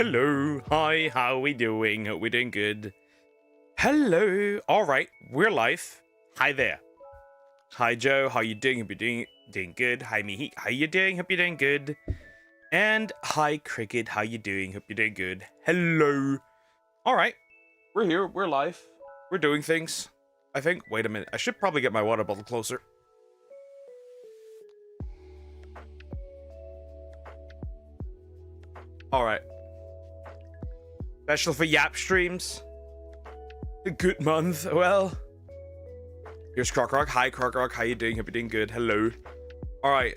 Hello. Hi, how we doing? Hope we're doing good. Hello. All right, we're live. Hi there. Hi, Joe. How you doing? Hope you're doing good. Hi, Mihi. How you doing? Hope you're doing good. And hi, Cricket. How you doing? Hope you're doing good. Hello. All right, we're here. We're live. We're doing things. I think. Wait a minute. I should probably get my water bottle closer. All right. Special for Yap streams. A good month. Well, here's Crockrock. Hi, Crockrock. How you doing? Hope you're doing good. Hello. All right.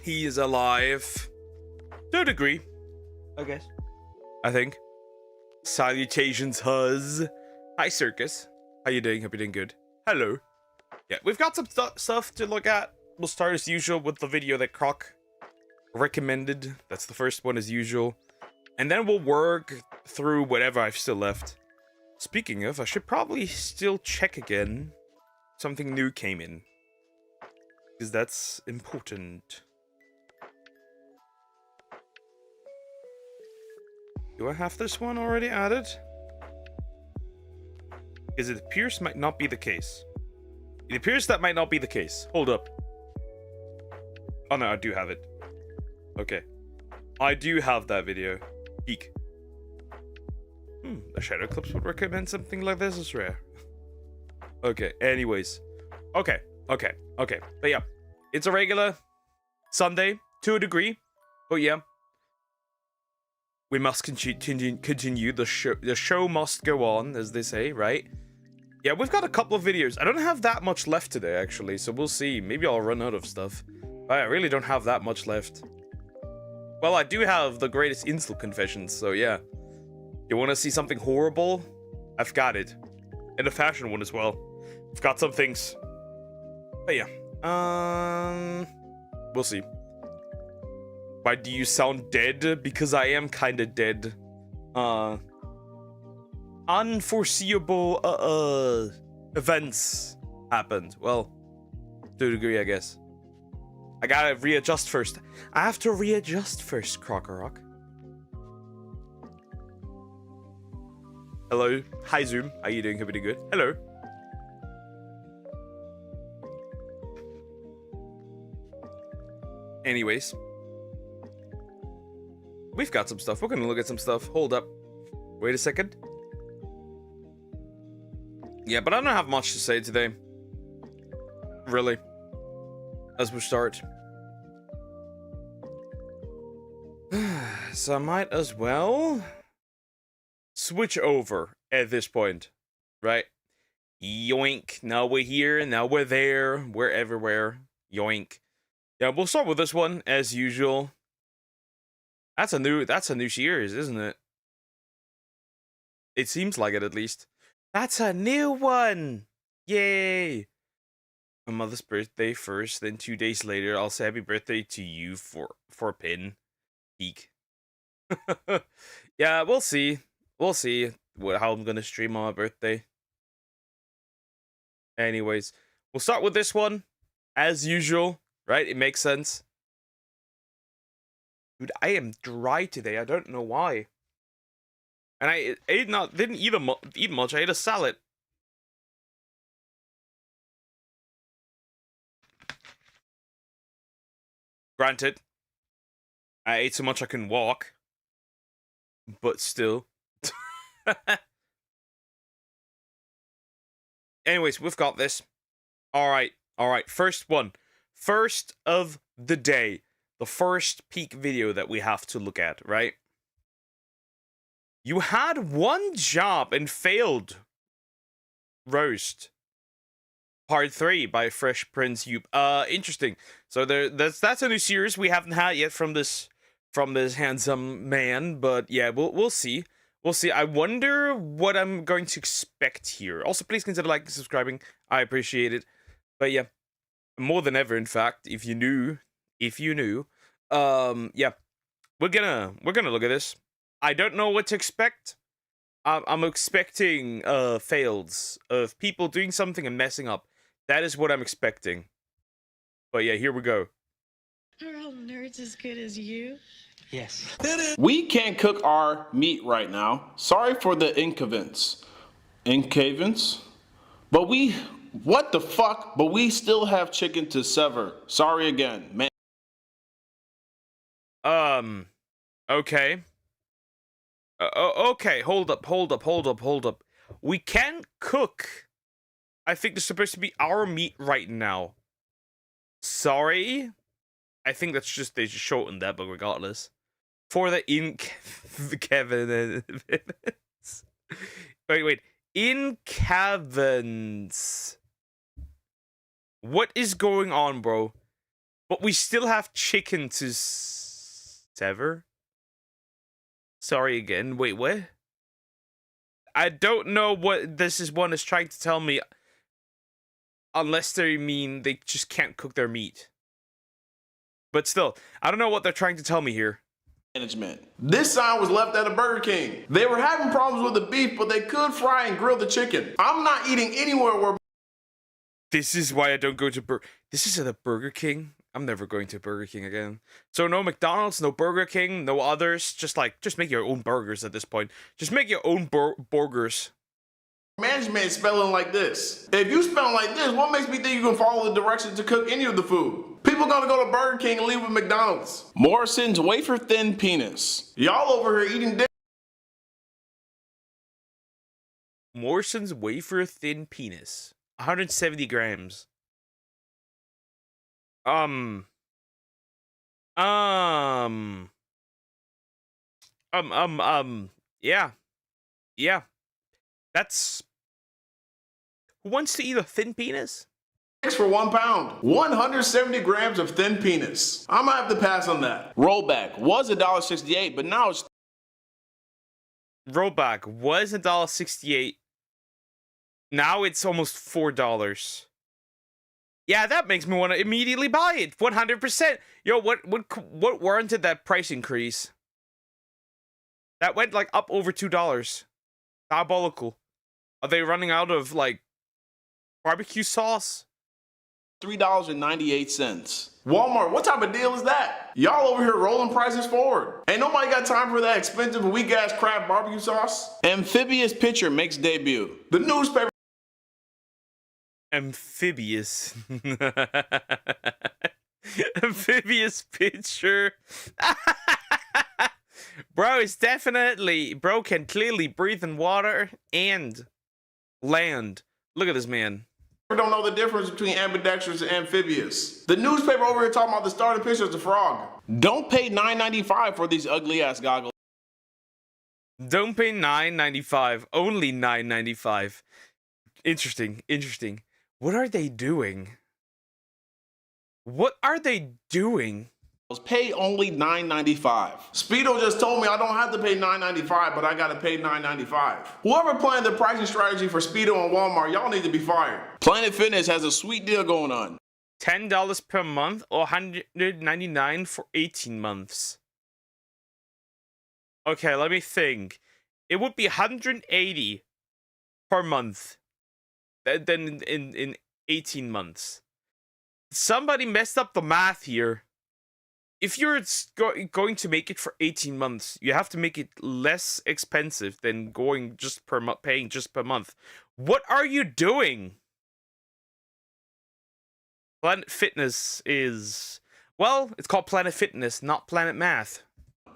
He is alive. To a degree, I guess. I think. Salutations, Huzz. Hi, Circus. How you doing? Hope you're doing good. Hello. Yeah, we've got some stuff to look at. We'll start as usual with the video that Croc recommended. That's the first one as usual. And then we'll work through whatever I've still left. Speaking of, I should probably still check again. Something new came in. Because that's important. Do I have this one already added? Because it appears might not be the case. It appears that might not be the case. Hold up. Oh no, I do have it. Okay. I do have that video. Peek. The Shadow Clips would recommend something like this is rare. Okay, anyways. Okay. But yeah. It's a regular Sunday, to a degree. But yeah. We must continue. The show must go on, as they say, right? Yeah, we've got a couple of videos. I don't have that much left today, actually, so we'll see. Maybe I'll run out of stuff. I really don't have that much left. Well, I do have the greatest insult confessions, so yeah. You want to see something horrible? I've got it. And a fashion one as well. I've got some things. But yeah. We'll see. Why do you sound dead? Because I am kind of dead. Unforeseeable, events happened. Well, to a degree, I guess. I gotta readjust first. I have to readjust first, Crocorock. Hello. Hi, Zoom. How you doing? Hope you're doing good. Hello. Anyways. We've got some stuff. We're gonna look at some stuff. Hold up. Wait a second. Yeah, but I don't have much to say today. Really. As we start. So I might as well switch over at this point. Right? Yoink. Now we're here. Now we're there. We're everywhere. Yoink. Yeah, we'll start with this one as usual. That's a new series, isn't it? It seems like it, at least. That's a new one! Yay! My mother's birthday first, then 2 days later, I'll say happy birthday to you for a pin. Peek. Yeah, we'll see. We'll see how I'm gonna stream on my birthday. Anyways, we'll start with this one, as usual, right? It makes sense. Dude, I am dry today. I don't know why. And I didn't eat much. I ate a salad. Granted, I ate so much I can walk. But still. Anyways, we've got this. Alright. First one. First of the day. The first peak video that we have to look at, right? You had one job and failed. Roast. Part 3 by Fresh Prince Youp. Interesting. So that's a new series we haven't had yet from this handsome man, but yeah, we'll see. We'll see. I wonder what I'm going to expect here. Also, please consider liking and subscribing. I appreciate it. But yeah, more than ever, in fact, if you knew. Yeah, we're gonna look at this. I don't know what to expect. I'm expecting fails of people doing something and messing up. That is what I'm expecting. But yeah, here we go. Girl, nerds as good as you? Yes. We can't cook our meat right now. Sorry for the inconvenience. Inconvenience? But what the fuck? But we still have chicken to sever. Sorry again, man. Okay. Okay, hold up. We can cook. I think there's supposed to be our meat right now. Sorry? I think they just shortened that, but regardless. For the Kevin. wait. In Kevin's. What is going on, bro? But we still have chicken to sever? Sorry again. Wait, what? I don't know what this one is trying to tell me. Unless they mean they just can't cook their meat. But still, I don't know what they're trying to tell me here. Management. This sign was left at a Burger King. They were having problems with the beef, but they could fry and grill the chicken. I'm not eating anywhere where... This is why I don't go to This is at a Burger King? I'm never going to Burger King again. So no McDonald's, no Burger King, no others. Just make your own burgers at this point. Just make your own burgers. Management is spelling like this. If you spell like this, what makes me think you can follow the directions to cook any of the food? People gonna go to Burger King and leave with McDonald's. Morrison's wafer thin penis. Y'all over here eating dick. Morrison's wafer thin penis. 170 grams. Yeah. Yeah. That's... Who wants to eat a thin penis? For 1 pound. 170 grams of thin penis. I'm gonna have to pass on that. Rollback was $1.68, but now it's... Rollback was $1.68. Now it's almost $4. Yeah, that makes me want to immediately buy it. 100%. Yo, what warranted that price increase? That went like up over $2. Diabolical. Are they running out of like barbecue sauce? $3.98. Walmart, what type of deal is that? Y'all over here rolling prices forward. Ain't nobody got time for that expensive weak ass crab barbecue sauce. Amphibious pitcher makes debut. The newspaper. Amphibious. Amphibious pitcher. Bro, it's definitely... Bro can clearly breathe in water and land. Look at this man. Don't know the difference between ambidextrous and amphibious. The newspaper over here talking about the starting pitcher is a frog. Don't pay $9.95 for these ugly ass goggles. Don't pay $9.95. Only $9.95. Interesting. What are they doing? What are they doing? Pay only $9.95. Speedo just told me I don't have to pay $9.95, but I gotta pay $9.95. Whoever planned the pricing strategy for Speedo and Walmart, y'all need to be fired. Planet Fitness has a sweet deal going on. $10 per month or $199 for 18 months. Okay, let me think. It would be $180 per month. Then in 18 months. Somebody messed up the math here. If you're going to make it for 18 months, you have to make it less expensive than going just per month, paying just per month. What are you doing? Planet Fitness is... Well, it's called Planet Fitness, not Planet Math.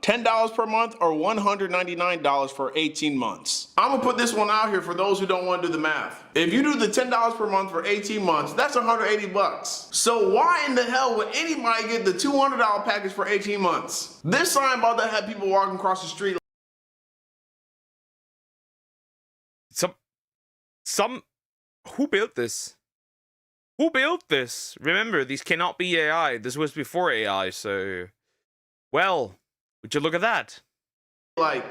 $10 per month or $199 for 18 months. I'm gonna put this one out here for those who don't want to do the math. If you do the $10 per month for 18 months, that's 180 bucks. So why in the hell would anybody get the $200 package for 18 months? This sign about to have people walking across the street. Who built this? Who built this? Remember, these cannot be AI. This was before AI, so... Well... Would you look at that? Like,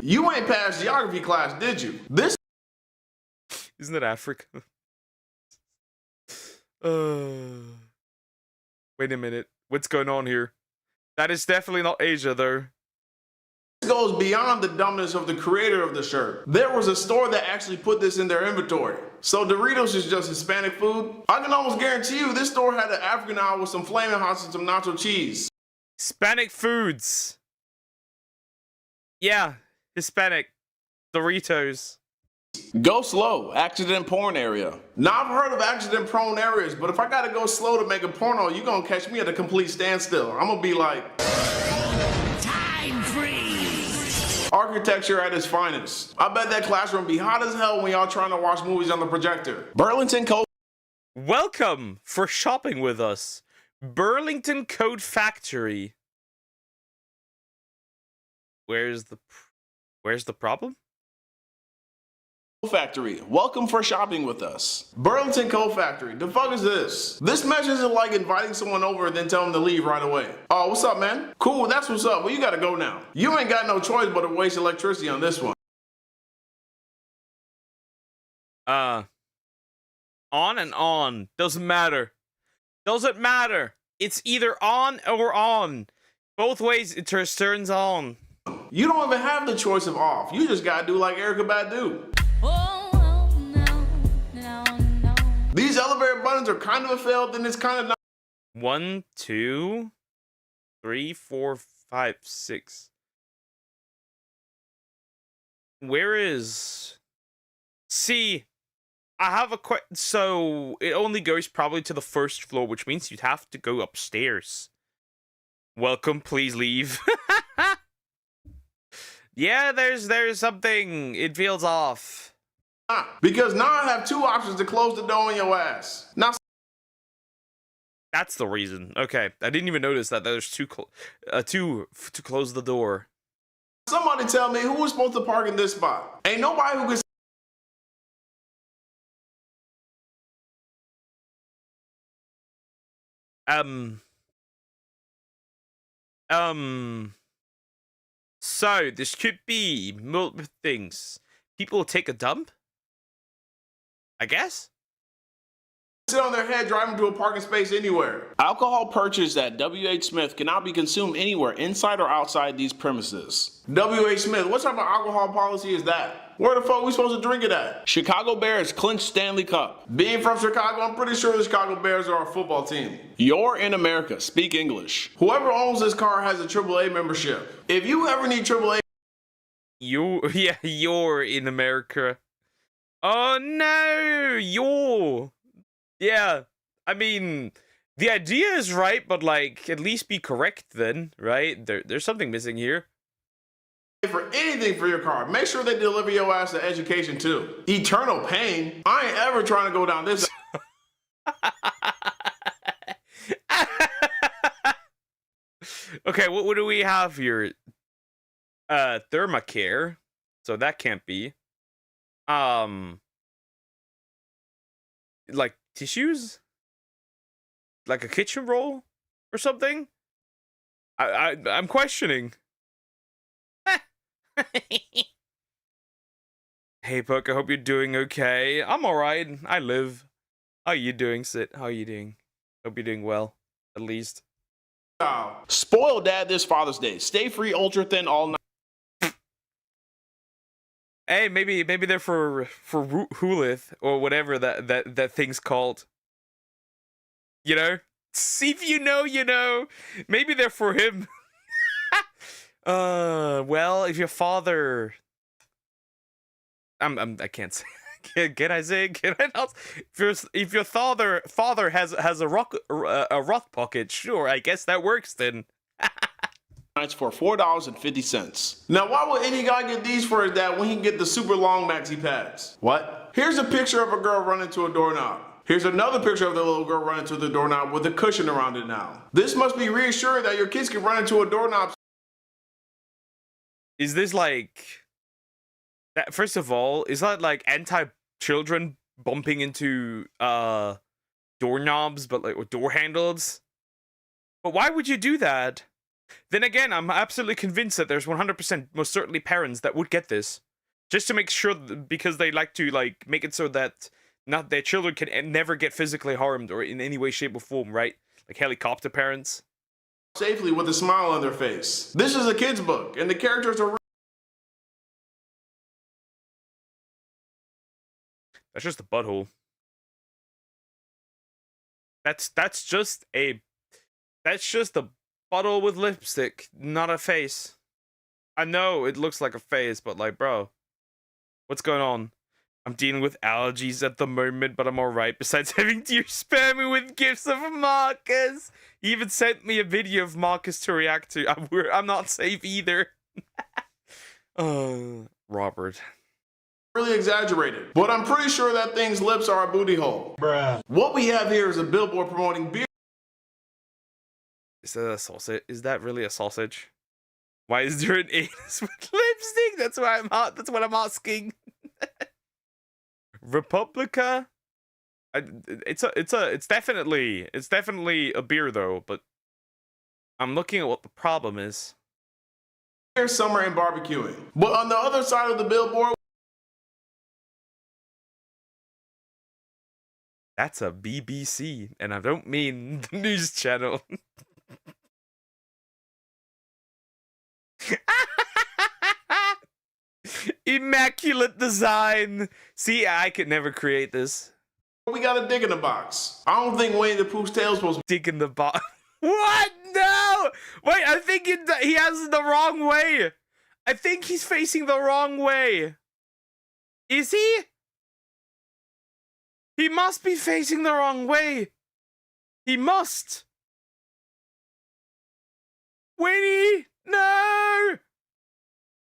you ain't passed geography class, did you? This isn't it Africa? Wait a minute. What's going on here? That is definitely not Asia, though. goes beyond the dumbness of the creator of the shirt. There was a store that actually put this in their inventory. So Doritos is just Hispanic food? I can almost guarantee you this store had an African aisle with some flaming hots and some nacho cheese. Hispanic foods. Yeah, Hispanic Doritos. Go slow, accident prone area. Now I've heard of accident prone areas, but if I gotta go slow to make a porno, you gonna catch me at a complete standstill. I'm gonna be like, Time freeze! architecture at its finest. I bet that classroom be hot as hell when y'all trying to watch movies on the projector. Burlington Code. Welcome for shopping with us. Burlington Code Factory. Where's the problem? Factory. Welcome for shopping with us. Burlington Coat Factory. The fuck is this? This message is like inviting someone over and then tell them to leave right away. Oh, what's up, man? Cool, that's what's up. Well, you gotta go now. You ain't got no choice but to waste electricity on this one. On and on. Doesn't matter. Doesn't matter. It's either on or on. Both ways it turns on. You don't even have the choice of off. You just gotta do like Erica Badu. Oh, no, no, no. These elevator buttons are kind of a fail, then it's kind of not. 1, 2, 3, 4, 5, 6. Where is... See, I have a so it only goes probably to the first floor, which means you'd have to go upstairs. Welcome, please leave. Yeah, there's something. It feels off. Because now I have two options to close the door on your ass. Now That's the reason. Okay, I didn't even notice that there's two to close the door. somebody tell me who was supposed to park in this spot. Ain't nobody who can. So this could be multiple things. People take a dump, I guess. Sit on their head driving to a parking space anywhere. Alcohol purchased at W.H. Smith cannot be consumed anywhere inside or outside these premises. W.H. Smith, what type of alcohol policy is that? Where the fuck are we supposed to drink it at? Chicago Bears clinched Stanley Cup. Being from Chicago, I'm pretty sure the Chicago Bears are a football team. You're in America. Speak English. Whoever owns this car has a AAA membership. If you ever need AAA... You're in America. Oh no, you're... Yeah, I mean, the idea is right, but like, at least be correct then, right? There's something missing here. For anything for your car, make sure they deliver your ass to education too. Eternal pain? I ain't ever trying to go down this. Okay, what do we have here? Thermacare. So that can't be. Like tissues? Like a kitchen roll or something? I'm questioning. Hey Puck, I hope you're doing okay. I'm alright. I live. How are you doing, Sit? How are you doing? Hope you're doing well, at least. Spoiled dad this Father's Day. Stay free, ultra thin all night. Hey, maybe they're for Hulith or whatever that thing's called. You know? See if you know, you know. Maybe they're for him. Well, if your father... I can't say... Can I say? Can I not? If your father has a rock pocket, sure, I guess that works then. Nights for $4.50. Now, why would any guy get these for his dad when he can get the super long maxi pads? What? Here's a picture of a girl running to a doorknob. Here's another picture of the little girl running to the doorknob with a cushion around it now. This must be reassuring that your kids can run into a doorknob. Is this like... First of all, is that like anti-children bumping into doorknobs, but like with door handles? But why would you do that? Then again, I'm absolutely convinced that there's 100% most certainly parents that would get this, just to make sure because they like to like make it so that not their children can never get physically harmed or in any way, shape, or form, right? Like helicopter parents. Safely with a smile on their face. This is a kid's book, and the characters are That's just a butthole. That's just a butthole with lipstick, not a face. I know it looks like a face, but like, bro, what's going on? I'm dealing with allergies at the moment, but I'm alright. Besides having to spam me with gifs of Marcus. He even sent me a video of Marcus to react to. I'm not safe either. Robert. Really exaggerated, but I'm pretty sure that thing's lips are a booty hole. Bruh. What we have here is a billboard promoting beer. Is that a sausage? Is that really a sausage? Why is there an anus with lipstick? That's what I'm asking. Republica. It's definitely a beer though, but I'm looking at what the problem is. Summer and barbecuing, but on the other side of the billboard. That's a BBC, and I don't mean the news channel. Immaculate design. See, I could never create this. We got a dick in the box. I don't think Winnie the Pooh's tail's supposed to be Dick in the box. What? No! Wait, I think he has it the wrong way. I think he's facing the wrong way. Is he? He must be facing the wrong way. He must. Winnie, no.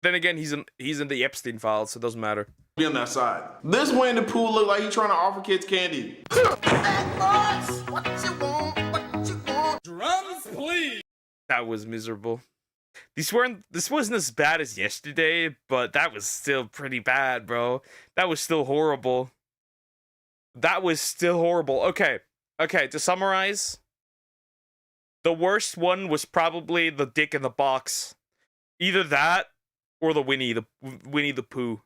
Then again, he's in the Epstein files, so it doesn't matter. be on that side. This Winnie the Pooh look like he's trying to offer kids candy. Drums, please. That was miserable. This wasn't as bad as yesterday, but that was still pretty bad, bro. That was still horrible. Okay, to summarize, the worst one was probably the dick in the box. Either that or the Winnie the Pooh.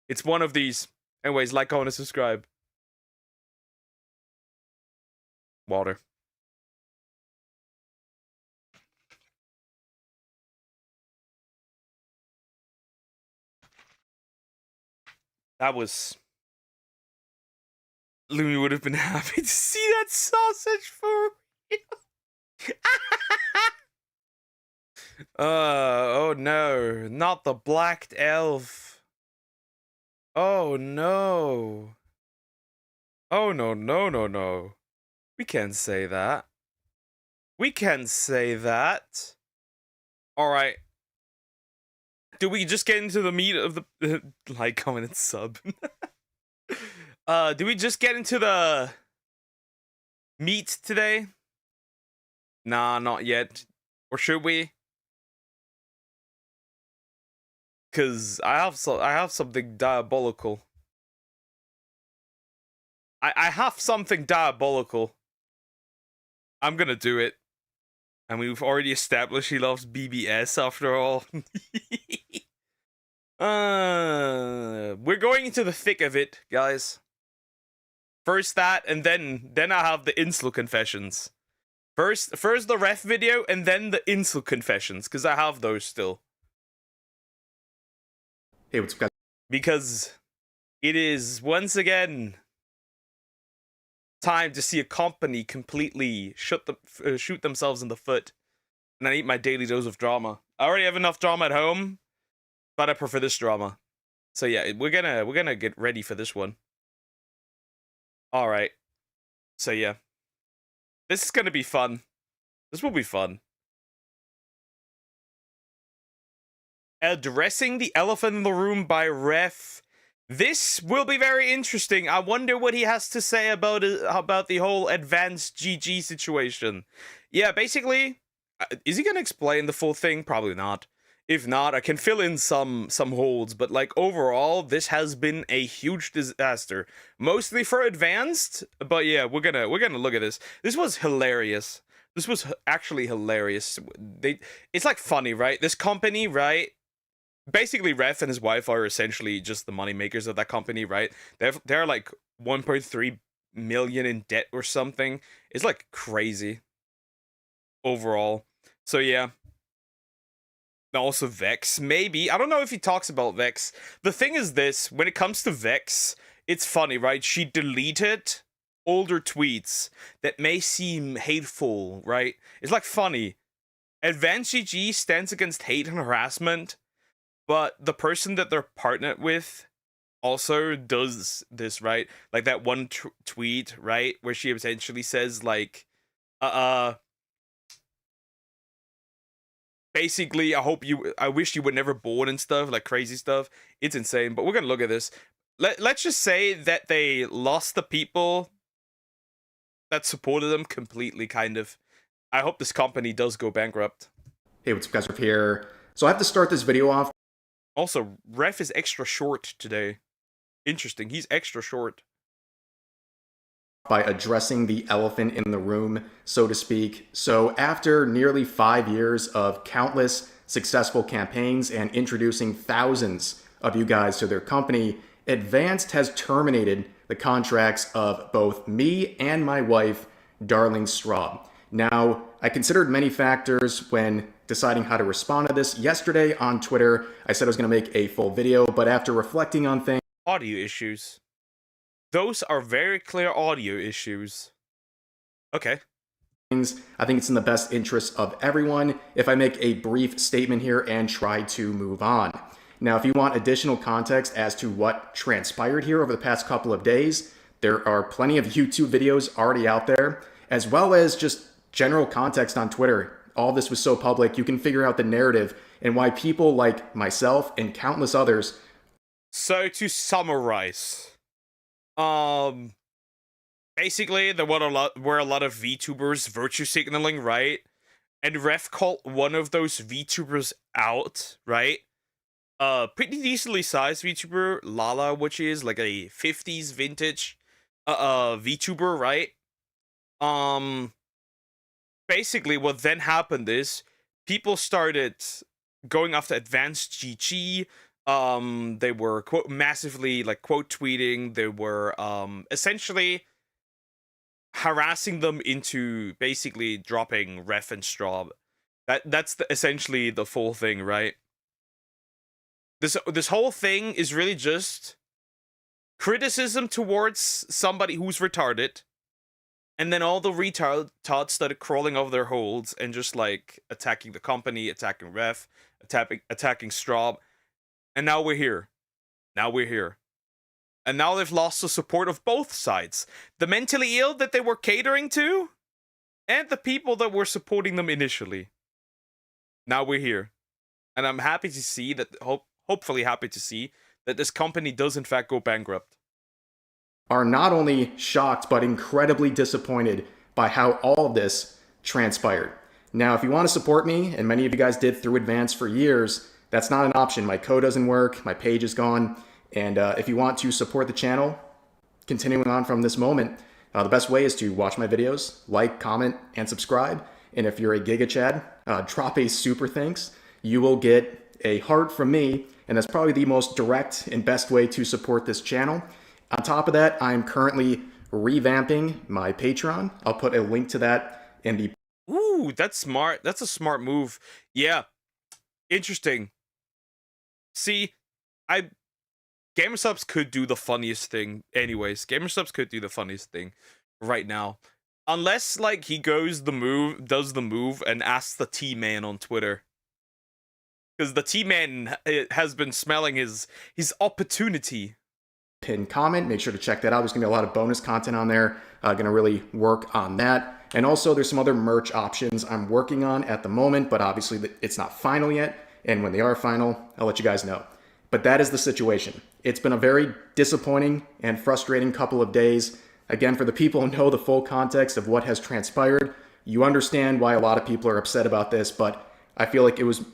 It's one of these. Anyways, like, comment, and subscribe. Water. That was... Lumi would have been happy to see that sausage for real. Oh no, not the blacked elf. Oh no. Oh no. We can't say that. We can't say that. Alright. Do we just get into the meat of the... like, comment, and sub. Do we just get into the meat today? Nah, not yet. Or should we? Cause I have something diabolical. I have something diabolical. I'm gonna do it. And we've already established he loves BBS after all. We're going into the thick of it, guys. First that, and then I have the Insel confessions. First the ref video, and then the Insel confessions, because I have those still. Hey, what's up, guys? Because it is, once again, time to see a company completely shoot themselves in the foot. And I need my daily dose of drama. I already have enough drama at home, but I prefer this drama. So yeah, we're gonna get ready for this one. Alright. So yeah. This is gonna be fun. This will be fun. Addressing the elephant in the room by ref. This will be very interesting. I wonder what he has to say about the whole advanced GG situation. Yeah, basically, is he gonna explain the full thing? Probably not. If not, I can fill in some holds, but like overall, this has been a huge disaster. Mostly for advanced, but yeah, we're gonna look at this. This was hilarious. This was actually hilarious. It's like funny, right? This company, right? Basically, Ref and his wife are essentially just the money makers of that company, right? They're like 1.3 million in debt or something. It's like crazy overall. So yeah. Also Vex, maybe. I don't know if he talks about Vex. The thing is this, when it comes to Vex, it's funny, right? She deleted older tweets that may seem hateful, right? It's like funny. Advanced GG stands against hate and harassment, but the person that they're partnered with also does this, right? Like that one tweet, right, where she essentially says like, basically, I wish you were never born and stuff, like crazy stuff. It's insane. But we're gonna look at this. Let's just say that they lost the people that supported them completely, kind of. I hope this company does go bankrupt. Hey, what's up guys, Ref here. So I have to start this video off. Also, Ref is extra short today. Interesting, he's extra short. By addressing the elephant in the room, so to speak. So after nearly 5 years of countless successful campaigns and introducing thousands of you guys to their company, Advanced has terminated the contracts of both me and my wife, Darling Straub. Now, I considered many factors when deciding how to respond to this. Yesterday on Twitter, I said I was going to make a full video, but after reflecting on things... Audio issues. Those are very clear audio issues. Okay. I think it's in the best interest of everyone if I make a brief statement here and try to move on. Now, if you want additional context as to what transpired here over the past couple of days, there are plenty of YouTube videos already out there, as well as just general context on Twitter. All this was so public, you can figure out the narrative and why people like myself and countless others. So to summarize, basically there were a lot of VTubers virtue signaling, right? And Ref called one of those VTubers out, right? Pretty decently sized VTuber, Lala, which is like a 50s vintage VTuber, right? Basically what then happened is people started going after Advanced GG. They were massively quote tweeting. They were essentially harassing them into basically dropping Ref and Straub. That's essentially the full thing, right? This whole thing is really just criticism towards somebody who's retarded, and then all the retards started crawling over their holes and just like attacking the company, attacking Ref, attacking Straub. And now we're here. And now they've lost the support of both sides. The mentally ill that they were catering to, and the people that were supporting them initially. Now we're here. And I'm happy to see that, hopefully happy to see, that this company does in fact go bankrupt. Are not only shocked, but incredibly disappointed by how all of this transpired. Now, if you want to support me, and many of you guys did through Advance for years, that's not an option. My code doesn't work, my page is gone, and if you want to support the channel, continuing on from this moment, the best way is to watch my videos, like, comment, and subscribe. And if you're a Giga Chad, drop a super thanks. You will get a heart from me, and that's probably the most direct and best way to support this channel. On top of that, I'm currently revamping my Patreon. I'll put a link to that in the... Ooh, that's smart. That's a smart move. Yeah. Interesting. See, GamerSubs could do the funniest thing. Anyways, GamerSubs could do the funniest thing right now. Unless, like, he does the move, and asks the T-Man on Twitter. Because the T-Man has been smelling his opportunity. Pinned comment, make sure to check that out. There's gonna be a lot of bonus content on there. Gonna really work on that. And also, there's some other merch options I'm working on at the moment, but obviously it's not final yet. And when they are final, I'll let you guys know. But that is the situation. It's been a very disappointing and frustrating couple of days. Again, for the people who know the full context of what has transpired, you understand why a lot of people are upset about this, but I feel like it was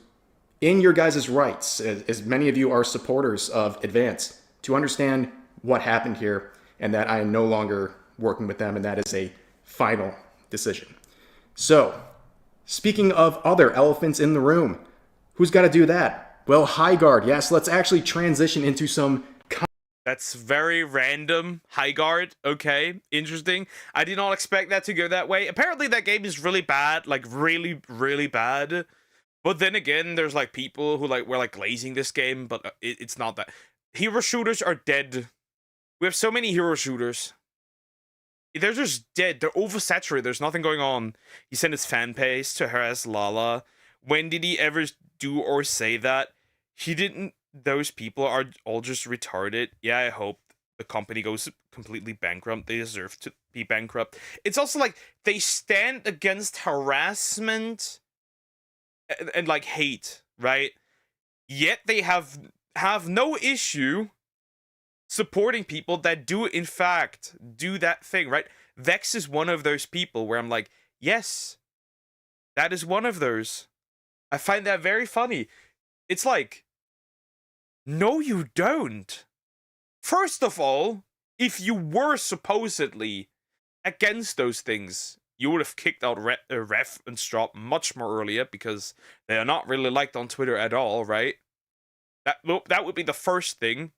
in your guys' rights, as many of you are supporters of Advance, to understand what happened here and that I am no longer working with them, and that is a final decision. So, speaking of other elephants in the room, who's got to do that? Well, Highguard. Yes, let's actually transition into some... That's very random. Highguard. Okay, interesting. I did not expect that to go that way. Apparently that game is really bad, like really, really bad. But then again, there's like people who were like glazing this game, but it's not that. Hero shooters are dead We have so many hero shooters. They're just dead. They're oversaturated. There's nothing going on. He sent his fan base to harass Lala. When did he ever do or say that? He didn't. Those people are all just retarded. Yeah, I hope the company goes completely bankrupt. They deserve to be bankrupt. It's also like they stand against harassment and like hate, right? Yet they have no issue supporting people that do in fact do that thing, right? Vex is one of those people where I'm like, yes, that is one of those. I find that very funny. It's like, no, you don't. First of all, if you were supposedly against those things, you would have kicked out Ref and Strop much more earlier because they are not really liked on Twitter at all, right? That would be the first thing.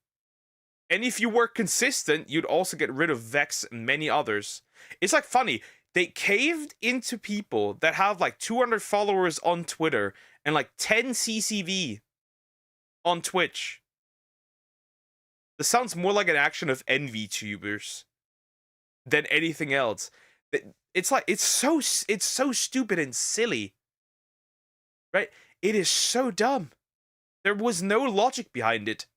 And if you were consistent, you'd also get rid of Vex and many others. It's like funny. They caved into people that have like 200 followers on Twitter and like 10 CCV on Twitch. This sounds more like an action of envtubers than anything else. It's like it's so stupid and silly, right? It is so dumb. There was no logic behind it.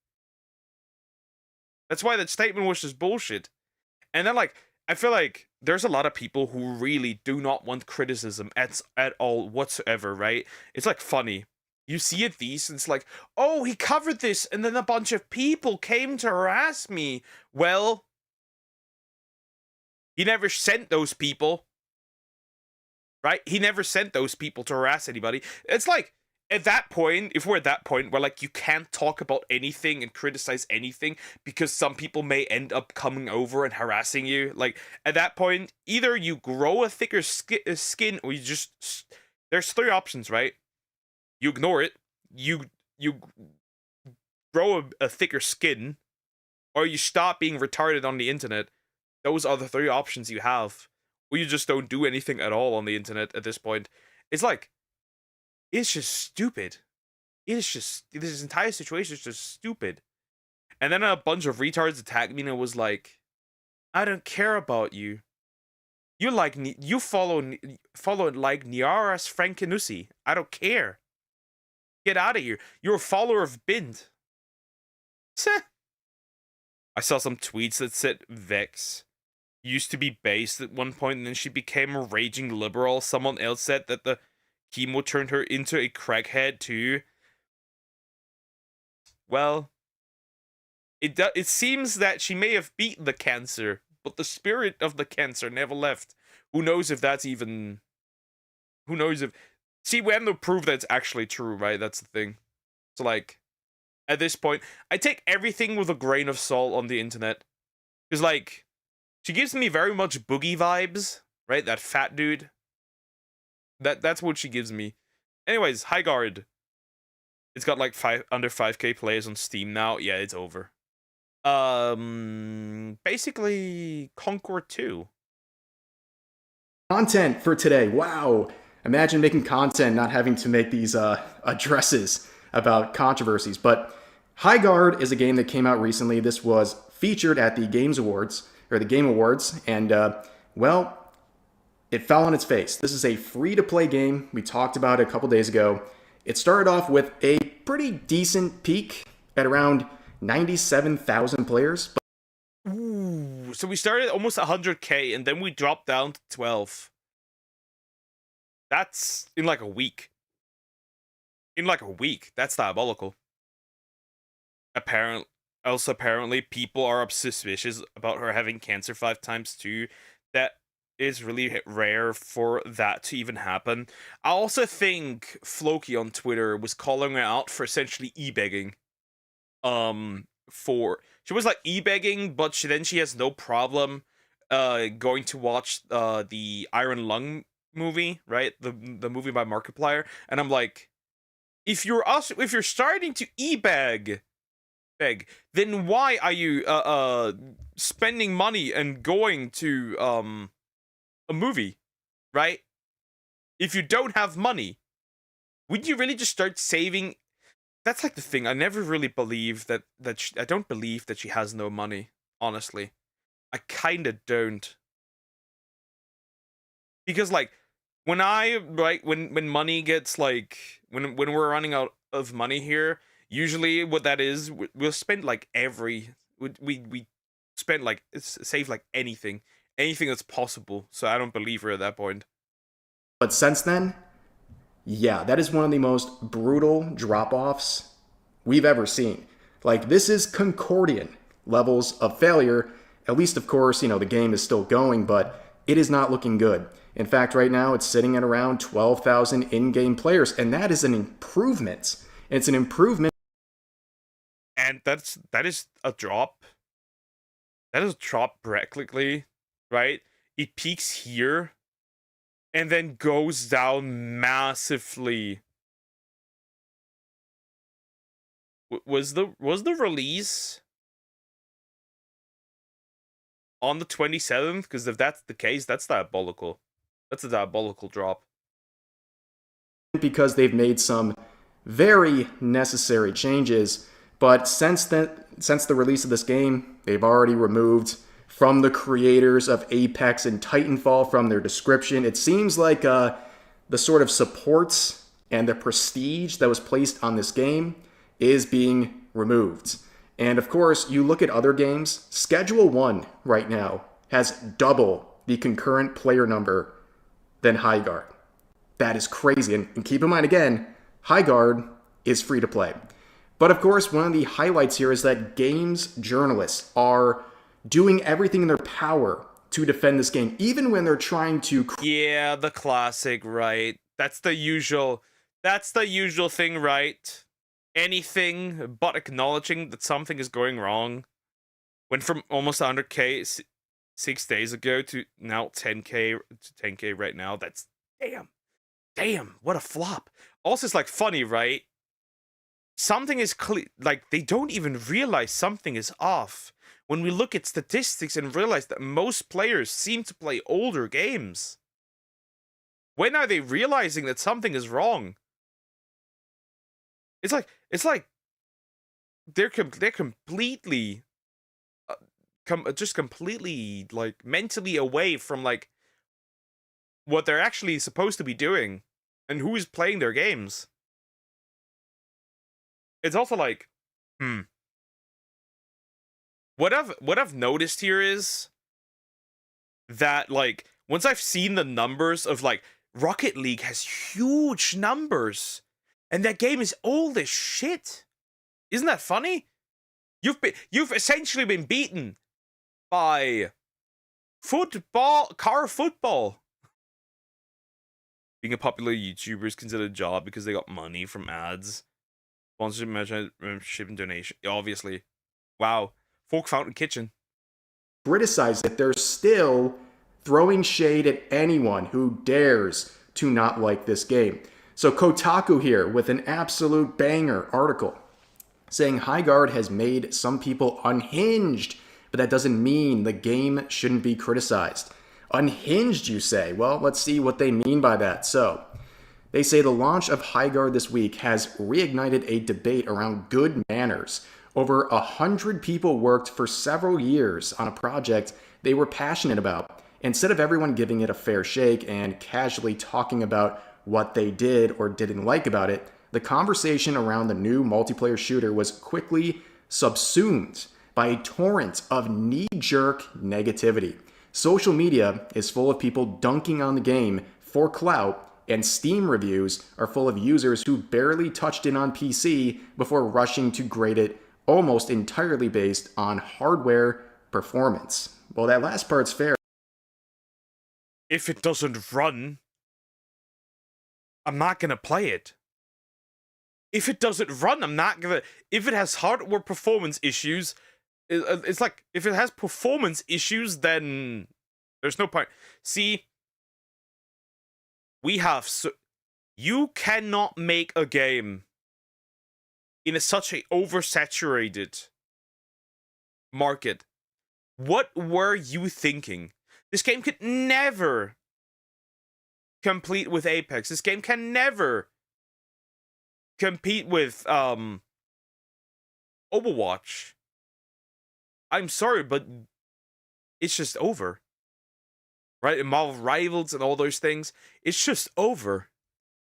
That's why that statement was just bullshit. And then like I feel like there's a lot of people who really do not want criticism at all whatsoever, right? It's like funny. You see it these, and it's like, oh, he covered this, and then a bunch of people came to harass me. Well, he never sent those people, right? He never sent those people to harass anybody. It's like, at that point, if we're at that point where, like, you can't talk about anything and criticize anything because some people may end up coming over and harassing you, like, at that point, either you grow a thicker skin or you just... There's three options, right? You ignore it, you grow a thicker skin, or you stop being retarded on the internet. Those are the three options you have. Or you just don't do anything at all on the internet at this point. It's like, it's just stupid. It's just, this entire situation is just stupid. And then a bunch of retards attacked me and it was like, I don't care about you. You follow like Niaras Frankenussi. I don't care. Get out of here. You're a follower of Bind. I saw some tweets that said Vex used to be based at one point and then she became a raging liberal. Someone else said that the chemo turned her into a crackhead too. Well, it seems that she may have beaten the cancer, but the spirit of the cancer never left. Who knows if that's even... Who knows if... See, we have no proof that it's actually true, right? That's the thing. So, like, at this point, I take everything with a grain of salt on the internet. Because, like, she gives me very much Boogie vibes, right? That fat dude. That's what she gives me. Anyways, Highguard. It's got, like, under 5k players on Steam now. Yeah, it's over. Basically, Concord 2. Content for today. Wow. Imagine making content, not having to make these addresses about controversies. But High Guard is a game that came out recently. This was featured at the Game Awards, and well, it fell on its face. This is a free-to-play game. We talked about it a couple days ago. It started off with a pretty decent peak at around 97,000 players. Ooh, so we started almost 100k, and then we dropped down to 12. That's in like a week. That's diabolical. Apparently, people are suspicious about her having cancer 5 times too. That is really rare for that to even happen. I also think Floki on Twitter was calling her out for essentially e-begging. She was like e-begging, but then she has no problem going to watch the Iron Lung movie, right? The movie by Markiplier, and I'm like, if you're starting to beg, then why are you spending money and going to a movie, right? If you don't have money, would you really just start saving? That's like the thing. I never really believe that I don't believe that she has no money. honestly. I kind of don't. Because like when when money gets like when we're running out of money here, usually what that is, we'll spend like we spend like save like anything that's possible. So I don't believe her at that point. But since then, yeah, that is one of the most brutal drop-offs we've ever seen. Like, this is Concordian levels of failure. At least, of course, the game is still going, but it is not looking good. In fact, right now, it's sitting at around 12,000 in-game players, and that is an improvement. It's an improvement. And that is a drop. That is a drop practically, right? It peaks here and then goes down massively. Was the release on the 27th? Because if that's the case, that's diabolical. That's a diabolical drop. Because they've made some very necessary changes, but since the release of this game, they've already removed from the creators of Apex and Titanfall from their description. It seems like the sort of supports and the prestige that was placed on this game is being removed. And of course, you look at other games, Schedule 1 right now has double the concurrent player number than Highguard. That is crazy. And keep in mind again, Highguard is free to play. But of course, one of the highlights here is that games journalists are doing everything in their power to defend this game, even when they're trying to... Yeah, the classic, right? That's the usual thing, right? Anything but acknowledging that something is going wrong. Went from almost 100k 6 days ago to now 10k to 10k right now. That's damn, what a flop. Also, it's like funny, right? Something is like they don't even realize something is off when we look at statistics and realize that most players seem to play older games. When are they realizing that something is wrong? It's like they're completely just completely like mentally away from like what they're actually supposed to be doing and who is playing their games. It's also like, what I've noticed here is that like once I've seen the numbers of like Rocket League has huge numbers. And that game is old as shit. Isn't that funny? You've essentially been beaten by car football. Being a popular YouTuber is considered a job because they got money from ads, sponsorship, membership, and donation. Obviously, wow. Fork Fountain Kitchen. Criticize it. They're still throwing shade at anyone who dares to not like this game. So Kotaku here with an absolute banger article saying Highguard has made some people unhinged, but that doesn't mean the game shouldn't be criticized. Unhinged, you say? Well, let's see what they mean by that. So, they say the launch of Highguard this week has reignited a debate around good manners. Over 100 people worked for several years on a project they were passionate about. Instead of everyone giving it a fair shake and casually talking about what they did or didn't like about it, the conversation around the new multiplayer shooter was quickly subsumed by a torrent of knee-jerk negativity. Social media is full of people dunking on the game for clout, and Steam reviews are full of users who barely touched it on PC before rushing to grade it almost entirely based on hardware performance. Well, that last part's fair. If it doesn't run, I'm not gonna play it. If it doesn't run, I'm not gonna... If it has hardware performance issues, it's like, if it has performance issues, then there's no point. See, you cannot make a game in such a oversaturated market. What were you thinking? This game could never compete with Apex. This game can never compete with Overwatch. I'm sorry, but it's just over. Right? And Marvel Rivals and all those things, it's just over.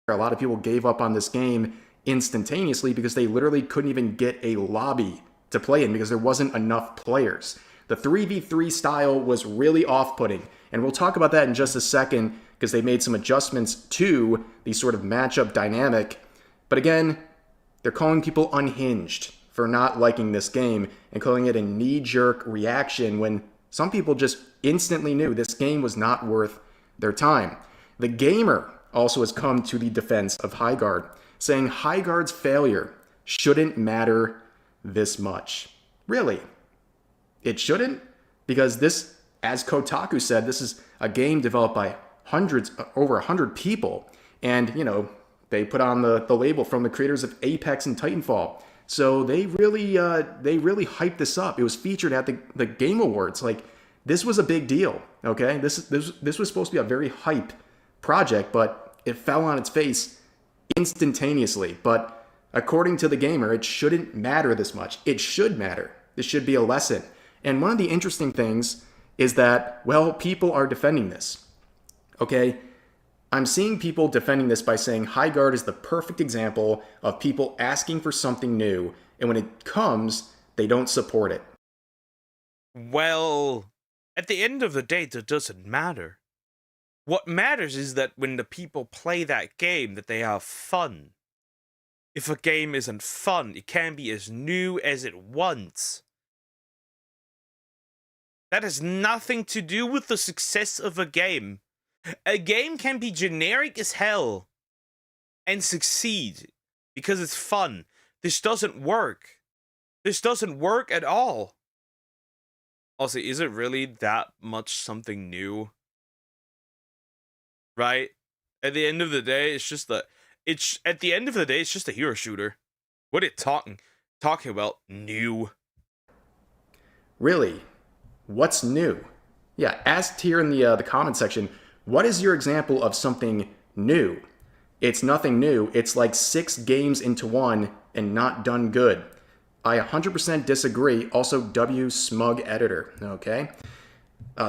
A lot of people gave up on this game instantaneously because they literally couldn't even get a lobby to play in because there wasn't enough players. The 3v3 style was really off-putting, and we'll talk about that in just a second because they made some adjustments to the sort of matchup dynamic. But again, they're calling people unhinged for not liking this game and calling it a knee-jerk reaction when some people just instantly knew this game was not worth their time. The Gamer also has come to the defense of Highguard, saying Highguard's failure shouldn't matter this much. Really? It shouldn't? Because this, as Kotaku said, this is a game developed by over 100 people. And, you know, they put on the label from the creators of Apex and Titanfall. So they really hyped this up. It was featured at the Game Awards. Like, this was a big deal, okay? This was supposed to be a very hype project, but it fell on its face instantaneously. But according to the Gamer, it shouldn't matter this much. It should matter. This should be a lesson. And one of the interesting things is that, well, people are defending this, okay? I'm seeing people defending this by saying Highguard is the perfect example of people asking for something new, and when it comes, they don't support it. Well, at the end of the day, that doesn't matter. What matters is that when the people play that game, that they have fun. If a game isn't fun, it can be as new as it wants. That has nothing to do with the success of a game. A game can be generic as hell and succeed because it's fun. This doesn't work. This doesn't work at all. Also, is it really that much something new? Right? At the end of the day, it's just a hero shooter. What are you talking about? New. Really? What's new? Yeah, ask here in the comment section, what is your example of something new? It's nothing new. It's like 6 games into one and not done good. I 100% disagree. Also, W Smug Editor, okay?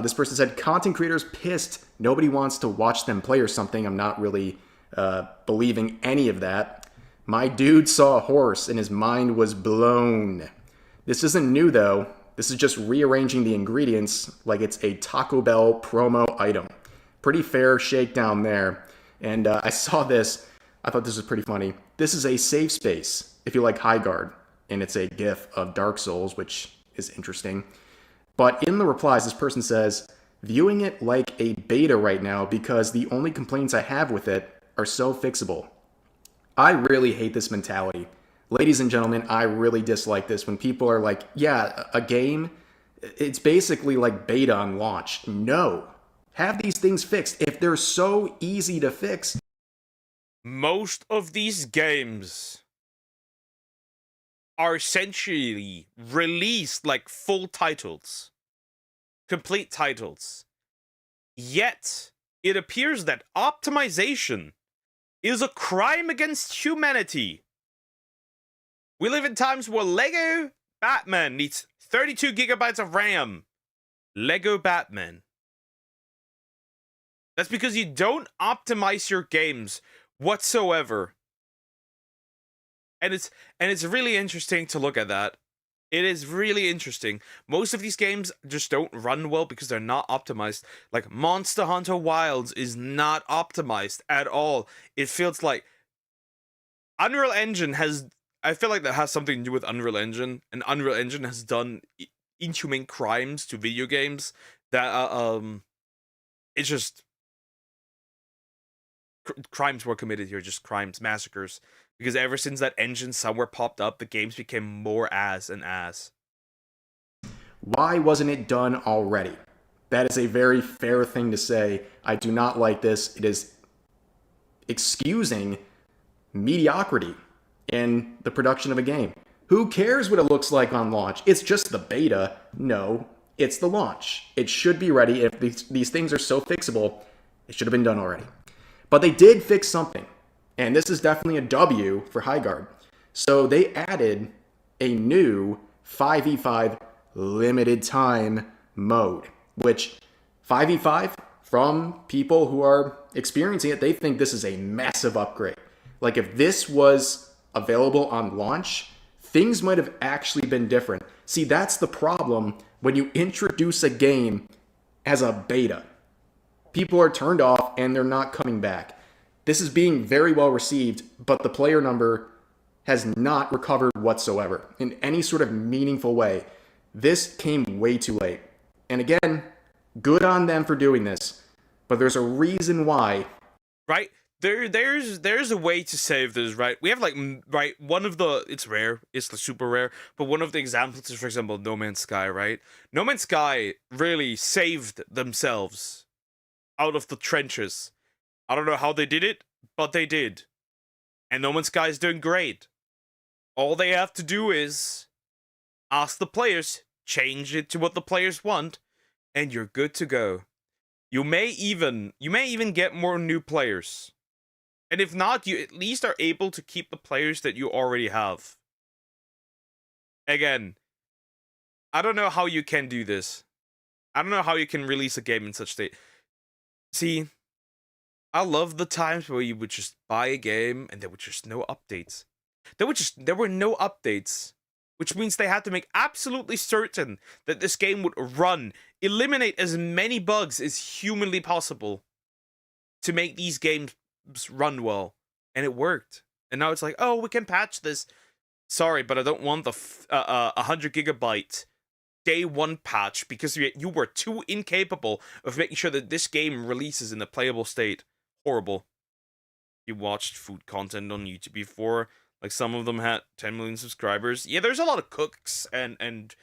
This person said, content creators pissed. Nobody wants to watch them play or something. I'm not really believing any of that. My dude saw a horse and his mind was blown. This isn't new, though. This is just rearranging the ingredients like it's a Taco Bell promo item. Pretty fair shakedown there. And I saw this. I thought this was pretty funny. This is a safe space if you like Highguard. And it's a gif of Dark Souls, which is interesting. But in the replies, this person says, viewing it like a beta right now because the only complaints I have with it are so fixable. I really hate this mentality. Ladies and gentlemen, I really dislike this when people are like, yeah, a game, it's basically like beta on launch. No. Have these things fixed. If they're so easy to fix. Most of these games are essentially released like full titles. Complete titles. Yet, it appears that optimization is a crime against humanity. We live in times where Lego Batman needs 32 gigabytes of RAM. Lego Batman. That's because you don't optimize your games whatsoever. And it's really interesting to look at that. It is really interesting. Most of these games just don't run well because they're not optimized. Like Monster Hunter Wilds is not optimized at all. It feels like Unreal Engine has... I feel like that has something to do with Unreal Engine. And Unreal Engine has done inhumane crimes to video games that it's just... crimes were committed here, just crimes, massacres. Because ever since that engine somewhere popped up, the games became more ass and ass. Why wasn't it done already? That is a very fair thing to say. I do not like this. It is excusing mediocrity in the production of a game. Who cares what it looks like on launch? It's just the beta. No, it's the launch. It should be ready. If these things are so fixable, it should have been done already. But they did fix something. And this is definitely a W for Highguard. So they added a new 5v5 limited time mode, which 5v5, from people who are experiencing it, they think this is a massive upgrade. Like if this was available on launch, things might have actually been different. See, that's the problem when you introduce a game as a beta. People are turned off and they're not coming back. This is being very well received, but the player number has not recovered whatsoever in any sort of meaningful way. This came way too late. And again, good on them for doing this, but there's a reason why. Right? There's a way to save this, right? We have like, right, one of the, it's rare, it's the super rare, but one of the examples is, for example, No Man's Sky, right? No Man's Sky really saved themselves out of the trenches. I don't know how they did it, but they did. And No Man's Sky is doing great. All they have to do is ask the players, change it to what the players want, and you're good to go. You may even get more new players. And if not, you at least are able to keep the players that you already have. Again, I don't know how you can do this. I don't know how you can release a game in such state. See, I love the times where you would just buy a game and there were just no updates. There were no updates, which means they had to make absolutely certain that this game would run, eliminate as many bugs as humanly possible to make these games run well, and it worked. And now it's like, oh, we can patch this. Sorry, but I don't want the 100 gigabyte day one patch because you were too incapable of making sure that this game releases in a playable state. Horrible. You watched food content on YouTube before, like some of them had 10 million subscribers. Yeah, there's a lot of cooks and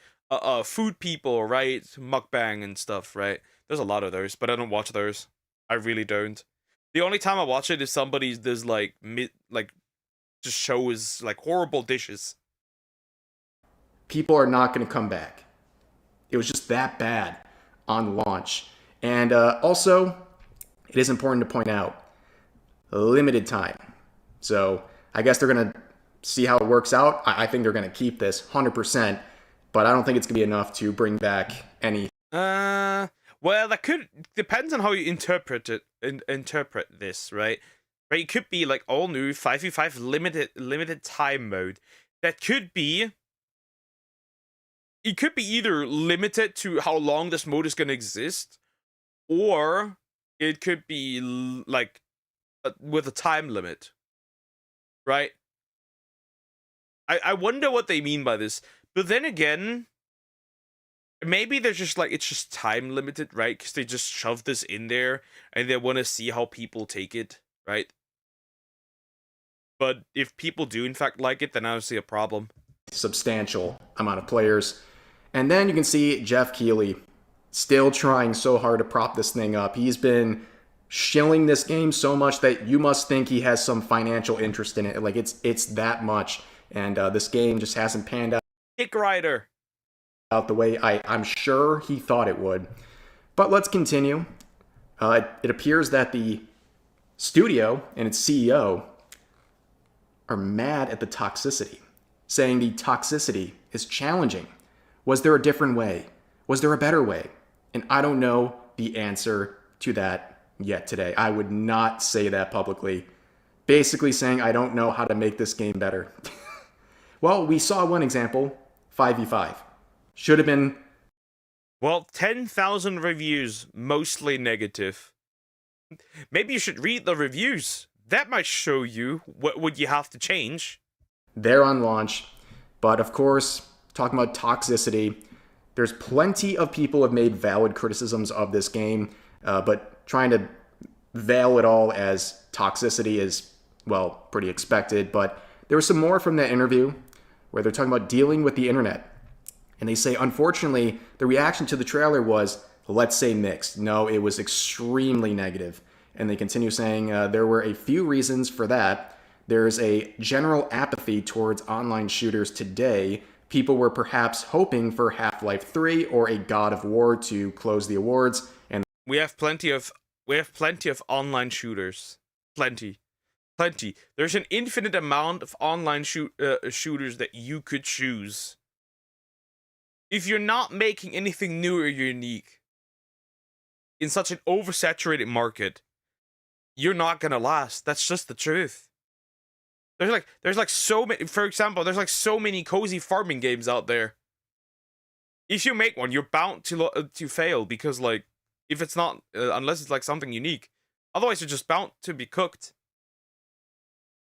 food people, right? Mukbang and stuff, right? There's a lot of those, but I don't watch those. I really don't. The only time I watch it is somebody does like just shows like horrible dishes. People are not going to come back. It was just that bad on launch. And also, it is important to point out, limited time. So I guess they're going to see how it works out. I think they're going to keep this 100%, but I don't think it's going to be enough to bring back any. Well, that could depends on how you interpret it. Interpret this, right? Right, it could be like all new 5v5 limited time mode. That could be. It could be either limited to how long this mode is going to exist, or it could be like with a time limit, right? I wonder what they mean by this, but then again, maybe they're just like, it's just time limited, right? Because they just shove this in there and they want to see how people take it, right? But if people do in fact like it, then I don't see a problem. Substantial amount of players. And then you can see Jeff Keighley still trying so hard to prop this thing up. He's been shilling this game so much that you must think he has some financial interest in it. Like it's that much. And this game just hasn't panned Dick Rider out the way I'm sure he thought it would. But let's continue. It appears that the studio and its CEO are mad at the toxicity, saying the toxicity is challenging. Was there a different way? Was there a better way? And I don't know the answer to that yet today. I would not say that publicly. Basically saying I don't know how to make this game better. Well, we saw one example, 5v5. Should have been... Well, 10,000 reviews, mostly negative. Maybe you should read the reviews. That might show you what would you have to change. There on launch. But of course, talking about toxicity, there's plenty of people who have made valid criticisms of this game, but trying to veil it all as toxicity is, well, pretty expected. But there was some more from that interview where they're talking about dealing with the internet. And they say, unfortunately, the reaction to the trailer was, let's say, mixed. No, it was extremely negative. And they continue saying there were a few reasons for that. There's a general apathy towards online shooters today. People were perhaps hoping for Half-Life 3 or a God of War to close the awards. And we have plenty of online shooters. Plenty. There's an infinite amount of online shooters that you could choose. if you're not making anything new or unique in such an oversaturated market, you're not gonna last. That's just the truth. There's like so many, for example, there's like so many cozy farming games out there. If you make one, you're bound to fail because, like, if it's not, unless it's like something unique, otherwise you're just bound to be cooked.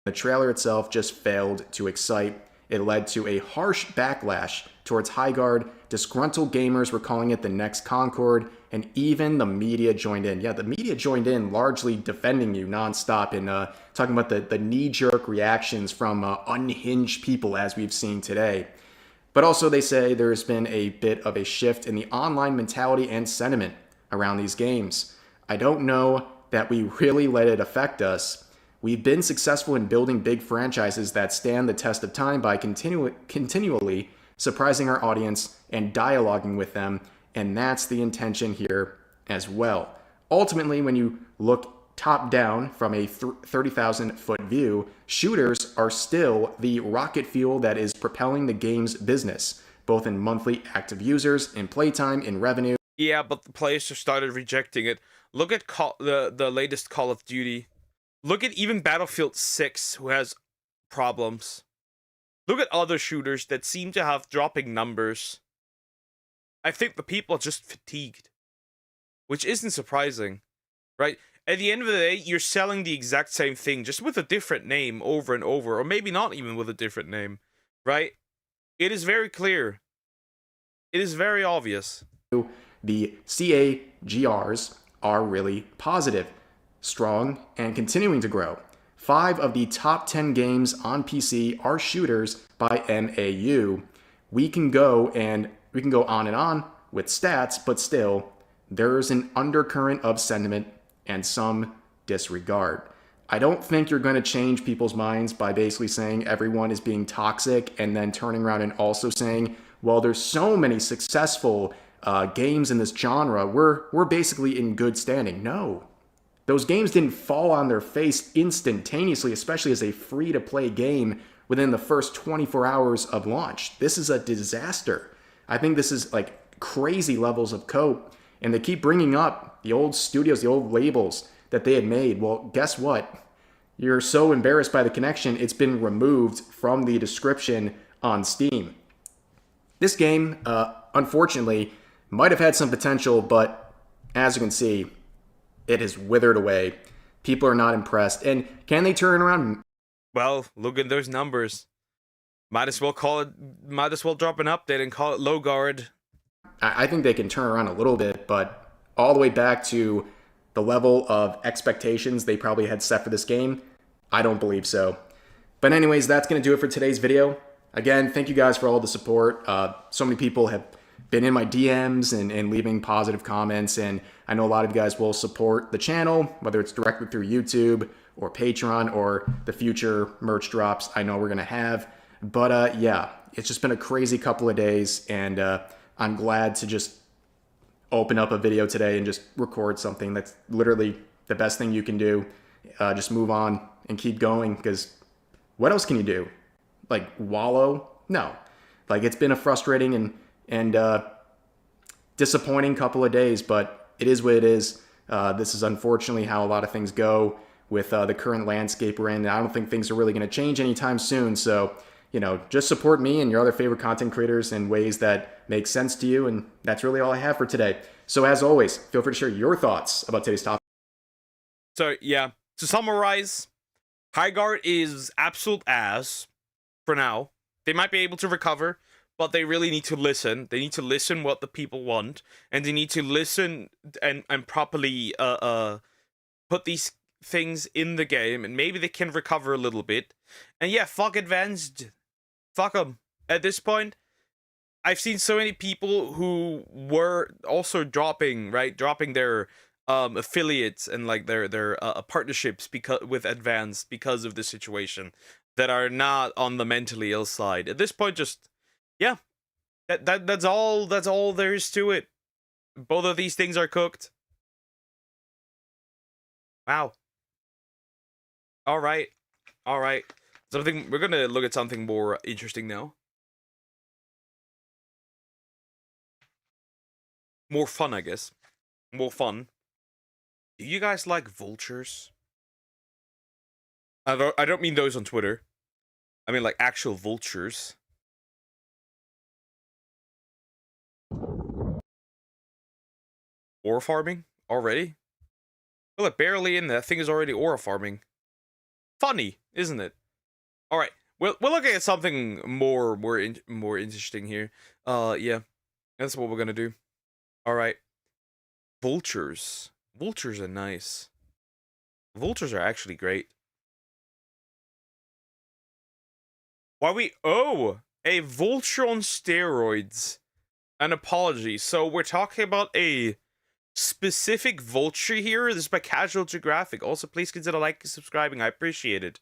The trailer itself just failed to excite. It led to a harsh backlash towards Highguard. Disgruntled gamers were calling it the next Concord, and even the media joined in. Yeah, the media joined in, largely defending you nonstop and talking about the knee-jerk reactions from unhinged people, as we've seen today. But also they say there's been a bit of a shift in the online mentality and sentiment around these games. I don't know that we really let it affect us. We've been successful in building big franchises that stand the test of time by continually surprising our audience and dialoguing with them, and that's the intention here as well. Ultimately, when you look top down from a 30,000 foot view, shooters are still the rocket fuel that is propelling the game's business, both in monthly active users, in playtime, in revenue. Yeah, but the players have started rejecting it. Look at the latest Call of Duty. Look at even Battlefield 6, who has problems. Look at other shooters that seem to have dropping numbers. I think the people are just fatigued, which isn't surprising, right? At the end of the day, you're selling the exact same thing, just with a different name over and over, or maybe not even with a different name, right? It is very clear. It is very obvious. The CAGRs are really positive, strong, and continuing to grow. 5 of the top 10 games on PC are shooters by MAU. We can go on and on with stats, but still, there's an undercurrent of sentiment and some disregard. I don't think you're going to change people's minds by basically saying everyone is being toxic and then turning around and also saying, well, there's so many successful games in this genre, we're basically in good standing. No. Those games didn't fall on their face instantaneously, especially as a free-to-play game within the first 24 hours of launch. This is a disaster. I think this is like crazy levels of cope. And they keep bringing up the old studios, the old labels that they had made. Well, guess what? You're so embarrassed by the connection, it's been removed from the description on Steam. This game, unfortunately, might have had some potential, but as you can see, it has withered away. People are not impressed. And can they turn around? Well, look at those numbers. Might as well drop an update and call it low guard. I think they can turn around a little bit, but all the way back to the level of expectations they probably had set for this game, I don't believe so. But anyways, that's going to do it for today's video. Again, thank you guys for all the support. So many people have been in my DMs and leaving positive comments, and I know a lot of you guys will support the channel, whether it's directly through YouTube or Patreon or the future merch drops I know we're going to have. But yeah, it's just been a crazy couple of days, and I'm glad to just open up a video today and just record something. That's literally the best thing you can do. Just move on and keep going, because what else can you do? Like, wallow? No. Like, it's been a frustrating and disappointing couple of days, but it is what it is. This is unfortunately how a lot of things go with the current landscape we're in. I don't think things are really going to change anytime soon. So, you know, just support me and your other favorite content creators in ways that make sense to you. And that's really all I have for today. So as always, feel free to share your thoughts about today's topic. So yeah, to summarize, Highguard is absolute ass for now. They might be able to recover, but they really need to listen. They need to listen what the people want, and they need to listen and properly put these things in the game, and maybe they can recover a little bit. And yeah, fuck Advanced. Fuck them. At this point, I've seen so many people who were also dropping their affiliates and like their partnerships with Advanced because of this situation, that are not on the mentally ill side. At this point, just yeah, that's all there is to it. Both of these things are cooked. Wow. All right. We're gonna look at something more interesting now. more fun, I guess. More fun. Do you guys like vultures? I don't mean those on Twitter. I mean like actual vultures. Ore farming already? Well, like barely in. That thing is already ore farming. Funny, isn't it? All right, we're looking at something more interesting here. Yeah, that's what we're gonna do. All right, vultures. Vultures are nice. Vultures are actually great. Why we a vulture on steroids? An apology. So we're talking about a specific vulture here. This is by Casual Geographic. Also, please consider liking and subscribing. I appreciate it.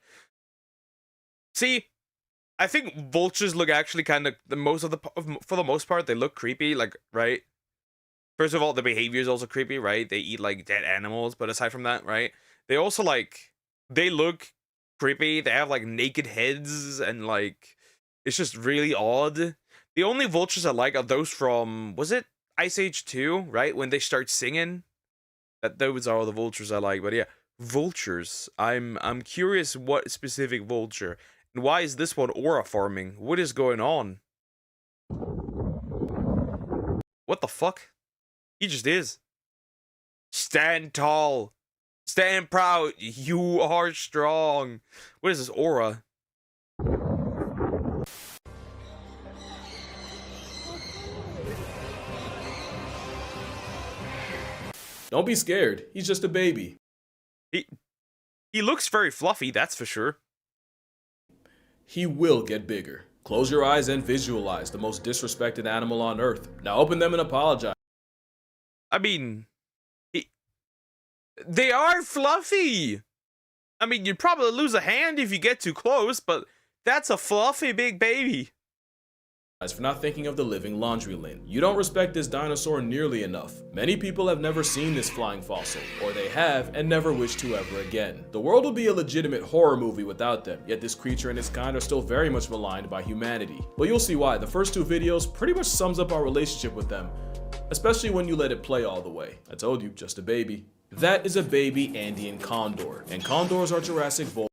See, I think vultures look actually kind of for the most part, they look creepy. Like, right? First of all, the behavior is also creepy, right? They eat like dead animals, but aside from that, right? They also they look creepy. They have like naked heads and like it's just really odd. The only vultures I like are those from, was it Ice Age 2, right? When they start singing. Those are all the vultures I like. But yeah, vultures. I'm curious what specific vulture. And why is this one aura farming? What is going on? What the fuck? He just is. Stand tall. Stand proud. You are strong. What is this aura? Don't be scared. He's just a baby. He looks very fluffy, that's for sure. He will get bigger. Close your eyes and visualize the most disrespected animal on Earth. Now open them and apologize. I mean, they are fluffy. I mean, you'd probably lose a hand if you get too close, but that's a fluffy big baby. For not thinking of the living laundry lint. You don't respect this dinosaur nearly enough. Many people have never seen this flying fossil, or they have and never wish to ever again. The world would be a legitimate horror movie without them, yet this creature and its kind are still very much maligned by humanity. But you'll see why. The first two videos pretty much sums up our relationship with them, especially when you let it play all the way. I told you, just a baby. That is a baby Andean condor, and condors are Jurassic vultures.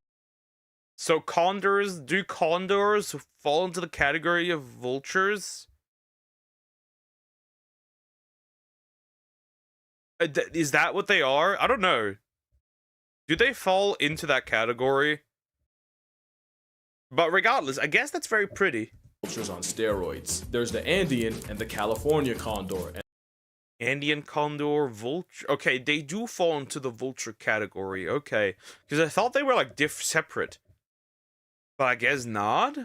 So do condors fall into the category of vultures? Is that what they are? I don't know. Do they fall into that category? But regardless, I guess that's very pretty. Vultures on steroids. There's the Andean and the California condor. Andean condor, vulture. Okay, they do fall into the vulture category. Okay, because I thought they were like separate. But I guess not?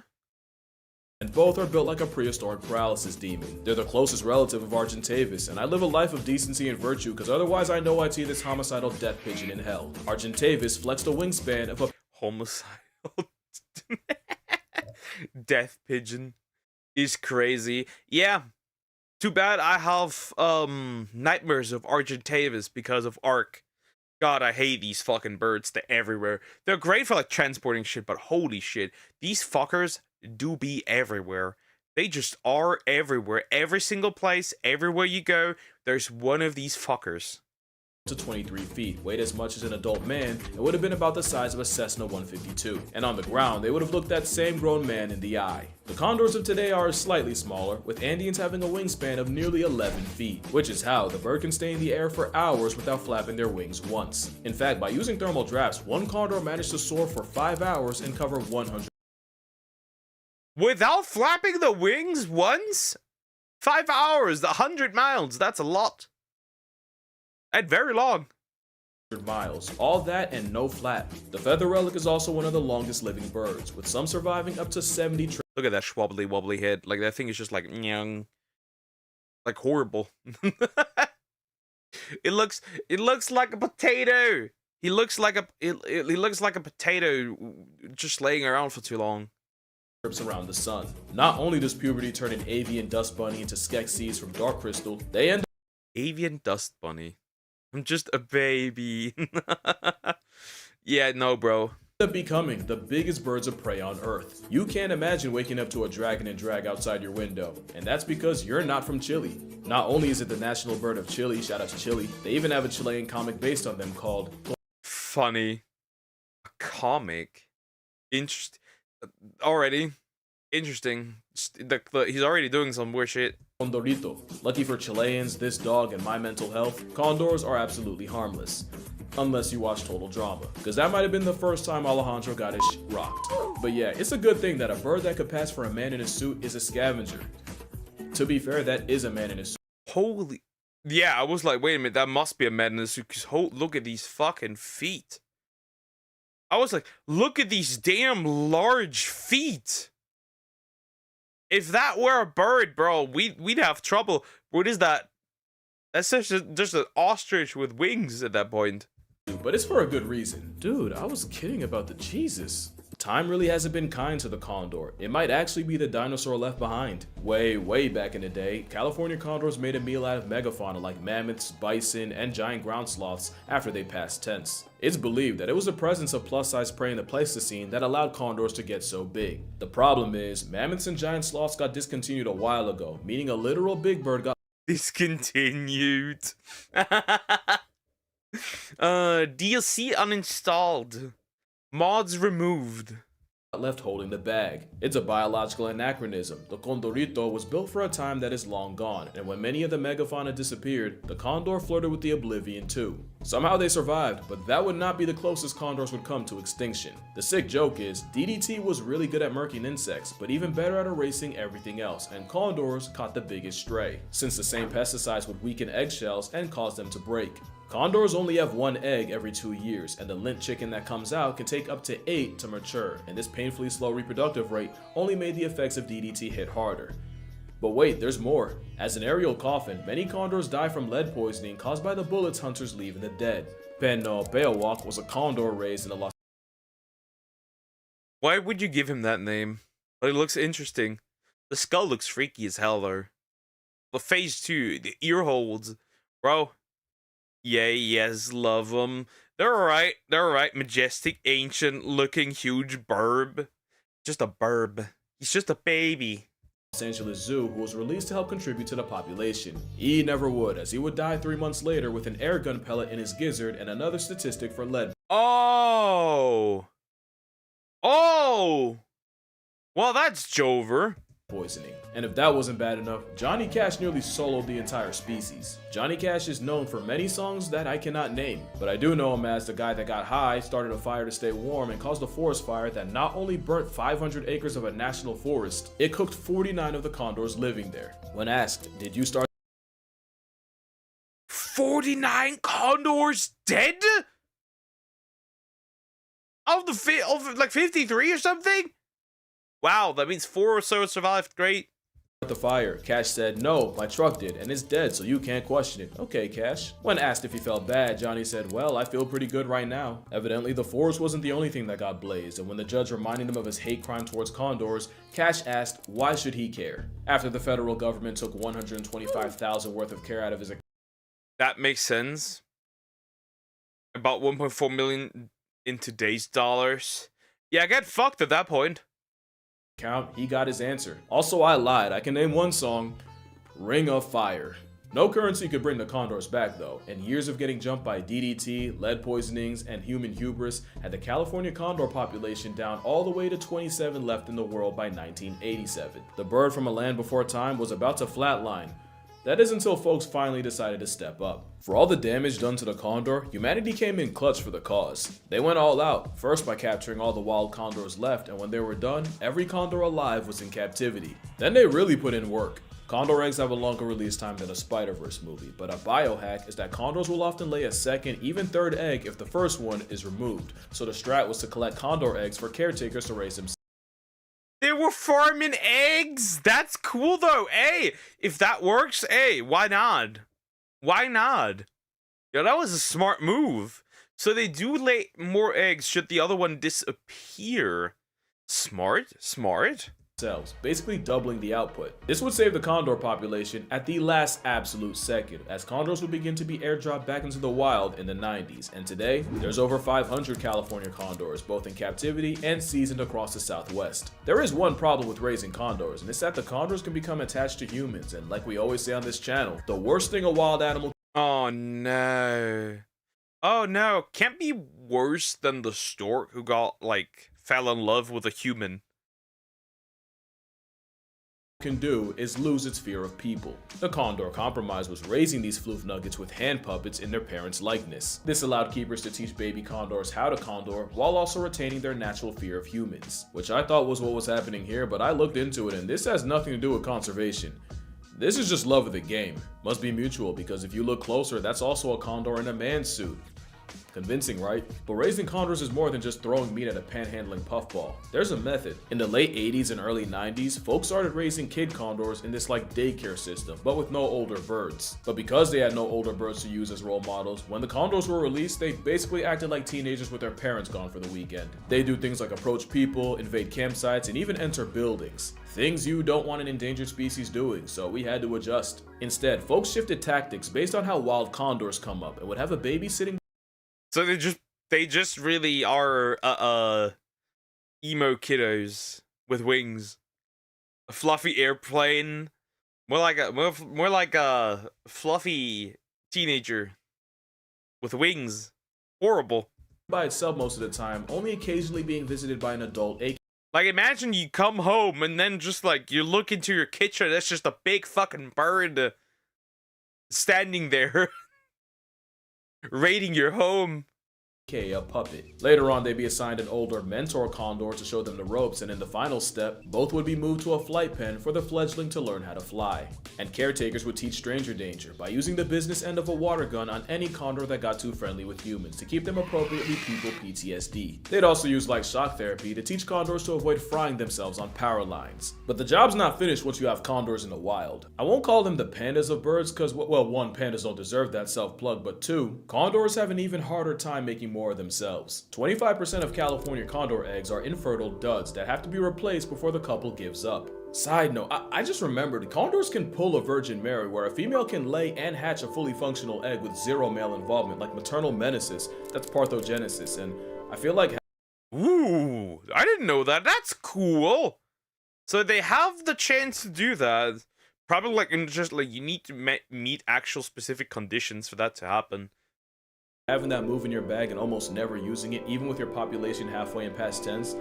And both are built like a prehistoric paralysis demon. They're the closest relative of Argentavis, and I live a life of decency and virtue because otherwise I know I'd see this homicidal death pigeon in hell. Argentavis flexed a wingspan of a homicidal death pigeon is crazy. Yeah. Too bad I have nightmares of Argentavis because of Ark. God, I hate these fucking birds. They're everywhere. They're great for like transporting shit, but holy shit, these fuckers do be everywhere. They just are everywhere. Every single place, everywhere you go, there's one of these fuckers. To 23 feet, weighed as much as an adult man, and would have been about the size of a Cessna 152. And on the ground, they would have looked that same grown man in the eye. The condors of today are slightly smaller, with Andeans having a wingspan of nearly 11 feet, which is how the bird can stay in the air for hours without flapping their wings once. In fact, by using thermal drafts, one condor managed to soar for 5 hours and cover 100. Without flapping the wings once? 5 hours, 100 miles, that's a lot. And very long. Miles. All that and no flap. The feather relic is also one of the longest living birds, with some surviving up to 70 trips. Look at that schwobbly wobbly head. Like that thing is just like nyang. Like horrible. It looks like a potato. He looks like a potato just laying around for too long. Around the sun. Not only does puberty turn an avian dust bunny into Skeksis from Dark Crystal, they end avian dust bunny. I'm just a baby. Yeah, no, bro. Up becoming the biggest birds of prey on Earth. You can't imagine waking up to a dragon and drag outside your window, and that's because you're not from Chile. Not only is it the national bird of Chile, shout out to Chile, they even have a Chilean comic based on them called Funny. A comic? Interesting. Already. Interesting. He's already doing some weird shit. Condorito. Lucky for Chileans, this dog, and my mental health, condors are absolutely harmless. Unless you watch Total Drama, because that might have been the first time Alejandro got his shit rocked. But yeah, it's a good thing that a bird that could pass for a man in a suit is a scavenger. To be fair, that is a man in a suit. Holy. Yeah, I was like, wait a minute, that must be a man in a suit, because look at these fucking feet. I was like, look at these damn large feet. If that were a bird, bro, we'd have trouble. What is that? That's just an ostrich with wings at that point. But it's for a good reason. Dude, I was kidding about the Jesus. Time really hasn't been kind to the condor. It might actually be the dinosaur left behind. Way back in the day, California condors made a meal out of megafauna like mammoths, bison, and giant ground sloths after they passed tense. It's believed that it was the presence of plus-size prey in the Pleistocene that allowed condors to get so big. The problem is, mammoths and giant sloths got discontinued a while ago, meaning a literal big bird got Discontinued. DLC uninstalled. Mods removed. left holding the bag. It's a biological anachronism. The condorito was built for a time that is long gone, and when many of the megafauna disappeared, the condor flirted with the oblivion too. Somehow they survived, but that would not be the closest condors would come to extinction. The sick joke is, DDT was really good at murking insects, but even better at erasing everything else, and condors caught the biggest stray, since the same pesticides would weaken eggshells and cause them to break. Condors only have one egg every 2 years, and the lint chicken that comes out can take up to 8 to mature, and this painfully slow reproductive rate only made the effects of DDT hit harder. But wait, there's more. As an aerial coffin, many condors die from lead poisoning caused by the bullets hunters leave in the dead. Penno Beowulf was a condor raised in the Los. Why would you give him that name? It looks interesting. The skull looks freaky as hell though. The face too, the ear holds. Bro. Yay, yes, love them. They're alright, majestic, ancient looking, huge burb. Just a burb. He's just a baby. Los Angeles Zoo, who was released to help contribute to the population. He never would, as he would die 3 months later with an air gun pellet in his gizzard and another statistic for lead. Oh! Well, that's Jover. Poisoning. And if that wasn't bad enough, Johnny Cash nearly soloed the entire species. Johnny Cash is known for many songs that I cannot name, but I do know him as the guy that got high, started a fire to stay warm, and caused a forest fire that not only burnt 500 acres of a national forest, it cooked 49 of the condors living there. When asked, did you start 49 condors dead? Of like 53 or something? Wow, that means 4 or so survived. Great. the fire? Cash said, no, my truck did, and it's dead, so you can't question it. Okay, Cash. When asked if he felt bad, Johnny said, well, I feel pretty good right now. Evidently, the forest wasn't the only thing that got blazed, and when the judge reminded him of his hate crime towards condors, Cash asked, why should he care? After the federal government took $125,000 worth of care out of his account. That makes sense. About 1.4 million in today's dollars. Yeah, I get fucked at that point. He got his answer. Also, I lied. I can name one song, Ring of Fire. No currency could bring the condors back though, and years of getting jumped by DDT, lead poisonings, and human hubris had the California condor population down all the way to 27 left in the world by 1987. The bird from a land before time was about to flatline. That is until folks finally decided to step up. For all the damage done to the condor, humanity came in clutch for the cause. They went all out, first by capturing all the wild condors left, and when they were done, every condor alive was in captivity. Then they really put in work. Condor eggs have a longer release time than a Spider-Verse movie, but a biohack is that condors will often lay a second, even third egg if the first one is removed. So the strat was to collect condor eggs for caretakers to raise themselves. They were farming eggs. That's cool though. Hey, if that works, hey, why not? Why not? Yeah, that was a smart move. So they do lay more eggs should the other one disappear. Smart, smart. themselves, basically doubling the output. This would save the condor population at the last absolute second, as condors would begin to be airdropped back into the wild in the 90s, and today, there's over 500 California condors, both in captivity and seasoned across the Southwest. There is one problem with raising condors, and it's that the condors can become attached to humans, and like we always say on this channel, the worst thing a wild animal Oh no. Oh no, can't be worse than the stork who fell in love with a human. can do is lose its fear of people. The Condor Compromise was raising these floof nuggets with hand puppets in their parents' likeness. This allowed keepers to teach baby condors how to condor while also retaining their natural fear of humans, which I thought was what was happening here, but I looked into it and this has nothing to do with conservation. This is just love of the game. Must be mutual, because if you look closer, that's also a condor in a man's suit. Convincing, right? But raising condors is more than just throwing meat at a panhandling puffball. There's a method. In the late 80s and early 90s, folks started raising kid condors in this daycare system, but with no older birds. But because they had no older birds to use as role models, when the condors were released, they basically acted like teenagers with their parents gone for the weekend. They do things like approach people, invade campsites, and even enter buildings. Things you don't want an endangered species doing, so we had to adjust. Instead, folks shifted tactics based on how wild condors come up and would have a baby sitting. So they just really are emo kiddos with wings, a fluffy airplane, more like a fluffy teenager with wings. Horrible. By itself most of the time, only occasionally being visited by an adult. Like, imagine you come home and then just you look into your kitchen, that's just a big fucking bird standing there. Raiding your home. A puppet. Later on, they'd be assigned an older mentor condor to show them the ropes, and in the final step, both would be moved to a flight pen for the fledgling to learn how to fly. And caretakers would teach stranger danger by using the business end of a water gun on any condor that got too friendly with humans to keep them appropriately people PTSD. They'd also use shock therapy to teach condors to avoid frying themselves on power lines. But the job's not finished once you have condors in the wild. I won't call them the pandas of birds because, well, one, pandas don't deserve that self-plug, but two, condors have an even harder time making more of themselves. 25% of California condor eggs are infertile duds that have to be replaced before the couple gives up. Side note, I just remembered, condors can pull a Virgin Mary where a female can lay and hatch a fully functional egg with zero male involvement, like maternal menaces. That's parthenogenesis, and I feel like... Ooh, I didn't know that. That's cool. So they have the chance to do that. Probably you need to meet actual specific conditions for that to happen. Having that move in your bag and almost never using it, even with your population halfway in past tense.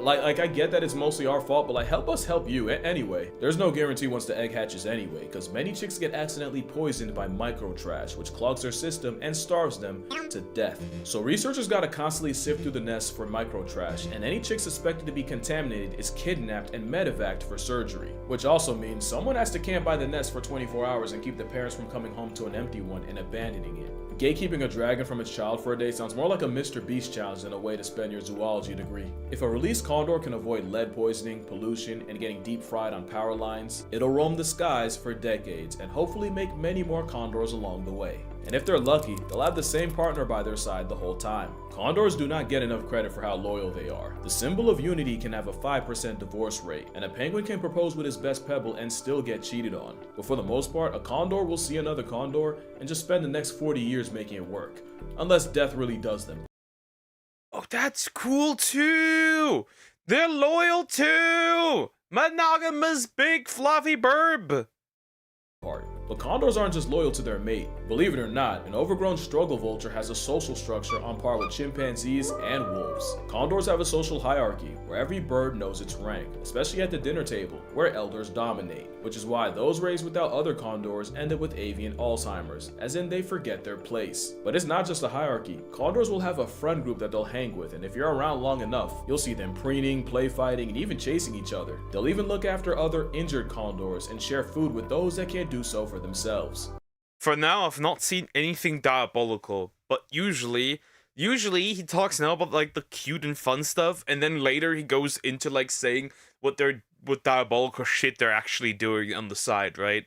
I get that it's mostly our fault, but help us help you anyway. There's no guarantee once the egg hatches anyway, because many chicks get accidentally poisoned by microtrash, which clogs their system and starves them to death. So researchers gotta constantly sift through the nests for microtrash, and any chick suspected to be contaminated is kidnapped and medevaced for surgery. Which also means someone has to camp by the nest for 24 hours and keep the parents from coming home to an empty one and abandoning it. Gatekeeping a dragon from its child for a day sounds more like a Mr. Beast challenge than a way to spend your zoology degree. If a released condor can avoid lead poisoning, pollution, and getting deep fried on power lines, it'll roam the skies for decades and hopefully make many more condors along the way. And if they're lucky, they'll have the same partner by their side the whole time. Condors do not get enough credit for how loyal they are. The symbol of unity can have a 5% divorce rate, and a penguin can propose with his best pebble and still get cheated on. But for the most part, a condor will see another condor and just spend the next 40 years making it work. Unless death really does them. Oh, that's cool too! They're loyal too! Monogamous big fluffy burb! But condors aren't just loyal to their mate. Believe it or not, an overgrown struggle vulture has a social structure on par with chimpanzees and wolves. Condors have a social hierarchy where every bird knows its rank, especially at the dinner table, where elders dominate, which is why those raised without other condors end up with avian Alzheimer's, as in they forget their place. But it's not just a hierarchy. Condors will have a friend group that they'll hang with, and if you're around long enough, you'll see them preening, play fighting, and even chasing each other. They'll even look after other injured condors and share food with those that can't do so for themselves. For now, I've not seen anything diabolical, but usually he talks now about the cute and fun stuff, and then later he goes into saying what diabolical shit they're actually doing on the side, right?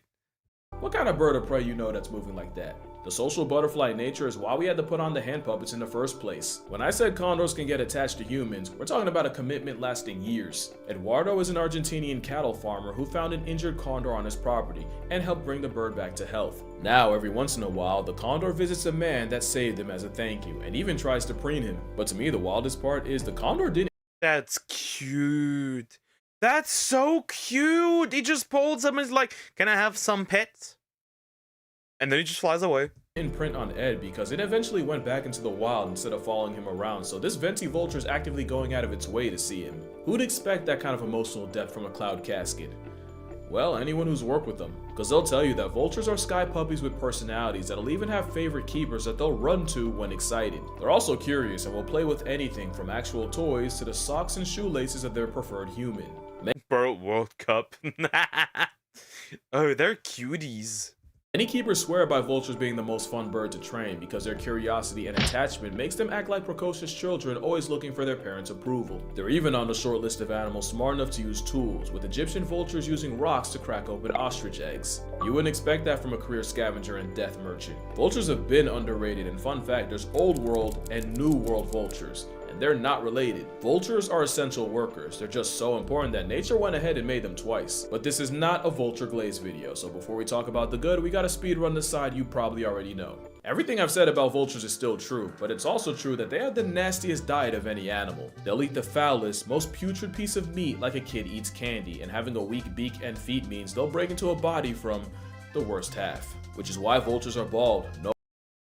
What kind of bird of prey you know that's moving like that? The social butterfly nature is why we had to put on the hand puppets in the first place. When I said condors can get attached to humans, we're talking about a commitment lasting years. Eduardo is an Argentinian cattle farmer who found an injured condor on his property and helped bring the bird back to health. Now, every once in a while, the condor visits a man that saved him as a thank you and even tries to preen him. But to me, the wildest part is the condor didn't That's cute. That's so cute. He just pulls him and is like, "Can I have some pets?" And then he just flies away. imprint on Ed because it eventually went back into the wild instead of following him around, so this venti vulture is actively going out of its way to see him. Who'd expect that kind of emotional depth from a cloud casket? Well, anyone who's worked with them, because they'll tell you that vultures are sky puppies with personalities that'll even have favorite keepers that they'll run to when excited. They're also curious and will play with anything from actual toys to the socks and shoelaces of their preferred human. World Cup. Oh, they're cuties. Many keepers swear by vultures being the most fun bird to train because their curiosity and attachment makes them act like precocious children always looking for their parents' approval. They're even on the short list of animals smart enough to use tools, with Egyptian vultures using rocks to crack open ostrich eggs. You wouldn't expect that from a career scavenger and death merchant. Vultures have been underrated, and fun fact, there's old world and new world vultures, and they're not related. Vultures are essential workers. They're just so important that nature went ahead and made them twice. But this is not a vulture glaze video, so before we talk about the good, we gotta speed run the side you probably already know. Everything I've said about vultures is still true, but it's also true that they have the nastiest diet of any animal. They'll eat the foulest, most putrid piece of meat like a kid eats candy, and having a weak beak and feet means they'll break into a body from the worst half. Which is why vultures are bald. No.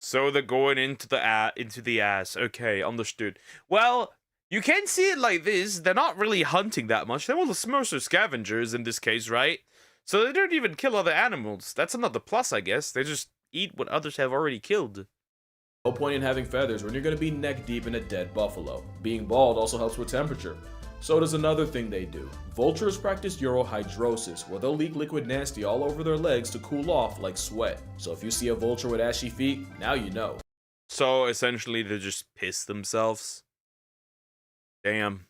So they're going into the ass. Okay, understood. Well, you can see it like this. They're not really hunting that much. They're mostly scavengers in this case, right? So they don't even kill other animals. That's another plus, I guess. They just eat what others have already killed. No point in having feathers when you're going to be neck deep in a dead buffalo. Being bald also helps with temperature. So does another thing they do. Vultures practice urohydrosis, where they'll leak liquid nasty all over their legs to cool off like sweat. So if you see a vulture with ashy feet, now you know. So essentially they just piss themselves. Damn.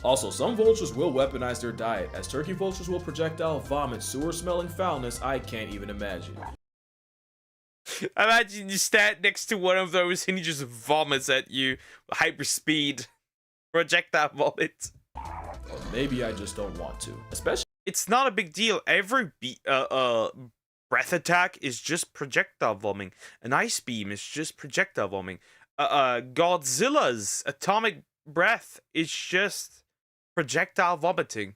Also, some vultures will weaponize their diet, as turkey vultures will projectile vomit sewer-smelling foulness I can't even imagine. Imagine you stand next to one of those and he just vomits at you with hyper speed. Projectile vomit. Or maybe I just don't want to. Especially, it's not a big deal. Every breath attack is just projectile vomiting. An ice beam is just projectile vomiting. Godzilla's atomic breath is just projectile vomiting.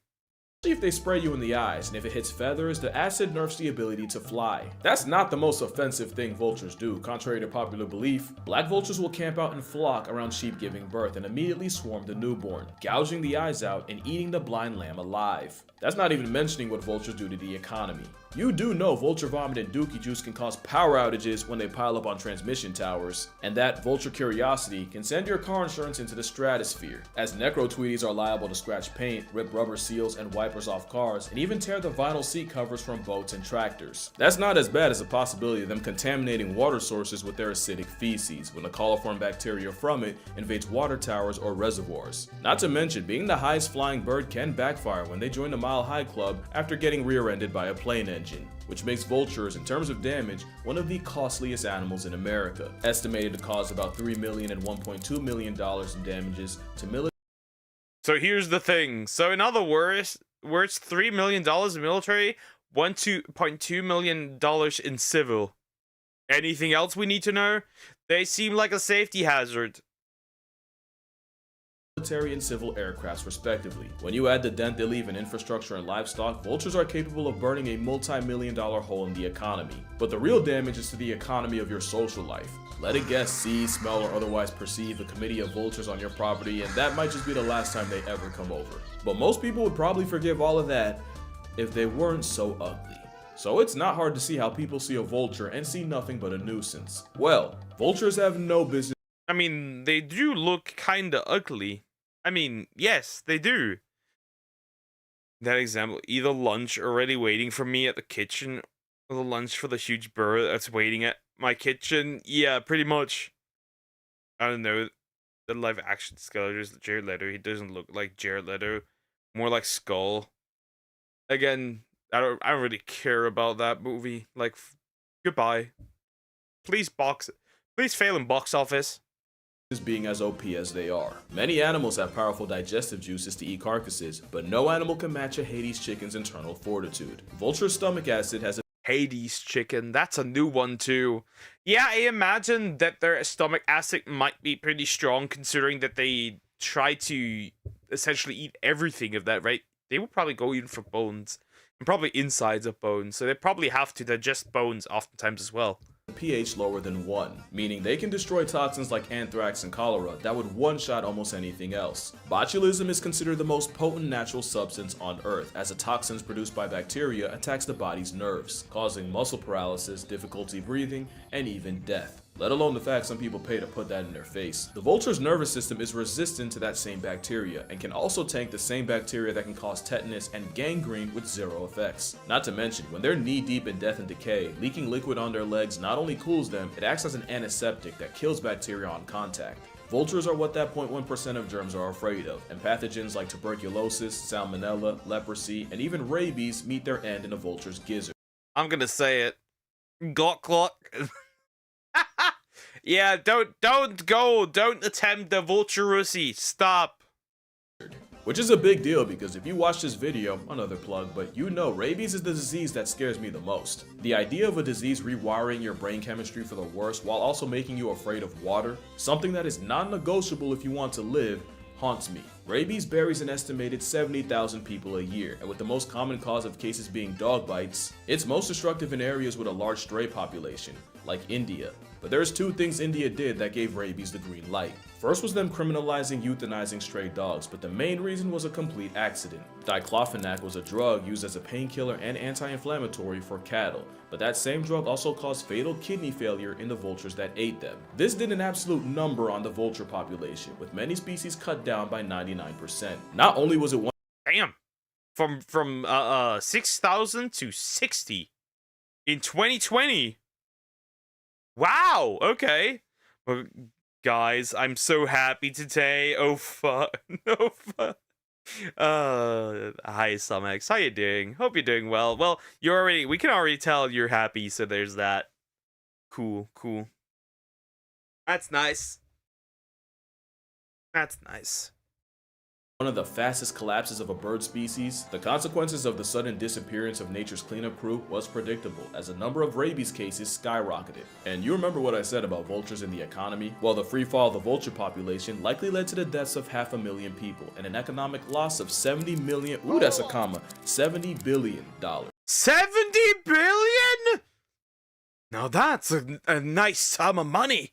if they spray you in the eyes, and if it hits feathers, the acid nerfs the ability to fly. That's not the most offensive thing vultures do. Contrary to popular belief, black vultures will camp out in flock around sheep giving birth and immediately swarm the newborn, gouging the eyes out and eating the blind lamb alive. That's not even mentioning what vultures do to the economy. You do know vulture vomit and dookie juice can cause power outages when they pile up on transmission towers, and that vulture curiosity can send your car insurance into the stratosphere, as necro-tweeties are liable to scratch paint, rip rubber seals and wipers off cars, and even tear the vinyl seat covers from boats and tractors. That's not as bad as the possibility of them contaminating water sources with their acidic feces, when the coliform bacteria from it invades water towers or reservoirs. Not to mention, being the highest flying bird can backfire when they join the Mile High Club after getting rear-ended by a plane engine, which makes vultures, in terms of damage, one of the costliest animals in America, estimated to cause about $3 million and $1.2 million in damages to military. So here's the thing. So in other words, where it's $3 million in military, $1.2 million in civil. Anything else we need to know? They seem like a safety hazard. Military and civil aircrafts respectively. When you add the dent they leave in infrastructure and livestock, vultures are capable of burning a multi-million-dollar hole in the economy. But the real damage is to the economy of your social life. Let a guest see, smell, or otherwise perceive a committee of vultures on your property, and that might just be the last time they ever come over. But most people would probably forgive all of that if they weren't so ugly. So it's not hard to see how people see a vulture and see nothing but a nuisance. Well, vultures have no business. I mean, they do look kinda ugly. I mean, yes, they do. That example, either lunch already waiting for me at the kitchen, or the lunch for the huge bird that's waiting at my kitchen. Yeah, pretty much. I don't know. The live action Skeletors is Jared Leto. He doesn't look like Jared Leto. More like Skull. Again, I don't really care about that movie. Like, goodbye. Please fail in box office. Being as OP as they are. Many animals have powerful digestive juices to eat carcasses, but no animal can match a Hades chicken's internal fortitude. Vulture's stomach acid has a Hades chicken, that's a new one too. Yeah, I imagine that their stomach acid might be pretty strong considering that they try to essentially eat everything of that, right? They would probably go in for bones and probably insides of bones, so they probably have to digest bones oftentimes as well. pH lower than 1, meaning they can destroy toxins like anthrax and cholera that would one-shot almost anything else. Botulism is considered the most potent natural substance on Earth, as the toxins produced by bacteria attacks the body's nerves, causing muscle paralysis, difficulty breathing, and even death. Let alone the fact some people pay to put that in their face. The vulture's nervous system is resistant to that same bacteria, and can also tank the same bacteria that can cause tetanus and gangrene with zero effects. Not to mention, when they're knee-deep in death and decay, leaking liquid on their legs not only cools them, it acts as an antiseptic that kills bacteria on contact. Vultures are what that 0.1% of germs are afraid of, and pathogens like tuberculosis, salmonella, leprosy, and even rabies meet their end in a vulture's gizzard. I'm gonna say it. Glock glock. Yeah, don't attempt the vulturousy. Stop. Which is a big deal because if you watch this video, another plug, but you know rabies is the disease that scares me the most. The idea of a disease rewiring your brain chemistry for the worse while also making you afraid of water, something that is non-negotiable if you want to live, haunts me. Rabies buries an estimated 70,000 people a year, and with the most common cause of cases being dog bites, it's most destructive in areas with a large stray population, like India. But there's two things India did that gave rabies the green light. First was them criminalizing euthanizing stray dogs, but the main reason was a complete accident. Diclofenac was a drug used as a painkiller and anti-inflammatory for cattle, but that same drug also caused fatal kidney failure in the vultures that ate them. This did an absolute number on the vulture population, with many species cut down by 99%. Not only was it one Damn. From 6,000 to 60 in 2020. Wow, okay. Well, guys, I'm so happy today. Oh fuck. No fuck. Hi Sumex, how you doing? Hope you're doing well. Well, we can already tell you're happy, so there's that. Cool. That's nice. That's nice. One of the fastest collapses of a bird species, the consequences of the sudden disappearance of nature's cleanup crew was predictable as a number of rabies cases skyrocketed. And you remember what I said about vultures in the economy? Well, the free fall of the vulture population likely led to the deaths of 500,000 people and an economic loss of 70 million, ooh that's a comma, $70 billion. 70 billion? Now that's a nice sum of money.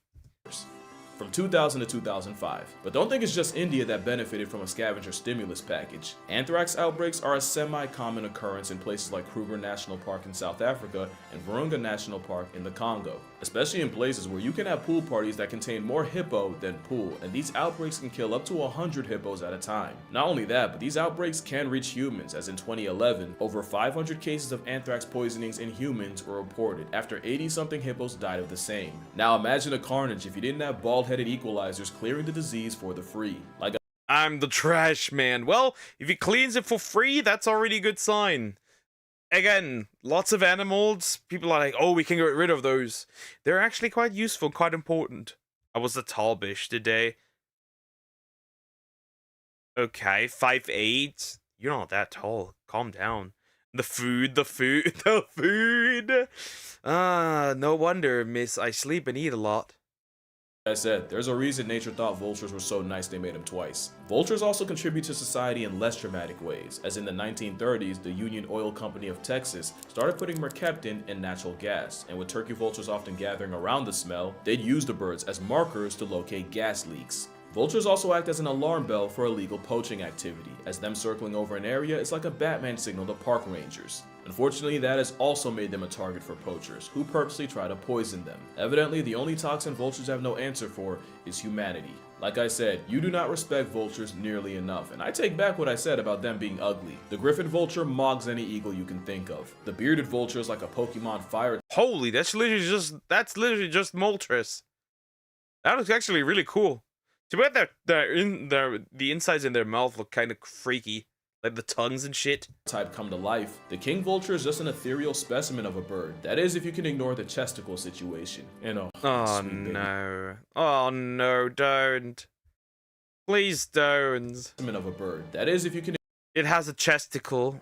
From 2000 to 2005. But don't think it's just India that benefited from a scavenger stimulus package. Anthrax outbreaks are a semi-common occurrence in places like Kruger National Park in South Africa and Virunga National Park in the Congo, especially in places where you can have pool parties that contain more hippo than pool, and these outbreaks can kill up to 100 hippos at a time. Not only that, but these outbreaks can reach humans, as in 2011, over 500 cases of anthrax poisonings in humans were reported after 80-something hippos died of the same. Now imagine the carnage if you didn't have bald-headed equalizers clearing the disease for the free. Like I'm the trash man. Well, if he cleans it for free, that's already a good sign. Again, lots of animals, people are like, oh, we can get rid of those. They're actually quite useful, quite important. I was a tall bish today. Okay, 5'8". You're not that tall. Calm down. The food. No wonder, miss, I sleep and eat a lot. I said, there's a reason nature thought vultures were so nice they made them twice. Vultures also contribute to society in less dramatic ways, as in the 1930s, the Union Oil Company of Texas started putting mercaptan in natural gas, and with turkey vultures often gathering around the smell, they'd use the birds as markers to locate gas leaks. Vultures also act as an alarm bell for illegal poaching activity, as them circling over an area is like a Batman signal to park rangers. Unfortunately, that has also made them a target for poachers, who purposely try to poison them. Evidently, the only toxin vultures have no answer for is humanity. Like I said, you do not respect vultures nearly enough, and I take back what I said about them being ugly. The griffin vulture mogs any eagle you can think of. The bearded vulture is like a Pokemon fire. Holy, that's literally just Moltres. That looks actually really cool. Too bad that the insides in their mouth look kind of freaky. Like the tongues and shit. Type come to life, the king vulture is just an ethereal specimen of a bird. That is, if you can ignore the chesticle situation. And Oh sweet baby. no. Oh no, don't. Please don't. Specimen of a bird. That is, if you can. It has a chesticle.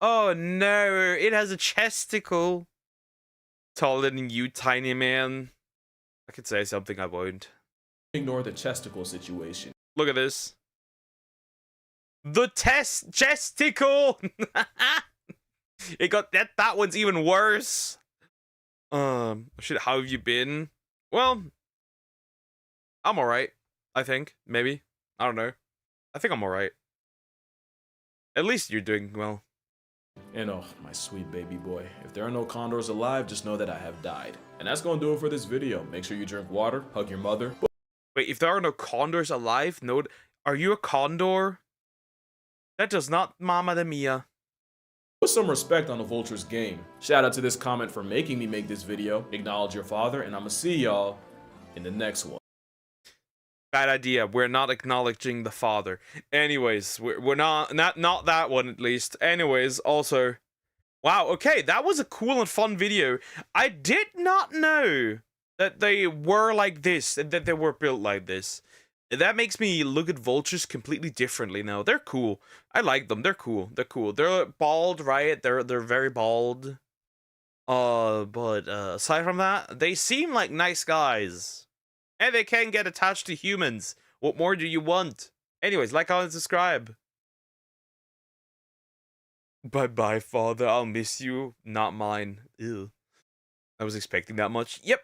Oh no, it has a chesticle. Taller than you, tiny man. I could say something, I won't. Ignore the chesticle situation. Look at this. The chesticle! It got that one's even worse. Shit, how have you been? Well, I'm alright. I think. Maybe. I don't know. I think I'm alright. At least you're doing well. And my sweet baby boy. If there are no condors alive, just know that I have died. And that's gonna do it for this video. Make sure you drink water, hug your mother. Wait, if there are no condors alive? No. Are you a condor? That does not Mama Mia. Put some respect on the vulture's game. Shout out to this comment for making me make this video. Acknowledge your father, and I'ma see y'all in the next one. Bad idea. We're not acknowledging the father. Anyways, we're not that one at least. Anyways, also, wow. Okay, that was a cool and fun video. I did not know that they were like this and that they were built like this. That makes me look at vultures completely differently now. They're cool. I like them. They're cool. They're cool. They're bald, right? They're very bald. But aside from that, they seem like nice guys. And they can get attached to humans. What more do you want? Anyways, like, comment, subscribe. Bye-bye, father. I'll miss you. Not mine. Ew. I was expecting that much. Yep.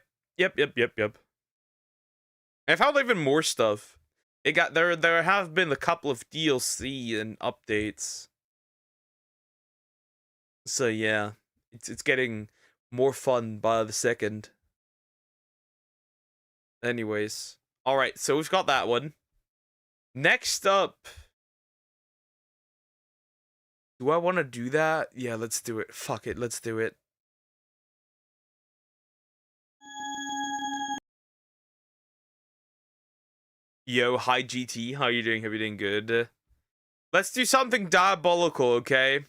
I found even more stuff. There have been a couple of DLC and updates. So yeah, it's getting more fun by the second. Anyways, all right, so we've got that one. Next up, do I want to do that? Yeah, let's do it. Fuck it, let's do it. Yo, hi GT, how you doing? Hope you're doing good. Let's do something diabolical, okay?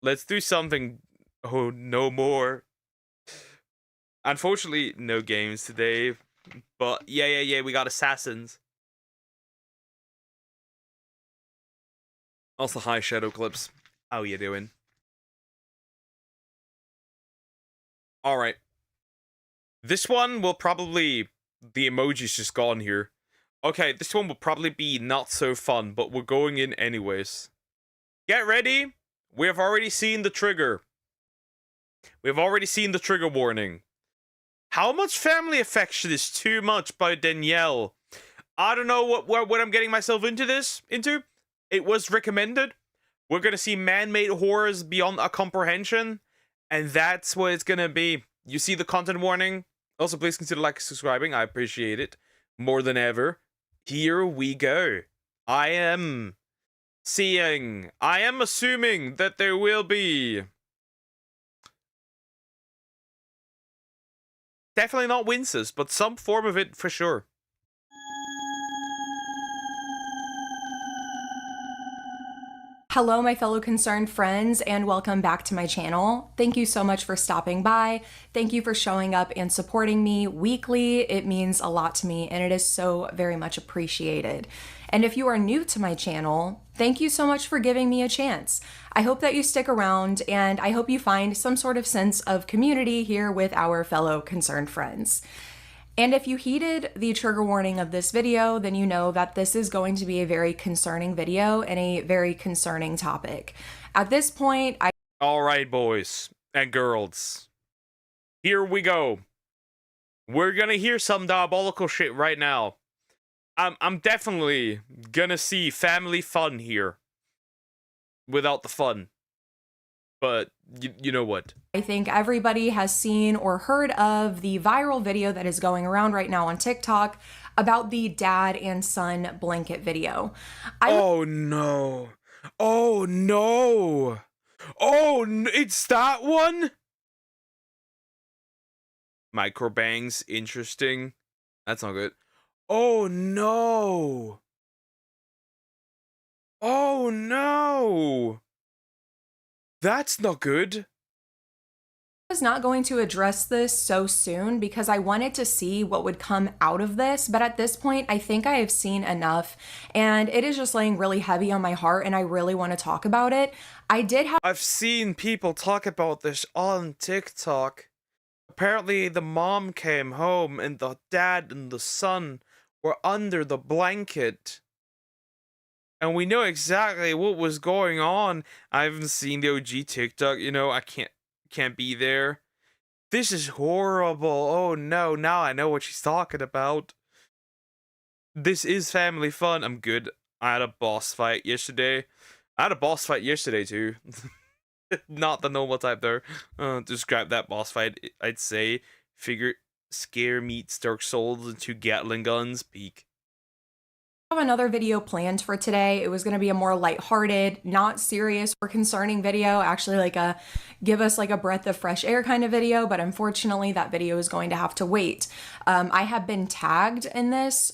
Let's do something. Oh, no more. Unfortunately, no games today. But yeah, we got assassins. Also, hi Shadow Clips. How you doing? Alright. This one will probably... The emoji's just gone here. Okay, this one will probably be not so fun, but we're going in anyways. Get ready. We have already seen the trigger. We've already seen the trigger warning. How much family affection is too much by Danielle? I don't know what I'm getting myself into. It was recommended. We're gonna see man-made horrors beyond our comprehension, and that's what it's gonna be. You see the content warning? Also, please consider liking and subscribing. I appreciate it more than ever. Here we go. I am assuming that there will be... Definitely not winces, but some form of it for sure. Hello, my fellow concerned friends, and welcome back to my channel. Thank you so much for stopping by. Thank you for showing up and supporting me weekly. It means a lot to me, and it is so very much appreciated. And if you are new to my channel, thank you so much for giving me a chance. I hope that you stick around, and I hope you find some sort of sense of community here with our fellow concerned friends. And if you heeded the trigger warning of this video, then you know that this is going to be a very concerning video and a very concerning topic. At this point, All right, boys and girls. Here we go. We're gonna hear some diabolical shit right now. I'm definitely gonna see family fun here. Without the fun. But you know what? I think everybody has seen or heard of the viral video that is going around right now on TikTok about the dad and son blanket video. Oh no. Oh no. It's that one? Microbangs, interesting. That's not good. Oh no. Oh no! That's not good. I was not going to address this so soon because I wanted to see what would come out of this, but at this point, I think I have seen enough, and it is just laying really heavy on my heart, and I really want to talk about it. I've seen people talk about this on TikTok. Apparently, the mom came home and the dad and the son were under the blanket. And we know exactly what was going on. I haven't seen the OG TikTok, you know, I can't be there. This is horrible. Oh no, now I know what she's talking about. This is family fun. I'm good. I had a boss fight yesterday. I had a boss fight yesterday too. Not the normal type though. Describe that boss fight, I'd say. Figure scare meets Dark Souls into Gatling guns peak. Have another video planned for today. It was going to be a more lighthearted, not serious or concerning video, actually like a give us like a breath of fresh air kind of video, but unfortunately that video is going to have to wait. I have been tagged in this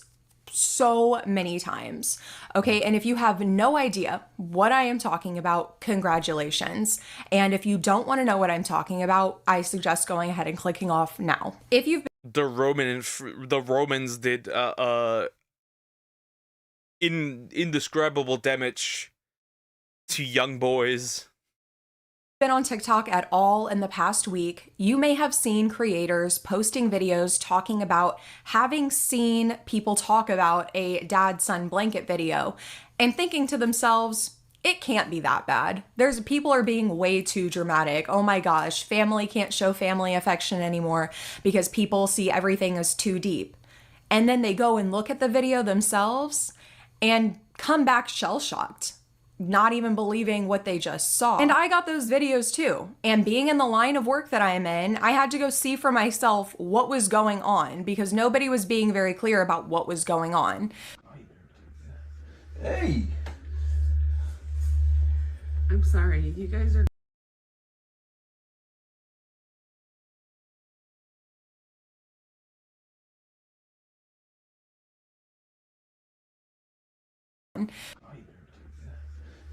so many times. Okay, and if you have no idea what I am talking about, congratulations. And if you don't want to know what I'm talking about, I suggest going ahead and clicking off now. If you've The Romans did indescribable damage to young boys. Been on TikTok at all in the past week, you may have seen creators posting videos talking about having seen people talk about a dad-son blanket video and thinking to themselves, it can't be that bad. People are being way too dramatic. Oh my gosh, family can't show family affection anymore because people see everything as too deep. And then they go and look at the video themselves and come back shell-shocked, not even believing what they just saw. And I got those videos too. And being in the line of work that I am in, I had to go see for myself what was going on because nobody was being very clear about what was going on. Hey! I'm sorry, you guys are.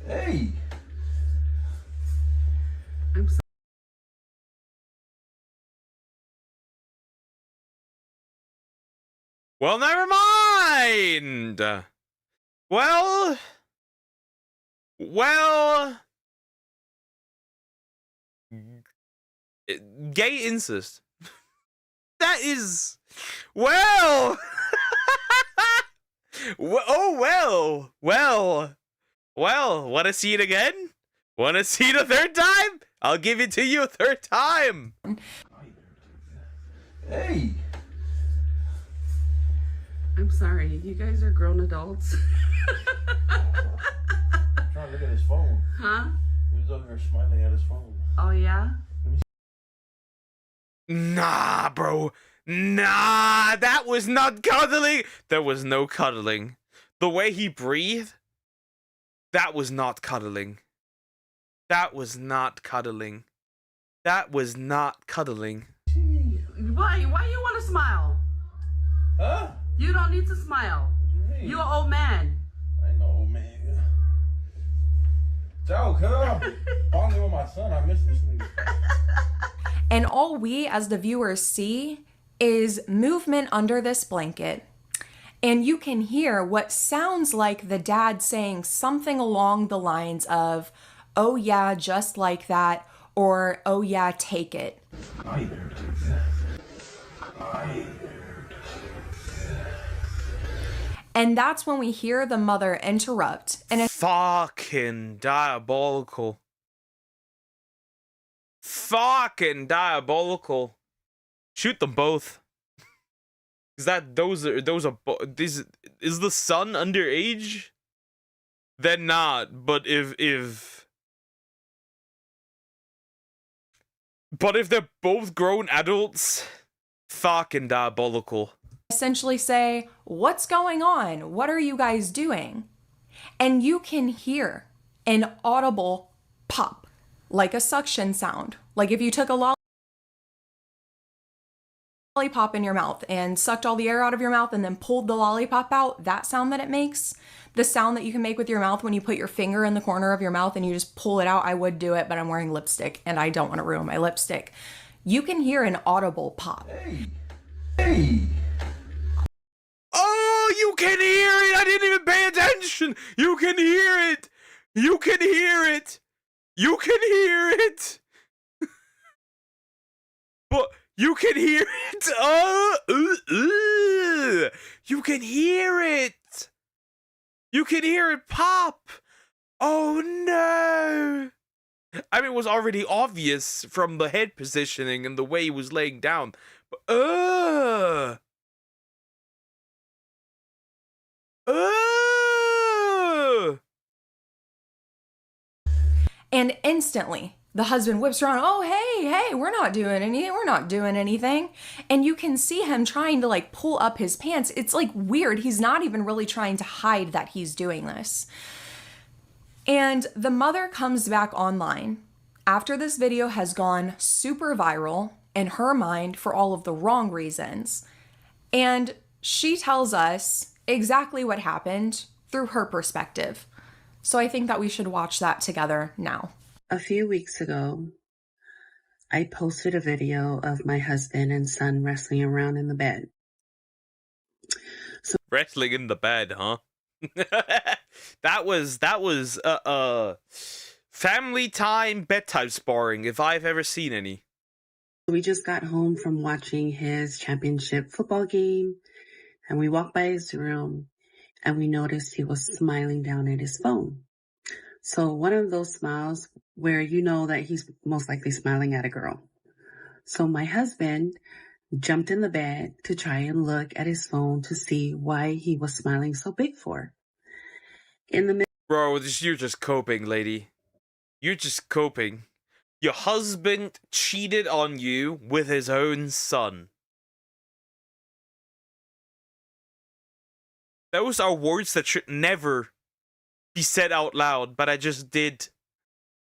Hey! I'm sorry. Well, never mind. Well, gay incest. That is, well. Oh well. Want to see it again? Want to see it a third time? I'll give it to you a third time. Hey! I'm sorry, you guys are grown adults. I'm trying to look at his phone. Huh? He was over there smiling at his phone. Oh yeah? Nah, bro. Nah, that was not cuddling. There was no cuddling. The way he breathed, that was not cuddling. That was not cuddling. That was not cuddling. Why you want to smile? Huh? You don't need to smile. What do you mean? You're an old man. I know, man. Ciao, come. Bonding with my son. I miss this nigga. And all we as the viewers see is movement under this blanket. And you can hear what sounds like the dad saying something along the lines of, oh yeah, just like that, or oh yeah, take it. And that's when we hear the mother interrupt. And Fucking diabolical. Fucking diabolical. Shoot them both. Is the son underage? Then not. But if they're both grown adults, fucking diabolical. essentially say, what's going on? What are you guys doing? And you can hear an audible pop, like a suction sound. Like if you took a lollipop in your mouth and sucked all the air out of your mouth and then pulled the lollipop out, that sound that it makes, the sound that you can make with your mouth when you put your finger in the corner of your mouth and you just pull it out. I would do it, but I'm wearing lipstick and I don't want to ruin my lipstick. You can hear an audible pop. Oh, you can hear it! I didn't even pay attention! You can hear it! You can hear it! You can hear it! But you can hear it! You can hear it! You can hear it pop! Oh no! I mean, it was already obvious from the head positioning and the way he was laying down. But, And instantly, the husband whips around, oh, hey, we're not doing anything. And you can see him trying to like pull up his pants. It's like weird. He's not even really trying to hide that he's doing this. And the mother comes back online after this video has gone super viral in her mind for all of the wrong reasons. And she tells us exactly what happened through her perspective. So I think that we should watch that together now. A few weeks ago, I posted a video of my husband and son wrestling around in the bed. wrestling in the bed, huh? that was family time bedtime sparring if I've ever seen any. We just got home from watching his championship football game, and we walked by his room and we noticed he was smiling down at his phone. So one of those smiles where you know that he's most likely smiling at a girl. So my husband jumped in the bed to try and look at his phone to see why he was smiling so big for. Bro, you're just coping, lady. You're just coping. Your husband cheated on you with his own son. Those are words that should never be said out loud, but I just did. In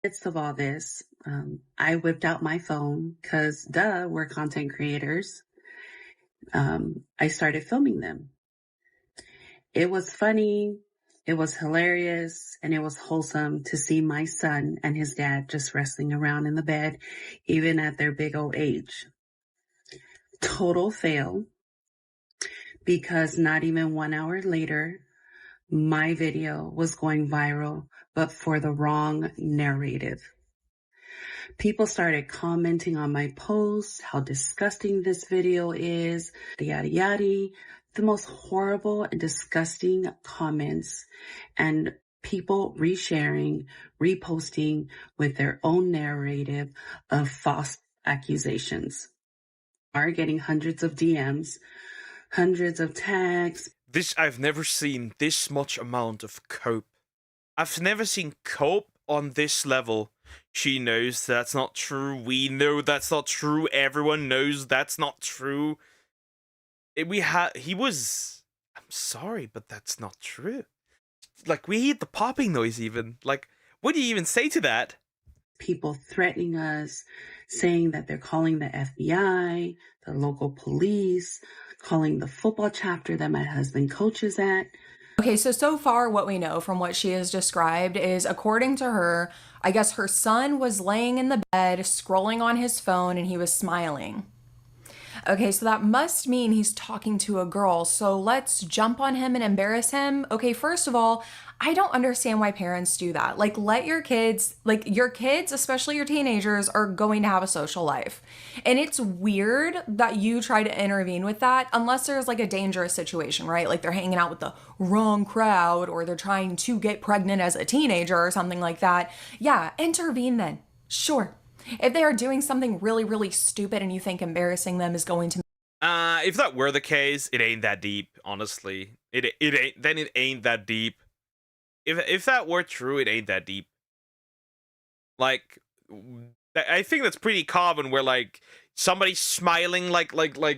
the midst of all this, I whipped out my phone because, duh, we're content creators. I started filming them. It was funny, it was hilarious, and it was wholesome to see my son and his dad just wrestling around in the bed, even at their big old age. Total fail, because not even 1 hour later, my video was going viral, but for the wrong narrative. People started commenting on my posts, how disgusting this video is, yada yada, the most horrible and disgusting comments, and people resharing, reposting with their own narrative of false accusations. Are getting hundreds of DMs, hundreds of tags. I've never seen this much amount of cope. I've never seen cope on this level. She knows that's not true. We know that's not true. Everyone knows that's not true. I'm sorry, but that's not true. Like, we heard the popping noise even. Like, what do you even say to that? People threatening us, saying that they're calling the FBI, the local police, calling the football chapter that my husband coaches at. Okay, so far what we know from what she has described is, according to her, I guess her son was laying in the bed, scrolling on his phone, and he was smiling. Okay, so that must mean he's talking to a girl. So let's jump on him and embarrass him. Okay, first of all, I don't understand why parents do that. Like, let your kids, especially your teenagers, are going to have a social life. And it's weird that you try to intervene with that unless there's like a dangerous situation, right? Like they're hanging out with the wrong crowd or they're trying to get pregnant as a teenager or something like that. Yeah, intervene then. Sure. If they are doing something really, really stupid and you think embarrassing them is going to... If that were the case, it ain't that deep, honestly. It ain't that deep. If that were true, it ain't that deep. Like, I think that's pretty common where, like, somebody's smiling like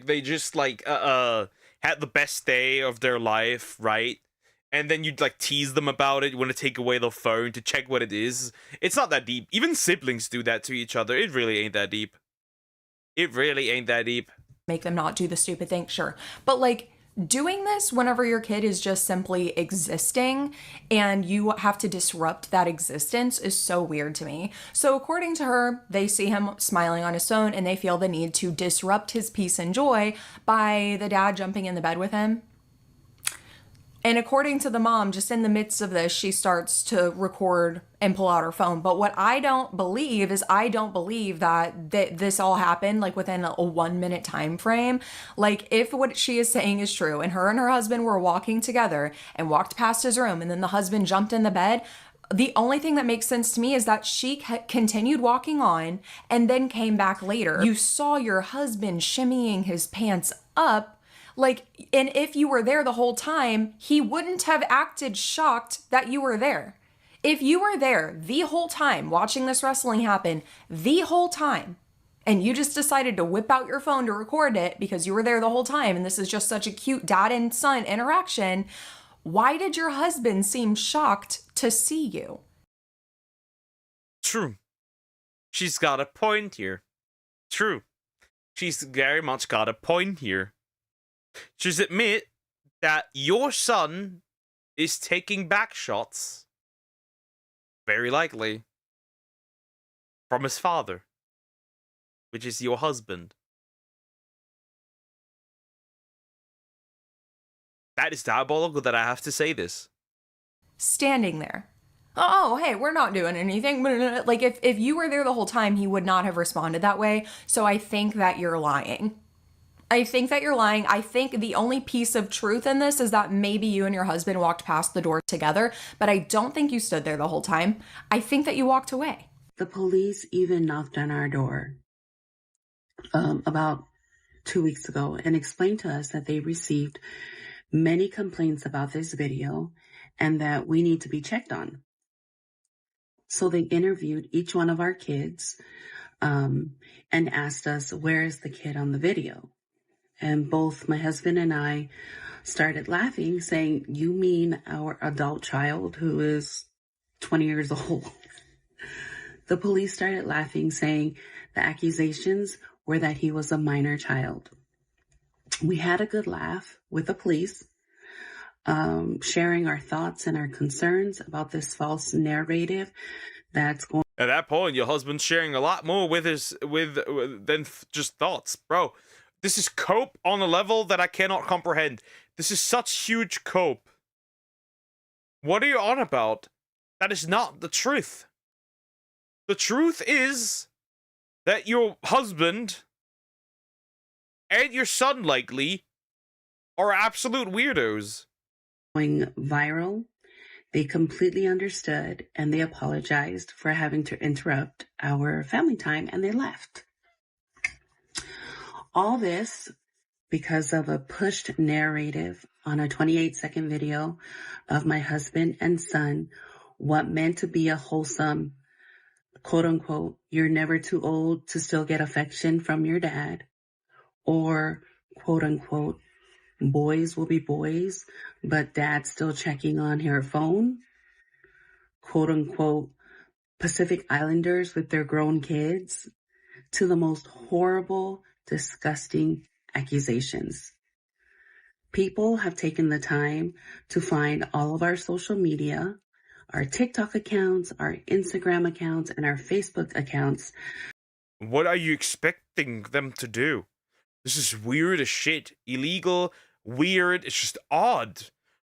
they just, like, had the best day of their life, right? And then you'd, like, tease them about it. You want to take away the phone to check what it is. It's not that deep. Even siblings do that to each other. It really ain't that deep. It really ain't that deep. Make them not do the stupid thing, sure. But, like, doing this whenever your kid is just simply existing and you have to disrupt that existence is so weird to me. So according to her, they see him smiling on his phone and they feel the need to disrupt his peace and joy by the dad jumping in the bed with him. And according to the mom, just in the midst of this, she starts to record and pull out her phone. But what I don't believe is that this all happened like within a 1 minute time frame. Like if what she is saying is true and her husband were walking together and walked past his room and then the husband jumped in the bed, the only thing that makes sense to me is that she continued walking on and then came back later. You saw your husband shimmying his pants up. Like, and if you were there the whole time, he wouldn't have acted shocked that you were there. If you were there the whole time watching this wrestling happen, the whole time, and you just decided to whip out your phone to record it because you were there the whole time and this is just such a cute dad and son interaction, why did your husband seem shocked to see you? True. She's got a point here. True. She's very much got a point here. Just admit that your son is taking back shots, very likely, from his father, which is your husband. That is diabolical that I have to say this. Standing there. Oh, hey, we're not doing anything. Like, if you were there the whole time, he would not have responded that way. So I think that you're lying. I think the only piece of truth in this is that maybe you and your husband walked past the door together, but I don't think you stood there the whole time. I think that you walked away. The police even knocked on our door about 2 weeks ago and explained to us that they received many complaints about this video and that we need to be checked on. So they interviewed each one of our kids and asked us, where is the kid on the video? And both my husband and I started laughing, saying, you mean our adult child who is 20 years old? The police started laughing, saying the accusations were that he was a minor child. We had a good laugh with the police, sharing our thoughts and our concerns about this false narrative that's going. At that point, your husband's sharing a lot more with than just thoughts, bro. This is cope on a level that I cannot comprehend. This is such huge cope. What are you on about? That is not the truth. The truth is that your husband and your son likely are absolute weirdos. Going viral. They completely understood and they apologized for having to interrupt our family time and they left. All this because of a pushed narrative on a 28-second video of my husband and son, what meant to be a wholesome, quote unquote, you're never too old to still get affection from your dad, or quote unquote, boys will be boys, but dad's still checking on her phone, quote unquote, Pacific Islanders with their grown kids, to the most horrible, disgusting accusations. People have taken the time to find all of our social media, our TikTok accounts, our Instagram accounts, and our Facebook accounts. What are you expecting them to do? This is weird as shit. Illegal, weird, it's just odd.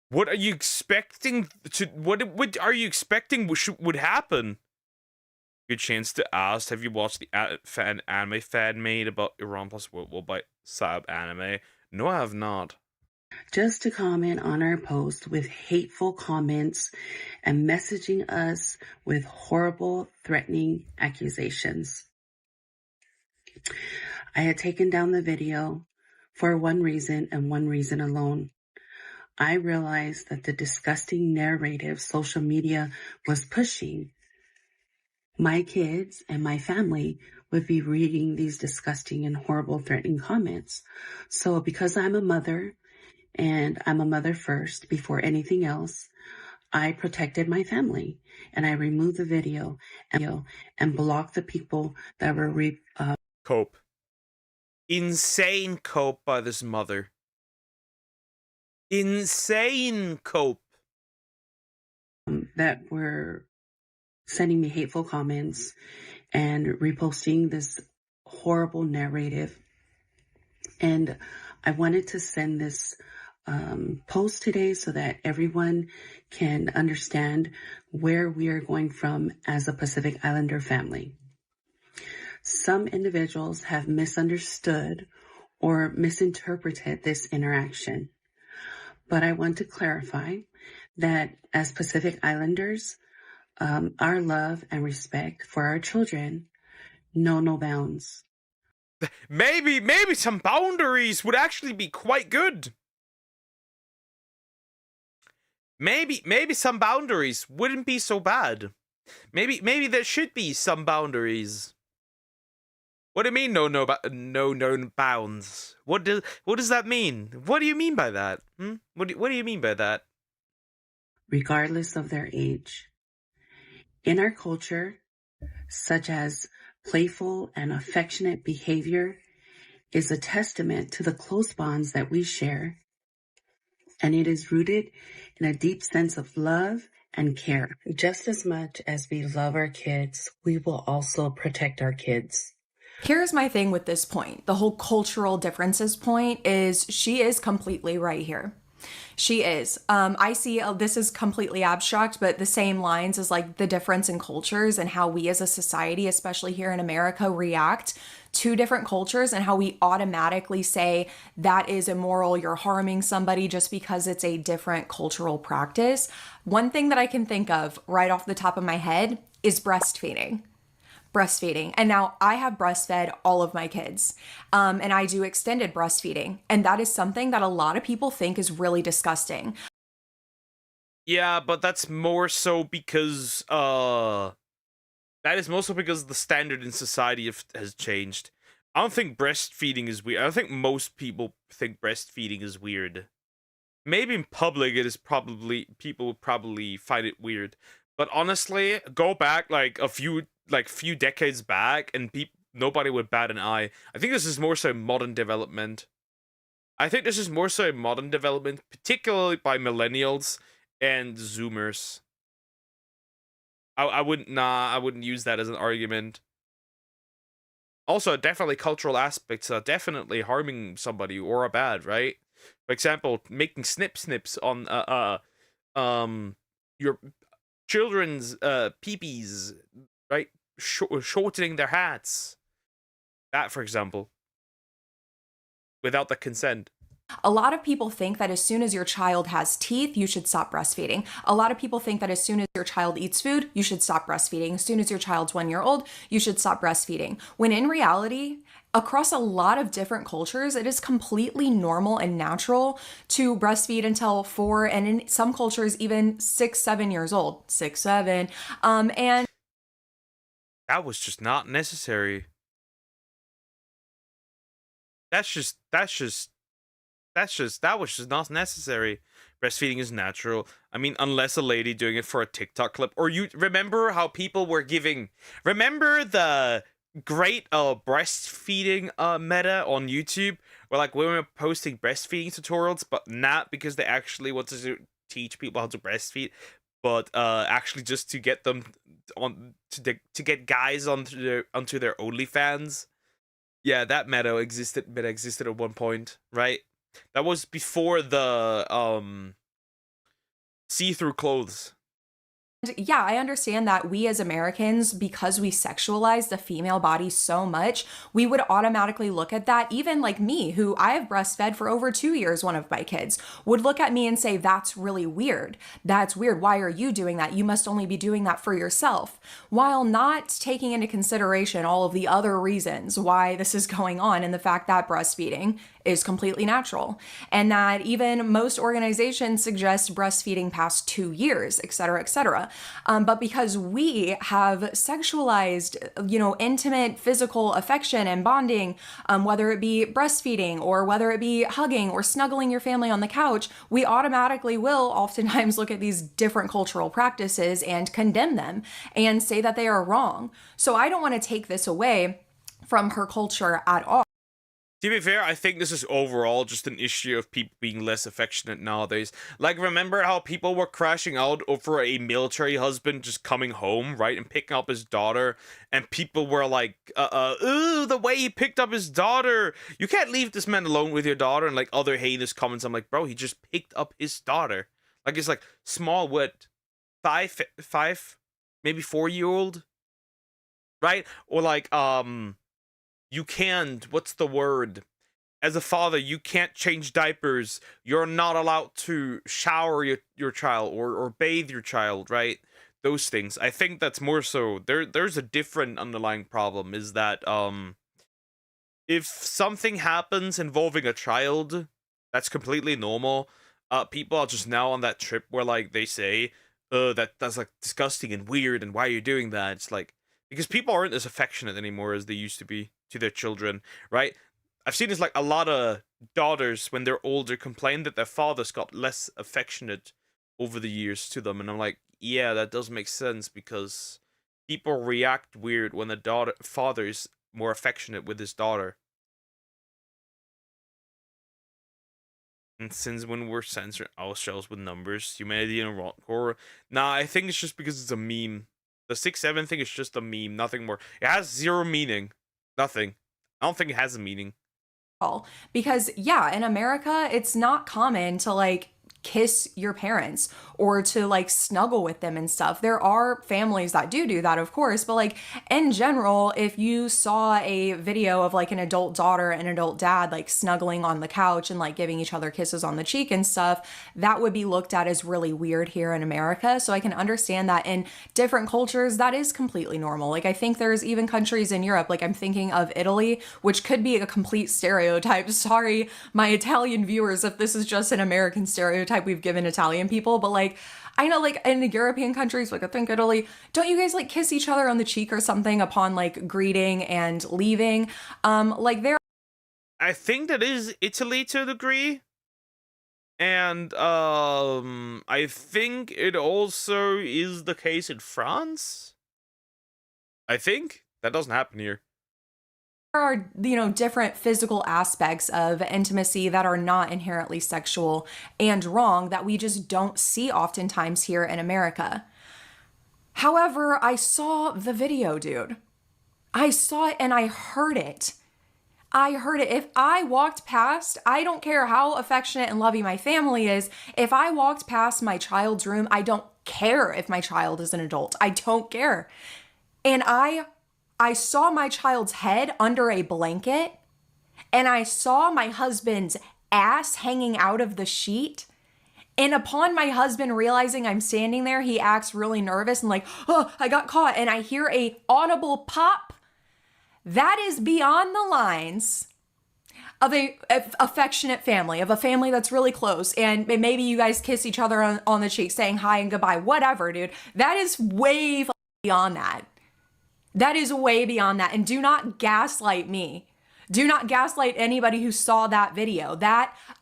What are you expecting what are you expecting would happen? Good chance to ask, have you watched the anime fan made about Iran plus World by Sab Anime? No, I have not. Just to comment on our post with hateful comments and messaging us with horrible, threatening accusations. I had taken down the video for one reason and one reason alone. I realized that the disgusting narrative social media was pushing, my kids and my family would be reading these disgusting and horrible threatening comments. So because I'm a mother, and I'm a mother first before anything else, I protected my family and I removed the video and blocked the people that were cope. Insane cope by this mother. Insane cope. That were sending me hateful comments and reposting this horrible narrative. And I wanted to send this post today so that everyone can understand where we are going from as a Pacific Islander family. Some individuals have misunderstood or misinterpreted this interaction, but I want to clarify that as Pacific Islanders, our love and respect for our children know no bounds. Maybe some boundaries would actually be quite good. Maybe some boundaries wouldn't be so bad. Maybe there should be some boundaries. What do you mean no known bounds? What does that mean? What do you mean by that? What do you mean by that? Regardless of their age. In our culture, such as playful and affectionate behavior is a testament to the close bonds that we share, and it is rooted in a deep sense of love and care. Just as much as we love our kids, we will also protect our kids. Here's my thing with this point. The whole cultural differences point is she is completely right here. She is. I see this is completely abstract, but the same lines as like the difference in cultures and how we as a society, especially here in America, react to different cultures and how we automatically say that is immoral, you're harming somebody just because it's a different cultural practice. One thing that I can think of right off the top of my head is breastfeeding. And now I have breastfed all of my kids, and I do extended breastfeeding, and that is something that a lot of people think is really disgusting. Yeah, but that's more so because the standard in society has changed. I don't think breastfeeding is weird. I don't think most people think breastfeeding is weird. Maybe in public people would probably find it weird. But honestly, go back like a few decades back and nobody would bat an eye. I think this is more so modern development. Particularly by millennials and Zoomers. I wouldn't use that as an argument. Also, definitely cultural aspects are definitely harming somebody or are bad, right? For example, making snips on your children's peepees, right? Shortening their hats. That, for example. Without the consent. A lot of people think that as soon as your child has teeth, you should stop breastfeeding. A lot of people think that as soon as your child eats food, you should stop breastfeeding. As soon as your child's 1 year old, you should stop breastfeeding. When in reality, across a lot of different cultures, it is completely normal and natural to breastfeed until 4, and in some cultures, even 6, 7 years old. 6, 7. And that was just not necessary. That was just not necessary. Breastfeeding is natural. I mean, unless a lady doing it for a TikTok clip, or you remember how people were remember the great breastfeeding meta on YouTube, where like women were posting breastfeeding tutorials, but not because they actually wanted to teach people how to breastfeed, but actually just to get them to get guys onto their OnlyFans. Yeah, that meta existed at one point, right? That was before the see-through clothes. yeah, I understand that we as Americans, because we sexualize the female body so much, we would automatically look at that. Even like me, who I have breastfed for over 2 years, one of my kids, would look at me and say, that's really weird. That's weird. Why are you doing that? You must only be doing that for yourself. While not taking into consideration all of the other reasons why this is going on and the fact that breastfeeding is completely natural, and that even most organizations suggest breastfeeding past 2 years, et cetera, et cetera. But because we have sexualized, intimate physical affection and bonding, whether it be breastfeeding or whether it be hugging or snuggling your family on the couch, we automatically will oftentimes look at these different cultural practices and condemn them and say that they are wrong. So I don't want to take this away from her culture at all. To be fair, I think this is overall just an issue of people being less affectionate nowadays. Like, remember how people were crashing out over a military husband just coming home, right, and picking up his daughter, and people were like, ooh, the way he picked up his daughter. You can't leave this man alone with your daughter, and like other heinous comments. I'm like, bro, he just picked up his daughter. Like, it's like small, what, five, maybe 4-year-old, right? Or like, you can't, what's the word? As a father, you can't change diapers. You're not allowed to shower your child or bathe your child, right? Those things. I think that's more so, there's a different underlying problem, is that, if something happens involving a child, that's completely normal. People are just now on that trip where, like, they say, that's, like, disgusting and weird, and why are you doing that? It's like, because people aren't as affectionate anymore as they used to be to their children, right? I've seen this, like, a lot of daughters, when they're older, complain that their fathers got less affectionate over the years to them, and I'm like, yeah, that does make sense, because people react weird when the father is more affectionate with his daughter. And since when we're censoring ourselves with numbers, humanity and rock horror, nah, I think it's just because it's a meme. The 6-7 thing is just a meme, nothing more. It has zero meaning. Nothing. I don't think it has a meaning. Because, yeah, in America, it's not common to, like, kiss your parents or to, like, snuggle with them and stuff. There are families that do that, of course, but, like, in general, if you saw a video of, like, an adult daughter and adult dad, like, snuggling on the couch and, like, giving each other kisses on the cheek and stuff, that would be looked at as really weird here in America. So I can understand that in different cultures, that is completely normal. Like, I think there's even countries in Europe, like, I'm thinking of Italy, which could be a complete stereotype. Sorry, my Italian viewers, if this is just an American stereotype we've given Italian people, but, like, I know, like, in the European countries, like, I think Italy, don't you guys, like, kiss each other on the cheek or something upon, like, greeting and leaving? Like, there... I think that is Italy to a degree. And, I think it also is the case in France. I think. That doesn't happen here. are, you know, different physical aspects of intimacy that are not inherently sexual and wrong that we just don't see oftentimes here in America. However, I saw the video, dude. I saw it and I heard it. I heard it. If I walked past, I don't care how affectionate and loving my family is, if I walked past my child's room, I don't care if my child is an adult. I don't care. And I saw my child's head under a blanket, and I saw my husband's ass hanging out of the sheet. And upon my husband realizing I'm standing there, he acts really nervous and like, oh, I got caught. And I hear a audible pop. That is beyond the lines of a affectionate family, of a family that's really close. And maybe you guys kiss each other on the cheek saying hi and goodbye, whatever, dude. That is way beyond that. That is way beyond that. And do not gaslight me. Do not gaslight anybody who saw that video.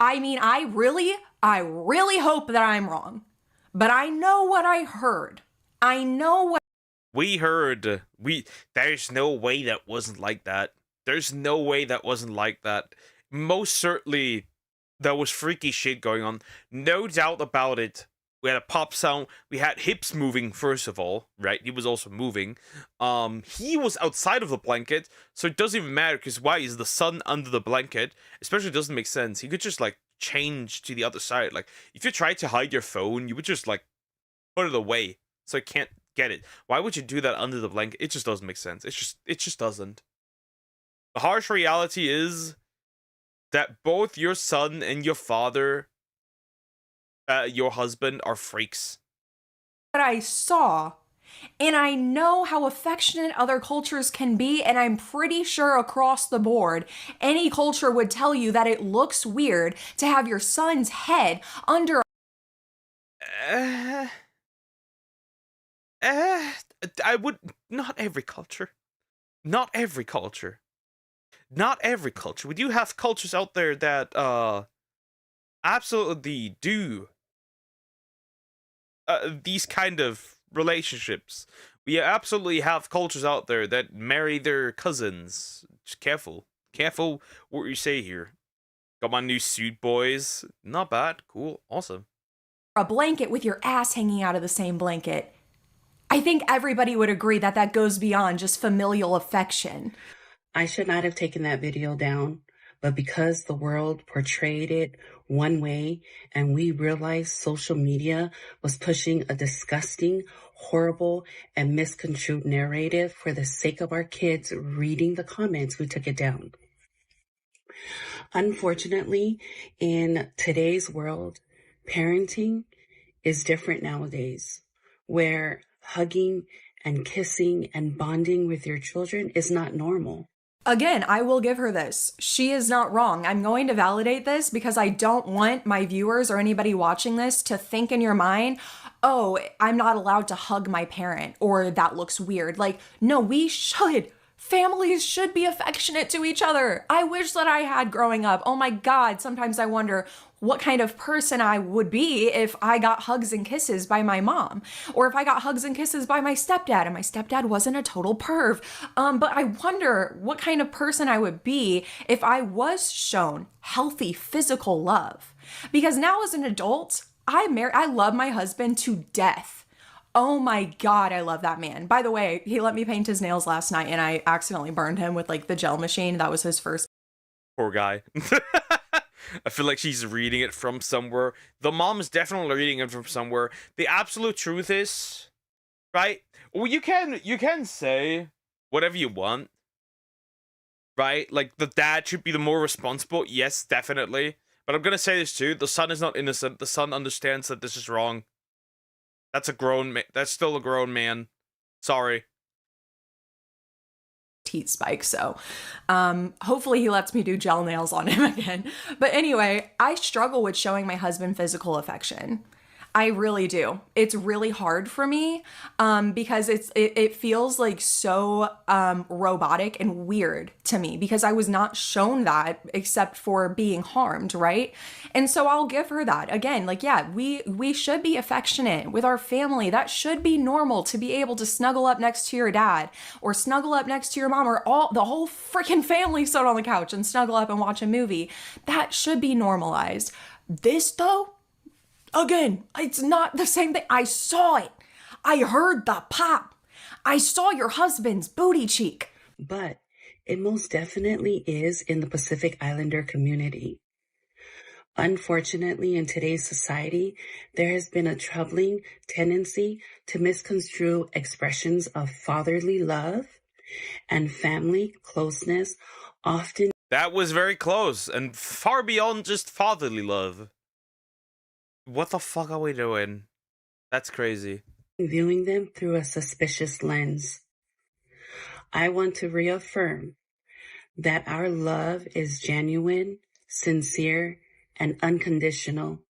I mean, I really hope that I'm wrong. But I know what I heard. I know what we heard. There's no way that wasn't like that. There's no way that wasn't like that. Most certainly, there was freaky shit going on. No doubt about it. We had a pop sound. We had hips moving, first of all, right? He was also moving. He was outside of the blanket, so it doesn't even matter, because why is the sun under the blanket? Especially doesn't make sense. He could just, like, change to the other side. Like, if you tried to hide your phone, you would just, like, put it away, so it can't get it. Why would you do that under the blanket? It just doesn't make sense. It just doesn't. The harsh reality is that both your son and your father, your husband, are freaks. I saw, and I know how affectionate other cultures can be, and I'm pretty sure across the board, any culture would tell you that it looks weird to have your son's head under I would... Not every culture. Not every culture. Not every culture. We do have cultures out there that, absolutely do these kind of relationships. We absolutely have cultures out there that marry their cousins. Just careful. Careful what you say here. Got my new suit, boys. Not bad. Cool. Awesome. A blanket with your ass hanging out of the same blanket. I think everybody would agree that that goes beyond just familial affection. I should not have taken that video down, but because the world portrayed it one way and we realized social media was pushing a disgusting, horrible, and misconstrued narrative for the sake of our kids reading the comments, we took it down. Unfortunately, in today's world, parenting is different nowadays, where hugging and kissing and bonding with your children is not normal. Again, I will give her this. She is not wrong. I'm going to validate this because I don't want my viewers or anybody watching this to think in your mind, oh, I'm not allowed to hug my parent, or that looks weird. Like, no, we should. Families should be affectionate to each other. I wish that I had growing up. Oh my God, sometimes I wonder what kind of person I would be if I got hugs and kisses by my mom, or if I got hugs and kisses by my stepdad, and my stepdad wasn't a total perv. But I wonder what kind of person I would be if I was shown healthy physical love. Because now as an adult, I love my husband to death. Oh my God, I love that man. By the way, he let me paint his nails last night and I accidentally burned him with like the gel machine. That was his first. Poor guy. I feel like she's reading it from somewhere. The mom's definitely reading it from somewhere. The absolute truth is, right? Well, you can say whatever you want, right? Like, the dad should be the more responsible. Yes, definitely. But I'm gonna say this too. The son is not innocent. The son understands that this is wrong. That's a grown man. That's still a grown man. Sorry. Heat spike, so hopefully he lets me do gel nails on him again. But anyway, I struggle with showing my husband physical affection. I really do. It's really hard for me because it feels like so robotic and weird to me because I was not shown that except for being harmed, right? And so I'll give her that. Again, like, yeah, we should be affectionate with our family. That should be normal to be able to snuggle up next to your dad or snuggle up next to your mom or the whole freaking family sit on the couch and snuggle up and watch a movie. That should be normalized. This though, again, it's not the same thing. I saw it. I heard the pop. I saw your husband's booty cheek. But it most definitely is in the Pacific Islander community. Unfortunately, in today's society, there has been a troubling tendency to misconstrue expressions of fatherly love and family closeness, often. That was very close and far beyond just fatherly love. What the fuck are we doing? That's crazy. Viewing them through a suspicious lens. I want to reaffirm that our love is genuine, sincere, and unconditional,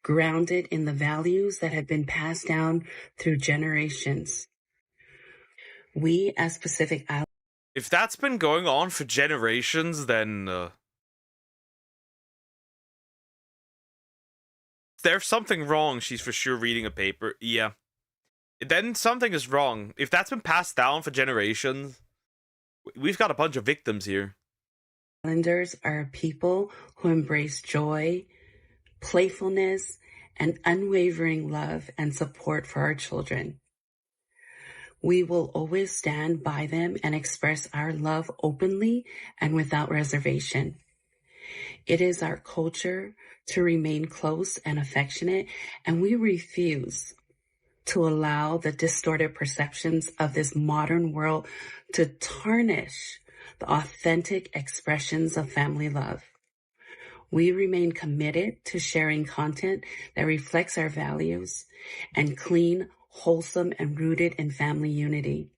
grounded in the values that have been passed down through generations. We as Pacific Islanders. If that's been going on for generations, then there's something wrong. She's for sure reading a paper. Yeah. Then something is wrong. If that's been passed down for generations, we've got a bunch of victims here. Islanders are a people who embrace joy, playfulness, and unwavering love and support for our children. We will always stand by them and express our love openly and without reservation. It is our culture to remain close and affectionate, and we refuse to allow the distorted perceptions of this modern world to tarnish the authentic expressions of family love. We remain committed to sharing content that reflects our values and clean, wholesome, and rooted in family unity.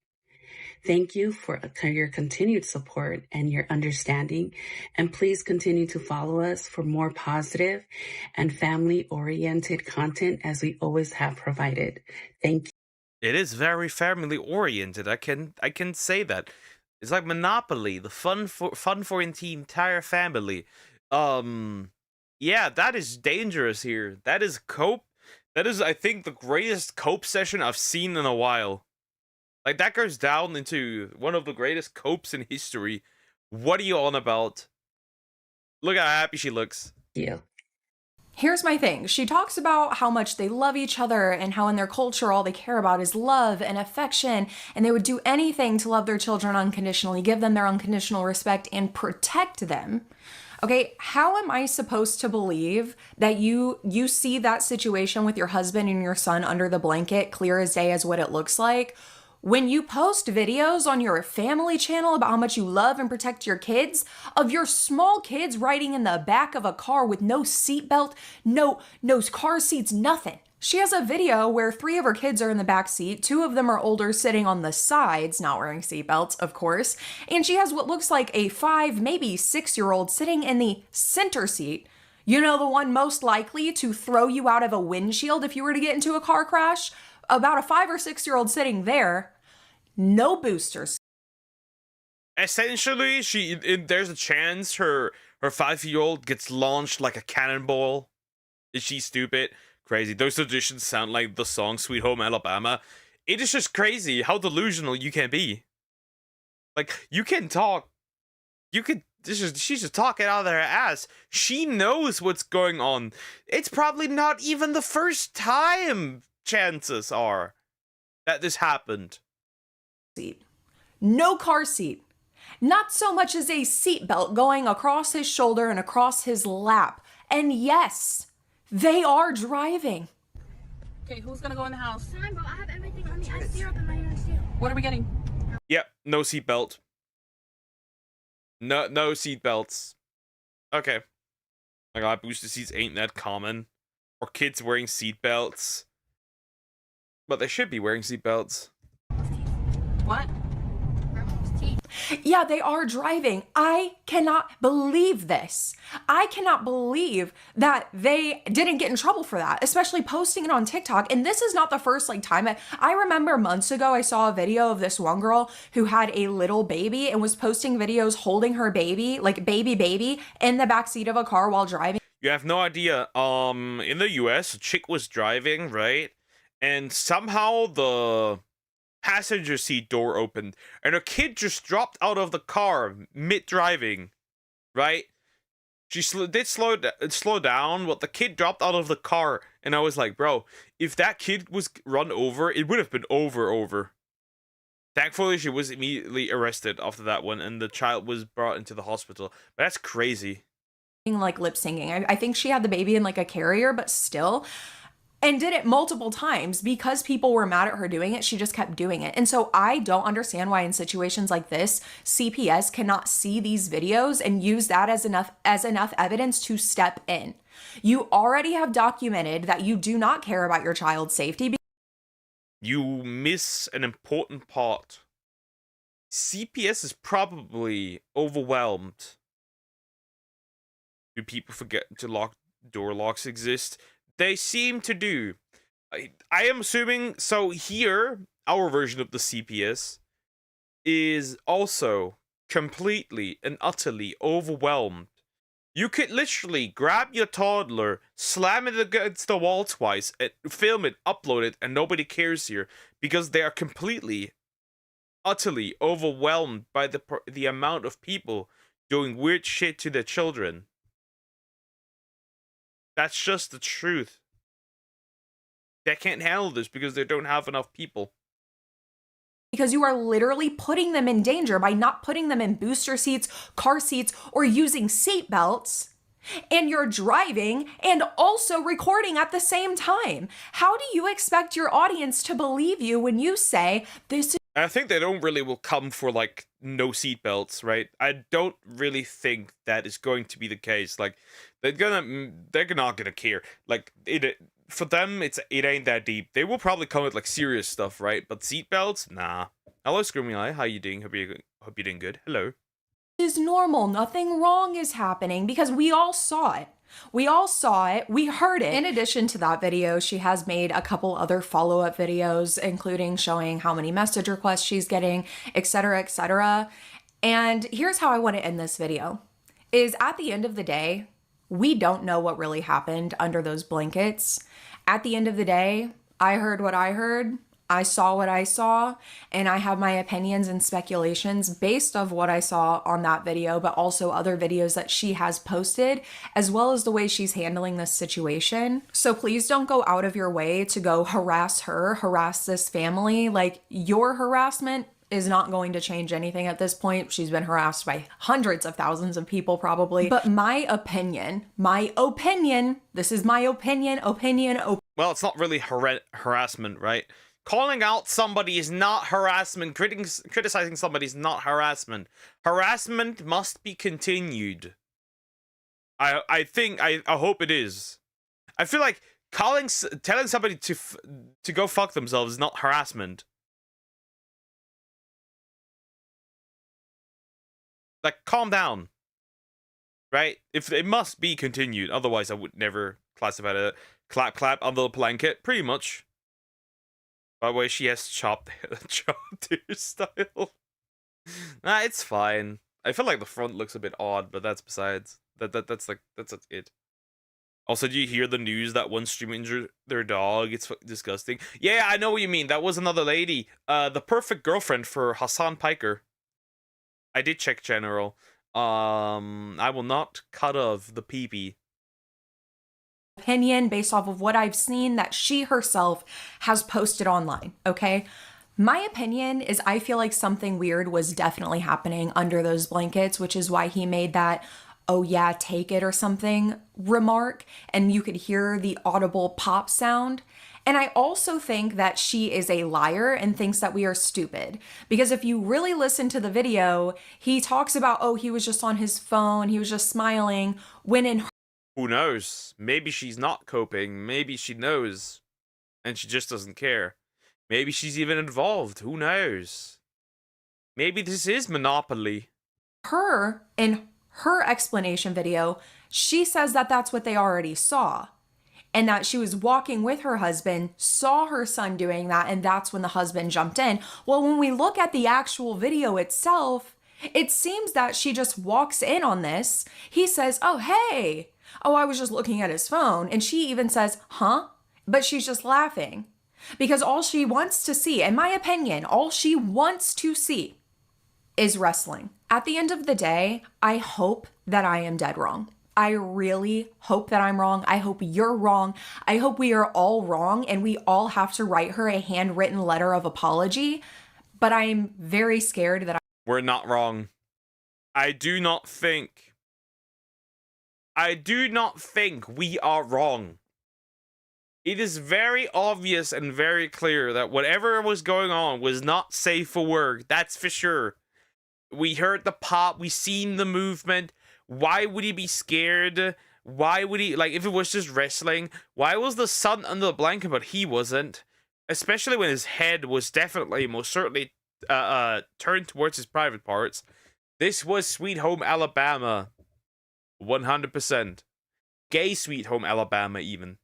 Thank you for your continued support and your understanding, and please continue to follow us for more positive and family-oriented content as we always have provided. Thank you. It is very family-oriented. I can say that. It's like Monopoly, the fun for the entire family. Yeah, that is dangerous here. That is cope. That is, I think, the greatest cope session I've seen in a while. Like, that goes down into one of the greatest copes in history. What are you on about? Look how happy she looks. You. Here's my thing. She talks about how much they love each other and how in their culture all they care about is love and affection, and they would do anything to love their children unconditionally, give them their unconditional respect, and protect them. Okay, how am I supposed to believe that you see that situation with your husband and your son under the blanket clear as day as what it looks like when you post videos on your family channel about how much you love and protect your kids, of your small kids riding in the back of a car with no seatbelt, no car seats, nothing? She has a video where 3 of her kids are in the back seat, 2 of them are older sitting on the sides, not wearing seatbelts, of course, and she has what looks like a 5, maybe 6-year-old sitting in the center seat. You know, the one most likely to throw you out of a windshield if you were to get into a car crash? About a 5 or 6-year-old sitting there, no boosters. Essentially, there's a chance her 5-year-old gets launched like a cannonball. Is she stupid? Crazy. Those auditions sound like the song Sweet Home Alabama. It is just crazy how delusional you can be. Like, you can talk. She's just talking out of her ass. She knows what's going on. It's probably not even the first time, chances are, that this happened. No car seat. Not so much as a seatbelt going across his shoulder and across his lap. And yes, they are driving. Okay, who's gonna go in the house? Fine, bro. I have everything on the S0 and my S0. What are we getting? Yep, no seatbelt. No seatbelts. Okay. My god, booster seats ain't that common. Or kids wearing seatbelts. But they should be wearing seatbelts. What? Yeah, they are driving. I cannot believe this. I cannot believe that they didn't get in trouble for that, especially posting it on TikTok. And this is not the first time. I remember months ago, I saw a video of this one girl who had a little baby and was posting videos holding her baby, like baby, in the backseat of a car while driving. You have no idea. In the US, a chick was driving, right? And somehow the passenger seat door opened and a kid just dropped out of the car mid-driving, right? She did slow down, but the kid dropped out of the car, and I was like, bro, if that kid was run over, it would have been over. Thankfully, she was immediately arrested after that one, and the child was brought into the hospital. But that's crazy. Like lip singing. I think she had the baby in like a carrier, but still. And did it multiple times because people were mad at her doing it. She just kept doing it. And so I don't understand why in situations like this, CPS cannot see these videos and use that as enough evidence to step in. You already have documented that you do not care about your child's safety. You miss an important part. CPS is probably overwhelmed. Do people forget to door locks exist? They seem to do. I am assuming, so here, our version of the CPS is also completely and utterly overwhelmed. You could literally grab your toddler, slam it against the wall twice, and film it, upload it, and nobody cares here because they are completely, utterly overwhelmed by the amount of people doing weird shit to their children. That's just the truth. They can't handle this because they don't have enough people. Because you are literally putting them in danger by not putting them in booster seats, car seats, or using seat belts. And you're driving and also recording at the same time. How do you expect your audience to believe you when you say this is... I think they don't really will come for like no seatbelts, right? I don't really think that is going to be the case. Like they're not gonna care. Like for them, it ain't that deep. They will probably come with like serious stuff, right? But seatbelts, nah. Hello, Screaming Eye. How you doing? Hope you're doing good. Hello. Is normal. Nothing wrong is happening because we all saw it. We all saw it. We heard it. In addition to that video, she has made a couple other follow-up videos, including showing how many message requests she's getting, etc., etc. And here's how I want to end this video. Is at the end of the day, we don't know what really happened under those blankets. At the end of the day, I heard what I heard. I saw what I saw, and I have my opinions and speculations based of what I saw on that video, but also other videos that she has posted, as well as the way she's handling this situation. So please don't go out of your way to go harass her, harass this family. Like, your harassment is not going to change anything at this point. She's been harassed by hundreds of thousands of people probably. But my opinion, this is my opinion. Well, it's not really harassment, right? Calling out somebody is not harassment. Criticizing somebody is not harassment. Harassment must be continued. I hope it is. I feel like telling somebody to go fuck themselves is not harassment. Like, calm down. Right? If it must be continued, otherwise I would never classify it. Clap under the blanket, pretty much. By the way, she has chopped hairstyle. Nah, it's fine. I feel like the front looks a bit odd, but that's besides. That's it. Also, do you hear the news that one streamer injured their dog? It's disgusting. Yeah, I know what you mean. That was another lady. The perfect girlfriend for Hassan Piker. I did check general. I will not cut off the peepee. Opinion based off of what I've seen that she herself has posted online, okay? My opinion is I feel like something weird was definitely happening under those blankets, which is why he made that, "oh yeah, take it" or something remark, and you could hear the audible pop sound. And I also think that she is a liar and thinks that we are stupid. Because if you really listen to the video, he talks about, oh, he was just on his phone, he was just smiling, when in who knows? Maybe she's not coping. Maybe she knows. And she just doesn't care. Maybe she's even involved. Who knows? Maybe this is Monopoly. in her explanation video, she says that that's what they already saw. And that she was walking with her husband, saw her son doing that, and that's when the husband jumped in. Well, when we look at the actual video itself, it seems that she just walks in on this. He says, "oh, hey. Oh, I was just looking at his phone." And she even says, "huh?" But she's just laughing. Because all she wants to see, in my opinion, all she wants to see is wrestling. At the end of the day, I hope that I am dead wrong. I really hope that I'm wrong. I hope you're wrong. I hope we are all wrong and we all have to write her a handwritten letter of apology. But I'm very scared that we're not wrong. I do not think we are wrong. It is very obvious and very clear that whatever was going on was not safe for work. That's for sure. We heard the pop. We seen the movement. Why would he be scared? Why would he, like, if it was just wrestling, why was the son under the blanket but he wasn't? Especially when his head was definitely, most certainly, turned towards his private parts. This was Sweet Home Alabama. 100%. Gay Sweet Home Alabama, even.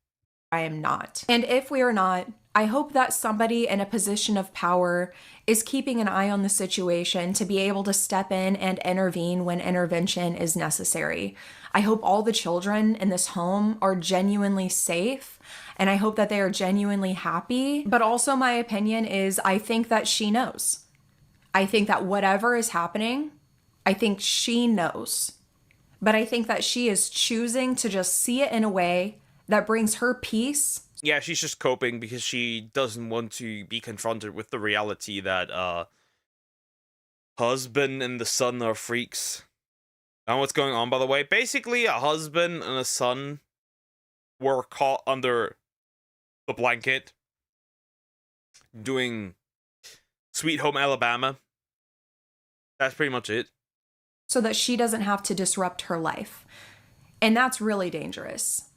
I am not. And if we are not, I hope that somebody in a position of power is keeping an eye on the situation to be able to step in and intervene when intervention is necessary. I hope all the children in this home are genuinely safe, and I hope that they are genuinely happy. But also my opinion is I think that she knows. I think that whatever is happening, I think she knows. But I think that she is choosing to just see it in a way that brings her peace. Yeah, she's just coping because she doesn't want to be confronted with the reality that husband and the son are freaks. And what's going on, by the way? Basically, a husband and a son were caught under the blanket doing Sweet Home Alabama. That's pretty much it. So that she doesn't have to disrupt her life. And that's really dangerous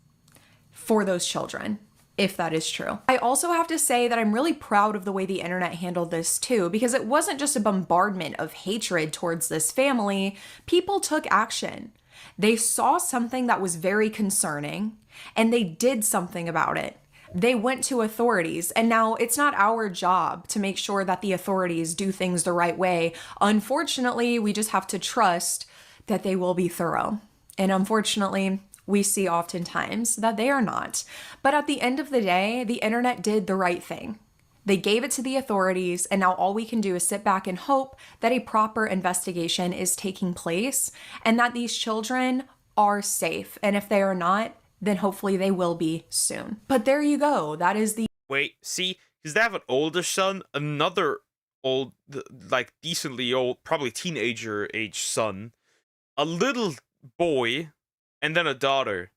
for those children, if that is true. I also have to say that I'm really proud of the way the internet handled this too, because it wasn't just a bombardment of hatred towards this family. People took action. They saw something that was very concerning and they did something about it. They went to authorities, and now it's not our job to make sure that the authorities do things the right way. Unfortunately, we just have to trust that they will be thorough. And unfortunately, we see oftentimes that they are not. But at the end of the day, the internet did the right thing. They gave it to the authorities, and now all we can do is sit back and hope that a proper investigation is taking place and that these children are safe. And if they are not, then hopefully they will be soon. But there you go. That is the Wait, see, because they have an older son, another old, like decently old, probably teenager age son, a little boy, and then a daughter.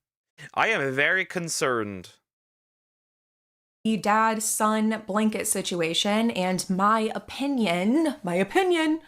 I am very concerned. dad-son blanket situation and my opinion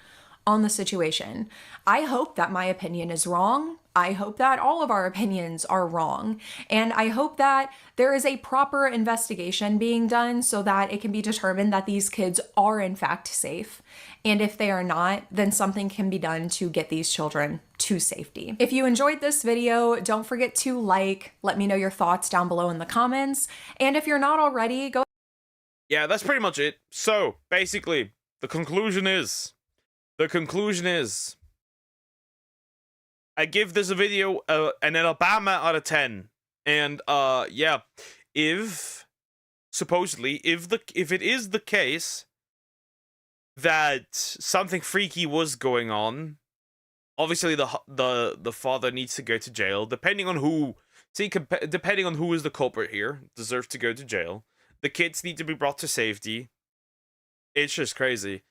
on the situation. I hope that my opinion is wrong. I hope that all of our opinions are wrong. And I hope that there is a proper investigation being done so that it can be determined that these kids are in fact safe. And if they are not, then something can be done to get these children to safety. If you enjoyed this video, don't forget to let me know your thoughts down below in the comments. And if you're not already, go. Yeah, that's pretty much it. So, basically, the conclusion is, I give this a video an Alabama out of 10. And yeah, if it is the case that something freaky was going on, obviously the father needs to go to jail. Depending on who, depending on who is the culprit here, deserves to go to jail. The kids need to be brought to safety. It's just crazy.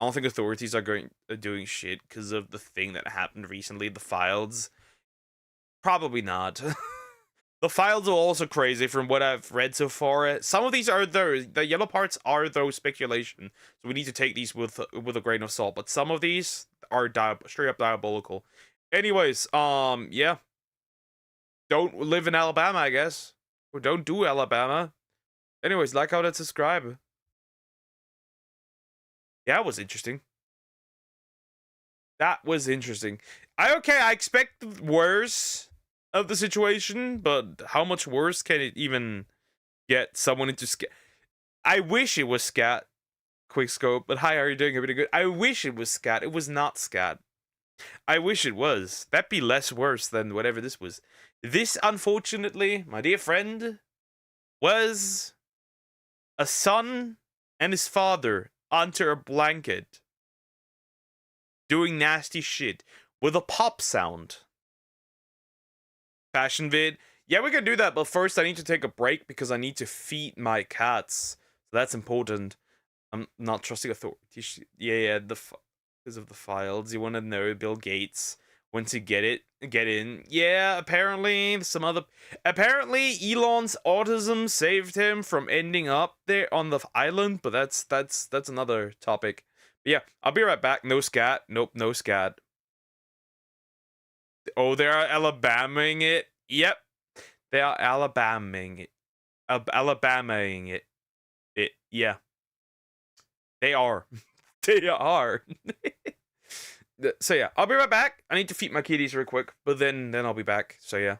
I don't think authorities are doing shit because of the thing that happened recently, the files. Probably not. The files are also crazy from what I've read so far. Some of these are the yellow parts are though speculation, so we need to take these with a grain of salt. But some of these are straight up diabolical. Anyways, yeah. Don't live in Alabama, I guess, or don't do Alabama. Anyways, like, comment, and subscribe. Yeah, that was interesting. That was interesting. I expect worse of the situation, but how much worse can it even get someone into scat? I wish it was scat. Quickscope, but hi, how are you doing? Everything good? I wish it was scat. It was not scat. I wish it was. That'd be less worse than whatever this was. This, unfortunately, my dear friend, was a son and his father under a blanket doing nasty shit with a pop sound. Fashion vid. Yeah, we can do that, but first I need to take a break because I need to feed my cats. So that's important. I'm not trusting authorities. Yeah, because of the files. You want to know Bill Gates once you get in. Yeah, apparently apparently Elon's autism saved him from ending up there on the island, but that's another topic. But yeah, I'll be right back. No scat. Nope, no scat. Oh, they are Alabamaing it. Yep, they are Alabamaing it. Alabamaing it. Yeah, they are. They are. So yeah, I'll be right back. I need to feed my kitties real quick, but then I'll be back. So yeah.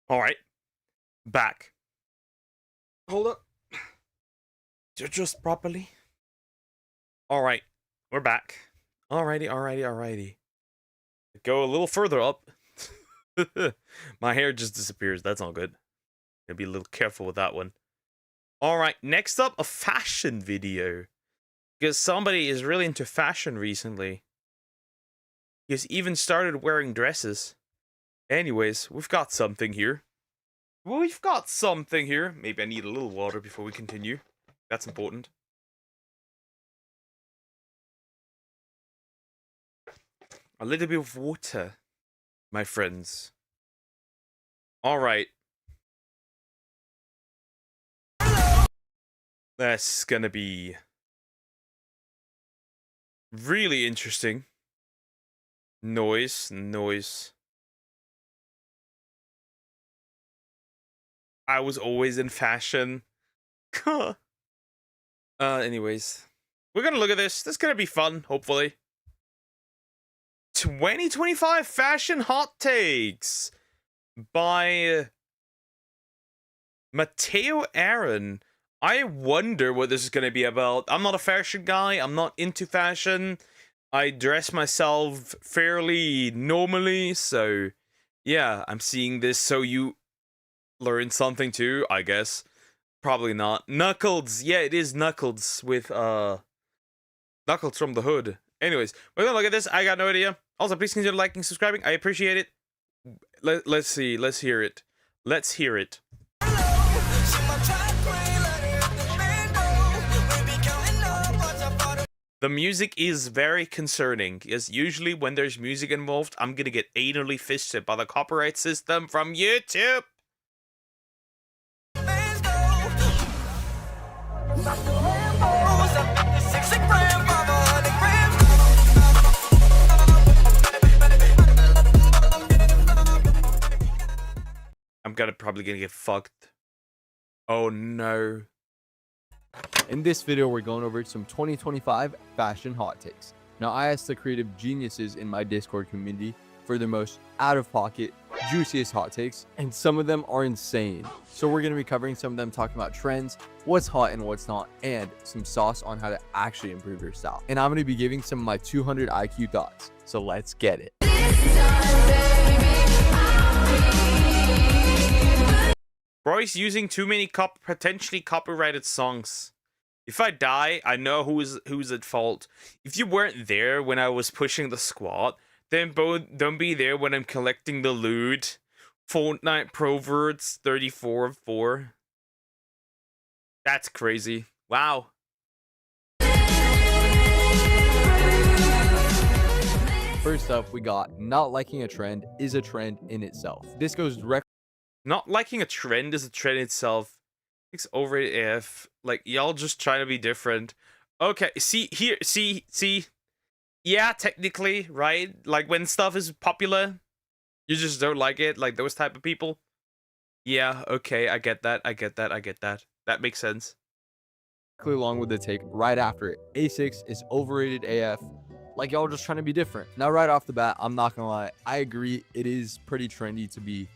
All right, back. Hold up. Just properly. All right, we're back. Alrighty. Go a little further up. My hair just disappears. That's not good. Gotta be a little careful with that one. All right, next up, a fashion video. Because somebody is really into fashion recently. He's even started wearing dresses. Anyways, we've got something here. Maybe I need a little water before we continue. That's important. A little bit of water, my friends. All right. That's gonna be really interesting. Noise. I was always in fashion. Anyways, we're gonna look at this. This is gonna be fun, hopefully. 2025 fashion hot takes by Mateo Aaron. I wonder what this is going to be about. I'm not a fashion guy. I'm not into fashion. I dress myself fairly normally. So, yeah, I'm seeing this so you learn something too, I guess. Probably not. Knuckles. Yeah, it is Knuckles with, Knuckles from the Hood. Anyways, we're gonna look at this. I got no idea. Also, please consider liking, subscribing. I appreciate it. Let's see. Let's hear it. The music is very concerning, because usually when there's music involved, I'm gonna get anally fisted by the copyright system from YouTube. I'm probably gonna get fucked. Oh no. In this video, we're going over some 2025 fashion hot takes. Now, I asked the creative geniuses in my Discord community for the most out-of-pocket, juiciest hot takes, and some of them are insane. So we're going to be covering some of them, talking about trends, what's hot and what's not, and some sauce on how to actually improve your style. And I'm going to be giving some of my 200 IQ thoughts. So let's get it. Roy's using too many potentially copyrighted songs. If I die, I know who's at fault. If you weren't there when I was pushing the squat, then don't be there when I'm collecting the loot. Fortnite Proverts 34 of 4. That's crazy. Wow. First up, we got not liking a trend is a trend in itself. This goes directly. Not liking a trend is a trend itself. It's over AF. Like, y'all just trying to be different. Okay, see. Yeah, technically, right? Like, when stuff is popular, you just don't like it. Like, those type of people. Yeah, okay, I get that. That makes sense. Along with the take right after it. A6 is overrated AF. Like, y'all just trying to be different. Now, right off the bat, I'm not gonna lie. I agree, it is pretty trendy to be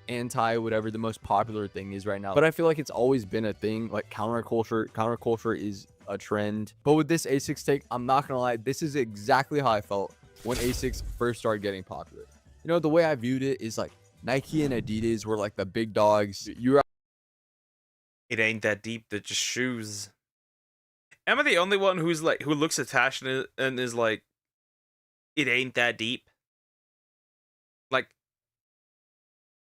anti whatever the most popular thing is right now, but I feel like it's always been a thing. Like, counterculture is a trend. But with this A6 take, I'm not gonna lie, this is exactly how I felt when A6 first started getting popular. You know, the way I viewed it is like Nike and Adidas were like the big dogs. It ain't that deep. They're just shoes. Am I the only one who looks at fashion and is like, it ain't that deep? Like,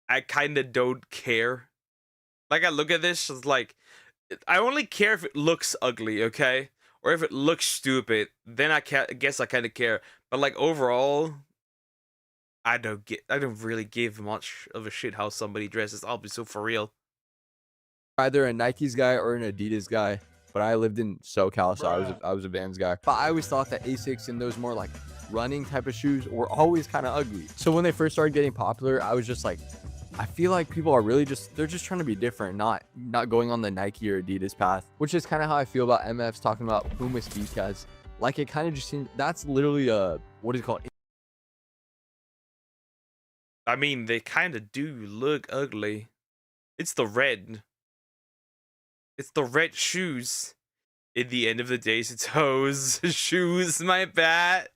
I kind of don't care. Like, I look at this, it's like, I only care if it looks ugly, okay? Or if it looks stupid, then I guess I kind of care. But, like, overall, I don't really give much of a shit how somebody dresses. I'll be so for real. Either a Nike's guy or an Adidas guy, but I lived in SoCal, so I was a Vans guy. But I always thought that A6 and those more like running type of shoes were always kind of ugly. So when they first started getting popular, I was just like, I feel like people are really they're just trying to be different, not going on the Nike or Adidas path, which is kind of how I feel about MFs talking about Puma Speedcats. Like, it kind of just seems that's literally what is it called? I mean, they kind of do look ugly. It's the red. It's the red shoes. In the end of the day, it's hose, shoes, my bad.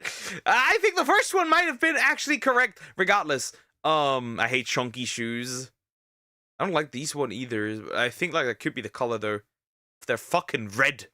I think the first one might have been actually correct. Regardless, I hate chunky shoes. I don't like these one either. I think like that could be the color though. They're fucking red.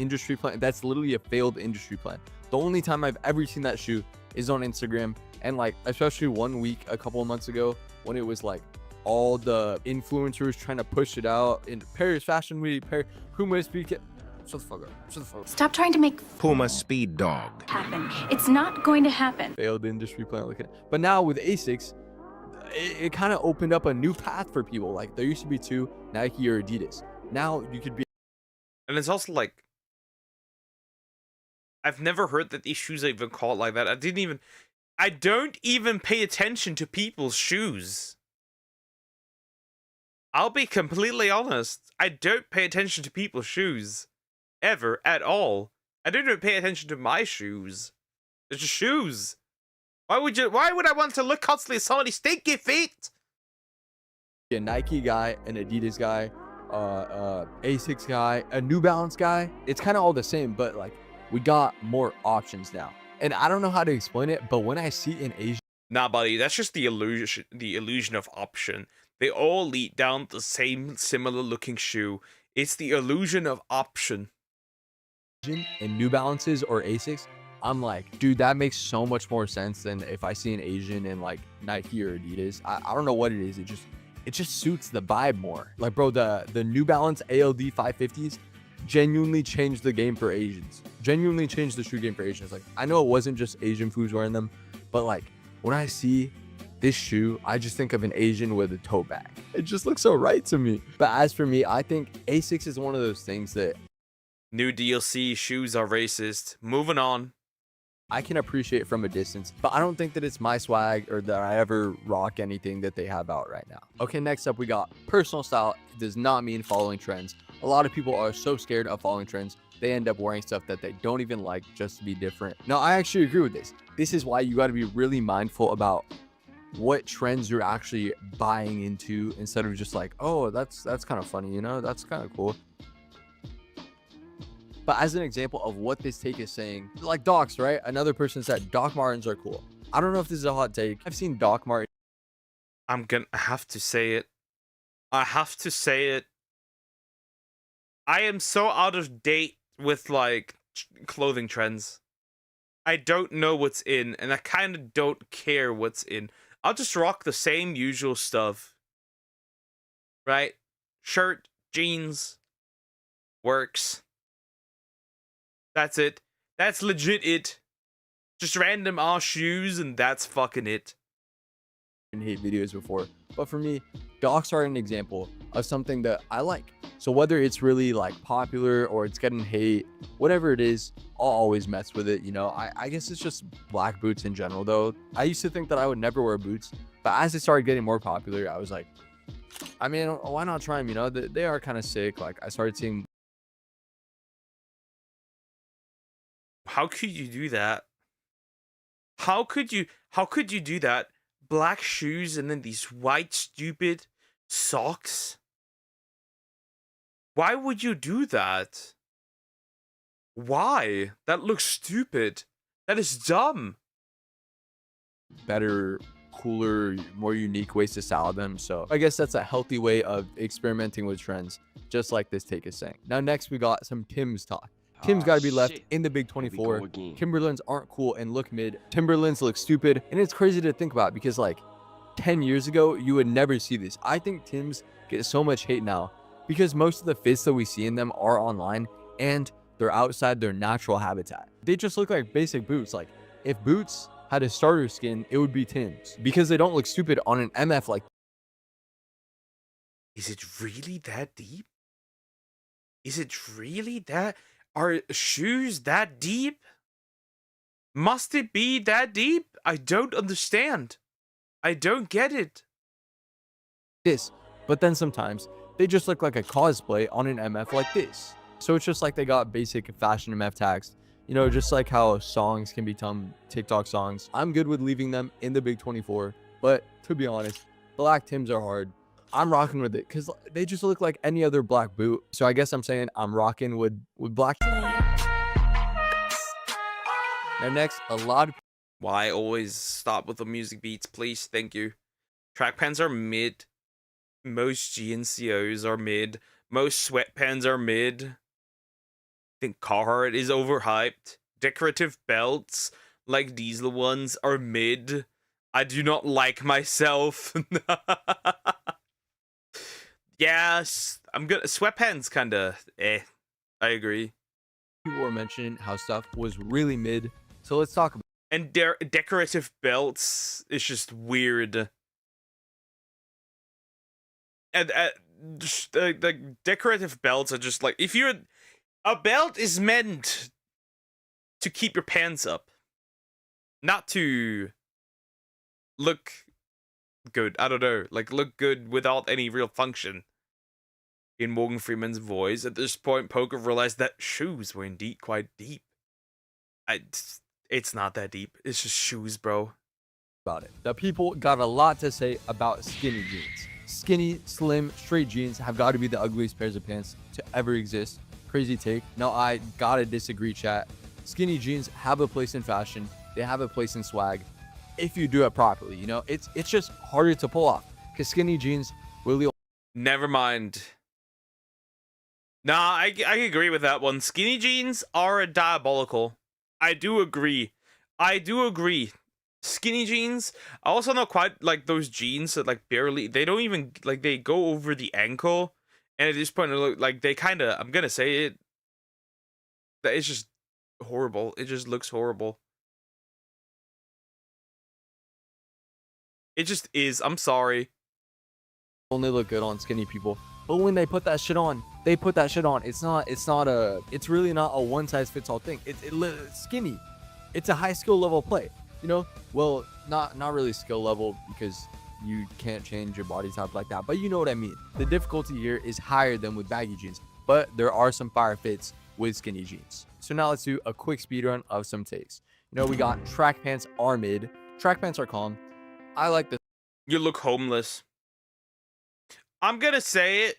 Industry plan. That's literally a failed industry plan. The only time I've ever seen that shoe is on Instagram, and like especially 1 week a couple of months ago when it was like all the influencers trying to push it out in Paris Fashion Week, Puma Speed. Shut the fuck up. Shut the fuck up. Stop trying to make Puma Speed Dog happen. It's not going to happen. Failed industry plan. Look at it. But now with Asics, it kind of opened up a new path for people. Like there used to be two, Nike or Adidas. Now you could be. And it's also like, I've never heard that these shoes are even called like that. I don't even pay attention to people's shoes. I'll be completely honest. I don't pay attention to people's shoes. Ever, at all. I don't even pay attention to my shoes. They're just shoes. Why would I want to look constantly at somebody's stinky feet? A Nike guy, an Adidas guy, Asics guy, a New Balance guy. It's kind of all the same, but like we got more options now. And I don't know how to explain it, but when I see an Asian, nah, buddy, that's just the illusion of option. They all lead down the same similar looking shoe. It's the illusion of option. in New Balances or Asics, I'm like, dude, that makes so much more sense than if I see an Asian in like Nike or Adidas. I don't know what it is. It just suits the vibe more. Like, bro, the New Balance ALD 550s genuinely changed the game for Asians. Genuinely changed the shoe game for Asians. Like, I know it wasn't just Asian foods wearing them, but like when I see this shoe, I just think of an Asian with a tote bag. It just looks so right to me. But as for me, I think Asics is one of those things that new DLC shoes are racist. Moving on. I can appreciate from a distance, but I don't think that it's my swag or that I ever rock anything that they have out right now. Okay, next up we got personal style. It does not mean following trends. A lot of people are so scared of following trends, they end up wearing stuff that they don't even like just to be different. Now, I actually agree with this. This is why you got to be really mindful about what trends you're actually buying into instead of just like, oh, that's kind of funny, you know, that's kind of cool. But as an example of what this take is saying, like Docs, right? Another person said Doc Martens are cool. I don't know if this is a hot take. I've seen Doc Martens. I have to say it. I have to say it. I am so out of date with like clothing trends. I don't know what's in, and I kind of don't care what's in. I'll just rock the same usual stuff. Right? Shirt, jeans, works. That's it. That's legit it. Just random ass shoes, and that's fucking it. And hate videos before, but for me, Docs are an example of something that I like. So whether it's really like popular or it's getting hate, whatever it is, I'll always mess with it. You know, I guess it's just black boots in general though. I used to think that I would never wear boots, but as it started getting more popular, I was like, I mean, why not try them? You know, they are kind of sick. Like I started seeing. How could you do that? How could you do that? Black shoes and then these white stupid socks? Why would you do that? Why? That looks stupid. That is dumb. Better, cooler, more unique ways to style them. So I guess that's a healthy way of experimenting with trends, just like this take is saying. Now next we got some Tim's talk. Tim's got to be left in the big 24. Timberlands aren't cool and look mid. Timberlands look stupid. And it's crazy to think about because like 10 years ago, you would never see this. I think Tim's get so much hate now because most of the fits that we see in them are online and they're outside their natural habitat. They just look like basic boots. Like if boots had a starter skin, it would be Tim's because they don't look stupid on an MF like. Is it really that deep? Is it really that? Are shoes that deep? Must it be that deep? I don't understand. I don't get it. This, but then sometimes they just look like a cosplay on an MF like this. So it's just like they got basic fashion MF tags, You know, just like how songs can become TikTok songs, I'm good with leaving them in the big 24. But to be honest, black Tims are hard. I'm rocking with it because they just look like any other black boot. So I guess I'm saying I'm rocking with black. Now next, a lot of Why always stop with the music beats, please? Thank you. Track pants are mid. Most GNCOs are mid. Most sweatpants are mid. I think Carhartt is overhyped. Decorative belts, like Diesel ones, are mid. I do not like myself. Yes, I'm good. Sweatpants kinda I agree. people were mentioning how stuff was really mid. So let's talk about And decorative belts is just weird. And just, the decorative belts are just like, if you're a belt is meant to keep your pants up, not to look good. I don't know, like look good without any real function. In Morgan Freeman's voice, at this point, Poker realized that shoes were indeed quite deep. It's not that deep. It's just shoes, bro. it. The people got a lot to say about skinny jeans. Skinny, slim, straight jeans have got to be the ugliest pairs of pants to ever exist. Crazy take. No, I gotta disagree, chat. Skinny jeans have a place in fashion. They have a place in swag. If you do it properly, you know, it's just harder to pull off because skinny jeans really. Never mind. Nah, I agree with that one. Skinny jeans are diabolical. I do agree. Skinny jeans, I also not quite like those jeans that like barely, they don't even, like they go over the ankle. And at this point, it look like they kind of, I'm gonna say it, that it's just horrible. It just looks horrible. It just is. I'm sorry. Only look good on skinny people, but when they put that shit on, it's really not a one size fits all thing. It's skinny. It's a high skill level play, you know. Well, not really skill level because you can't change your body type like that, but you know what I mean. The difficulty here is higher than with baggy jeans, but there are some fire fits with skinny jeans. So now let's do a quick speed run of some takes. You know, we got track pants are mid. Track pants are calm. I like this. You look homeless. I'm gonna say it.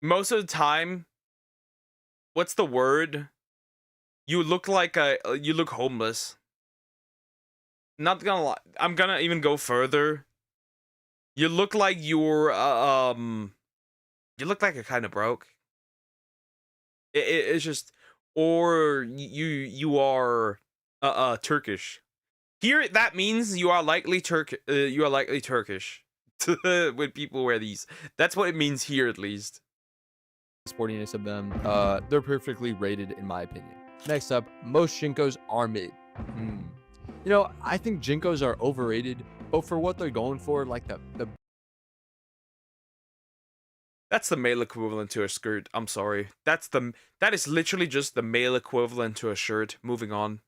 Most of the time, what's the word? You look like you look homeless. Not gonna lie. I'm gonna even go further. You look like you're you look like you're kind of broke. It's just, or you are Turkish. Here that means you are likely Turkish. When people wear these, that's what it means here, at least. Sportiness of them, they're perfectly rated in my opinion. Next up, most Jinkos are mid. You know, I think Jinkos are overrated, but for what they're going for, like the That's the male equivalent to a skirt. I'm sorry. That is literally just the male equivalent to a shirt. Moving on.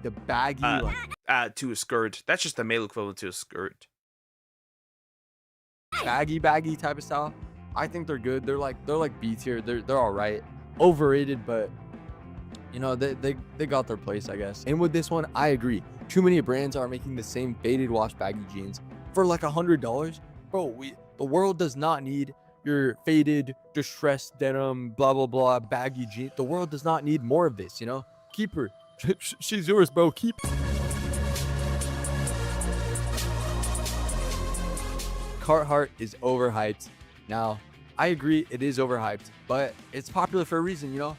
the baggy To a skirt. That's just the male equivalent to a skirt. baggy type of style. I think they're good. They're like B tier. They're all right. Overrated, but you know, they got their place, I guess. And with this one, I agree. Too many brands are making the same faded wash baggy jeans for like $100. Bro, the world does not need your faded, distressed denim, blah blah blah baggy jeans. The world does not need more of this, you know? Keep her. She's yours, bro. Keep. Carhartt is overhyped. Now, I agree it is overhyped, but it's popular for a reason, you know?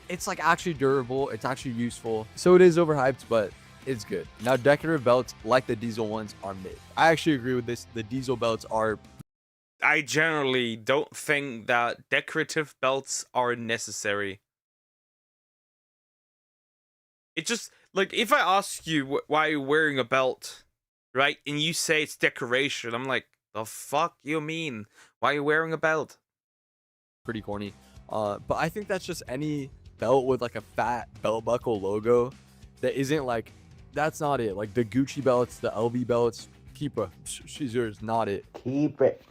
It's like actually durable, it's actually useful. So it is overhyped, but it's good. Now, decorative belts like the diesel ones are mid. I actually agree with this. The diesel belts are... I generally don't think that decorative belts are necessary. It just, like, if I ask you why you're wearing a belt, right, and you say it's decoration, I'm like, the fuck you mean? Why are you wearing a belt? Pretty corny. But I think that's just any belt with like a fat belt buckle logo that isn't like, that's not it. Like the Gucci belts, the LV belts, keep her. She's yours, not it. Keep it.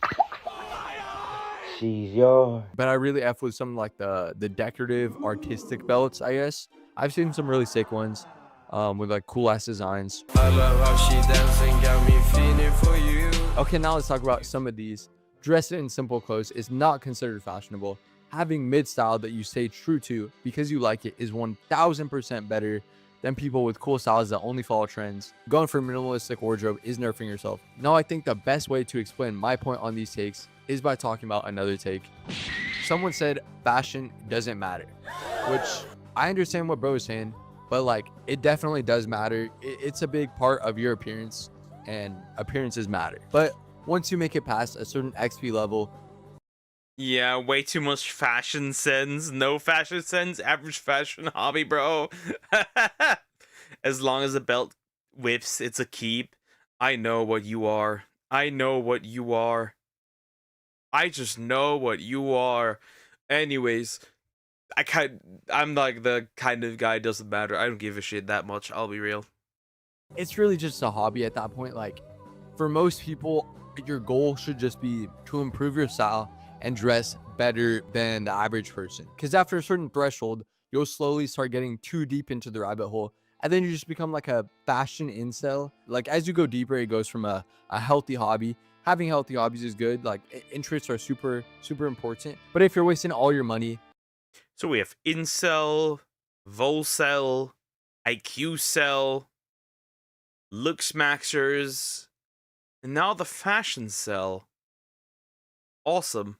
She's yours. But I really F with some like the decorative artistic belts, I guess. I've seen some really sick ones with like cool ass designs. I love how she dancing, got me feeling for you. Okay, now let's talk about some of these. Dressing in simple clothes is not considered fashionable. Having mid-style that you stay true to because you like it is 1000% better than people with cool styles that only follow trends. Going for a minimalistic wardrobe is nerfing yourself. Now, I think the best way to explain my point on these takes is by talking about another take. Someone said fashion doesn't matter, which I understand what bro is saying, but like it definitely does matter. It's a big part of your appearance, and appearances matter. But once you make it past a certain XP level, yeah, way too much fashion sense. No fashion sense. Average fashion hobby, bro. As long as the belt whips, it's a keep. I know what you are. I know what you are. I just know what you are. Anyways, I'm like the kind of guy, doesn't matter. I don't give a shit that much. I'll be real. it's really just a hobby at that point. Like for most people, your goal should just be to improve your style and dress better than the average person. Because after a certain threshold, you'll slowly start getting too deep into the rabbit hole. And then you just become like a fashion incel. Like as you go deeper, it goes from a healthy hobby. Having healthy hobbies is good. Like interests are super, super important. But if you're wasting all your money. So we have incel, volcel, IQ cell, looks maxers, and now the fashion cell. Awesome.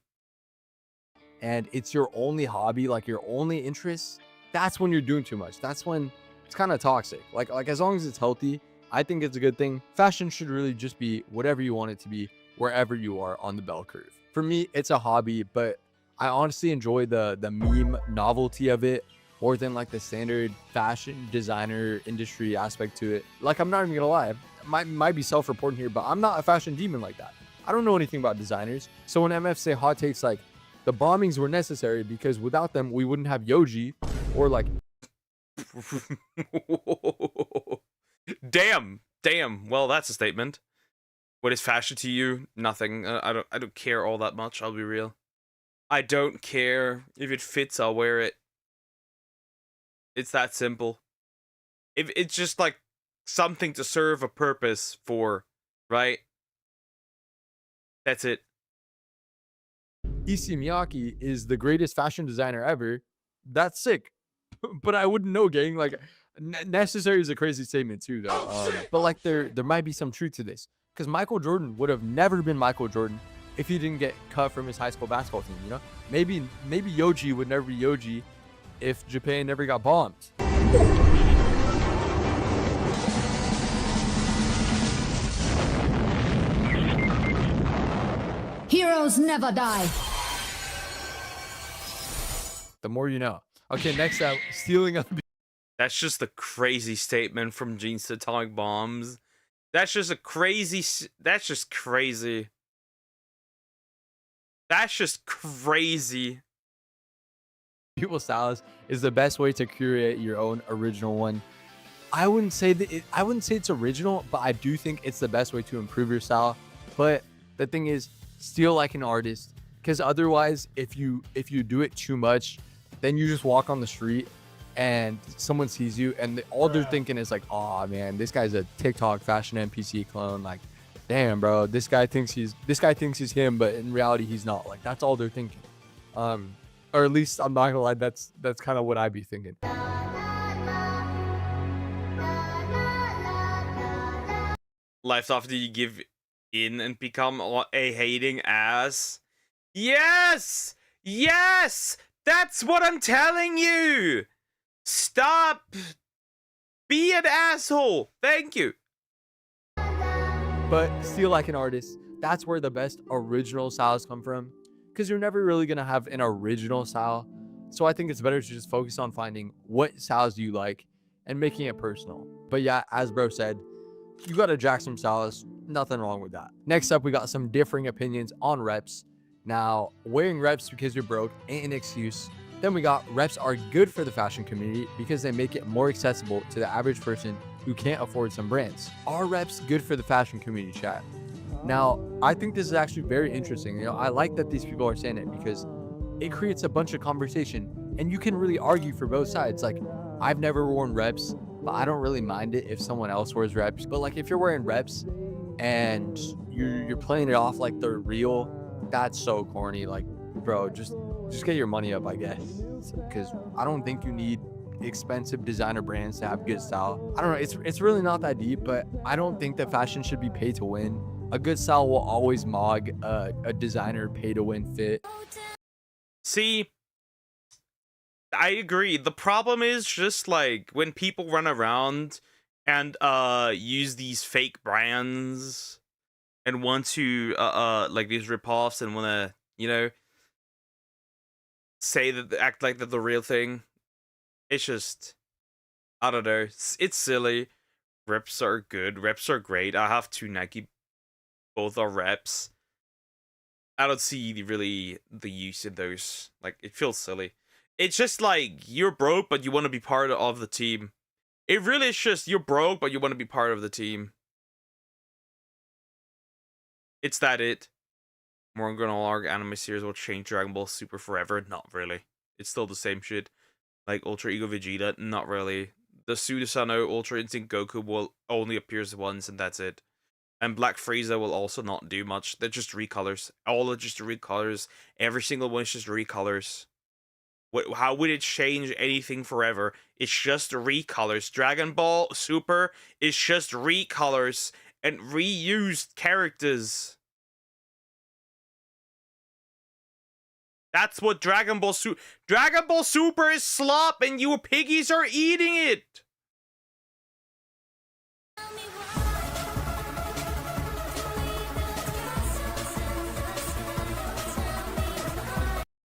And it's your only hobby, like your only interest, that's when you're doing too much. That's when it's kind of toxic. Like as long as it's healthy, I think it's a good thing. Fashion should really just be whatever you want it to be, wherever you are on the bell curve. For me, it's a hobby, but I honestly enjoy the meme novelty of it more than like the standard fashion designer industry aspect to it. Like I'm not even gonna lie, might be self-reporting here, but I'm not a fashion demon like that. I don't know anything about designers. So when MF say hot takes like the bombings were necessary because without them we wouldn't have Yoji, or like Damn. Well, that's a statement. What is fashion to you? Nothing. I don't care all that much. I'll be real. I don't care. If it fits, I'll wear it. It's that simple. If it's just like something to serve a purpose for, right? That's it. Issey Miyake is the greatest fashion designer ever. That's sick. But I wouldn't know, gang. Like necessary is a crazy statement too, though. But like there might be some truth to this, because Michael Jordan would have never been Michael Jordan if he didn't get cut from his high school basketball team. You know, maybe Yoji would never be Yoji if Japan never got bombed. Heroes never die. The more you know. Okay, next up, stealing a. That's just a crazy statement from Jeans to Atomic Bombs. That's just crazy. That's just crazy. People's styles is the best way to curate your own original one. I wouldn't say it's original, but I do think it's the best way to improve your style. But the thing is, steal like an artist, because otherwise, if you do it too much, then you just walk on the street and someone sees you and all they're thinking is like, oh man, this guy's a TikTok fashion NPC clone. Like, damn, bro, this guy thinks he's him, but in reality he's not. Like, that's all they're thinking. Or at least I'm not gonna lie, that's kind of what I'd be thinking. Life after you give in and become a hating ass. Yes! That's what I'm telling you! Stop! Be an asshole! Thank you! But steal like an artist, that's where the best original styles come from. Because you're never really going to have an original style. So I think it's better to just focus on finding what styles do you like and making it personal. But yeah, as bro said, you got to jack some styles. Nothing wrong with that. Next up, we got some differing opinions on reps. Now, wearing reps because you're broke ain't an excuse. Then we got reps are good for the fashion community because they make it more accessible to the average person who can't afford some brands. Are reps good for the fashion community, chat? Now, I think this is actually very interesting. You know, I like that these people are saying it because it creates a bunch of conversation and you can really argue for both sides. Like, I've never worn reps, but I don't really mind it if someone else wears reps. But like if you're wearing reps and you're playing it off like they're real, that's so corny. Like, bro, just get your money up, I guess, because I don't think you need expensive designer brands to have good style. I don't know, it's really not that deep, but I don't think that fashion should be pay to win. A good style will always mog a designer pay to win fit. See, I agree. The problem is just like when people run around and use these fake brands and want to like these ripoffs and want to, you know, say that act like they're the real thing. It's just, I don't know. It's silly. Reps are good. Reps are great. I have 2 Nike. Both are reps. I don't see really the use in those. Like, it feels silly. It's just like, you're broke, but you want to be part of the team. It really is just, you're broke, but you want to be part of the team. It's that it. Morgan Arg anime series will change Dragon Ball Super forever. Not really. It's still the same shit. Like Ultra Ego Vegeta, not really. The Sudasano Ultra Instinct Goku will only appears once and that's it. And Black Frieza will also not do much. They're just recolors. All are just recolors. Every single one is just recolors. How would it change anything forever? It's just recolors. Dragon Ball Super is just recolors and reused characters. That's what Dragon Ball Super is slop and you piggies are eating it.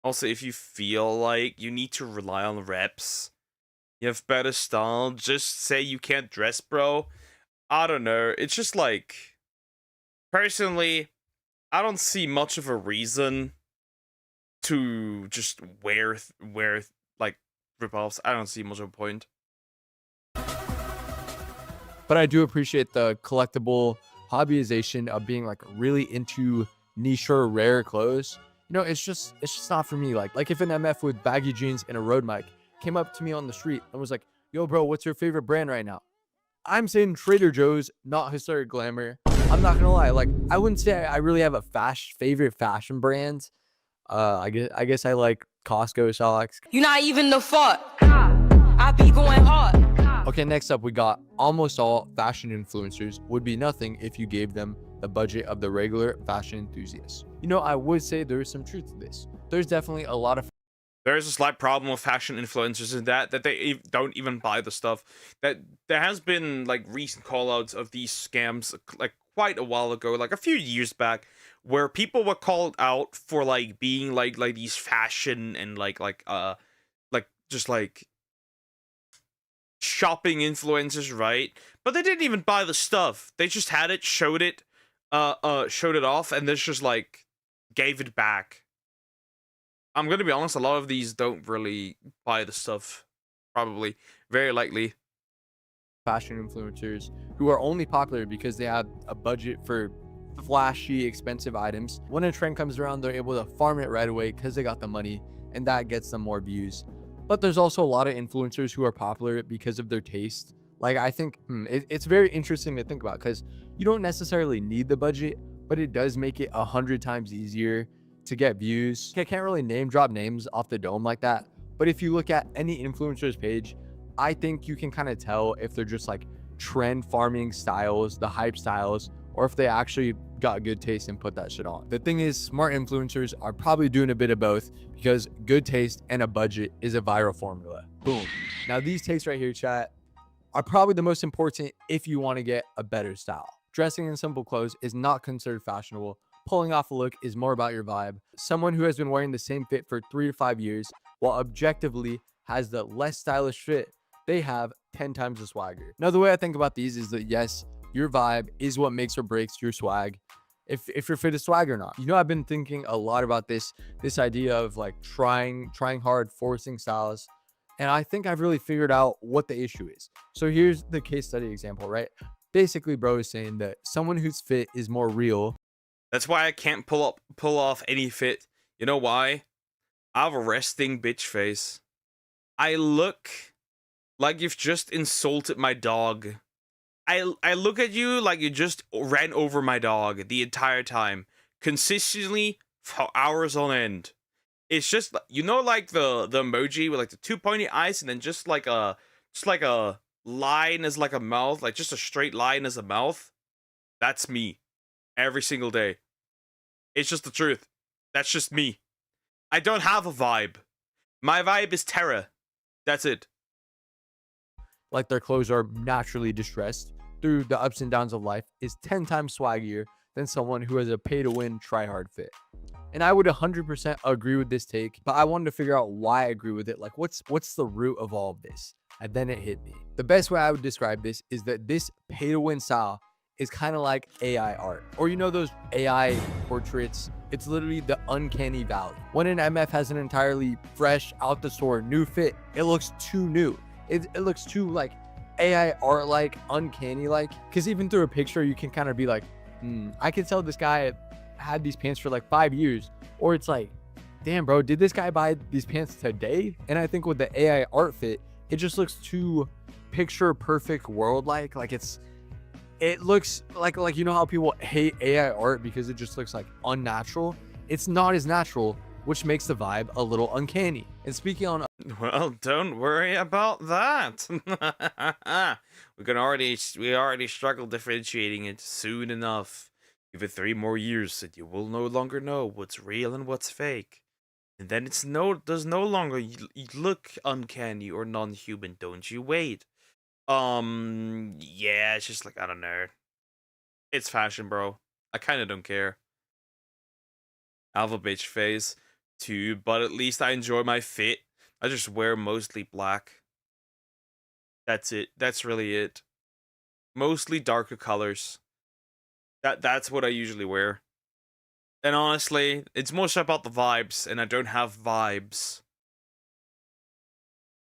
Also, if you feel like you need to rely on reps, you have better style, just say you can't dress, bro. I don't know. It's just like, personally, I don't see much of a reason to just wear like ripoffs. I don't see much of a point. But I do appreciate the collectible hobbyization of being like really into niche or rare clothes. You know, it's just not for me. Like if an MF with baggy jeans and a road mic came up to me on the street and was like, "Yo, bro, what's your favorite brand right now?" I'm saying Trader Joe's, not Historic Glamour. I'm not gonna lie, like I wouldn't say I really have a favorite fashion brand. I guess I like Costco socks. You're not even the fuck. I be going hard. Okay, next up we got almost all fashion influencers would be nothing if you gave them the budget of the regular fashion enthusiasts. You know, I would say there is some truth to this. There's definitely a lot of There's a slight problem with fashion influencers in that they don't even buy the stuff. That there has been like recent callouts of these scams like quite a while ago, like a few years back, where people were called out for like being like these fashion and like just like shopping influencers, right? But they didn't even buy the stuff. They just had it, showed it off, and then just like gave it back. I'm gonna be honest, a lot of these don't really buy the stuff. Probably. Very likely. Fashion influencers who are only popular because they have a budget for flashy, expensive items. When a trend comes around, they're able to farm it right away because they got the money, and that gets them more views. But there's also a lot of influencers who are popular because of their taste. Like, I think it's very interesting to think about because you don't necessarily need the budget, but it does make it 100 times easier to get views. I can't really name drop names off the dome like that, but if you look at any influencer's page, I think you can kind of tell if they're just like trend farming styles, the hype styles, or if they actually got good taste and put that shit on. The thing is, smart influencers are probably doing a bit of both because good taste and a budget is a viral formula. Boom. Now these takes right here, chat, are probably the most important if you want to get a better style. Dressing in simple clothes is not considered fashionable. Pulling off a look is more about your vibe. Someone who has been wearing the same fit for 3 to 5 years, while objectively has the less stylish fit, they have 10 times the swagger. Now, the way I think about these is that yes, your vibe is what makes or breaks your swag. If your fit is swag or not. You know, I've been thinking a lot about this idea of like trying hard, forcing styles. And I think I've really figured out what the issue is. So here's the case study example, right? Basically, bro is saying that someone whose fit is more real. That's why I can't pull off any fit. You know why? I have a resting bitch face. I look Like you've just insulted my dog. I look at you like you just ran over my dog the entire time, consistently for hours on end. It's just, you know, like the emoji with like the two pointy eyes and then just like a line as like a mouth, like just a straight line as a mouth. That's me every single day. It's just the truth. That's just me. I don't have a vibe. My vibe is terror. That's it. Like their clothes are naturally distressed through the ups and downs of life is 10 times swaggier than someone who has a pay-to-win try-hard fit. And I would 100% agree with this take, but I wanted to figure out why I agree with it. Like, what's the root of all of this? And then it hit me. The best way I would describe this is that this pay-to-win style is kind of like AI art. Or you know those AI portraits? It's literally the uncanny valley. When an MF has an entirely fresh, out the store, new fit, it looks too new. It looks too like AI art like, uncanny like. Because even through a picture, you can kind of be like, I can tell this guy had these pants for like 5 years. Or it's like, damn bro, did this guy buy these pants today? And I think with the AI art fit, it just looks too picture perfect world like it looks like you know how people hate AI art because it just looks like unnatural. It's not as natural, which makes the vibe a little uncanny. And speaking on, well, don't worry about that. we already struggle differentiating it soon enough. Give it 3 more years and you will no longer know what's real and what's fake. And then does no longer look uncanny or non-human, don't you? Wait. Yeah, it's just like, I don't know. It's fashion, bro. I kind of don't care. I have a bitch face too, but at least I enjoy my fit. I just wear mostly black. That's it. That's really it. Mostly darker colors. That's what I usually wear. And honestly, it's more so about the vibes, and I don't have vibes.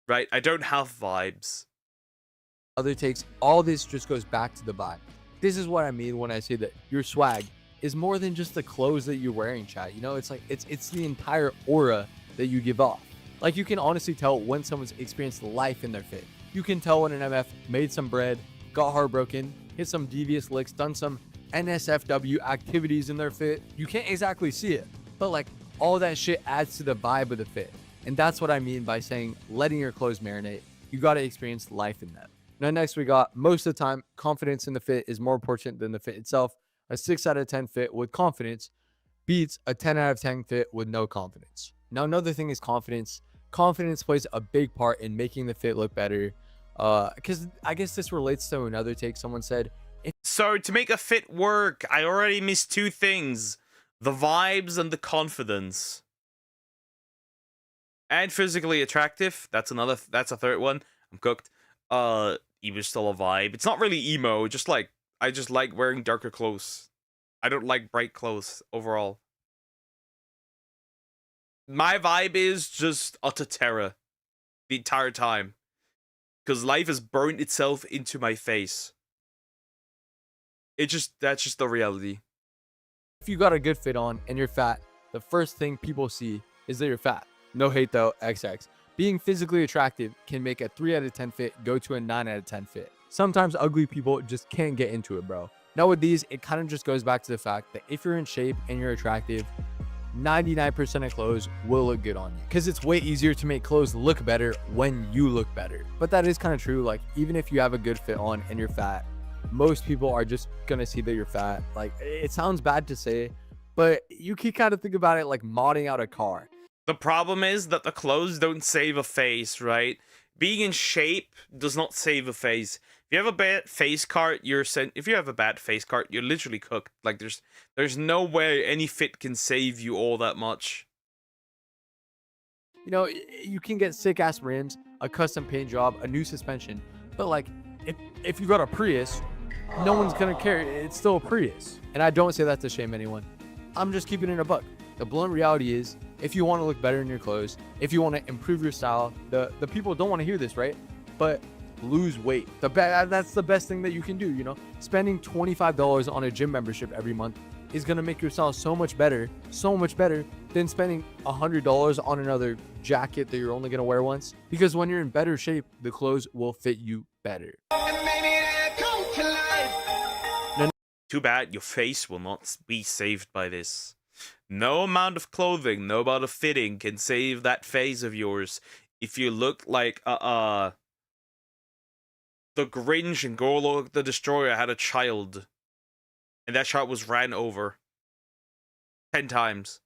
Right? I don't have vibes. Other takes, all this just goes back to the vibe. This is what I mean when I say that your swag is more than just the clothes that you're wearing, chat. You know, it's like it's the entire aura that you give off. Like you can honestly tell when someone's experienced life in their fit. You can tell when an MF made some bread, got heartbroken, hit some devious licks, done some NSFW activities in their fit. You can't exactly see it, but like all that shit adds to the vibe of the fit. And that's what I mean by saying letting your clothes marinate. You got to experience life in them. Now next we got, most of the time, confidence in the fit is more important than the fit itself. A 6 out of 10 fit with confidence beats a 10 out of 10 fit with no confidence. Now another thing is confidence. Confidence plays a big part in making the fit look better. Because I guess this relates to another take someone said. So to make a fit work, I already missed 2 things. The vibes and the confidence. And physically attractive. That's a third one. I'm cooked. Emo's still a vibe. It's not really emo, just like, I just like wearing darker clothes. I don't like bright clothes overall. My vibe is just utter terror the entire time. Because life has burned itself into my face. That's just the reality. If you got a good fit on and you're fat, the first thing people see is that you're fat. No hate though, XX. Being physically attractive can make a 3 out of 10 fit go to a 9 out of 10 fit. Sometimes ugly people just can't get into it, bro. Now with these, it kind of just goes back to the fact that if you're in shape and you're attractive, 99% of clothes will look good on you. Because it's way easier to make clothes look better when you look better. But that is kind of true. Like, even if you have a good fit on and you're fat, most people are just gonna see that you're fat. Like, it sounds bad to say, but you can kind of think about it like modding out a car. The problem is that the clothes don't save a face, right? Being in shape does not save a face. If you have a bad face card, if you have a bad face card, you're literally cooked. Like there's no way any fit can save you all that much. You know, you can get sick ass rims, a custom paint job, a new suspension, but like if you got a Prius, no one's gonna care. It's still a Prius. And I don't say that to shame anyone. I'm just keeping it a buck. The blunt reality is, if you want to look better in your clothes, if you want to improve your style, the people don't want to hear this, right? But lose weight. That's the best thing that you can do, you know? Spending $25 on a gym membership every month is gonna make your style so much better than spending $100 on another jacket that you're only gonna wear once. Because when you're in better shape, the clothes will fit you better. Too bad your face will not be saved by this. No amount of clothing, no amount of fitting can save that face of yours. If you look like the Grinch and Gorlok the Destroyer had a child, and that child was ran over 10 times.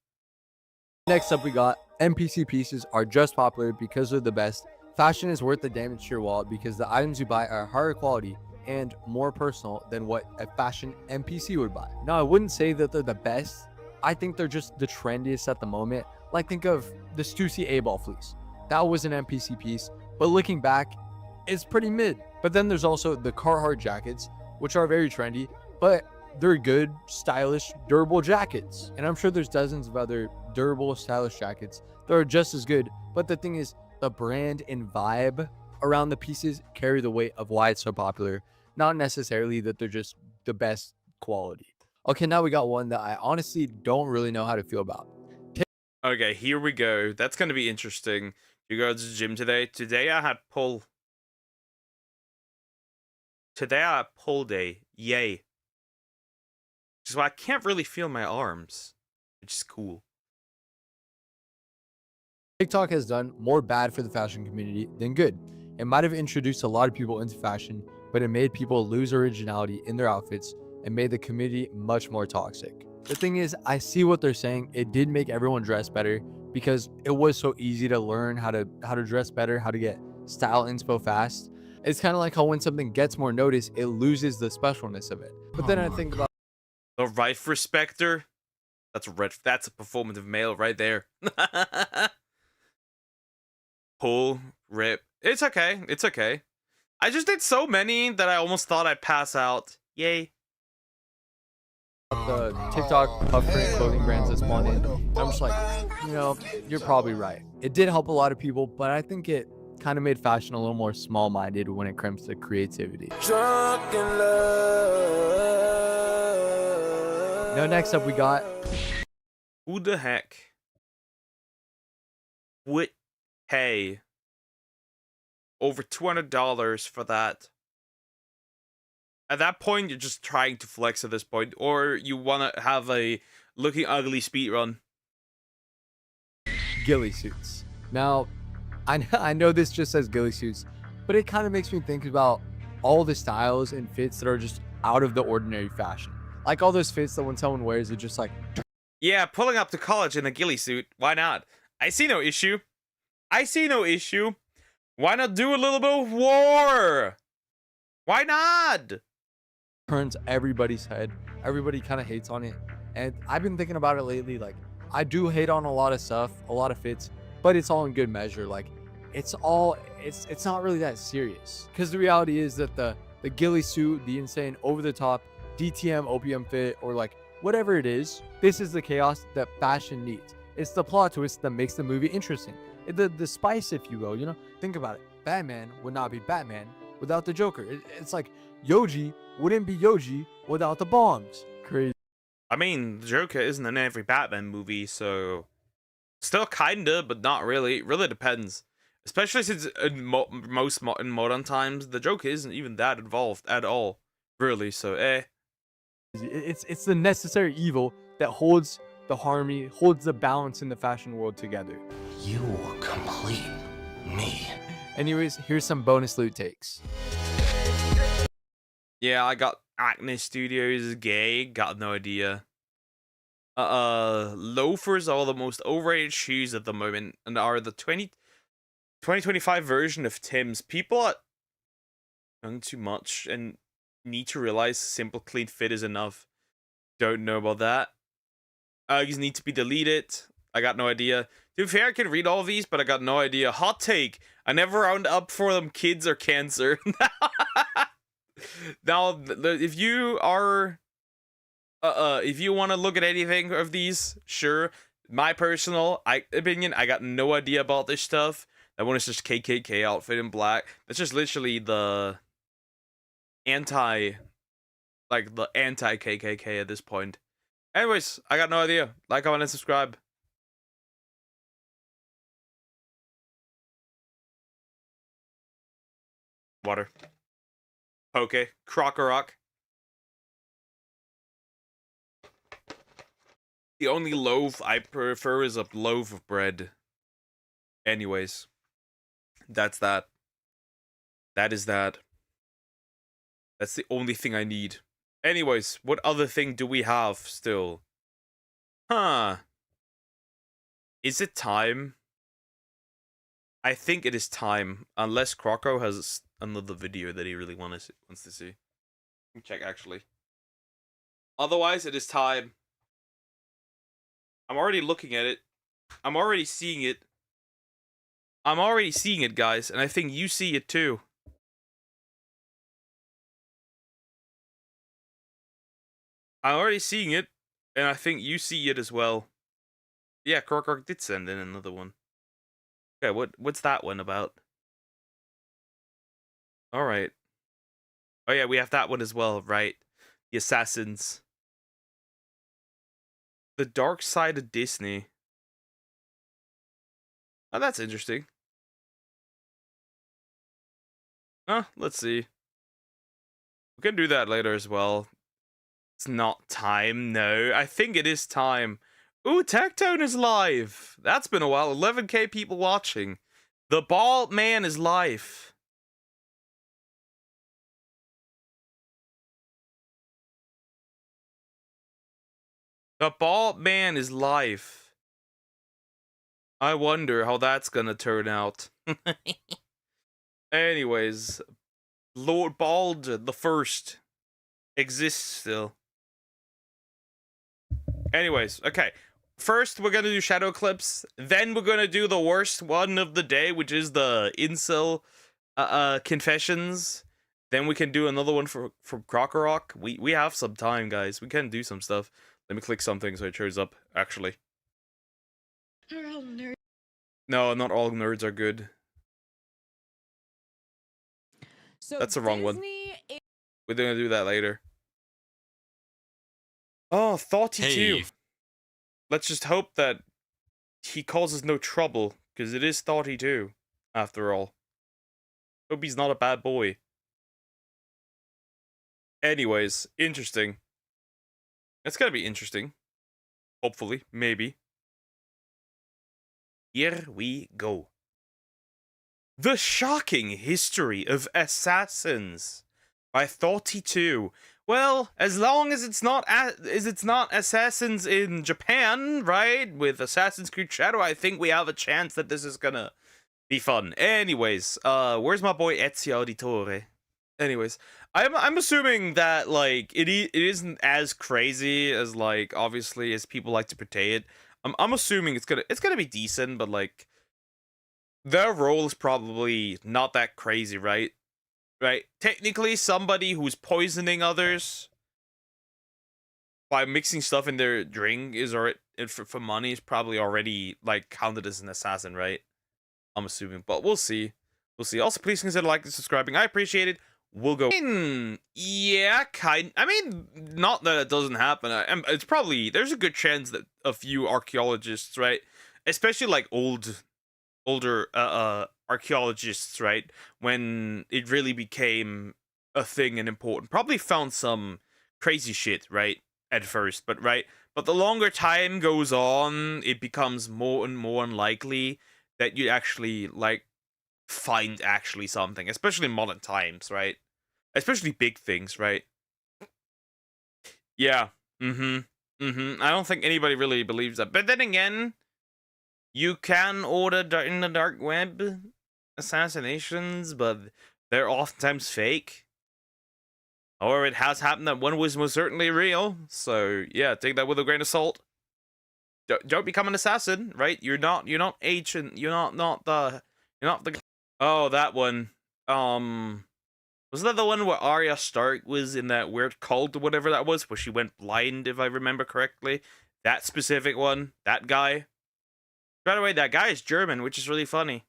Next up, we got NPC pieces are just popular because they're the best. Fashion is worth the damage to your wallet because the items you buy are higher quality and more personal than what a fashion NPC would buy. Now, I wouldn't say that they're the best. I think they're just the trendiest at the moment. Like, think of the Stussy A-Ball fleece. That was an NPC piece, but looking back, it's pretty mid. But then there's also the Carhartt jackets, which are very trendy, but they're good, stylish, durable jackets. And I'm sure there's dozens of other durable, stylish jackets that are just as good. But the thing is, the brand and vibe around the pieces carry the weight of why it's so popular. Not necessarily that they're just the best quality. Okay, now we got one that I honestly don't really know how to feel about. Okay, here we go. That's going to be interesting. You go to the gym today? Today I had pull day. Yay. Which is why I can't really feel my arms, which is cool. TikTok has done more bad for the fashion community than good. It might have introduced a lot of people into fashion, but it made people lose originality in their outfits and made the community much more toxic. The thing is, I see what they're saying. It did make everyone dress better because it was so easy to learn how to dress better, how to get style inspo fast. It's kind of like how when something gets more notice, it loses the specialness of it. But then I think about The right respecter. That's a performative male right there. Pull, rip. It's okay. It's okay. I just did so many that I almost thought I'd pass out. Yay. the TikTok of current clothing brands that spawned in. I'm just like, you know, you're probably right. It did help a lot of people, but I think it kind of made fashion a little more small-minded when it comes to creativity. Now, next up, we got... Who the heck would pay over $200 for that? At that point, you're just trying to flex at this point, or you want to have a looking ugly speed run. Ghillie suits. Now, I know this just says ghillie suits, but it kind of makes me think about all the styles and fits that are just out of the ordinary fashion. Like all those fits that when someone wears it, just like... Yeah, pulling up to college in a ghillie suit. Why not? I see no issue. I see no issue. Why not do a little bit of war? Why not? Turns everybody's head. Everybody kind of hates on it. And I've been thinking about it lately. Like, I do hate on a lot of stuff, a lot of fits, but it's all in good measure. Like, it's not really that serious. Because the reality is that the ghillie suit, the insane over-the-top DTM OPM fit, or like whatever it is, this is the chaos that fashion needs. It's the plot twist that makes the movie interesting. The spice, if you will, you know? Think about it. Batman would not be Batman without the Joker. It's like Yoji wouldn't be Yoji without the bombs. Crazy. I mean, the Joker isn't in every Batman movie, so... Still kinda, but not really. It really depends. Especially since in in modern times, the Joker isn't even that involved at all. Really, so It's the necessary evil that holds the harmony, holds the balance in the fashion world together. You complete me. Anyways, here's some bonus loot takes. Yeah, I got Acne Studios is gay. Got no idea. Loafers are the most overrated shoes at the moment and are the 2025 version of Tim's. People are doing too much and need to realize simple clean fit is enough. Don't know about that. Uggs need to be deleted. I got no idea. To be fair, I can read all of these, but I got no idea. Hot take. I never round up for them kids or cancer. Now, if you are... if you want to look at anything of these, sure. My personal opinion, I got no idea about this stuff. That one is just KKK outfit in black. That's just literally the anti-KKK at this point. Anyways, I got no idea. Like, comment, and subscribe. Water. Okay. Crock-a-rock. The only loaf I prefer is a loaf of bread. Anyways. That's that. That is that. That's the only thing I need. Anyways, what other thing do we have still? Huh. Is it time? I think it is time. Unless Croco has another video that he really wants to see. Let me check, actually. Otherwise, it is time. I'm already looking at it. I'm already seeing it. I'm already seeing it, guys. And I think you see it, too. I'm already seeing it. And I think you see it as well. Yeah, Croco did send in another one. Okay, what's that one about? Alright. Oh yeah, we have that one as well, right? The Assassins. The Dark Side of Disney. Oh, that's interesting. Let's see. We can do that later as well. It's not time, no. I think it is time. Ooh, Tectone is live. That's been a while. 11k people watching. The Bald Man is live. The Bald Man is live. I wonder how that's gonna turn out. Anyways, Lord Bald the First exists still. Anyways, okay. First, we're gonna do Shadow Clips. Then we're gonna do the worst one of the day, which is the Incel confessions. Then we can do another one from Crocker-Rock. We have some time, guys. We can do some stuff. Let me click something so it shows up, actually. They're all nerds. No, not all nerds are good. So that's the wrong one. We're gonna do that later. Oh, Thoughty 2. Let's just hope that he causes no trouble, because it is Thoughty 2, after all. Hope he's not a bad boy. Anyways, interesting. It's gonna be interesting. Hopefully, maybe. Here we go. The Shocking History of Assassins by Thoughty 2. Well, as long as it's not assassins in Japan, right? With Assassin's Creed Shadow, I think we have a chance that this is gonna be fun. Anyways, where's my boy Ezio Auditore? Anyways, I'm assuming that like it isn't as crazy as like obviously as people like to portray it. I'm assuming it's gonna be decent, but like their role is probably not that crazy, right? Right? Technically, somebody who's poisoning others by mixing stuff in their drink is already for money is probably already like counted as an assassin, right? I'm assuming, but we'll see. We'll see. Also, please consider liking and subscribing. I appreciate it. We'll go. Yeah, I mean, not that it doesn't happen. It's probably there's a good chance that a few archaeologists, right, especially like older archaeologists, right, when it really became a thing and important, probably found some crazy shit, right, at first, but the longer time goes on, it becomes more and more unlikely that you actually like find actually something, especially in modern times, right? Especially big things, right? Yeah. I don't think anybody really believes that. But then again, you can order in the dark web assassinations, but they're oftentimes fake. Or it has happened that one was most certainly real. So yeah, take that with a grain of salt. Don't become an assassin, right? You're not ancient. You're not the. Oh, that one. Was that the one where Arya Stark was in that weird cult or whatever that was, where she went blind, if I remember correctly? That specific one. That guy. By the way, that guy is German, which is really funny.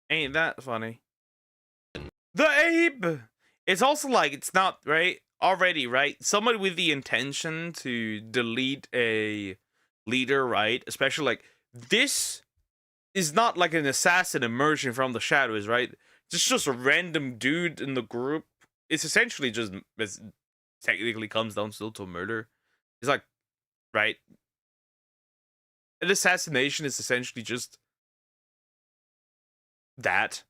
Ain't that funny? The Abe! It's also like, it's not, right? already, right? Somebody with the intention to delete a leader, right? Especially like this is not like an assassin emerging from the shadows, right? It's just a random dude in the group. It's essentially just, it technically comes down still to murder. It's like, right? An assassination is essentially just that.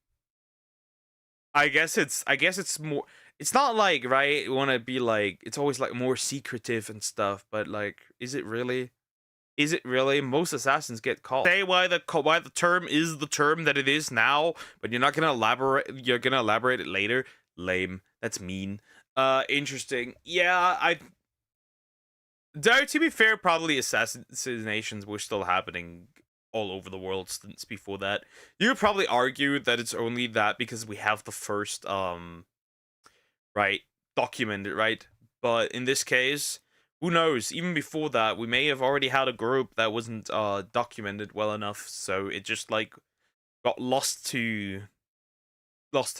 I guess it's more, it's not like, right, you want to be like, it's always like more secretive and stuff, but like, is it really? Is it really? Most assassins get caught. Say why the term is the term that it is now, but you're not gonna elaborate. You're gonna elaborate it later. Lame. That's mean. Interesting. Yeah, though, to be fair, probably assassinations were still happening all over the world since before that. You would probably argue that it's only that because we have the first, right, documented, right? But in this case, who knows? Even before that, we may have already had a group that wasn't documented well enough, so it just like got lost to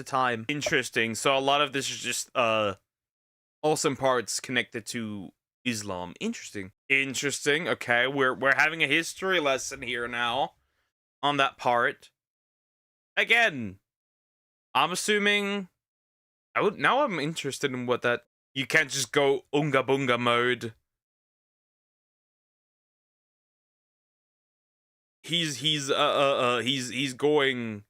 time. Interesting. So a lot of this is just awesome parts connected to Islam. Interesting. Okay, we're having a history lesson here now on that part. Again, I'm assuming now I'm interested in what that, you can't just go unga bunga mode. He's going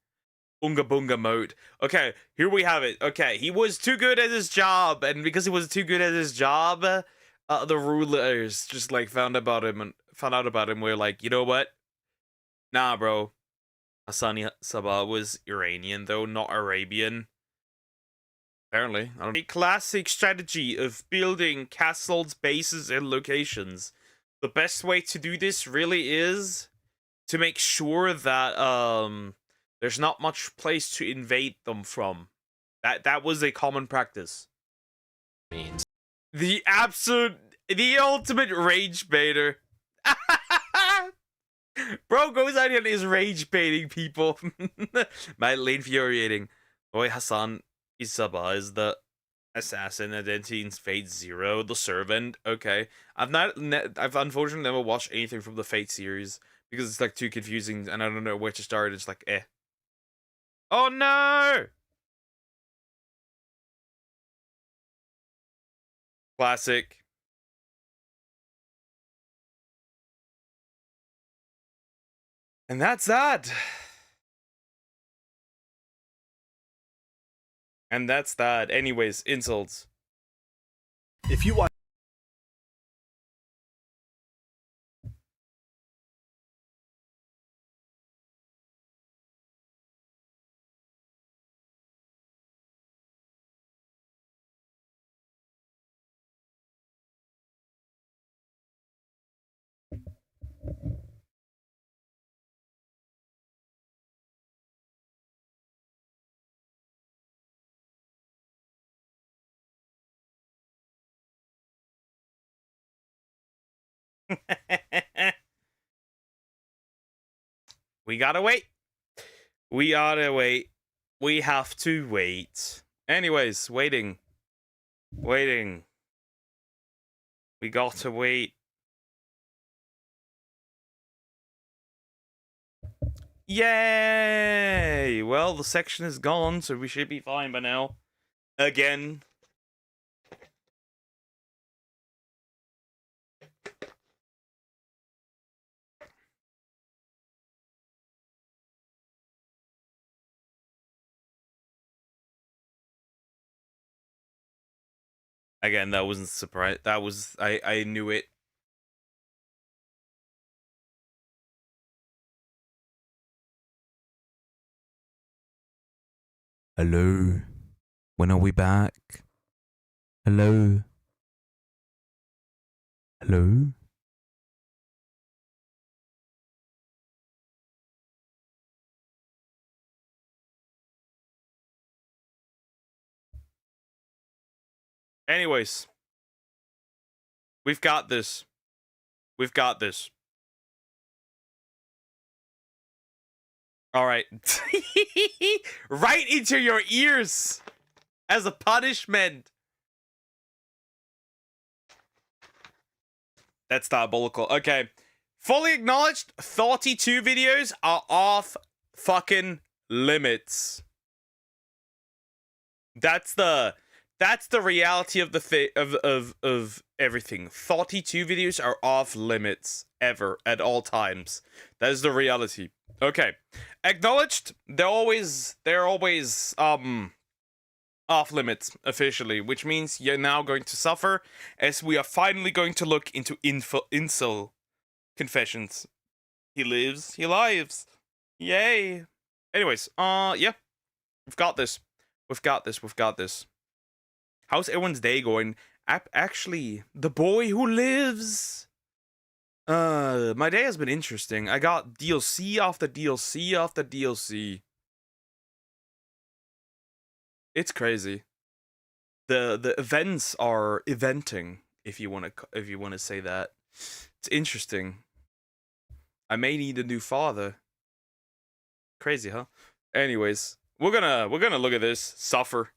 unga bunga mode. Okay, here we have it. Okay, he was too good at his job, and because he was too good at his job, the rulers just like found out about him. We're like, you know what? Nah, bro. Hassani Sabah was Iranian though, not Arabian. Apparently, I don't know. A classic strategy of building castles, bases, and locations. The best way to do this really is to make sure that there's not much place to invade them from. That was a common practice. The ultimate rage baiter. Bro goes out and is rage baiting people. Mildly infuriating. Boy, Hassan Isaba is the assassin. Identity in Fate Zero, the servant. Okay, I've unfortunately never watched anything from the Fate series because it's like too confusing and I don't know where to start. It's like, eh. Oh no! Classic. And that's that. And that's that. Anyways, insults. If you watch We gotta wait. We gotta wait. We have to wait. Anyways, waiting. Waiting. We got to wait. Yay! Well, the section is gone, so we should be fine by now. Again. Again, that wasn't surprise. That was, I knew it. Hello. When are we back? Hello. Hello. Anyways. We've got this. We've got this. All right. Right into your ears as a punishment. That's diabolical. Okay. Fully acknowledged, 32 videos are off fucking limits. That's the reality of the of everything. 42 videos are off limits ever at all times. That is the reality. Okay. Acknowledged, they're always off limits officially, which means you're now going to suffer as we are finally going to look into incel confessions. He lives, he lives. Yay. Anyways, yeah. We've got this. We've got this. How's everyone's day going? Actually, the boy who lives. My day has been interesting. I got DLC after DLC after DLC. It's crazy. The events are eventing, if you want to say that. It's interesting. I may need a new father. Crazy, huh? Anyways, we're gonna look at this. Suffer.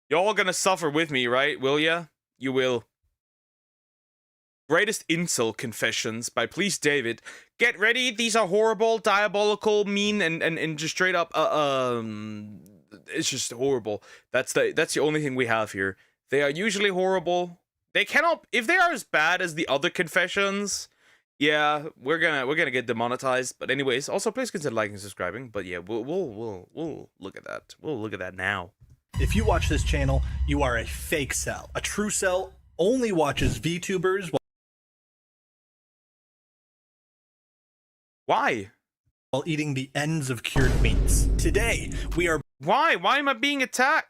Y'all gonna suffer with me, right? Will ya? You will. Greatest Incel Confessions by Please David. Get ready. These are horrible, diabolical, mean, and just straight up it's just horrible. That's the only thing we have here. They are usually horrible. They cannot, if they are as bad as the other confessions, yeah, we're gonna get demonetized. But anyways, also please consider liking and subscribing. But yeah, we'll look at that. We'll look at that now. If you watch this channel, you are a fake cell. A true cell only watches VTubers Why? While eating the ends of cured meats. Today, we are... Why? Why am I being attacked?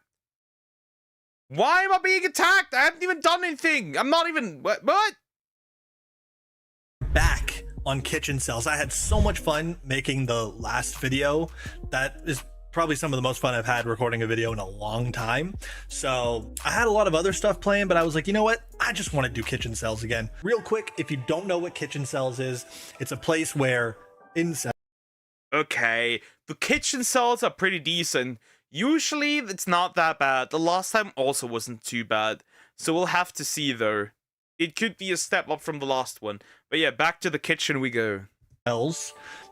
Why am I being attacked? I haven't even done anything. I'm not even... What? Back on kitchen cells. I had so much fun making the last video. That is probably some of the most fun I've had recording a video in a long time. So I had a lot of other stuff playing, but I was like, you know what? I just want to do kitchen cells again. Real quick, if you don't know what kitchen cells is, it's a place where incels... Okay, the kitchen cells are pretty decent. Usually, it's not that bad. The last time also wasn't too bad. So we'll have to see, though. It could be a step up from the last one. But yeah, back to the kitchen we go.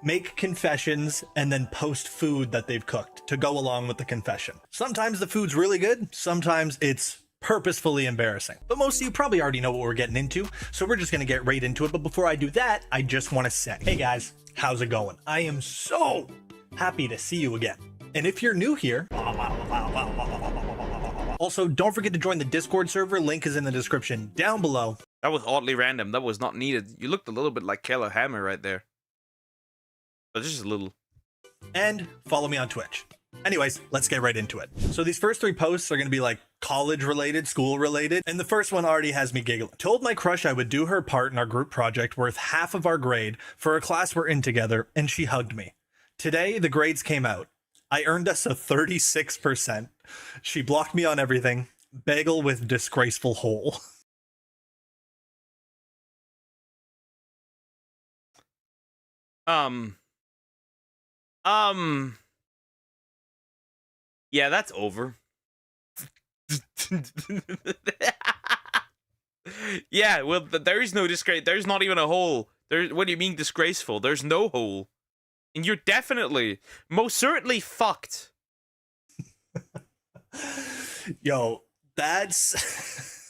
Make confessions and then post food that they've cooked to go along with the confession. Sometimes the food's really good. Sometimes it's purposefully embarrassing. But most of you probably already know what we're getting into. So we're just going to get right into it. But before I do that, I just want to say, hey guys, how's it going? I am so happy to see you again. And if you're new here, also don't forget to join the Discord server. Link is in the description down below. That was oddly random. That was not needed. You looked a little bit like Keller Hammer right there. But just a little. And follow me on Twitch. Anyways, let's get right into it. So these first 3 posts are going to be like college related, school related. And the first one already has me giggling. Told my crush I would do her part in our group project worth half of our grade for a class we're in together, and she hugged me. Today, the grades came out. I earned us a 36%. She blocked me on everything. Bagel with disgraceful hole. Yeah, that's over. Yeah, well, there is no disgrace. There's not even a hole. What do you mean disgraceful? There's no hole. And you're definitely, most certainly fucked. Yo, that's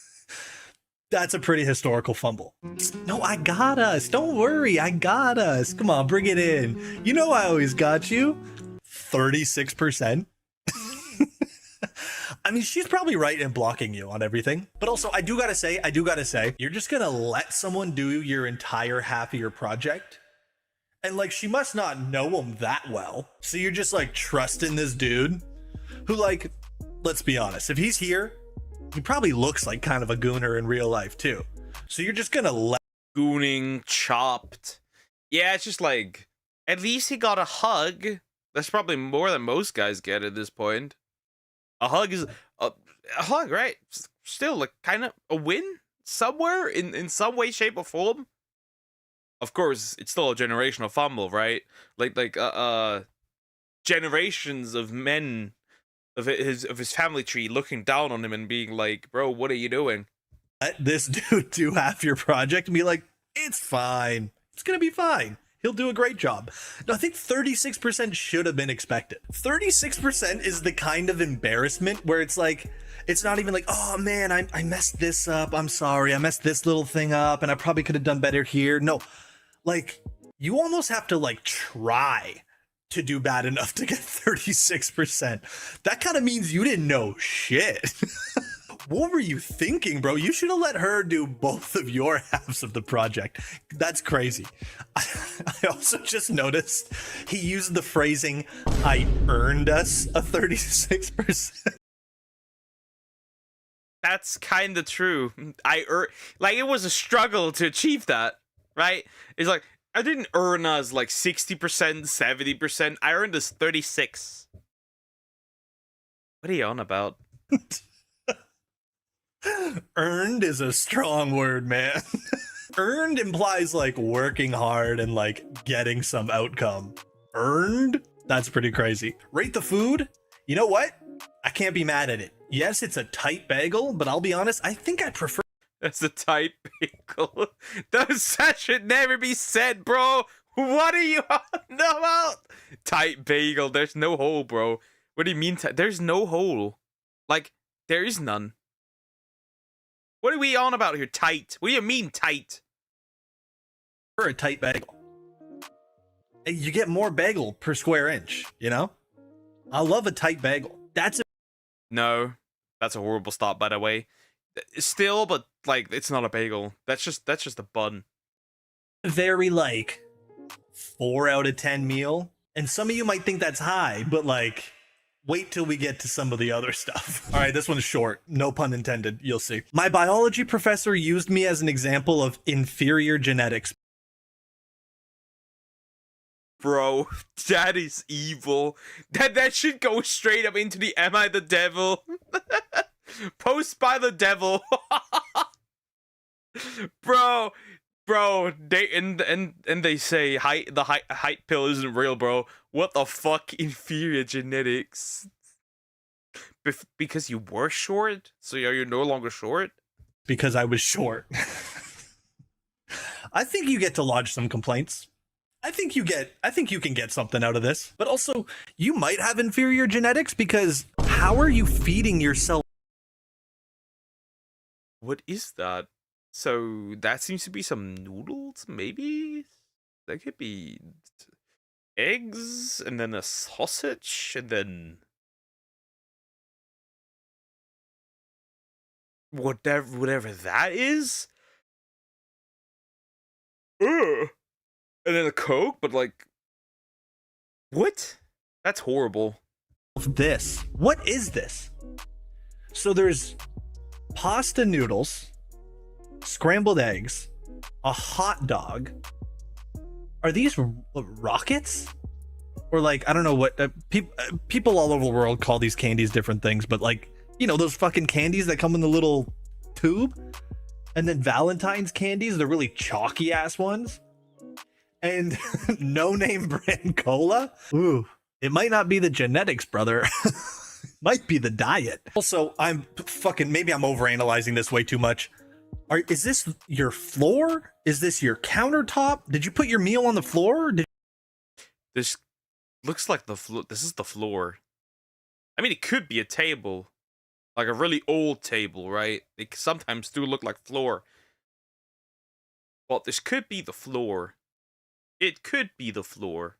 a pretty historical fumble. No, I got us. Don't worry, I got us. Come on, bring it in. You know I always got you. 36%. I mean, she's probably right in blocking you on everything. But also, I do gotta say, you're just gonna let someone do your entire half of your project? And like, she must not know him that well. So you're just like trusting this dude who, like, let's be honest, if he's here, he probably looks like kind of a gooner in real life too. So you're just gonna let... Gooning, chopped. Yeah, it's just like, at least he got a hug. That's probably more than most guys get at this point. A hug is a hug, right? Still, like, kind of a win somewhere in some way, shape, or form. Of course, it's still a generational fumble, right? Like generations of men of his family tree looking down on him and being like, "Bro, what are you doing?" Let this dude do half your project and be like, It's fine. It's gonna be fine. He'll do a great job. No, I think 36% should have been expected. 36% is the kind of embarrassment where it's like, it's not even like, oh man, I messed this up. I'm sorry. I messed this little thing up and I probably could have done better here. No, like you almost have to like try to do bad enough to get 36%. That kind of means you didn't know shit. What were you thinking, bro? You should have let her do both of your halves of the project. That's crazy. I also just noticed he used the phrasing, I earned us a 36%. That's kind of true. Like, it was a struggle to achieve that, right? It's like, I didn't earn us like 60%, 70%. I earned us 36. What are you on about? Earned is a strong word, man. Earned implies like working hard and like getting some outcome. Earned? That's pretty crazy. Rate the food? You know what? I can't be mad at it. Yes, it's a tight bagel, but I'll be honest, I think I prefer. That's a tight bagel. That should never be said, bro. What are you on about? Tight bagel. There's no hole, bro. What do you mean? There's no hole. Like, there is none. What are we on about here? Tight. What do you mean tight? For a tight bagel. You get more bagel per square inch, you know? I love a tight bagel. No. That's a horrible stop, by the way. Still, but like it's not a bagel. That's just a bun. Very like 4 out of 10 meal. And some of you might think that's high, but like wait till we get to some of the other stuff. All right, this one's short. No pun intended. You'll see. My biology professor used me as an example of inferior genetics. Bro, that is evil. That should go straight up into the Am I the Devil? Post by the devil. bro, they and they say the height pill isn't real, bro. What the fuck? Inferior genetics. Because you were short? So you're no longer short? Because I was short. I think you get to lodge some complaints. I think you can get something out of this. But also, you might have inferior genetics because how are you feeding yourself? What is that? So that seems to be some noodles, maybe? That could be eggs, and then a sausage, and then whatever that is? Ugh. And then a Coke, but like, what? That's horrible. This. What is this? So there's pasta noodles, scrambled eggs, a hot dog. Are these rockets? Or like, I don't know what people all over the world call these candies different things, but like, you know, those fucking candies that come in the little tube? And then Valentine's candies, the really chalky ass ones. And no name brand cola. Ooh, it might not be the genetics, brother. Might be the diet. Also, maybe I'm overanalyzing this way too much. Is this your floor? Is this your countertop? Did you put your meal on the floor? This looks like the floor. This is the floor. I mean, it could be a table. Like a really old table, right? They sometimes do look like floor. Well, this could be the floor. It could be the floor.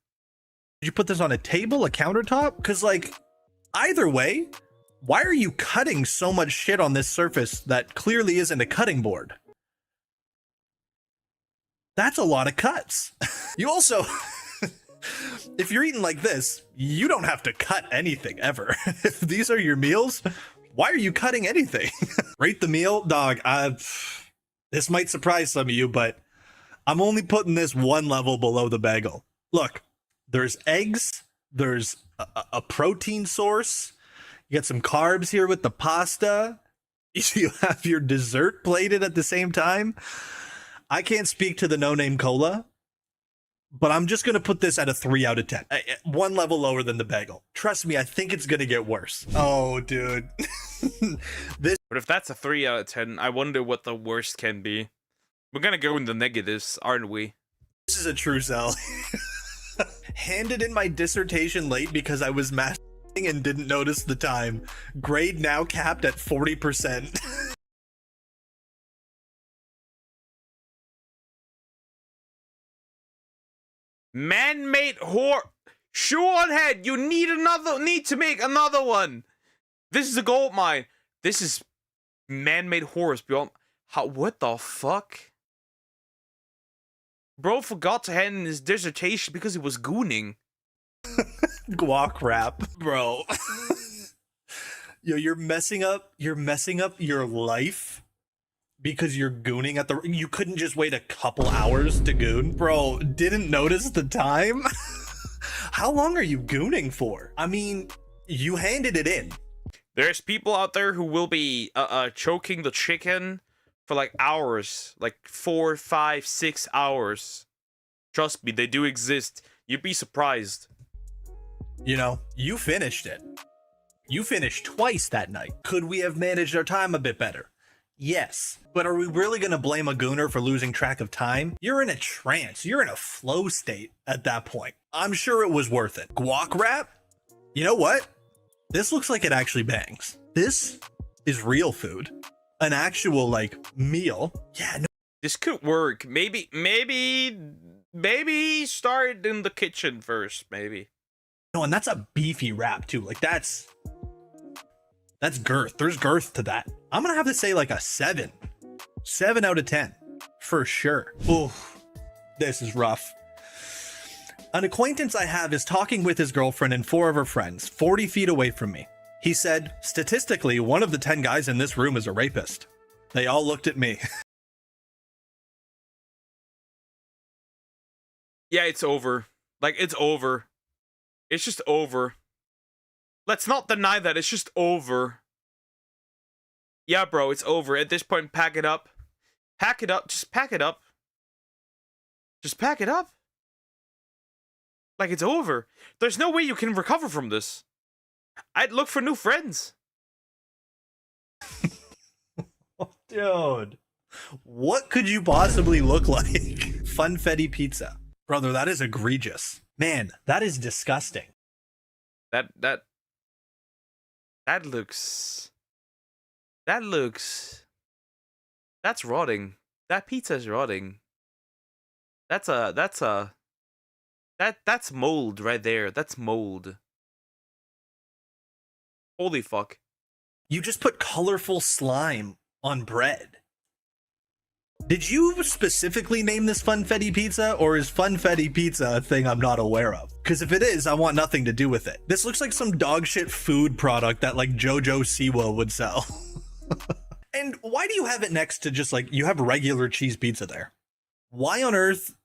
Did you put this on a table, a countertop? Because, like, either way, why are you cutting so much shit on this surface that clearly isn't a cutting board? That's a lot of cuts. You also, if you're eating like this, you don't have to cut anything ever. If these are your meals, why are you cutting anything? Rate the meal, dog. This might surprise some of you, but I'm only putting this one level below the bagel. Look, there's eggs, there's a protein source, you get some carbs here with the pasta, you have your dessert plated at the same time. I can't speak to the no-name cola, but I'm just going to put this at a 3 out of 10. One level lower than the bagel. Trust me, I think it's going to get worse. Oh, dude. But if that's a 3 out of 10, I wonder what the worst can be. We're gonna go in the negatives, aren't we? This is a true sell. Handed in my dissertation late because I was masturbating and didn't notice the time. Grade now capped at 40%. Man-made whore. Shoe on head. You need to make another one. This is a gold mine. This is man-made horrors beyond. What the fuck? Bro forgot to hand in his dissertation because he was gooning. Guac rap, bro. Yo, you're messing up your life because you're gooning at the. You couldn't just wait a couple hours to goon, bro. Didn't notice the time. How long are you gooning for? I mean, you handed it in. There's people out there who will be choking the chicken for like hours, like 4, 5, 6 hours. Trust me, they do exist. You'd be surprised. You know, you finished it. You finished twice that night. Could we have managed our time a bit better? Yes. But are we really going to blame a gooner for losing track of time? You're in a trance. You're in a flow state at that point. I'm sure it was worth it. Guac wrap? You know what? This looks like it actually bangs. This is real food. An actual, like, meal. Yeah, no. This could work. Maybe start in the kitchen first, maybe. No, and that's a beefy wrap, too. Like, that's girth. There's girth to that. I'm gonna have to say, like, a 7. 7 out of 10. For sure. Oof. This is rough. An acquaintance I have is talking with his girlfriend and 4 of her friends, 40 feet away from me. He said, statistically, 1 of the 10 guys in this room is a rapist. They all looked at me. Yeah, it's over. Like, it's over. It's just over. Let's not deny that. It's just over. Yeah, bro, it's over. At this point, pack it up. Pack it up. Just pack it up. Just pack it up. Like, it's over. There's no way you can recover from this. I'd look for new friends. Dude, what could you possibly look like? Funfetti pizza. Brother, that is egregious. Man, that is disgusting. That looks... That's rotting. That pizza's rotting. That's mold right there. That's mold. Holy fuck. You just put colorful slime on bread. Did you specifically name this Funfetti pizza, or is Funfetti pizza a thing I'm not aware of? Because if it is, I want nothing to do with it. This looks like some dog shit food product that like Jojo Siwa would sell. And why do you have it next to just like, you have regular cheese pizza there? Why on earth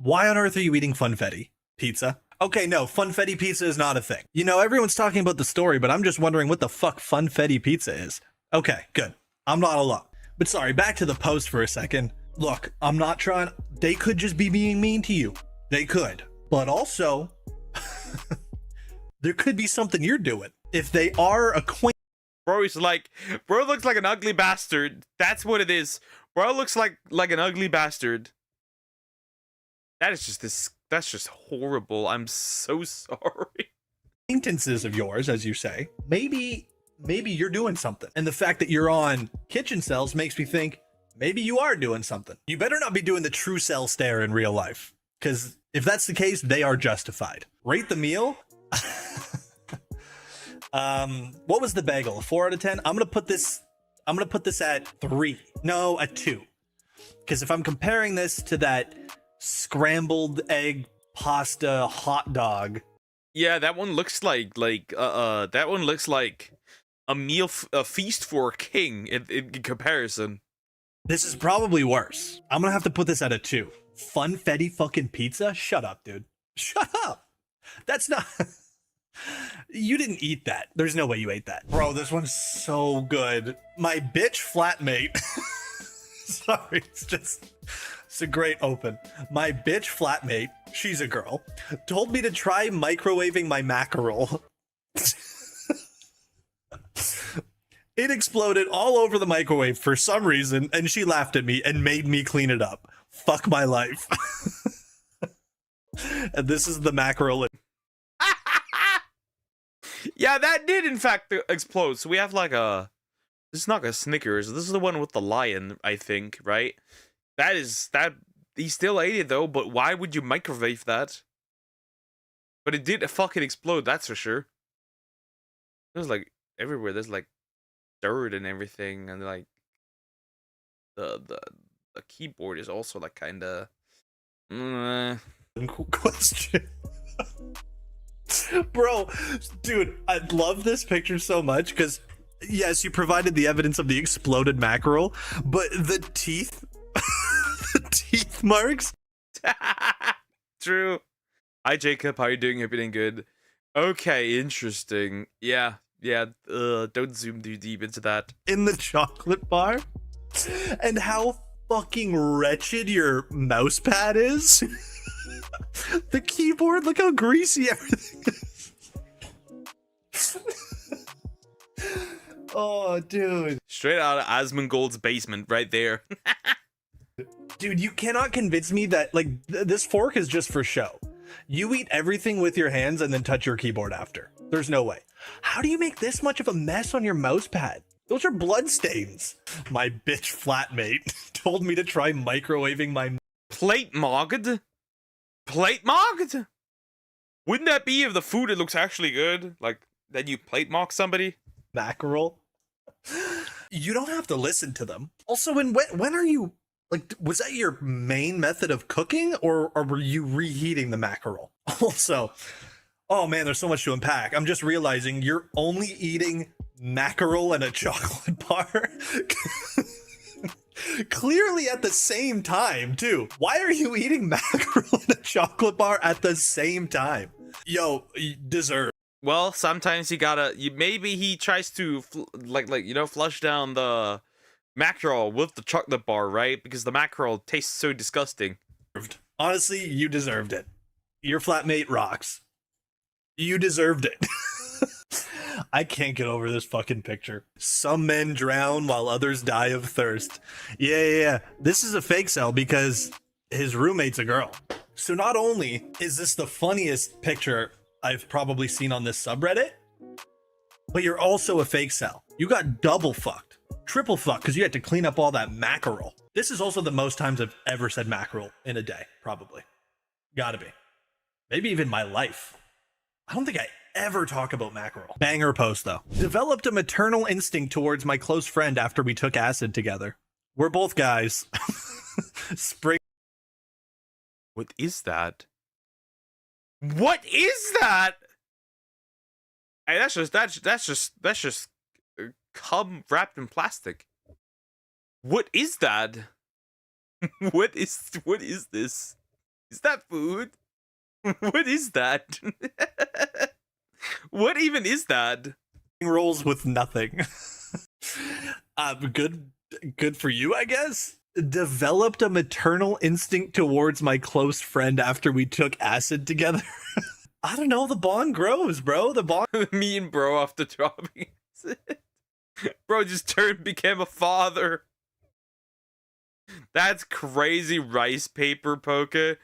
are you eating Funfetti pizza? Okay, no, Funfetti pizza is not a thing. You know, everyone's talking about the story, but I'm just wondering what the fuck Funfetti pizza is. Okay, good. I'm not alone. But sorry, back to the post for a second. Look, I'm not trying. They could just be being mean to you. They could. But also, there could be something you're doing. If they are acquainted. Bro, he's like, bro looks like an ugly bastard. That's what it is. Bro looks like an ugly bastard. That is just this. That's just horrible. I'm so sorry. Acquaintances of yours, as you say, maybe you're doing something. And the fact that you're on kitchen cells makes me think maybe you are doing something. You better not be doing the true cell stare in real life, because if that's the case, they are justified. Rate the meal. What was the bagel? A 4 out of 10? I'm gonna put this at 3. No, at 2. Because if I'm comparing this to that scrambled egg pasta hot dog. Yeah, that one looks like that one looks like a feast for a king in comparison. This is probably worse. I'm gonna have to put this at a 2. Funfetti fucking pizza? Shut up, dude. Shut up. That's not. You didn't eat that. There's no way you ate that. Bro, this one's so good. My bitch flatmate. Sorry, it's a great open. My bitch flatmate, she's a girl, told me to try microwaving my mackerel. It exploded all over the microwave for some reason, and she laughed at me and made me clean it up. Fuck my life. And this is the mackerel. Yeah, that did in fact explode. So we have like a... This is not a Snickers. This is the one with the lion, I think, right? That is... that. He still ate it though, but why would you microwave that? But it did fucking explode, that's for sure. There's like everywhere. There's like dirt and everything, and like the keyboard is also like kind of. Question. Bro, dude, I love this picture so much because yes, you provided the evidence of the exploded mackerel, but the teeth, the teeth marks. True. Hi Jacob, how are you doing? Hope you're doing good. Okay, interesting. Yeah. Don't zoom too deep into that. In the chocolate bar, and how fucking wretched your mouse pad is. The keyboard, look how greasy everything is. Oh, dude. Straight out of Asmongold's basement right there. Dude, you cannot convince me that, like, this fork is just for show. You eat everything with your hands and then touch your keyboard after. There's no way. How do you make this much of a mess on your mouse pad? Those are blood stains. My bitch flatmate told me to try microwaving my plate mogged? Plate mogged? Wouldn't that be if the food it looks actually good? Like, then you plate mock somebody? Mackerel? You don't have to listen to them. Also, when are you... Like, was that your main method of cooking, or were you reheating the mackerel? Also, oh man, there's so much to unpack. I'm just realizing you're only eating mackerel and a chocolate bar. Clearly at the same time, too. Why are you eating mackerel and a chocolate bar at the same time? Yo, you deserve. Well, sometimes you gotta... maybe he tries to, flush down the... mackerel with the chocolate bar, right? Because the mackerel tastes so disgusting. Honestly, you deserved it. Your flatmate rocks. You deserved it. I can't get over this fucking picture. Some men drown while others die of thirst. Yeah. This is a fake cell because his roommate's a girl. So not only is this the funniest picture I've probably seen on this subreddit, but you're also a fake cell. You got double fucked. Triple fuck, because you had to clean up all that mackerel. This is also the most times I've ever said mackerel in a day, probably. Gotta be. Maybe even my life. I don't think I ever talk about mackerel. Banger post, though. Developed a maternal instinct towards my close friend after we took acid together. We're both guys. Spring. What is that? What is that? Hey, that's just cum wrapped in plastic. What is that? What is this? Is that food? What is that? What even is that? Rolls with nothing. Good for you, I guess. Developed a maternal instinct towards my close friend after we took acid together. I don't know, the bond grows, bro. The bond. Me and bro after dropping acid. Bro just became a father. That's crazy rice paper poker.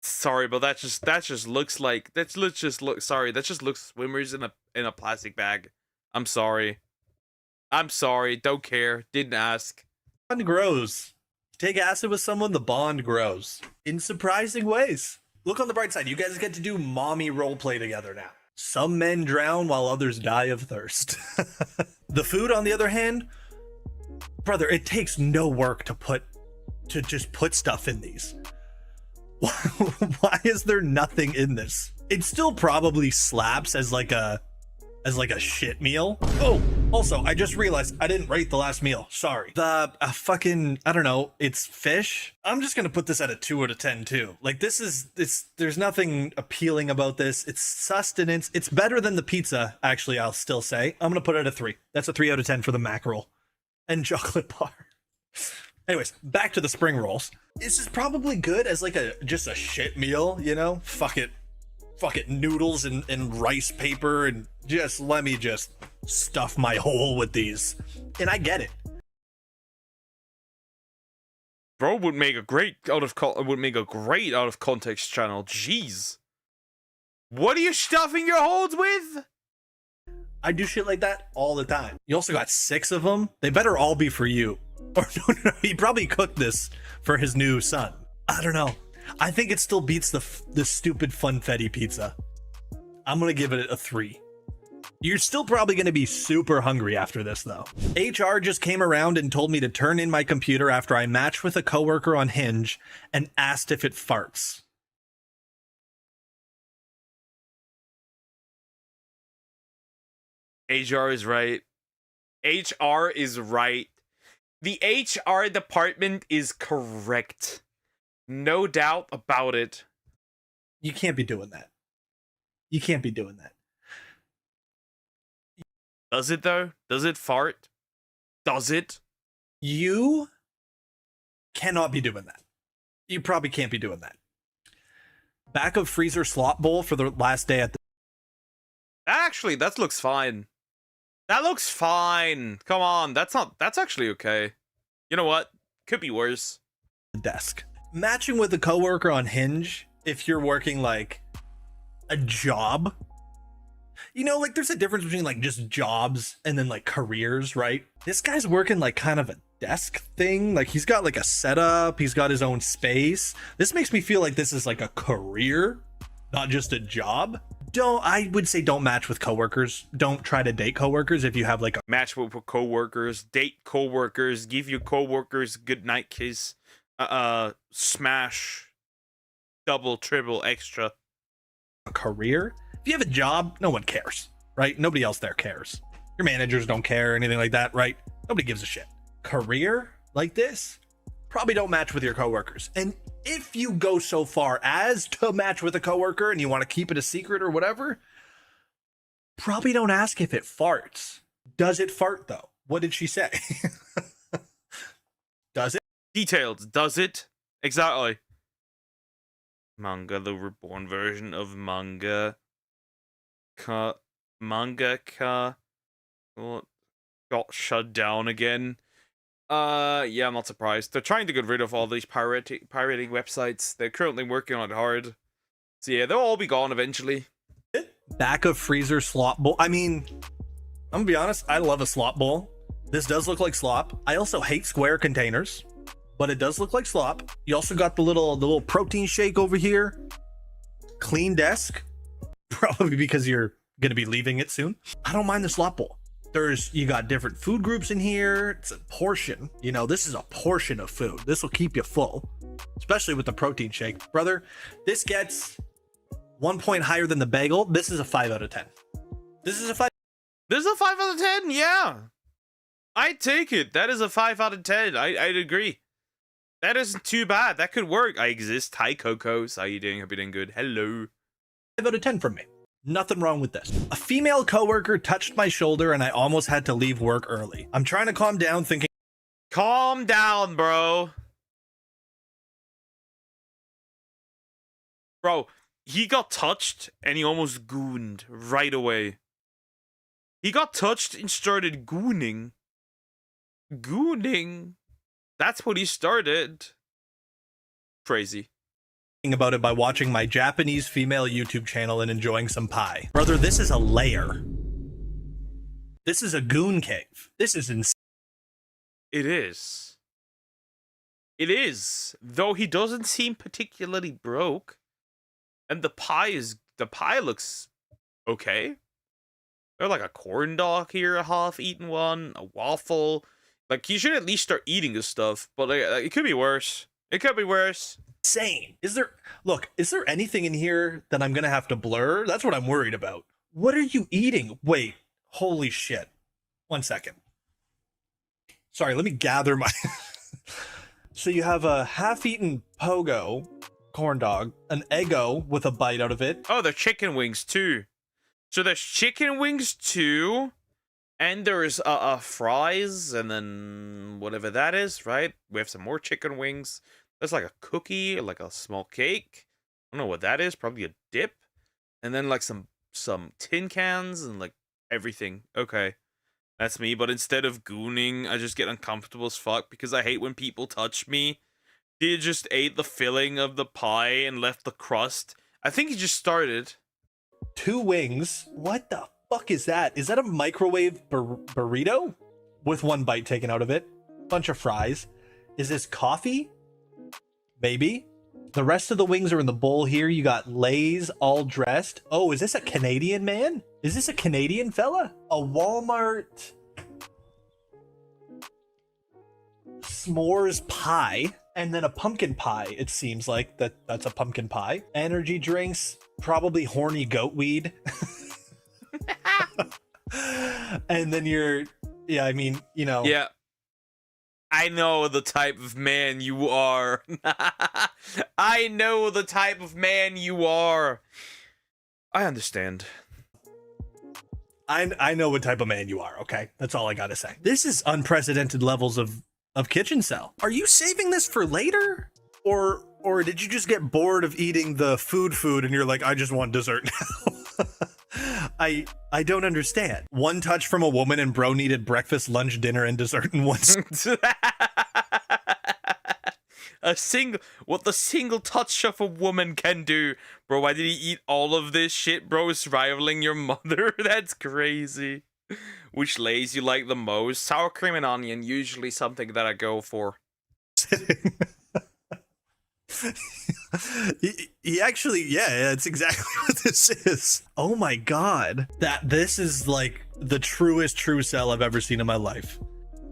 Sorry, but that just looks like sorry, that just looks swimmers in a plastic bag. I'm sorry. Don't care. Didn't ask. Bond grows. Take acid with someone, the bond grows in surprising ways. Look on the bright side. You guys get to do mommy roleplay together now. Some men drown while others die of thirst. The food, on the other hand, brother, it takes no work to just put stuff in these. Why is there nothing in this? It still probably slaps as like a shit meal. Oh, also, I just realized I didn't rate the last meal. Sorry. The fucking, I don't know, it's fish. I'm just gonna put this at a 2 out of 10 too. Like there's nothing appealing about this. It's sustenance. It's better than the pizza, actually, I'll still say. I'm gonna put it at a 3. That's a 3 out of 10 for the mackerel and chocolate bar. Anyways, back to the spring rolls. This is probably good as like just a shit meal, you know? Fuck it, noodles and rice paper and let me just stuff my hole with these. And I get it. Bro would make a great out of context channel. Jeez. What are you stuffing your holes with? I do shit like that all the time. You also got 6 of them. They better all be for you. Or no, he probably cooked this for his new son. I don't know. I think it still beats the stupid funfetti pizza. I'm gonna give it a 3. You're still probably going to be super hungry after this, though. HR just came around and told me to turn in my computer after I matched with a coworker on Hinge and asked if it farts. HR is right. HR is right. The HR department is correct. No doubt about it. You can't be doing that. You can't be doing that. Does it, though? Does it fart? Does it? You cannot be doing that. You probably can't be doing that. Back of freezer slop bowl for the last day at the... Actually, that looks fine. That looks fine. Come on, that's actually okay. You know what? Could be worse. Desk. Matching with a coworker on Hinge, if you're working like a job, you know, like there's a difference between like just jobs and then like careers, right? This guy's working like kind of a desk thing. Like he's got like a setup, he's got his own space. This makes me feel like this is like a career, not just a job. I would say don't match with coworkers. Don't try to date coworkers if you have like a match with coworkers, date coworkers, give your coworkers good night kiss, smash, double, triple, extra. A career. If you have a job, no one cares, right? Nobody else there cares. Your managers don't care, anything like that, right? Nobody gives a shit. Career like this, probably don't match with your coworkers. And if you go so far as to match with a coworker and you want to keep it a secret or whatever, probably don't ask if it farts. Does it fart though? What did she say? Does it? Detailed. Does it? Exactly. Manga, the reborn version of manga. Mangaka got shut down again. Yeah, I'm not surprised. They're trying to get rid of all these pirating websites. They're currently working on it hard. So yeah, they'll all be gone eventually. Back of freezer slop bowl. I mean, I'm gonna be honest, I love a slop bowl. This does look like slop. I also hate square containers, but it does look like slop. You also got the little protein shake over here. Clean desk. Probably because you're gonna be leaving it soon. I don't mind the slop bowl. You got different food groups in here. It's a portion. You know, this is a portion of food. This will keep you full, especially with the protein shake. Brother, this gets 1 point higher than the bagel. This is a 5 out of 10. This is a 5. This is a 5 out of 10? Yeah. I'd take it. That is a 5 out of 10. I'd agree. That isn't too bad. That could work. I exist. Hi, Cocos. How you doing? Hope you're doing good. Hello. 5 out of 10 from me. Nothing wrong with this. A female coworker touched my shoulder and I almost had to leave work early. I'm trying to calm down thinking... Calm down, bro. Bro, he got touched and he almost gooned right away. He got touched and started gooning. Gooning. That's what he started. Crazy. About it by watching my Japanese female YouTube channel and enjoying some pie. Brother, this is a lair. This is a goon cave. This is insane. It is. It is. Though he doesn't seem particularly broke. And the pie looks okay. There's like a corn dog here, a half-eaten one, a waffle. Like, he should at least start eating this stuff, but like, it could be worse. It could be worse. Insane. Is there anything in here that I'm gonna have to blur? That's what I'm worried about. What are you eating? Wait, holy shit. 1 second. Sorry, let me gather my... So you have a half-eaten pogo corn dog, an Eggo with a bite out of it. Oh, they're chicken wings too. So there's chicken wings too, and there's fries, and then whatever that is, right? We have some more chicken wings. There's like a cookie, like a small cake. I don't know what that is. Probably a dip, and then like some tin cans and like everything. Okay. That's me, but instead of gooning, I just get uncomfortable as fuck because I hate when people touch me. He just ate the filling of the pie and left the crust. I think he just started. 2 wings. What the fuck is that? Is that a microwave burrito? With 1 bite taken out of it. Bunch of fries. Is this coffee? Maybe. The rest of the wings are in the bowl here. You got Lay's all dressed. Oh, is this a Canadian man? Is this a Canadian fella? A Walmart s'mores pie. And then a pumpkin pie. It seems like that's a pumpkin pie. Energy drinks. Probably horny goat weed. And then yeah, I mean, you know. Yeah. I know the type of man you are. I know the type of man you are. I understand. I know what type of man you are, okay? That's all I gotta say. This is unprecedented levels of kitchen cell. Are you saving this for later? Or did you just get bored of eating the food and you're like, I just want dessert now? I don't understand. 1 touch from a woman and bro needed breakfast, lunch, dinner, and dessert in one. What the single touch of a woman can do. Bro, why did he eat all of this shit? Bro is rivaling your mother. That's crazy. Which Lays you like the most? Sour cream and onion, usually something that I go for. He actually, yeah, that's exactly what this is. Oh my god. This is like the truest true cell I've ever seen in my life.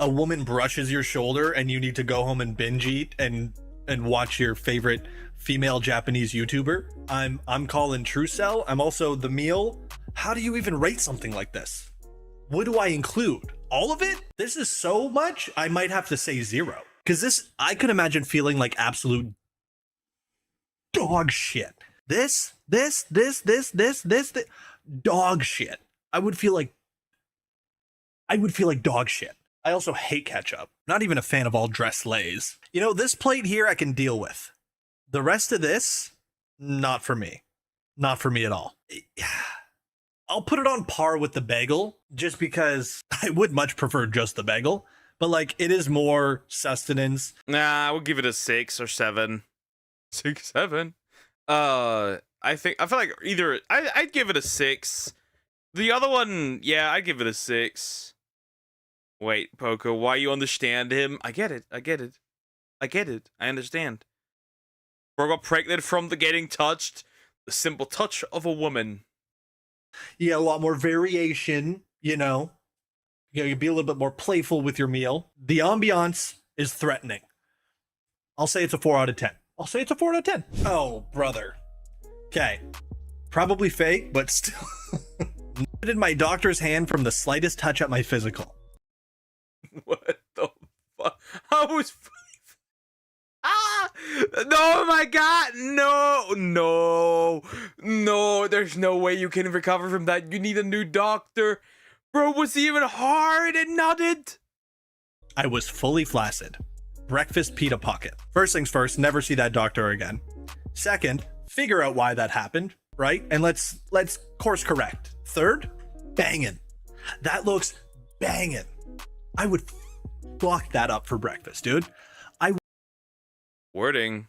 A woman brushes your shoulder and you need to go home and binge eat and watch your favorite female Japanese YouTuber. I'm calling true cell. I'm also the meal. How do you even rate something like this? What do I include? All of it? This is so much. I might have to say 0. Because this, I could imagine feeling like absolute dog shit. This, dog shit. I would feel like dog shit. I also hate ketchup. Not even a fan of all dressed Lays. You know, this plate here I can deal with. The rest of this, not for me. Not for me at all. I'll put it on par with the bagel, just because I would much prefer just the bagel. But like, it is more sustenance. Nah, I would give it a 6 or 7. 6, 7. I feel like either I'd give it a 6. The other one, yeah, I'd give it a 6. Wait, Poco, why you understand him? I get it. I understand. Bro got pregnant from the getting touched. The simple touch of a woman. Yeah, a lot more variation, you know. You can be a little bit more playful with your meal. The ambiance is threatening. I'll say it's a 4 out of 10. Oh, brother. Okay. Probably fake, but still. Did my doctor's hand from the slightest touch at my physical. What the fuck? I was... No, my God! No, there's no way you can recover from that. You need a new doctor. Bro, was he even hard and nutted? I was fully flaccid. Breakfast pita pocket. First things first, never see that doctor again. Second, figure out why that happened, right? And let's course correct. Third, banging. That looks banging. I would fuck that up for breakfast, dude. Wording.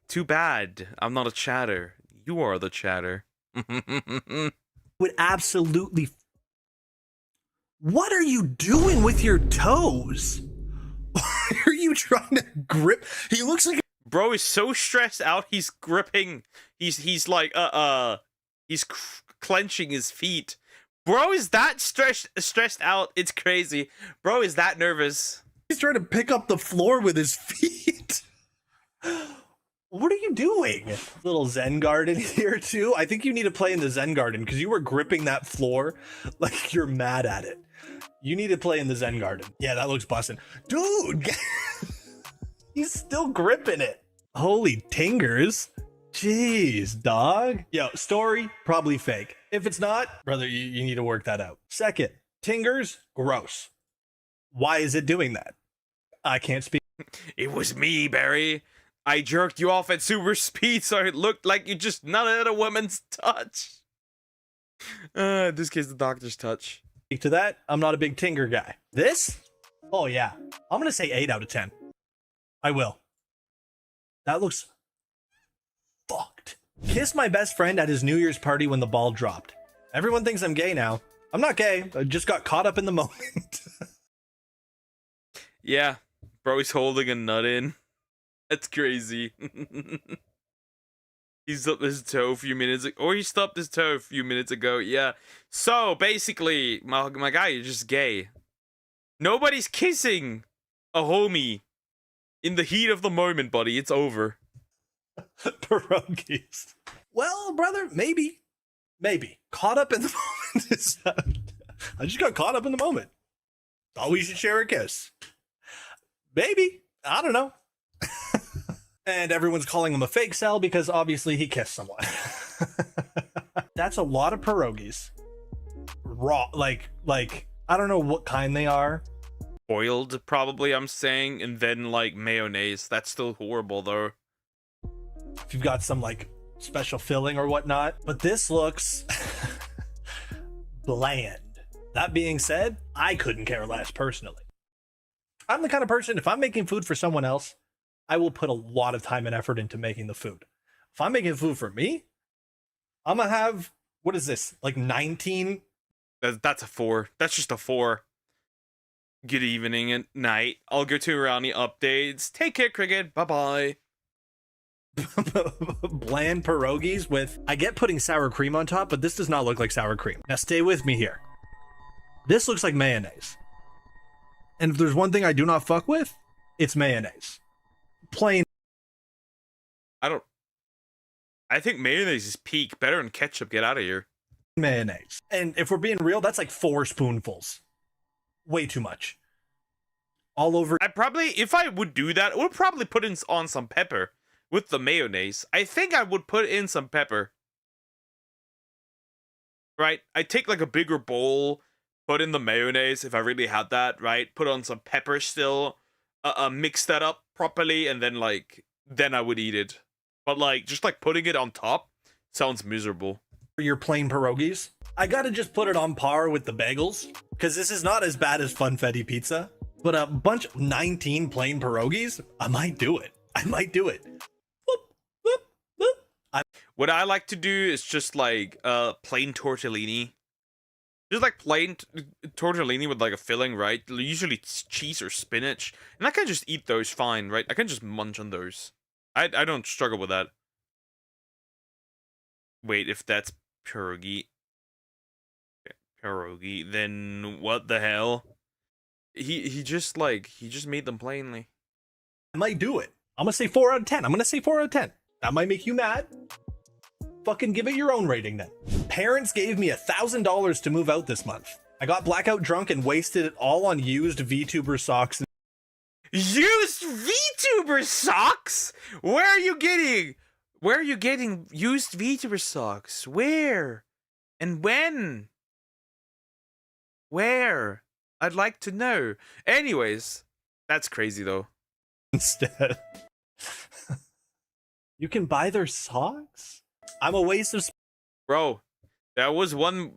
Too bad. I'm not a chatter. You are the chatter. Would absolutely. What are you doing with your toes? Why are you trying to grip? He looks like. Bro is so stressed out. He's gripping. He's like he's clenching his feet. Bro is that stressed out. It's crazy. Bro is that nervous. He's trying to pick up the floor with his feet. What are you doing? Little Zen garden here too. I think you need to play in the Zen garden because you were gripping that floor like you're mad at it. You need to play in the Zen garden. Yeah, that looks bussin'. Dude, he's still gripping it. Holy tingers. Jeez, dog. Yo, story, probably fake. If it's not, brother, you need to work that out. Second, tingers, gross. Why is it doing that? I can't speak. It was me, Barry. I jerked you off at super speed so it looked like you just nutted a woman's touch. In this case, the doctor's touch. To that, I'm not a big Tinger guy. This? Oh yeah. I'm gonna say 8 out of 10. I will. That looks fucked. Kissed my best friend at his New Year's party when the ball dropped. Everyone thinks I'm gay now. I'm not gay. I just got caught up in the moment. Yeah, bro's holding a nut in. That's crazy. He stubbed his toe a few minutes ago. Or he stubbed his toe a few minutes ago. Yeah. So, basically, my guy, you're just gay. Nobody's kissing a homie in the heat of the moment, buddy. It's over. Pierogies. Well, brother, maybe. Maybe. Caught up in the moment. I just got caught up in the moment. Thought we should share a kiss. Maybe. I don't know. And everyone's calling him a fake cell because obviously he kissed someone. That's a lot of pierogies. Raw, like I don't know what kind they are. Boiled, probably, I'm saying, and then like mayonnaise. That's still horrible though. If you've got some like special filling or whatnot, but this looks bland. That being said, I couldn't care less personally. I'm the kind of person, if I'm making food for someone else, I will put a lot of time and effort into making the food. If I'm making food for me, I'm gonna have, what is this, like 19? That's a 4. That's just a 4. Good evening and night. I'll go to Roundy updates. Take care, Cricket. Bye-bye. Bland pierogies with, I get putting sour cream on top, but this does not look like sour cream. Now stay with me here. This looks like mayonnaise. And if there's one thing I do not fuck with, it's mayonnaise. Plain. I think mayonnaise is peak. Better than ketchup. Get out of here. Mayonnaise. And if we're being real, that's like 4 spoonfuls. Way too much. All over. I probably, if I would do that, I would probably put on some pepper with the mayonnaise. I think I would put in some pepper. Right? I take like a bigger bowl, put in the mayonnaise if I really had that, right? Put on some pepper still, mix that up properly, and then I would eat it. But like, just like putting it on top sounds miserable. Your plain pierogies, I gotta just put it on par with the bagels, because this is not as bad as Funfetti pizza, but a bunch of 19 plain pierogies, I might do it. What I like to do is just like plain tortellini. Just like plain tortellini with like a filling, right? Usually it's cheese or spinach. And I can just eat those fine, right? I can just munch on those. I don't struggle with that. Wait, if that's pierogi, then what the hell? He just made them plainly. I might do it. I'm gonna say 4 out of 10. I'm gonna say 4 out of 10. That might make you mad. Fucking give it your own rating then. Parents gave me $1,000 to move out this month. I got blackout drunk and wasted it all on used VTuber socks. Used VTuber socks? Where are you getting used VTuber socks? Where? And when? Where? I'd like to know. Anyways, that's crazy though. Instead. You can buy their socks? I'm a waste of... Bro, there was one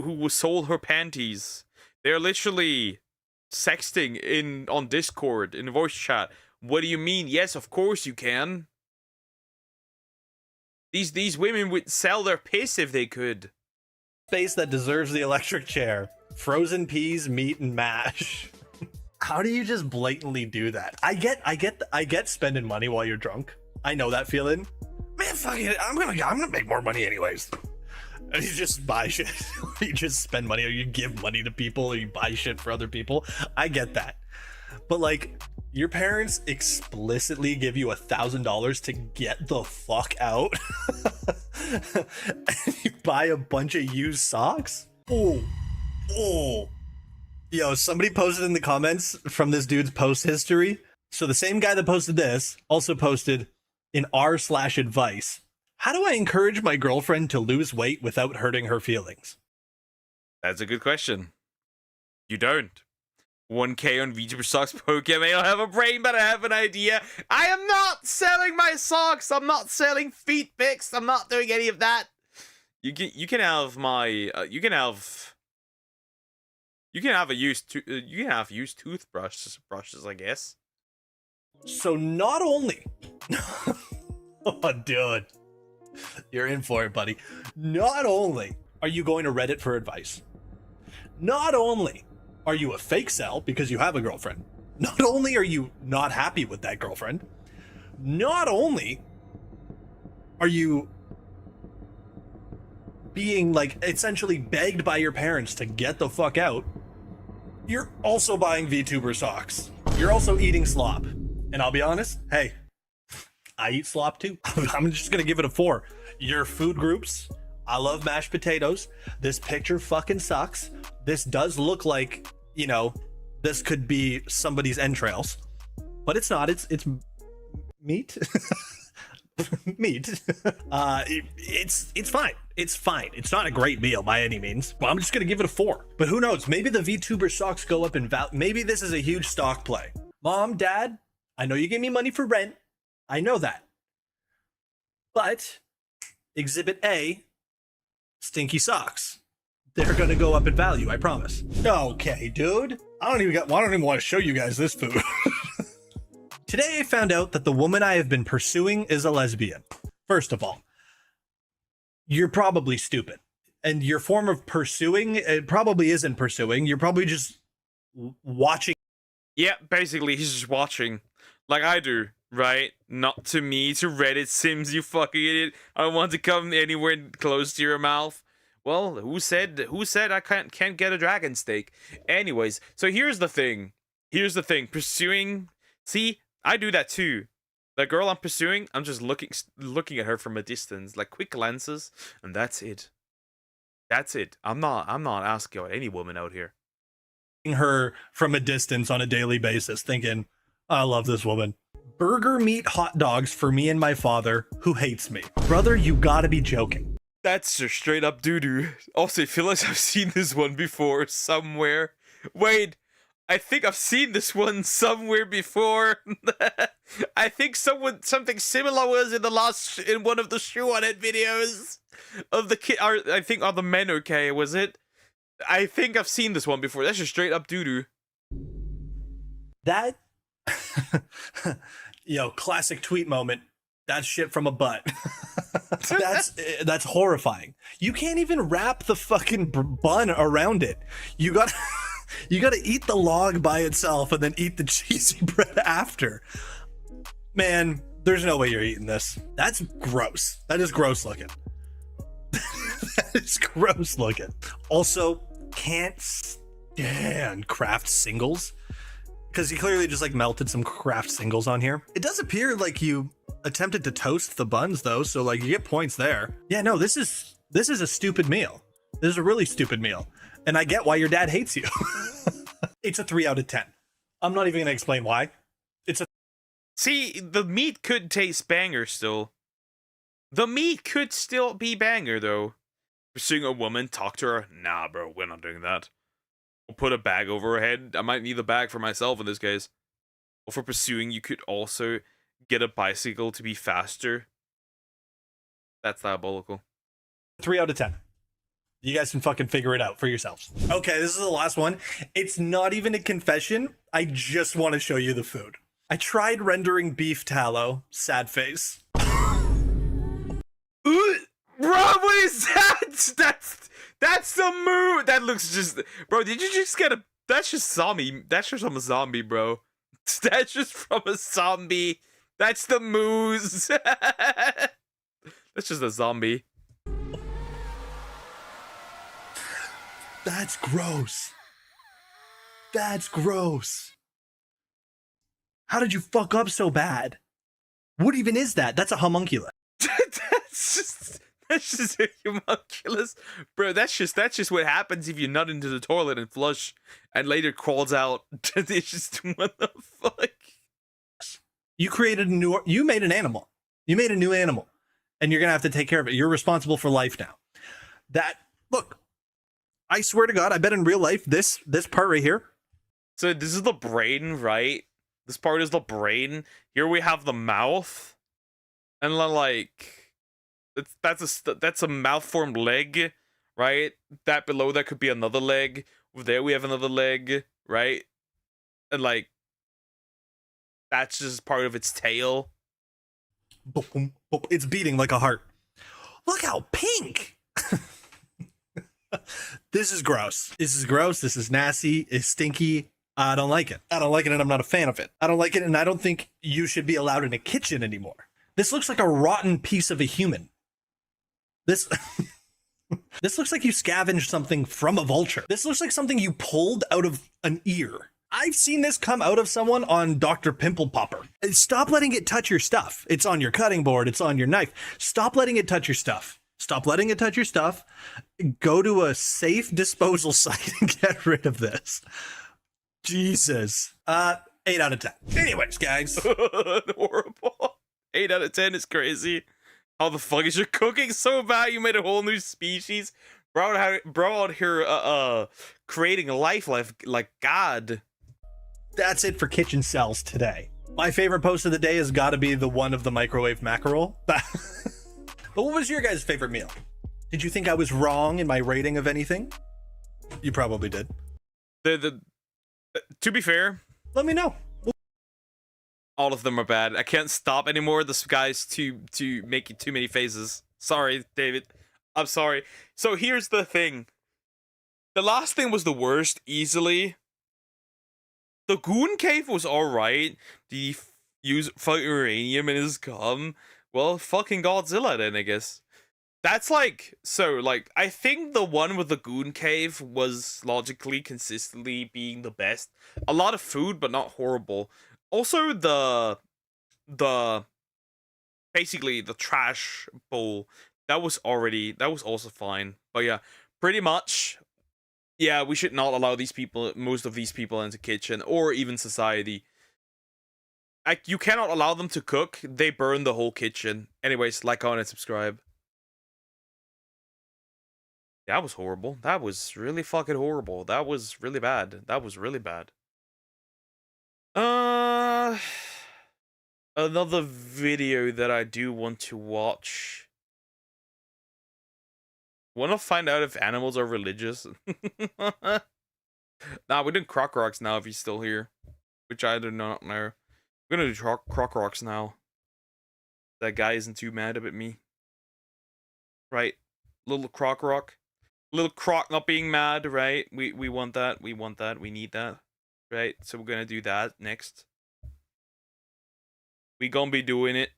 who sold her panties. They're literally sexting on Discord, in voice chat. What do you mean? Yes, of course you can. These women would sell their piss if they could. Space that deserves the electric chair. Frozen peas, meat, and mash. How do you just blatantly do that? I get spending money while you're drunk. I know that feeling. Man, fuck it. I'm gonna make more money anyways. And you just buy shit. You just spend money, or you give money to people, or you buy shit for other people. I get that. But like, your parents explicitly give you $1,000 to get the fuck out. And you buy a bunch of used socks? Oh. Yo, somebody posted in the comments from this dude's post history. So the same guy that posted this also posted in r/advice. How do I encourage my girlfriend to lose weight without hurting her feelings? That's a good question. You don't. 1K on VTuber socks. Pokemon. I don't have a brain, but I have an idea. I am not selling my socks. I'm not selling feet pics. I'm not doing any of that. You can have my you can have used toothbrushes, I guess. So not only, oh dude, you're in for it, buddy. Not only are you going to Reddit for advice, not only are you a fake cell because you have a girlfriend, not only are you not happy with that girlfriend, not only are you being like essentially begged by your parents to get the fuck out, you're also buying VTuber socks. You're also eating slop. And I'll be honest, hey, I eat slop too. I'm just gonna give it a 4. Your food groups, I love mashed potatoes. This picture fucking sucks. This does look like, you know, this could be somebody's entrails, but it's not. It's meat. Meat. It's fine. It's fine. It's not a great meal by any means. Well, I'm just gonna give it a 4. But who knows? Maybe the VTuber socks go up in value. Maybe this is a huge stock play. Mom, Dad, I know you gave me money for rent. I know that. But Exhibit A, stinky socks. They're gonna go up in value, I promise. Okay, dude. I don't even want to show you guys this food. Today I found out that the woman I have been pursuing is a lesbian. First of all, you're probably stupid. And your form of pursuing, it probably isn't pursuing. You're probably just watching. Yeah, basically, he's just watching. Like I do, right? Not to me, to Reddit Sims, you fucking idiot. I don't want to come anywhere close to your mouth. Well, who said I can't get a dragon steak? Anyways, so here's the thing. Pursuing, see, I do that too. The girl I'm pursuing, I'm just looking at her from a distance, like quick glances, and that's it. That's it. I'm not asking out any woman out here. Her from a distance on a daily basis, thinking, I love this woman. Burger meat hot dogs for me and my father, who hates me. Brother, you gotta be joking. That's just straight up doo-doo. Also, I feel like I've seen this one before somewhere. Wait, I think I've seen this one somewhere before. I think something similar was in one of the Shoe on It videos of the kid. I think are the men okay? Was it? I think I've seen this one before. That's just straight up doo-doo. That, yo, classic tweet moment. That's shit from a butt. That's horrifying. You can't even wrap the fucking bun around it. You gotta eat the log by itself and then eat the cheesy bread after. Man, there's no way you're eating this. That's gross. That is gross looking. That is gross looking. Also, can't stand craft singles, because he clearly just like melted some craft singles on here. It does appear like you attempted to toast the buns though, so like you get points there. Yeah, no, this is a stupid meal. This is a really stupid meal, and I get why your dad hates you. It's a 3 out of 10. I'm not even gonna explain why. See, the meat could taste banger still. The meat could still be banger though. Pursuing a woman, talk to her. Nah, bro, we're not doing that. We'll put a bag over her head. I might need the bag for myself in this case. Or for pursuing, you could also get a bicycle to be faster. That's diabolical. 3 out of 10. You guys can fucking figure it out for yourselves. Okay, this is the last one. It's not even a confession. I just want to show you the food. I tried rendering beef tallow. Sad face. Bro, what is that? That's the move. That looks just... Bro, did you just get a... That's just zombie. That's just from a zombie, bro. That's just from a zombie. That's the moose. That's just a zombie. That's gross. That's gross. How did you fuck up so bad? What even is that? That's a homunculus. That's just a homunculus. Bro, that's just what happens if you nut into the toilet and flush and later crawls out. It's just, what the fuck? You made an animal. You made a new animal. And you're gonna have to take care of it. You're responsible for life now. Look, I swear to God, I bet in real life, this part right here, So this is the brain, right? This part is the brain. Here we have the mouth, and then, like, that's a mouth-formed leg, right? That below that could be another leg. Over there we have another leg, right? And like, that's just part of its tail. Boom, boom. It's beating like a heart. Look how pink. This is gross. This is gross. This is nasty. It's stinky. I don't like it. I don't like it, and I'm not a fan of it. I don't like it, and I don't think you should be allowed in a kitchen anymore. This looks like a rotten piece of a human. This this looks like you scavenged something from a vulture. This looks like something you pulled out of an ear. I've seen this come out of someone on Dr. Pimple Popper. Stop letting it touch your stuff. It's on your cutting board. It's on your knife. Stop letting it touch your stuff. Stop letting it touch your stuff. Go to a safe disposal site and get rid of this. Jesus. 8 out of 10. Anyways, guys. Horrible. 8 out of 10 is crazy. How the fuck is your cooking so bad? You made a whole new species, bro. Out here, creating life like God. That's it for kitchen cells today. My favorite post of the day has got to be the one of the microwave mackerel. But what was your guys' favorite meal? Did you think I was wrong in my rating of anything? You probably did. To be fair, let me know. All of them are bad. I can't stop anymore. This guy's too making too many faces. Sorry, David. I'm sorry. So here's the thing. The last thing was the worst, easily. The Goon Cave was alright. The use fucking uranium in his gum. Well, fucking Godzilla then, I guess. That's like, so, like, I think the one with the Goon Cave was logically, consistently being the best. A lot of food, but not horrible. Also, basically, the trash bowl, that was also fine. But yeah, pretty much, yeah, we should not allow most of these people into kitchen, or even society. Like, you cannot allow them to cook, they burn the whole kitchen. Anyways, like, comment, and subscribe. That was horrible. That was really fucking horrible. That was really bad. That was really bad. Another video that I do want to watch. Want to find out if animals are religious? Nah, we're doing Croc Rocks now if he's still here. Which I do not know. We're gonna do Croc Rocks now. That guy isn't too mad about me. Right? Little Croc Rock. Little Croc not being mad, right? We want that. We want that. We need that. Right? So we're gonna do that next. We gonna be doing it.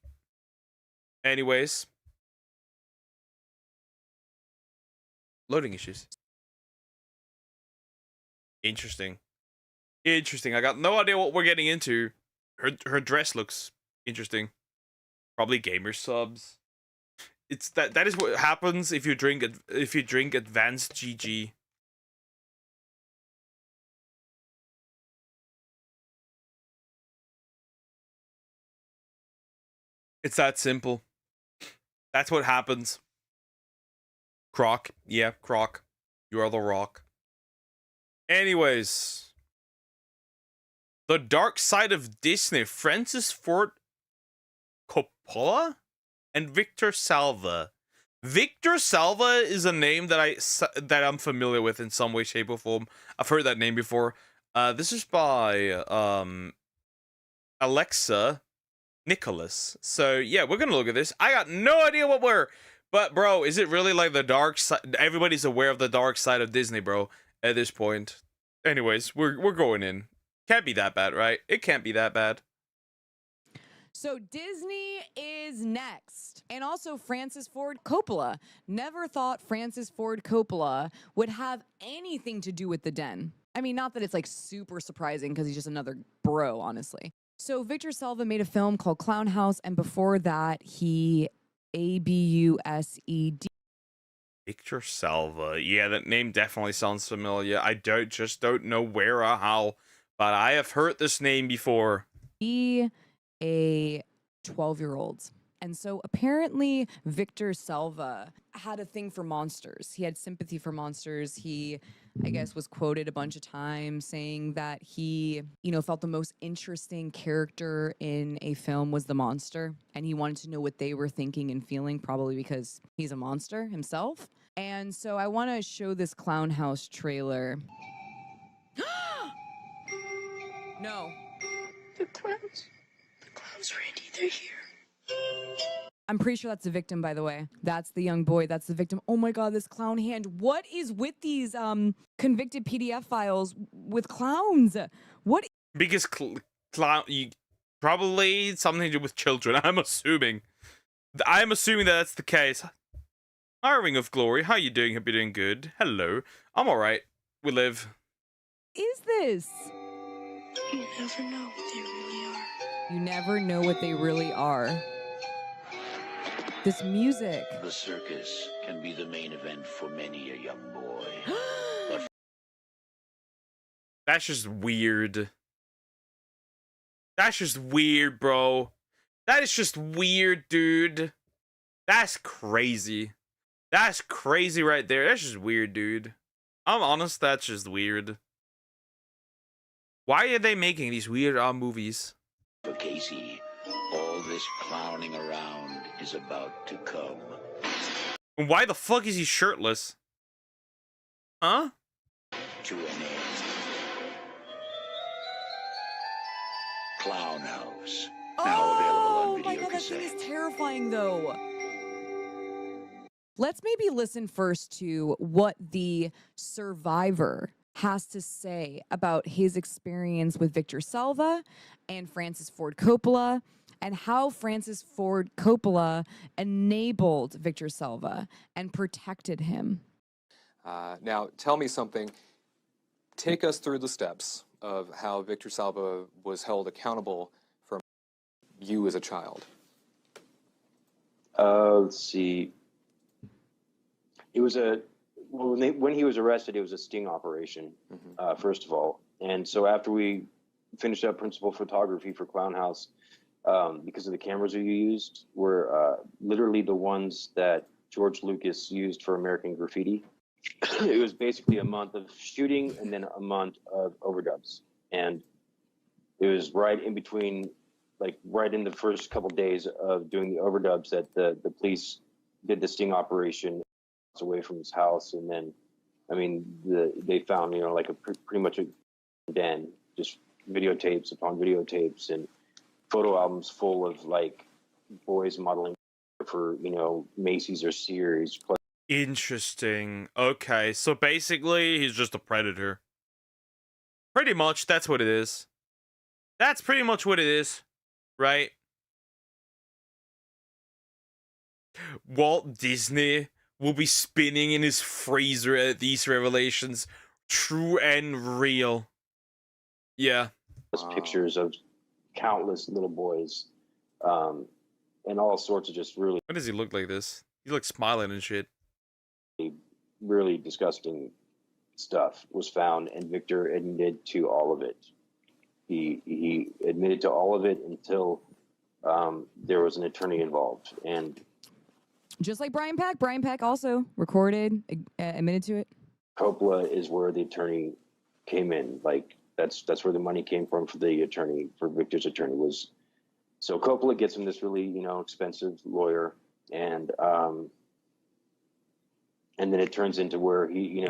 Anyways. Loading issues. Interesting. Interesting. I got no idea what we're getting into. Her dress looks interesting. Probably gamer subs. It's that is what happens if you drink advanced GG. It's that simple. That's what happens. Croc. Yeah, Croc. You are the rock. Anyways. The Dark Side of Disney. Francis Ford Coppola and Victor Salva. Victor Salva is a name that I'm familiar with in some way, shape, or form. I've heard that name before. This is by Alexa Nicholas. So yeah, we're gonna look at this. I got no idea what we're, but bro, is it really like the dark side? Everybody's aware of the dark side of Disney, bro. At this point, anyways, we're going in. Can't be that bad, right? It can't be that bad. So Disney is next. And also Francis Ford Coppola. Never thought Francis Ford Coppola would have anything to do with the Den. I mean, not that it's like super surprising because he's just another bro, honestly. So Victor Salva made a film called Clown House, and before that, he Abused. Victor Salva. Yeah, that name definitely sounds familiar. I just don't know where or how, but I have heard this name before. A 12-year-old. And so apparently Victor Salva had a thing for monsters. He had sympathy for monsters. He, I guess, was quoted a bunch of times saying that he, felt the most interesting character in a film was the monster. And he wanted to know what they were thinking and feeling, probably because he's a monster himself. And so I want to show this Clown House trailer. No. The clowns, Randy, they're here. I'm pretty sure that's the victim, by the way. That's the young boy. That's the victim. Oh my God, this clown hand. What is with these convicted PDF files with clowns? What? Because clown, probably something to do with children. I'm assuming that that's the case. Hi, Ring of Glory. How you doing? Hope you're doing good. Hello. I'm all right. We live. Is this? You never know what they really are. You never know what they really are. This music. The circus can be the main event for many a young boy. But That's just weird. That's just weird, bro. That is just weird, dude. That's crazy. That's crazy right there. That's just weird, dude. I'm honest, that's just weird. Why are they making these weird movies? for Casey, all this clowning around is about to come. And why the fuck is he shirtless? Huh? To an end. Clown House. Now available on video That thing cassette. is terrifying, though. Let's maybe listen first to what the survivor has to say about his experience with Victor Salva and Francis Ford Coppola, and how Francis Ford Coppola enabled Victor Salva and protected him. Now, tell me something. Take us through the steps of how Victor Salva was held accountable for you as a child. Let's see. It was when he was arrested, it was a sting operation, first of all. And so after we finished up principal photography for Clown House, because of the cameras we used, were literally the ones that George Lucas used for American Graffiti. It was basically a month of shooting and then a month of overdubs. And it was right in between, like right in the first couple days of doing the overdubs that the police did the sting operation away from his house. And then, I mean, they found, like pretty much a den, just videotapes upon videotapes and photo albums full of like boys modeling for, Macy's or Sears. Interesting. Okay, so basically he's just a predator. Pretty much, that's what it is. That's pretty much what it is, right? Walt Disney will be spinning in his freezer at these revelations. True and real. Yeah. Pictures of countless little boys, and all sorts of just really... Why does he look like this? He looks smiling and shit. Really disgusting stuff was found, and Victor admitted to all of it. He admitted to all of it until there was an attorney involved. And Just like Brian Peck also recorded, admitted to it. Coppola is where the attorney came in. Like that's where the money came from for the attorney, for Victor's attorney was. So Coppola gets him this really, expensive lawyer, and then it turns into where he,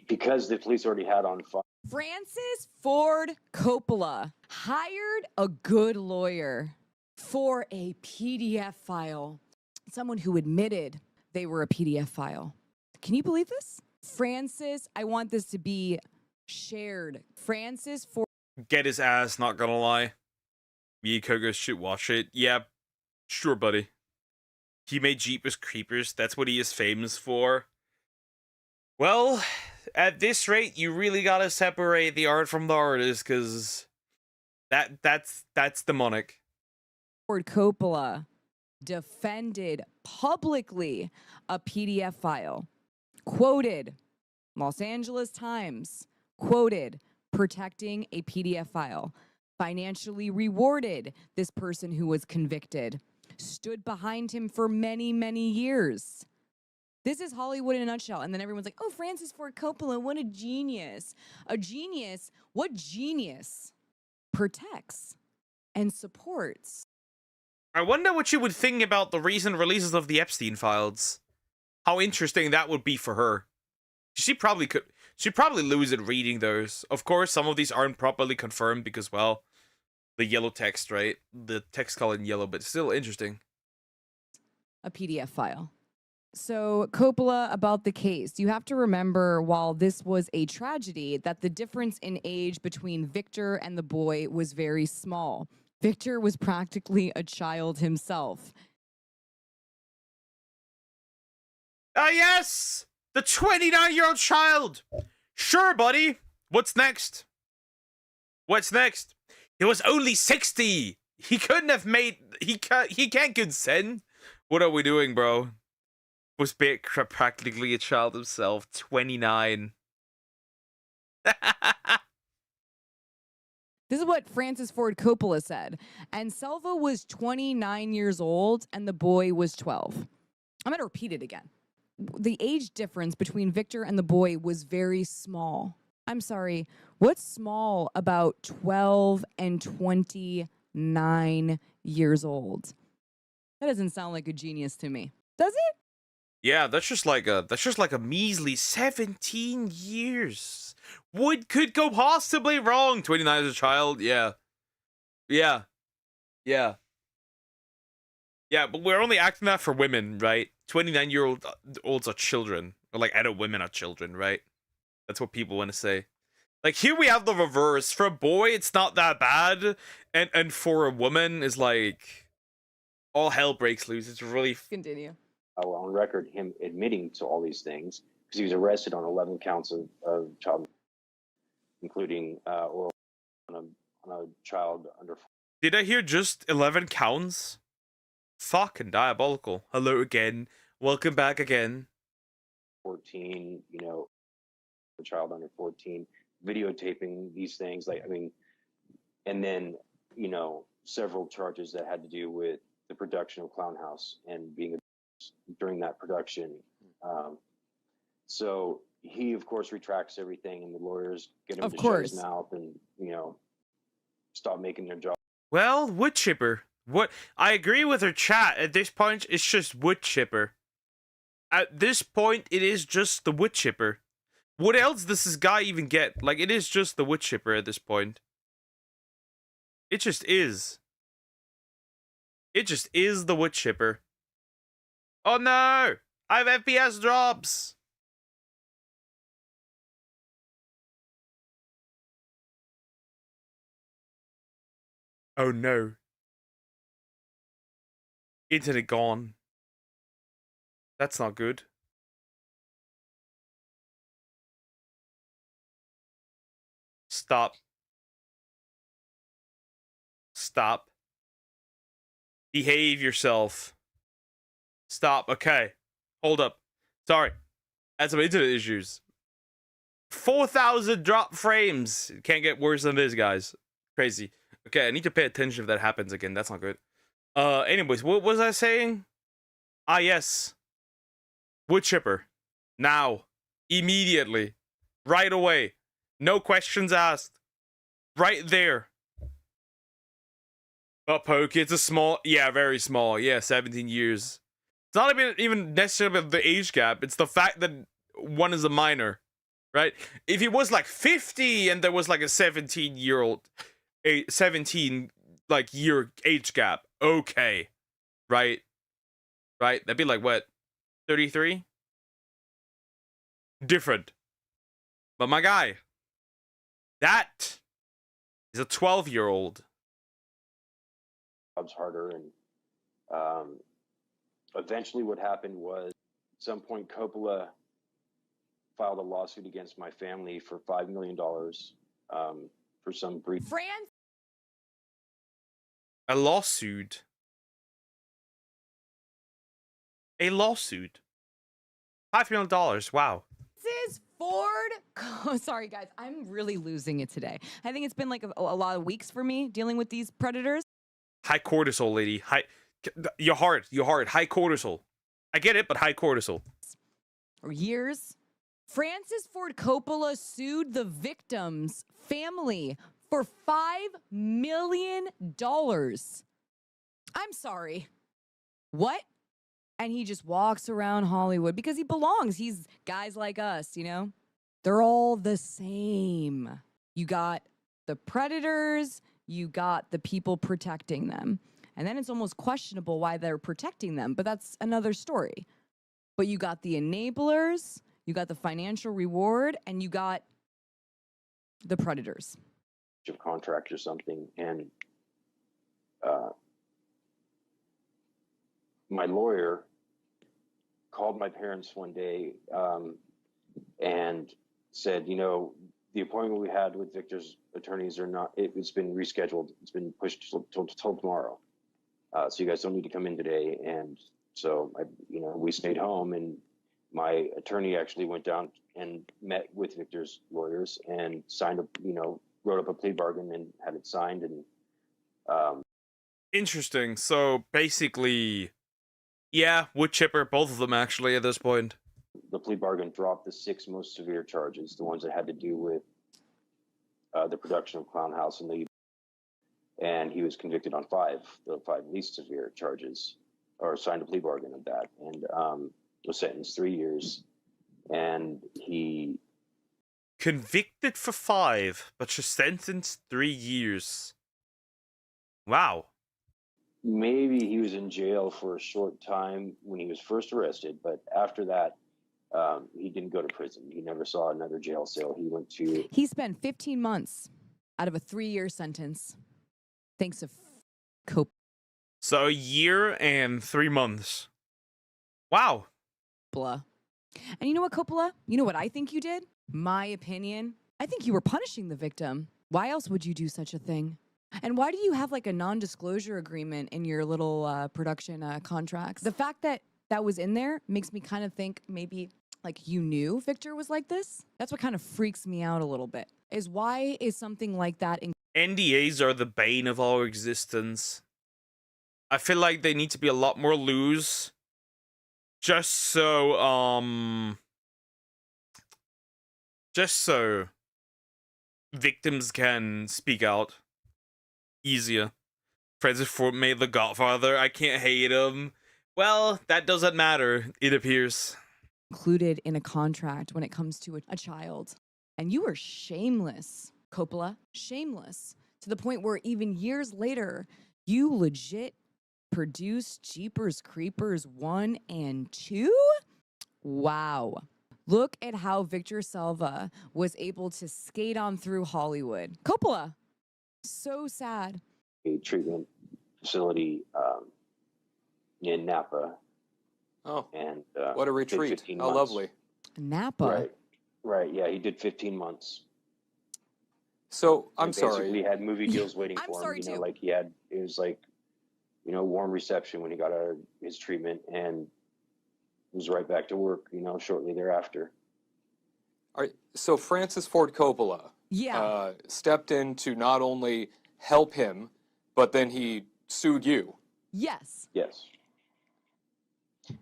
because the police already had on file. Francis Ford Coppola hired a good lawyer for a PDF file. Someone who admitted they were a PDF file. Can you believe this? Francis, I want this to be shared. Francis Ford. Get his ass, not gonna lie. Me, Kogo should watch it. Yeah, sure, buddy. He made Jeepers Creepers. That's what he is famous for. Well, at this rate, you really gotta separate the art from the artist, because that's demonic. Ford Coppola defended publicly a PDF file, quoted Los Angeles Times, quoted protecting a PDF file, financially rewarded this person who was convicted. stood behind him for many, many years. This is Hollywood in a nutshell. And then everyone's like, oh, Francis Ford Coppola, what a genius. A genius? What genius protects and supports? I wonder what you would think about the recent releases of the Epstein files. How interesting that would be for her. She'd probably lose it reading those. Of course, some of these aren't properly confirmed because, well, the yellow text, right? The text color in yellow, but still interesting. A PDF file. So, Coppola, about the case, you have to remember, while this was a tragedy, that the difference in age between Victor and the boy was very small. Victor was practically a child himself. Ah, yes! The 29-year-old child! Sure, buddy. What's next? What's next? He was only 60! He couldn't have made... He can't consent. What are we doing, bro? Was practically a child himself. 29. This is what Francis Ford Coppola said. And Selva was 29 years old and the boy was 12. I'm going to repeat it again. The age difference between Victor and the boy was very small. I'm sorry, what's small about 12 and 29 years old? That doesn't sound like a genius to me. Does it? Yeah, that's just like a measly 17 years. What could go possibly wrong? 29 as a child, yeah. Yeah. Yeah. Yeah, but we're only acting that for women, right? 29-year-olds are children. Or like adult women are children, right? That's what people want to say. Like here we have the reverse. For a boy, it's not that bad. And for a woman, it's like all hell breaks loose. It's really continue. On record, him admitting to all these things because he was arrested on 11 counts of child, including oral on a child under. Did I hear just 11 counts? Fucking diabolical. Hello again. Welcome back again. 14, you know, a child under 14, videotaping these things. Like, I mean, and then, you know, several charges that had to do with the production of Clown House and being during that production. So he, of course, retracts everything, and the lawyers get him to shut his mouth and, you know, stop making their job. Well, wood chipper. What I agree with her chat. At this point, it's just wood chipper. At this point, it is just the wood chipper. What else does this guy even get? Like, it is just the wood chipper at this point. It just is. It just is the wood chipper. Oh no! I have FPS drops! Oh no. Internet gone. That's not good. Stop. Stop. Behave yourself. Stop. Okay. Hold up. Sorry. Had some internet issues. 4,000 drop frames. Can't get worse than this, guys. Crazy. Okay, I need to pay attention if that happens again. That's not good. Anyways, what was I saying? Ah, yes. Wood chipper. Now. Immediately. Right away. No questions asked. Right there. But poke, it's a small... Yeah, very small. Yeah, 17 years. It's not even necessarily the age gap. It's the fact that one is a minor. Right? If he was like 50 and there was like a 17-year-old... A 17 like year age gap. Okay. Right? Right? That'd be like what? 33? Different. But my guy, that is a 12-year-old. Jobs harder, and eventually what happened was at some point Coppola filed a lawsuit against my family for $5 million for some brief. A lawsuit. A lawsuit. $5 million. Wow. This is Ford. Oh, sorry, guys. I'm really losing it today. I think it's been like a lot of weeks for me dealing with these predators. High cortisol, lady. You're hard. High cortisol. I get it, but high cortisol. Or years. Francis Ford Coppola sued the victim's family for $5 million. I'm sorry. What? And he just walks around Hollywood because he belongs. He's guys like us, you know? They're all the same. You got the predators, you got the people protecting them. And then it's almost questionable why they're protecting them, but that's another story. But you got the enablers, you got the financial reward, and you got the predators. Of contract or something, and my lawyer called my parents one day and said, you know, the appointment we had with Victor's attorneys it's been rescheduled. It's been pushed till tomorrow. So you guys don't need to come in today. And so we stayed home, and my attorney actually went down and met with Victor's lawyers and wrote up a plea bargain and had it signed. And interesting. So basically, yeah, wood chipper, both of them actually at this point. The plea bargain dropped the 6 most severe charges, the ones that had to do with the production of Clown House and he was convicted on the 5 least severe charges, or signed a plea bargain of that, and was sentenced 3 years. And he convicted for 5, but just sentenced 3 years. Wow. Maybe he was in jail for a short time when he was first arrested, but after that, he didn't go to prison. He never saw another jail cell. He spent 15 months out of a 3-year sentence, thanks to Cope. So a year and 3 months. Wow. Blah. And you know what, Coppola? You know what I think you did? My opinion, I think you were punishing the victim. Why else would you do such a thing? And why do you have like a non-disclosure agreement in your little production contracts? The fact that that was in there makes me kind of think maybe like you knew Victor was like this. That's what kind of freaks me out a little bit. Is why is something like that in NDAs are the bane of our existence. I feel like they need to be a lot more loose. Just so victims can speak out easier. Francis Ford made The Godfather. I can't hate him. Well, that doesn't matter, it appears. included in a contract when it comes to a child? And you were shameless, Coppola. Shameless. To the point where even years later, you legit produced Jeepers Creepers 1 and 2? Wow. Look at how Victor Salva was able to skate on through Hollywood. Coppola. So sad. A treatment facility in Napa. Oh, and what a retreat. How lovely. Napa. Right. Yeah, he did 15 months. So, I'm basically sorry. He had movie deals waiting I'm for him. sorry, too. Like it was like, warm reception when he got out of his treatment, and was right back to work, shortly thereafter. All right, so Francis Ford Coppola stepped in to not only help him, but then he sued you. Yes. Yes.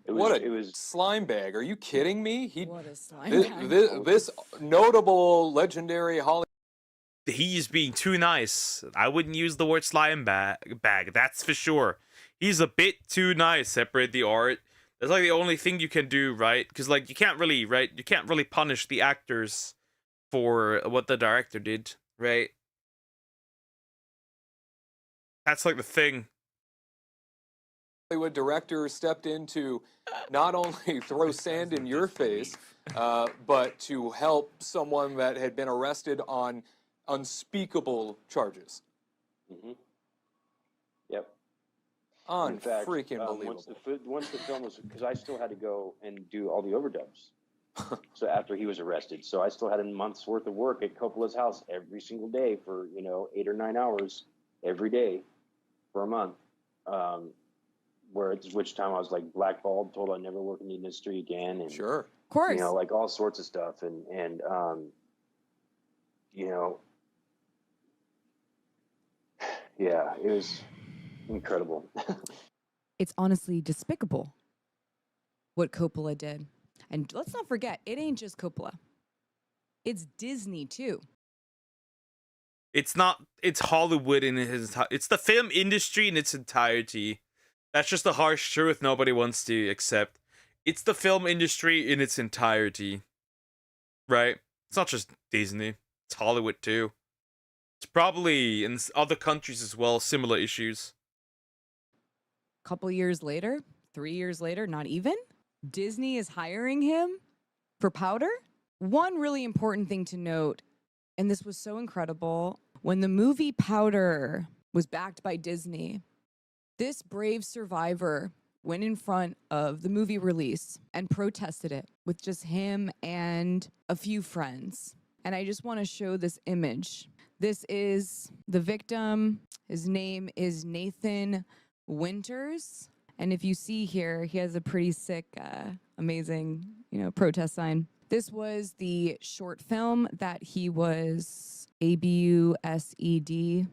It was slime bag. Are you kidding me? What a slime bag. This notable, legendary Hollywood. He's being too nice. I wouldn't use the word slime bag, that's for sure. He's a bit too nice. Separate the art. That's like the only thing you can do, right? Because like you can't really punish the actors for what the director did, right? That's like the thing. Hollywood director stepped in to not only throw sand in your face, but to help someone that had been arrested on unspeakable charges. Mm-hmm. Yep. Freaking believable. Once the film was, because I still had to go and do all the overdubs. So after he was arrested, so I still had a month's worth of work at Coppola's house every single day for 8 or 9 hours every day for a month. Which time I was like blackballed, told I'd never work in the industry again, and sure, of course, like all sorts of stuff, and yeah, it was incredible. It's honestly despicable what Coppola did. And let's not forget, it ain't just Coppola. It's Disney too. It's not. It's Hollywood in its. It's the film industry in its entirety. That's just the harsh truth nobody wants to accept. It's the film industry in its entirety. Right? It's not just Disney. It's Hollywood too. It's probably in other countries as well, similar issues. Couple years later, 3 years later, not even, Disney is hiring him for Powder. One really important thing to note, and this was so incredible, when the movie Powder was backed by Disney, this brave survivor went in front of the movie release and protested it with just him and a few friends. And I just want to show this image. This is the victim. His name is Nathan Winters. And if you see here, he has a pretty sick, amazing, protest sign. This was the short film that he was ABUSED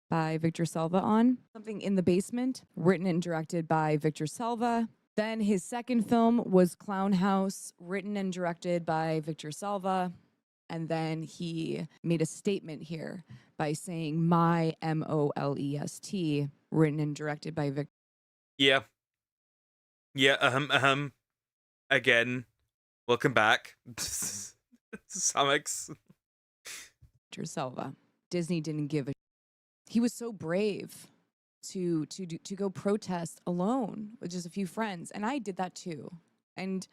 by Victor Selva on. Something in the Basement, written and directed by Victor Selva. Then his second film was Clown House, written and directed by Victor Selva. And then he made a statement here by saying my MOLEST, written and directed by Victor. Yeah. Yeah, Again, welcome back. Summix. Victor Selva. Disney didn't give a. He was so brave to go protest alone with just a few friends, and I did that too. And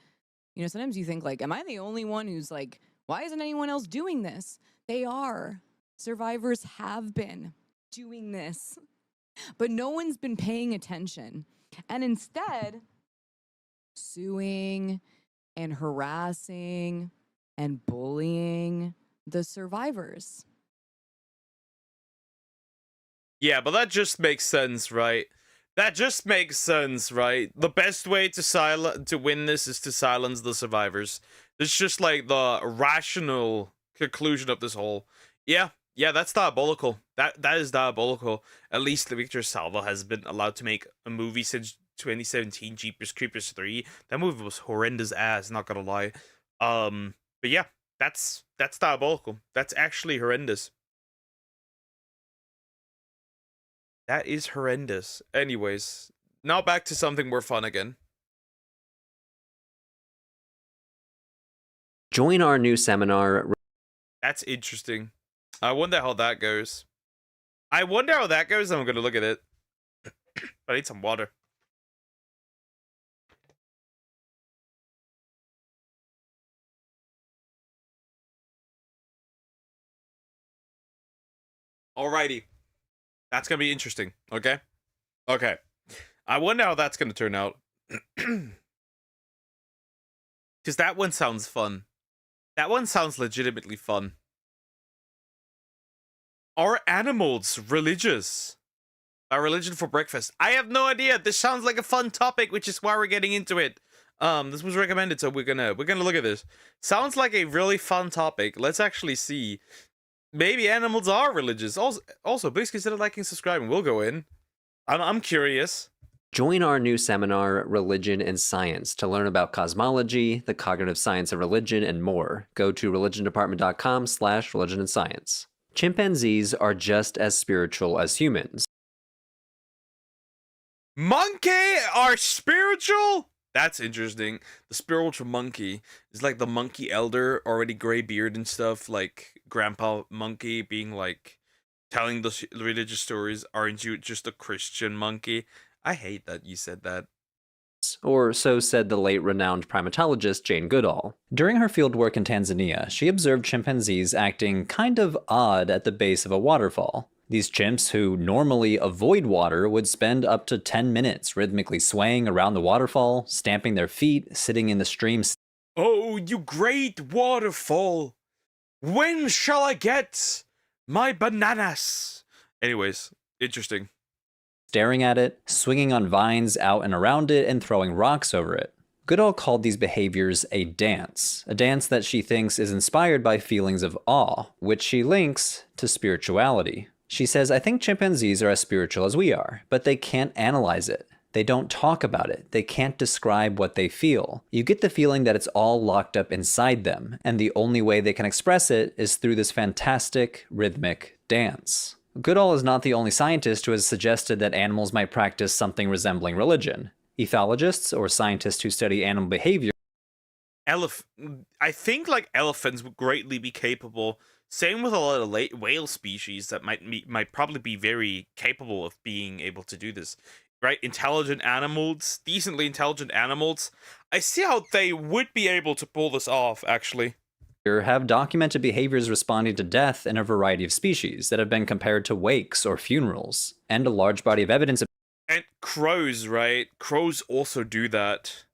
sometimes you think like, am I the only one who's like, why isn't anyone else doing this? They are. Survivors have been doing this, but no one's been paying attention, and instead suing and harassing and bullying the survivors. Yeah, but that just makes sense, right? That just makes sense, right? The best way to win this is to silence the survivors. It's just like the rational conclusion of this whole. Yeah, that's diabolical. That is diabolical. At least Victor Salva has been allowed to make a movie since 2017, Jeepers Creepers 3. That movie was horrendous ass, not gonna lie. But yeah, that's diabolical. That's actually horrendous. That is horrendous. Anyways, now back to something more fun again. Join our new seminar. That's interesting. I wonder how that goes. I'm gonna look at it. I need some water. Alrighty. That's gonna be interesting, okay? Okay. I wonder how that's gonna turn out. Because that one sounds fun. That one sounds legitimately fun. Are animals religious? A religion for breakfast? I have no idea. This sounds like a fun topic, which is why we're getting into it. This was recommended, so we're gonna look at this. Sounds like a really fun topic. Let's actually see. Maybe animals are religious. Also, please consider liking and subscribing. We'll go in. I'm curious. Join our new seminar, Religion and Science, to learn about cosmology, the cognitive science of religion, and more. Go to religiondepartment.com/religion and science. Chimpanzees are just as spiritual as humans. Monkey are spiritual? That's interesting. The spiritual monkey is like the monkey elder, already gray beard and stuff, like Grandpa Monkey being like telling the religious stories. Aren't you just a Christian monkey? I hate that you said that. Or so said the late renowned primatologist Jane Goodall. During her fieldwork in Tanzania, she observed chimpanzees acting kind of odd at the base of a waterfall. These chimps, who normally avoid water, would spend up to 10 minutes rhythmically swaying around the waterfall, stamping their feet, sitting in the stream. Oh, you great waterfall! When shall I get my bananas? Anyways, interesting. Staring at it, swinging on vines out and around it, and throwing rocks over it. Goodall called these behaviors a dance that she thinks is inspired by feelings of awe, which she links to spirituality. She says, I think chimpanzees are as spiritual as we are, but they can't analyze it. They don't talk about it. They can't describe what they feel. You get the feeling that it's all locked up inside them, and the only way they can express it is through this fantastic, rhythmic dance. Goodall is not the only scientist who has suggested that animals might practice something resembling religion. Ethologists, or scientists who study animal behavior, I think like elephants would greatly be capable. Same with a lot of whale species that might probably be very capable of being able to do this. Right? Intelligent animals, decently intelligent animals. I see how they would be able to pull this off, actually. have documented behaviors responding to death in a variety of species that have been compared to wakes or funerals, and a large body of evidence. And crows, right? Crows also do that.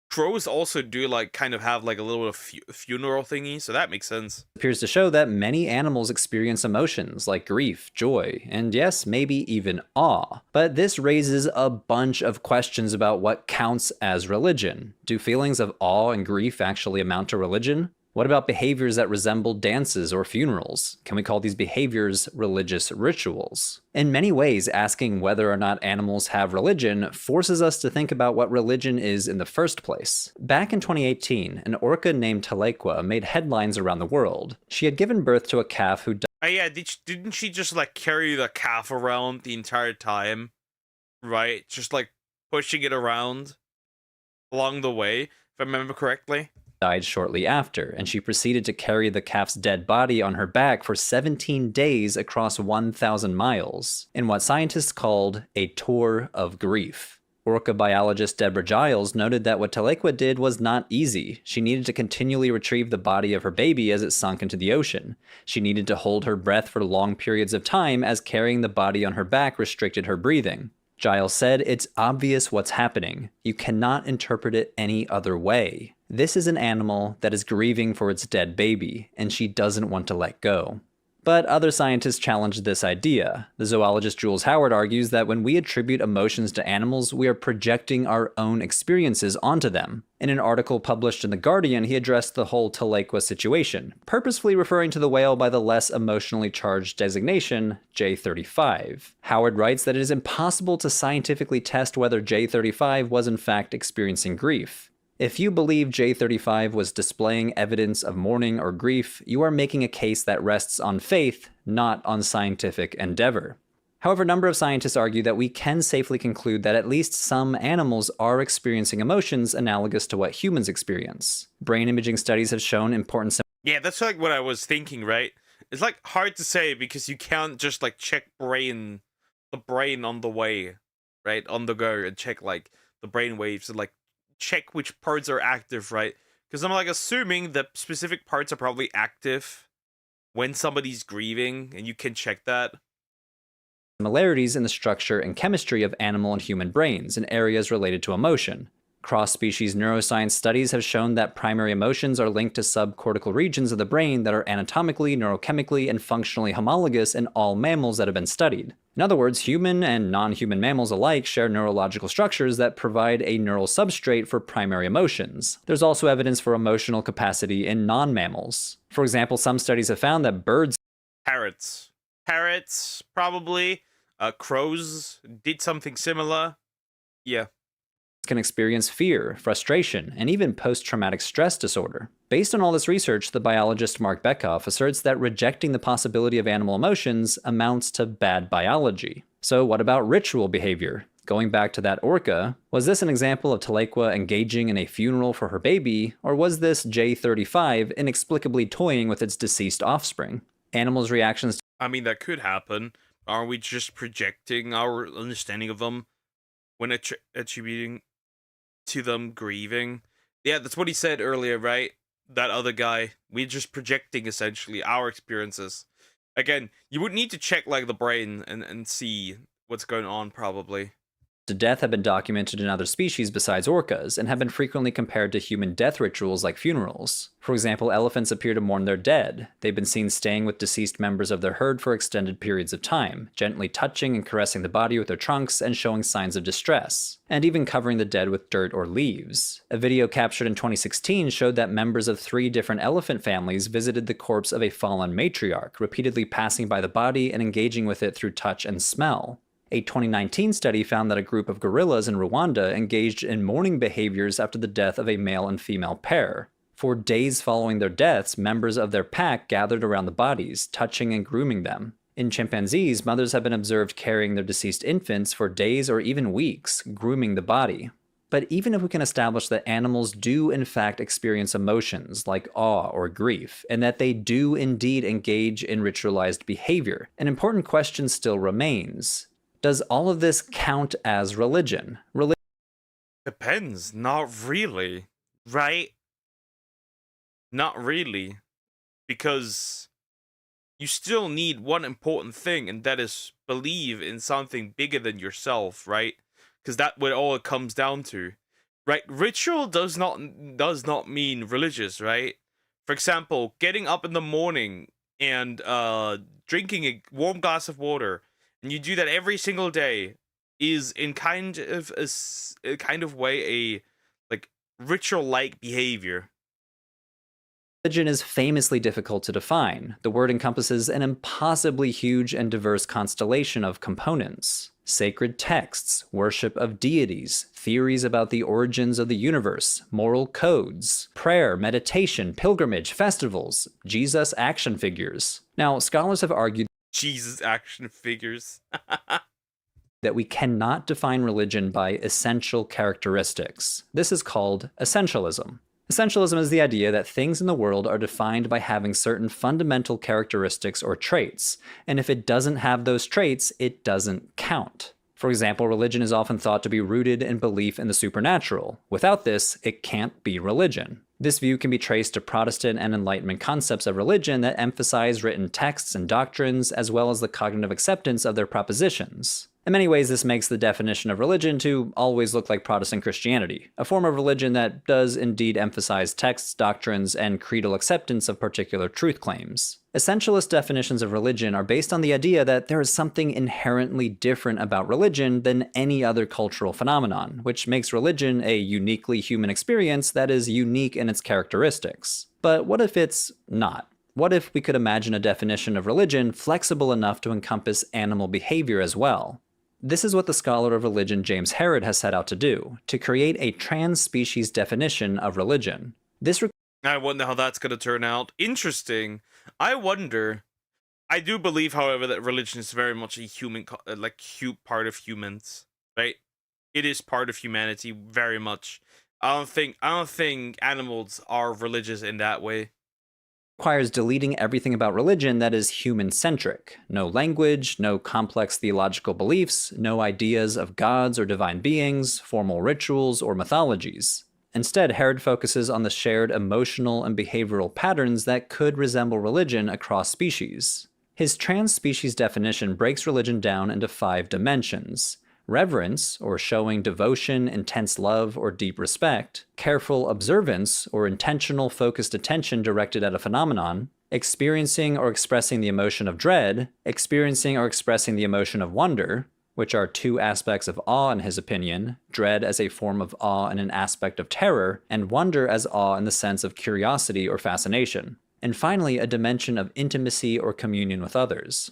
Crows also do like kind of have like a little bit of funeral thingy, so that makes sense. Appears to show that many animals experience emotions like grief, joy, and yes, maybe even awe. But this raises a bunch of questions about what counts as religion. Do feelings of awe and grief actually amount to religion? What about behaviors that resemble dances or funerals? Can we call these behaviors religious rituals? In many ways, asking whether or not animals have religion forces us to think about what religion is in the first place. Back in 2018, an orca named Telequa made headlines around the world. She had given birth to a calf who died. Oh yeah, didn't she just like carry the calf around the entire time? Right? Just like pushing it around along the way, if I remember correctly. Died shortly after, and she proceeded to carry the calf's dead body on her back for 17 days across 1,000 miles, in what scientists called a tour of grief. Orca biologist Deborah Giles noted that what Telequa did was not easy. She needed to continually retrieve the body of her baby as it sunk into the ocean. She needed to hold her breath for long periods of time as carrying the body on her back restricted her breathing. Giles said, "It's obvious what's happening. You cannot interpret it any other way. This is an animal that is grieving for its dead baby, and she doesn't want to let go." But other scientists challenged this idea. The zoologist Jules Howard argues that when we attribute emotions to animals, we are projecting our own experiences onto them. In an article published in The Guardian, he addressed the whole Telequa situation, purposefully referring to the whale by the less emotionally charged designation, J35. Howard writes that it is impossible to scientifically test whether J35 was in fact experiencing grief. If you believe J35 was displaying evidence of mourning or grief, you are making a case that rests on faith, not on scientific endeavor. However, a number of scientists argue that we can safely conclude that at least some animals are experiencing emotions analogous to what humans experience. Brain imaging studies have shown important Yeah, that's like what I was thinking, right? It's like hard to say because you can't just like check the brain on the way, right? On the go and check like the brain waves and like check which parts are active, right? Because I'm like assuming that specific parts are probably active when somebody's grieving, and you can check that. similarities in the structure and chemistry of animal and human brains in areas related to emotion. Cross-species neuroscience studies have shown that primary emotions are linked to subcortical regions of the brain that are anatomically, neurochemically, and functionally homologous in all mammals that have been studied. In other words, human and non-human mammals alike share neurological structures that provide a neural substrate for primary emotions. There's also evidence for emotional capacity in non-mammals. For example, some studies have found that birds... Parrots, probably. Crows did something similar. Yeah. Can experience fear, frustration, and even post-traumatic stress disorder. Based on all this research, the biologist Mark Bekoff asserts that rejecting the possibility of animal emotions amounts to bad biology. So what about ritual behavior? Going back to that orca, was this an example of Telequa engaging in a funeral for her baby, or was this J35 inexplicably toying with its deceased offspring? Animals' reactions to... I mean, that could happen. Are we just projecting our understanding of them when attributing to them grieving? Yeah, that's what he said earlier, right? That other guy. We're just projecting, essentially, our experiences. Again, you would need to check, like, the brain and see what's going on, probably. to death have been documented in other species besides orcas, and have been frequently compared to human death rituals like funerals. For example, elephants appear to mourn their dead. They've been seen staying with deceased members of their herd for extended periods of time, gently touching and caressing the body with their trunks and showing signs of distress, and even covering the dead with dirt or leaves. A video captured in 2016 showed that members of 3 different elephant families visited the corpse of a fallen matriarch, repeatedly passing by the body and engaging with it through touch and smell. A 2019 study found that a group of gorillas in Rwanda engaged in mourning behaviors after the death of a male and female pair. For days following their deaths, members of their pack gathered around the bodies, touching and grooming them. In chimpanzees, mothers have been observed carrying their deceased infants for days or even weeks, grooming the body. But even if we can establish that animals do in fact experience emotions like awe or grief, and that they do indeed engage in ritualized behavior, an important question still remains. Does all of this count as religion? Depends. Not really. Right? Not really. Because you still need one important thing, and that is believe in something bigger than yourself, right? Because that's what all it comes down to, right? Ritual does not mean religious, right? For example, getting up in the morning and drinking a warm glass of water, and you do that every single day, is in kind of a kind of way a like ritual-like behavior. Religion is famously difficult to define. The word encompasses an impossibly huge and diverse constellation of components. Sacred texts, worship of deities, theories about the origins of the universe, moral codes, prayer, meditation, pilgrimage, festivals, Jesus action figures. Now, scholars have argued Jesus action figures. that we cannot define religion by essential characteristics. This is called essentialism. Essentialism is the idea that things in the world are defined by having certain fundamental characteristics or traits, and if it doesn't have those traits, it doesn't count. For example, religion is often thought to be rooted in belief in the supernatural. Without this, it can't be religion. This view can be traced to Protestant and Enlightenment concepts of religion that emphasize written texts and doctrines, as well as the cognitive acceptance of their propositions. In many ways, this makes the definition of religion to always look like Protestant Christianity, a form of religion that does indeed emphasize texts, doctrines, and creedal acceptance of particular truth claims. Essentialist definitions of religion are based on the idea that there is something inherently different about religion than any other cultural phenomenon, which makes religion a uniquely human experience that is unique in its characteristics. But what if it's not? What if we could imagine a definition of religion flexible enough to encompass animal behavior as well? This is what the scholar of religion James Herod has set out to do, to create a trans-species definition of religion. I wonder how that's going to turn out. Interesting. I wonder. I do believe, however, that religion is very much a human, part of humans, right? It is part of humanity, very much. I don't think animals are religious in that way. Requires deleting everything about religion that is human-centric. No language, no complex theological beliefs, no ideas of gods or divine beings, formal rituals, or mythologies. Instead, Herod focuses on the shared emotional and behavioral patterns that could resemble religion across species. His trans-species definition breaks religion down into 5 dimensions: reverence, or showing devotion, intense love, or deep respect; careful observance, or intentional focused attention directed at a phenomenon; experiencing or expressing the emotion of dread; experiencing or expressing the emotion of wonder, which are 2 aspects of awe in his opinion, dread as a form of awe and an aspect of terror, and wonder as awe in the sense of curiosity or fascination; and finally, a dimension of intimacy or communion with others.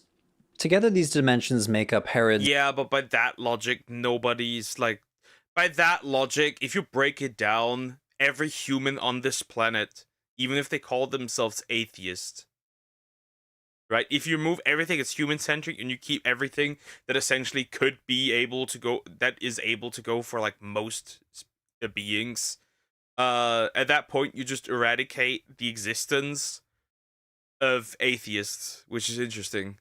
Together, these dimensions make up Herod's... Yeah, but by that logic, by that logic, if you break it down, every human on this planet, even if they call themselves atheist, right? If you remove everything that's human-centric and you keep everything that essentially could be able to go, that is able to go for, most beings, at that point, you just eradicate the existence of atheists, which is interesting.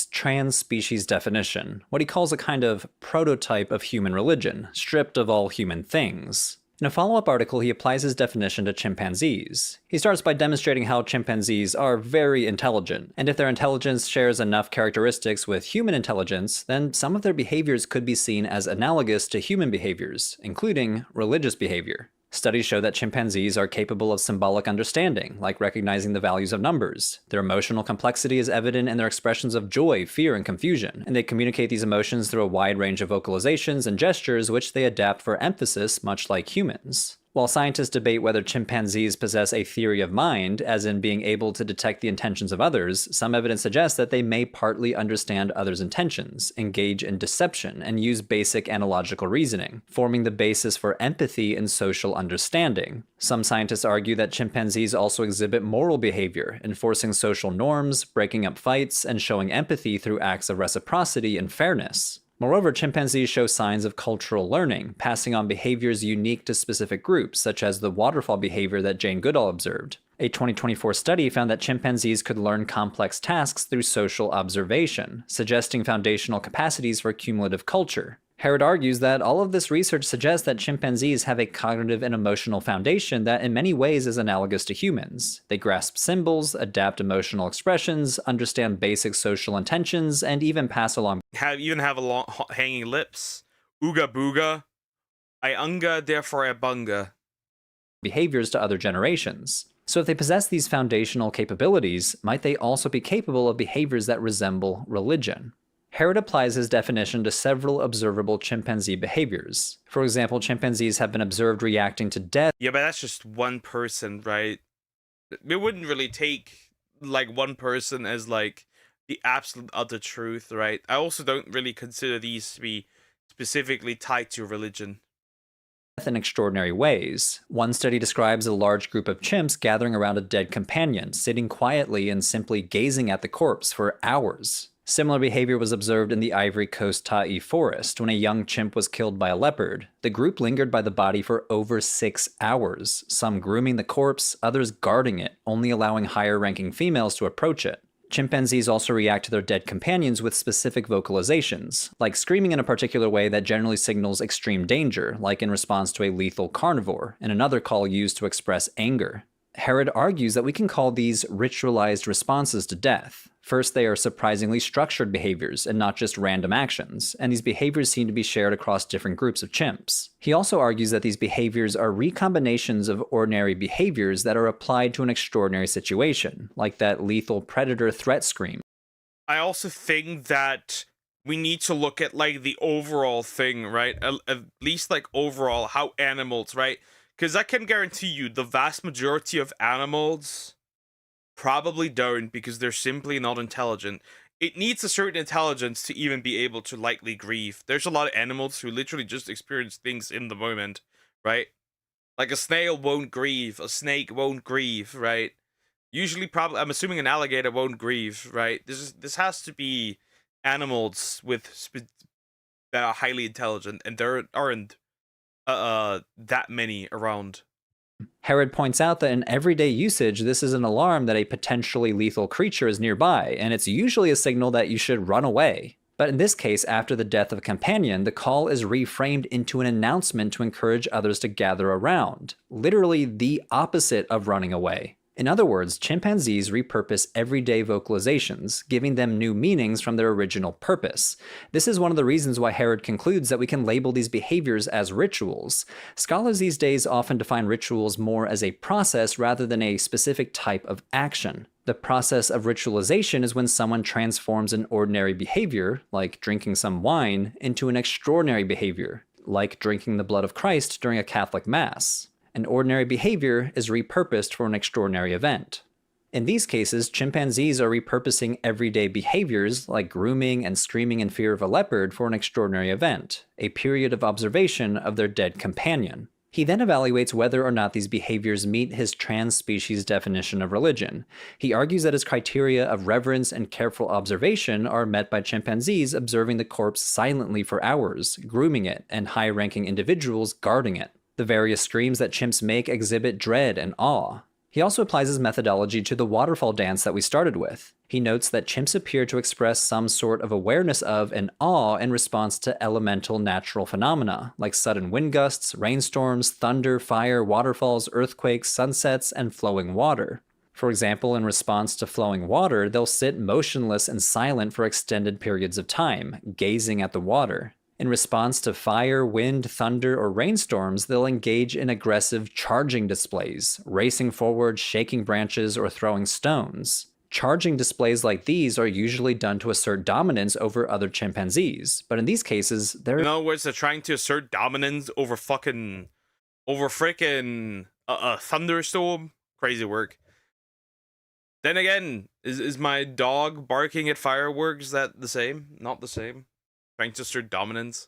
Trans-species definition, what he calls a kind of prototype of human religion, stripped of all human things. In a follow-up article, he applies his definition to chimpanzees. He starts by demonstrating how chimpanzees are very intelligent, and if their intelligence shares enough characteristics with human intelligence, then some of their behaviors could be seen as analogous to human behaviors, including religious behavior. Studies show that chimpanzees are capable of symbolic understanding, like recognizing the values of numbers. Their emotional complexity is evident in their expressions of joy, fear, and confusion, and they communicate these emotions through a wide range of vocalizations and gestures which they adapt for emphasis, much like humans. While scientists debate whether chimpanzees possess a theory of mind, as in being able to detect the intentions of others, some evidence suggests that they may partly understand others' intentions, engage in deception, and use basic analogical reasoning, forming the basis for empathy and social understanding. Some scientists argue that chimpanzees also exhibit moral behavior, enforcing social norms, breaking up fights, and showing empathy through acts of reciprocity and fairness. Moreover, chimpanzees show signs of cultural learning, passing on behaviors unique to specific groups, such as the waterfall behavior that Jane Goodall observed. A 2024 study found that chimpanzees could learn complex tasks through social observation, suggesting foundational capacities for cumulative culture. Herod argues that all of this research suggests that chimpanzees have a cognitive and emotional foundation that in many ways is analogous to humans. They grasp symbols, adapt emotional expressions, understand basic social intentions, and even pass along have a long hanging lips. Ooga booga. I unga, therefore I bunga. behaviors to other generations. So if they possess these foundational capabilities, might they also be capable of behaviors that resemble religion? Herod applies his definition to several observable chimpanzee behaviors. For example, chimpanzees have been observed reacting to death. Yeah, but that's just one person, right? It wouldn't really take, like, one person as, like, the absolute utter truth, right? I also don't really consider these to be specifically tied to religion. In extraordinary ways. One study describes a large group of chimps gathering around a dead companion, sitting quietly and simply gazing at the corpse for hours. Similar behavior was observed in the Ivory Coast Ta'i forest when a young chimp was killed by a leopard. The group lingered by the body for over 6 hours, some grooming the corpse, others guarding it, only allowing higher-ranking females to approach it. Chimpanzees also react to their dead companions with specific vocalizations, like screaming in a particular way that generally signals extreme danger, like in response to a lethal carnivore, and another call used to express anger. Herod argues that we can call these ritualized responses to death. First, they are surprisingly structured behaviors and not just random actions, and these behaviors seem to be shared across different groups of chimps. He also argues that these behaviors are recombinations of ordinary behaviors that are applied to an extraordinary situation, like that lethal predator threat scream. I also think that we need to look at, like, the overall thing, right? At least, like, overall, how animals, right? Because I can guarantee you the vast majority of animals probably don't, because they're simply not intelligent. It needs a certain intelligence to even be able to lightly grieve. There's a lot of animals who literally just experience things in the moment, right? Like a snail won't grieve, a snake won't grieve, right? Usually, probably, I'm assuming an alligator won't grieve, right? This has to be animals that are highly intelligent, and there aren't that many around. Herod points out that in everyday usage, this is an alarm that a potentially lethal creature is nearby, and it's usually a signal that you should run away. But in this case, after the death of a companion, the call is reframed into an announcement to encourage others to gather around, literally the opposite of running away. In other words, chimpanzees repurpose everyday vocalizations, giving them new meanings from their original purpose. This is one of the reasons why Herod concludes that we can label these behaviors as rituals. Scholars these days often define rituals more as a process rather than a specific type of action. The process of ritualization is when someone transforms an ordinary behavior, like drinking some wine, into an extraordinary behavior, like drinking the blood of Christ during a Catholic Mass. An ordinary behavior is repurposed for an extraordinary event. In these cases, chimpanzees are repurposing everyday behaviors like grooming and screaming in fear of a leopard for an extraordinary event, a period of observation of their dead companion. He then evaluates whether or not these behaviors meet his trans-species definition of religion. He argues that his criteria of reverence and careful observation are met by chimpanzees observing the corpse silently for hours, grooming it, and high-ranking individuals guarding it. The various screams that chimps make exhibit dread and awe. He also applies his methodology to the waterfall dance that we started with. He notes that chimps appear to express some sort of awareness of and awe in response to elemental natural phenomena, like sudden wind gusts, rainstorms, thunder, fire, waterfalls, earthquakes, sunsets, and flowing water. For example, in response to flowing water, they'll sit motionless and silent for extended periods of time, gazing at the water. In response to fire, wind, thunder, or rainstorms, they'll engage in aggressive charging displays, racing forward, shaking branches, or throwing stones. Charging displays like these are usually done to assert dominance over other chimpanzees, but in these cases, they're— In other words, they're trying to assert dominance over fucking over frickin' a thunderstorm. Crazy work. Then again, is my dog barking at fireworks that the same? Not the same. Trying to assert dominance.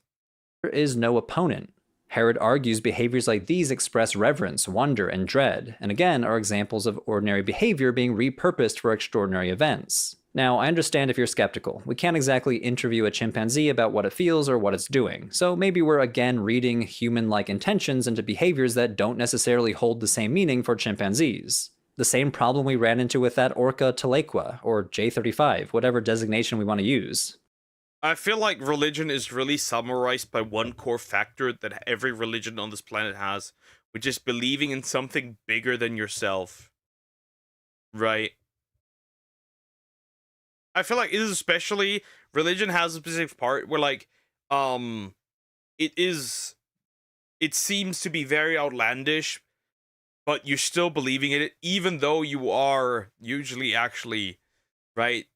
There is no opponent. Herod argues behaviors like these express reverence, wonder, and dread, and again are examples of ordinary behavior being repurposed for extraordinary events. Now, I understand if you're skeptical. We can't exactly interview a chimpanzee about what it feels or what it's doing, so maybe we're again reading human-like intentions into behaviors that don't necessarily hold the same meaning for chimpanzees. The same problem we ran into with that Orca telequa, or J35, whatever designation we want to use. I feel like religion is really summarized by one core factor that every religion on this planet has, which is believing in something bigger than yourself. Right? I feel like it is especially, religion has a specific part where like, it seems to be very outlandish, but you're still believing in it, even though you are usually actually, right?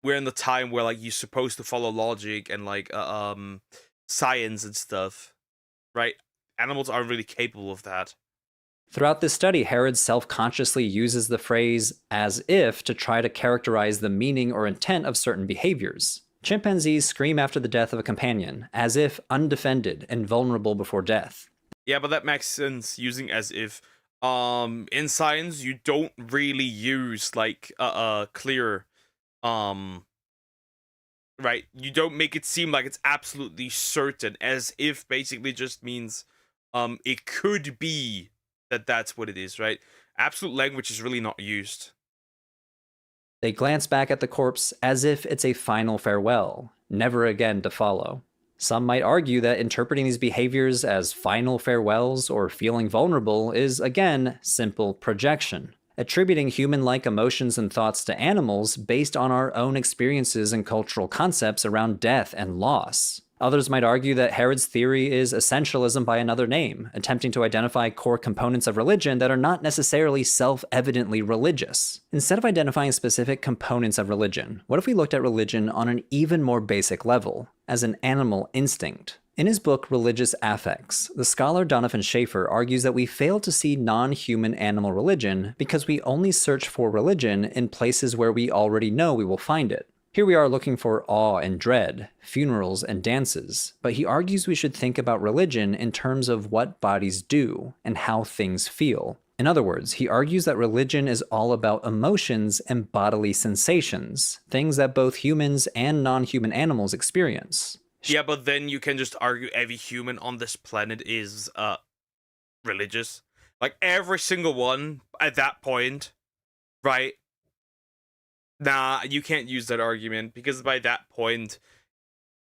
We're in the time where like you're supposed to follow logic and like science and stuff, right? Animals aren't really capable of that. Throughout this study, Herod self-consciously uses the phrase as if to try to characterize the meaning or intent of certain behaviors. Chimpanzees scream after the death of a companion, as if undefended and vulnerable before death. Yeah, but that makes sense using as if. In science, you don't really use like a clear right, you don't make it seem like it's absolutely certain, as if basically just means it could be that that's what it is, right? Absolute language is really not used. They glance back at the corpse as if it's a final farewell, never again to follow. Some might argue that interpreting these behaviors as final farewells or feeling vulnerable is, again, simple projection, attributing human-like emotions and thoughts to animals based on our own experiences and cultural concepts around death and loss. Others might argue that Herod's theory is essentialism by another name, attempting to identify core components of religion that are not necessarily self-evidently religious. Instead of identifying specific components of religion, what if we looked at religion on an even more basic level, as an animal instinct? In his book, Religious Affects, the scholar Donovan Schaefer argues that we fail to see non-human animal religion because we only search for religion in places where we already know we will find it. Here we are looking for awe and dread, funerals and dances, but he argues we should think about religion in terms of what bodies do and how things feel. In other words, he argues that religion is all about emotions and bodily sensations, things that both humans and non-human animals experience. Yeah, but then you can just argue every human on this planet is religious. Like every single one at that point, right? Nah, you can't use that argument because by that point,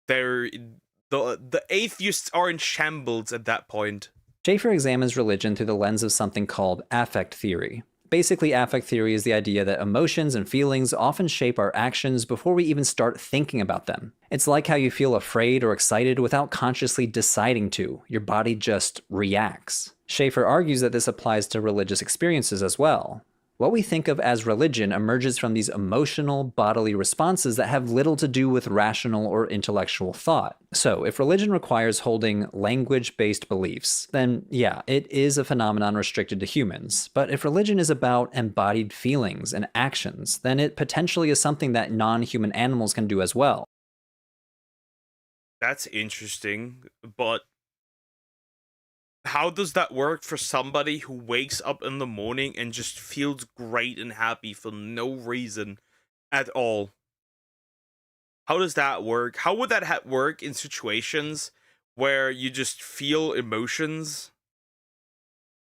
the atheists are in shambles at that point. Schaefer examines religion through the lens of something called affect theory. Basically, affect theory is the idea that emotions and feelings often shape our actions before we even start thinking about them. It's like how you feel afraid or excited without consciously deciding to. Your body just reacts. Schaefer argues that this applies to religious experiences as well. What we think of as religion emerges from these emotional, bodily responses that have little to do with rational or intellectual thought. So, if religion requires holding language-based beliefs, then yeah, it is a phenomenon restricted to humans. But if religion is about embodied feelings and actions, then it potentially is something that non-human animals can do as well. That's interesting, but how does that work for somebody who wakes up in the morning and just feels great and happy for no reason at all? How does that work? How would that work in situations where you just feel emotions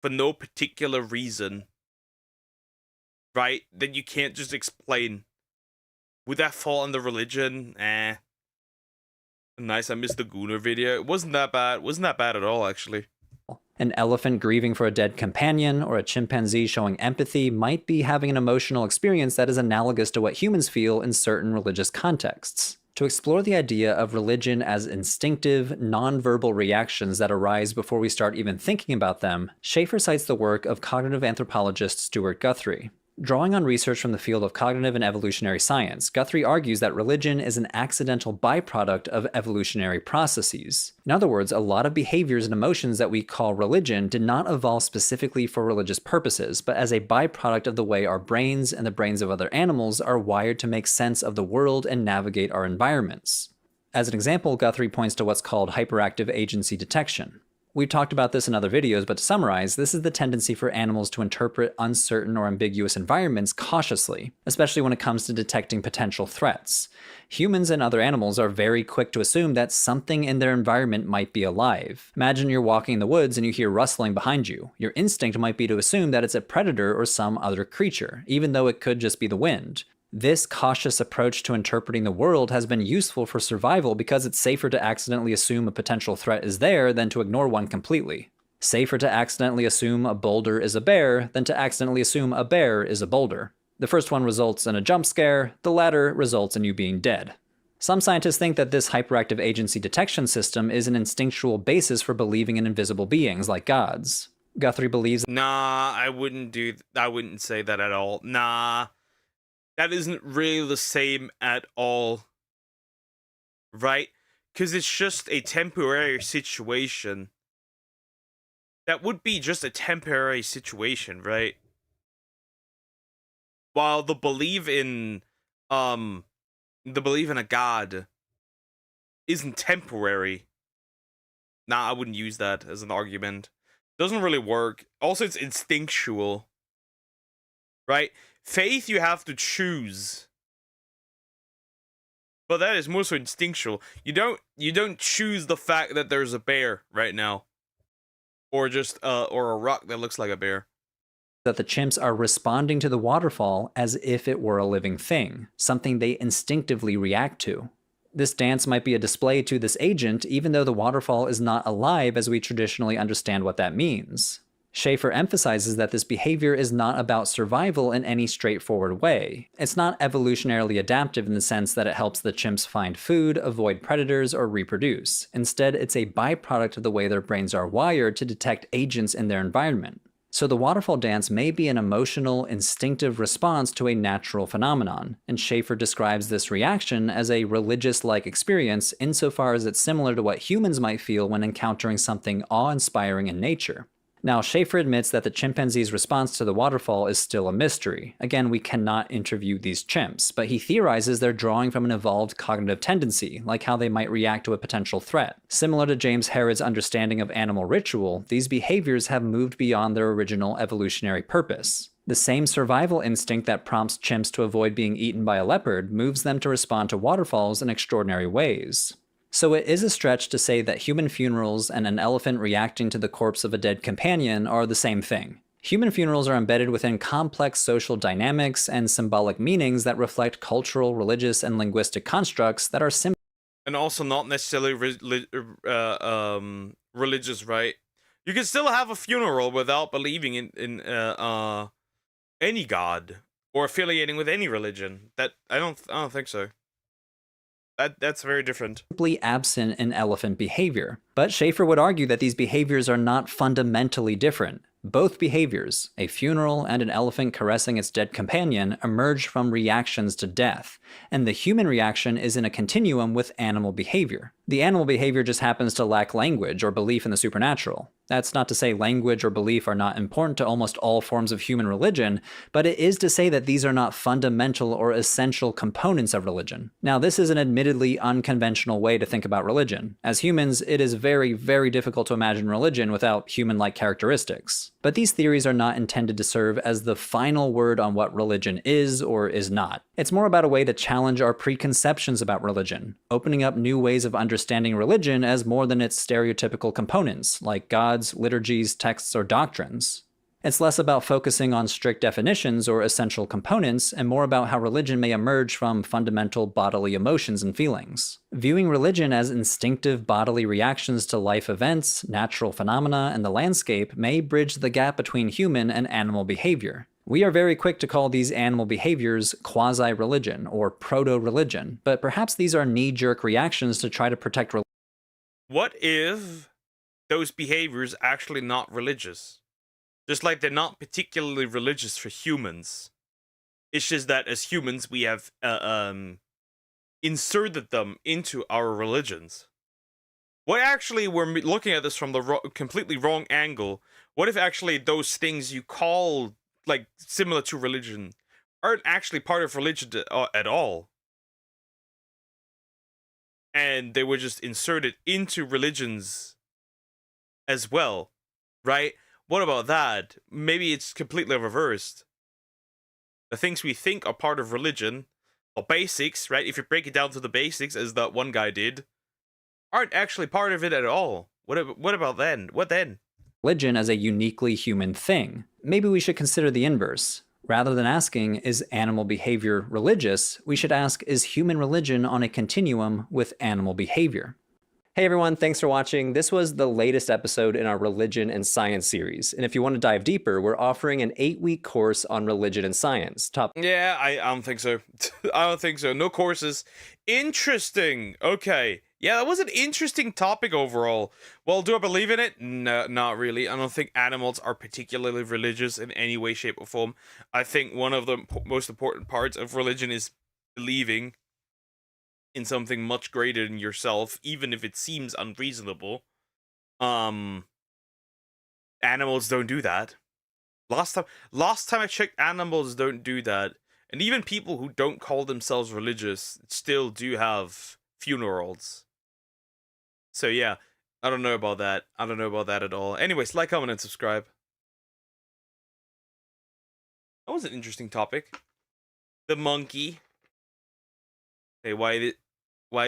for no particular reason? Right? That you can't just explain. Would that fall under religion? Nice, I missed the Gunnar video. It wasn't that bad. It wasn't that bad at all, actually. An elephant grieving for a dead companion or a chimpanzee showing empathy might be having an emotional experience that is analogous to what humans feel in certain religious contexts. To explore the idea of religion as instinctive, non-verbal reactions that arise before we start even thinking about them, Schaefer cites the work of cognitive anthropologist Stuart Guthrie. Drawing on research from the field of cognitive and evolutionary science, Guthrie argues that religion is an accidental byproduct of evolutionary processes. In other words, a lot of behaviors and emotions that we call religion did not evolve specifically for religious purposes, but as a byproduct of the way our brains and the brains of other animals are wired to make sense of the world and navigate our environments. As an example, Guthrie points to what's called hyperactive agency detection. We've talked about this in other videos, but to summarize, this is the tendency for animals to interpret uncertain or ambiguous environments cautiously, especially when it comes to detecting potential threats. Humans and other animals are very quick to assume that something in their environment might be alive. Imagine you're walking in the woods and you hear rustling behind you. Your instinct might be to assume that it's a predator or some other creature, even though it could just be the wind. This cautious approach to interpreting the world has been useful for survival because it's safer to accidentally assume a potential threat is there than to ignore one completely. Safer to accidentally assume a boulder is a bear than to accidentally assume a bear is a boulder. The first one results in a jump scare, the latter results in you being dead. Some scientists think that this hyperactive agency detection system is an instinctual basis for believing in invisible beings like gods. Guthrie believes, Nah, I wouldn't say that at all. Nah. That isn't really the same at all, right? Because it's just a temporary situation. That would be just a temporary situation, right? While the belief in a god isn't temporary. Nah, I wouldn't use that as an argument. Doesn't really work. Also, it's instinctual, right? Faith you have to choose, but that is more so instinctual. You don't choose the fact that there's a bear right now, or just or a rock that looks like a bear. that the chimps are responding to the waterfall as if it were a living thing, something they instinctively react to. This dance might be a display to this agent, even though the waterfall is not alive as we traditionally understand what that means. Schaefer emphasizes that this behavior is not about survival in any straightforward way. It's not evolutionarily adaptive in the sense that it helps the chimps find food, avoid predators, or reproduce. Instead, it's a byproduct of the way their brains are wired to detect agents in their environment. So the waterfall dance may be an emotional, instinctive response to a natural phenomenon, and Schaefer describes this reaction as a religious-like experience insofar as it's similar to what humans might feel when encountering something awe-inspiring in nature. Now, Schaefer admits that the chimpanzee's response to the waterfall is still a mystery. Again, we cannot interview these chimps, but he theorizes they're drawing from an evolved cognitive tendency, like how they might react to a potential threat. Similar to James Harrod's understanding of animal ritual, these behaviors have moved beyond their original evolutionary purpose. The same survival instinct that prompts chimps to avoid being eaten by a leopard moves them to respond to waterfalls in extraordinary ways. So it is a stretch to say that human funerals and an elephant reacting to the corpse of a dead companion are the same thing. Human funerals are embedded within complex social dynamics and symbolic meanings that reflect cultural, religious, and linguistic constructs that are and also not necessarily religious, right? You can still have a funeral without believing in any god or affiliating with any religion. That I don't think so. That's very different. Simply absent in elephant behavior. But Schaefer would argue that these behaviors are not fundamentally different. Both behaviors, a funeral and an elephant caressing its dead companion, emerge from reactions to death, and the human reaction is in a continuum with animal behavior. The animal behavior just happens to lack language or belief in the supernatural. That's not to say language or belief are not important to almost all forms of human religion, but it is to say that these are not fundamental or essential components of religion. Now, this is an admittedly unconventional way to think about religion. As humans, it is very, very difficult to imagine religion without human-like characteristics. But these theories are not intended to serve as the final word on what religion is or is not. It's more about a way to challenge our preconceptions about religion, opening up new ways of understanding religion as more than its stereotypical components, like gods, liturgies, texts, or doctrines. It's less about focusing on strict definitions or essential components, and more about how religion may emerge from fundamental bodily emotions and feelings. Viewing religion as instinctive bodily reactions to life events, natural phenomena, and the landscape may bridge the gap between human and animal behavior. We are very quick to call these animal behaviors quasi-religion or proto-religion, but perhaps these are knee-jerk reactions to try to protect religion. What if those behaviors actually not religious? Just like they're not particularly religious for humans. It's just that as humans, we have inserted them into our religions. What actually, we're looking at this from the completely wrong angle. What if actually those things you call, like, similar to religion aren't actually part of religion at all? And they were just inserted into religions as well, right? What about that? Maybe it's completely reversed. The things we think are part of religion, or basics, right? If you break it down to the basics, as that one guy did, aren't actually part of it at all. What about then? What then? Religion as a uniquely human thing. Maybe we should consider the inverse. Rather than asking, is animal behavior religious, we should ask, is human religion on a continuum with animal behavior? Hey everyone, thanks for watching. This was the latest episode in our religion and science series. And if you want to dive deeper, we're offering an 8-week course on religion and science. Yeah, I don't think so. I don't think so. No courses. Interesting. Okay. Yeah, that was an interesting topic overall. Well, do I believe in it? No, not really. I don't think animals are particularly religious in any way, shape, or form. I think one of the most important parts of religion is believing in something much greater than yourself, even if it seems unreasonable. Animals don't do that. Last time I checked, animals don't do that. And even people who don't call themselves religious still do have funerals. So yeah, I don't know about that. I don't know about that at all. Anyways, like, comment, and subscribe. That was an interesting topic. The monkey. Hey, why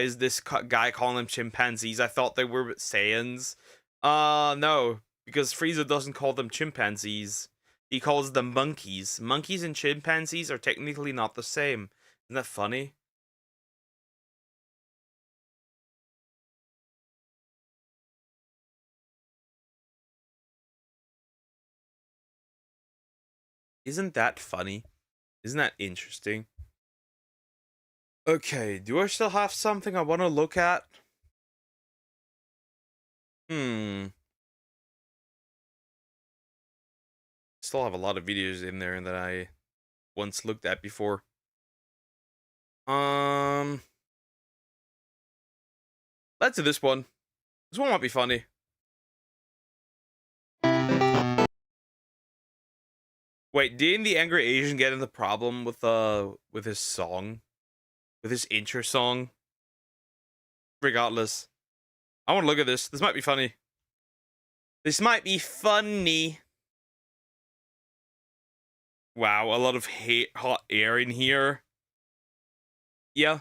is this guy calling them chimpanzees? I thought they were Saiyans. No, because Frieza doesn't call them chimpanzees. He calls them monkeys. Monkeys and chimpanzees are technically not the same. Isn't that funny? Isn't that funny? Isn't that interesting? Okay, do I still have something I want to look at? Still have a lot of videos in there that I once looked at before. Let's do this one. This one might be funny. Wait, didn't the angry Asian get in the problem with his song? With his intro song? Regardless. I want to look at this. This might be funny. This might be funny. Wow, a lot of hot air in here. Yeah.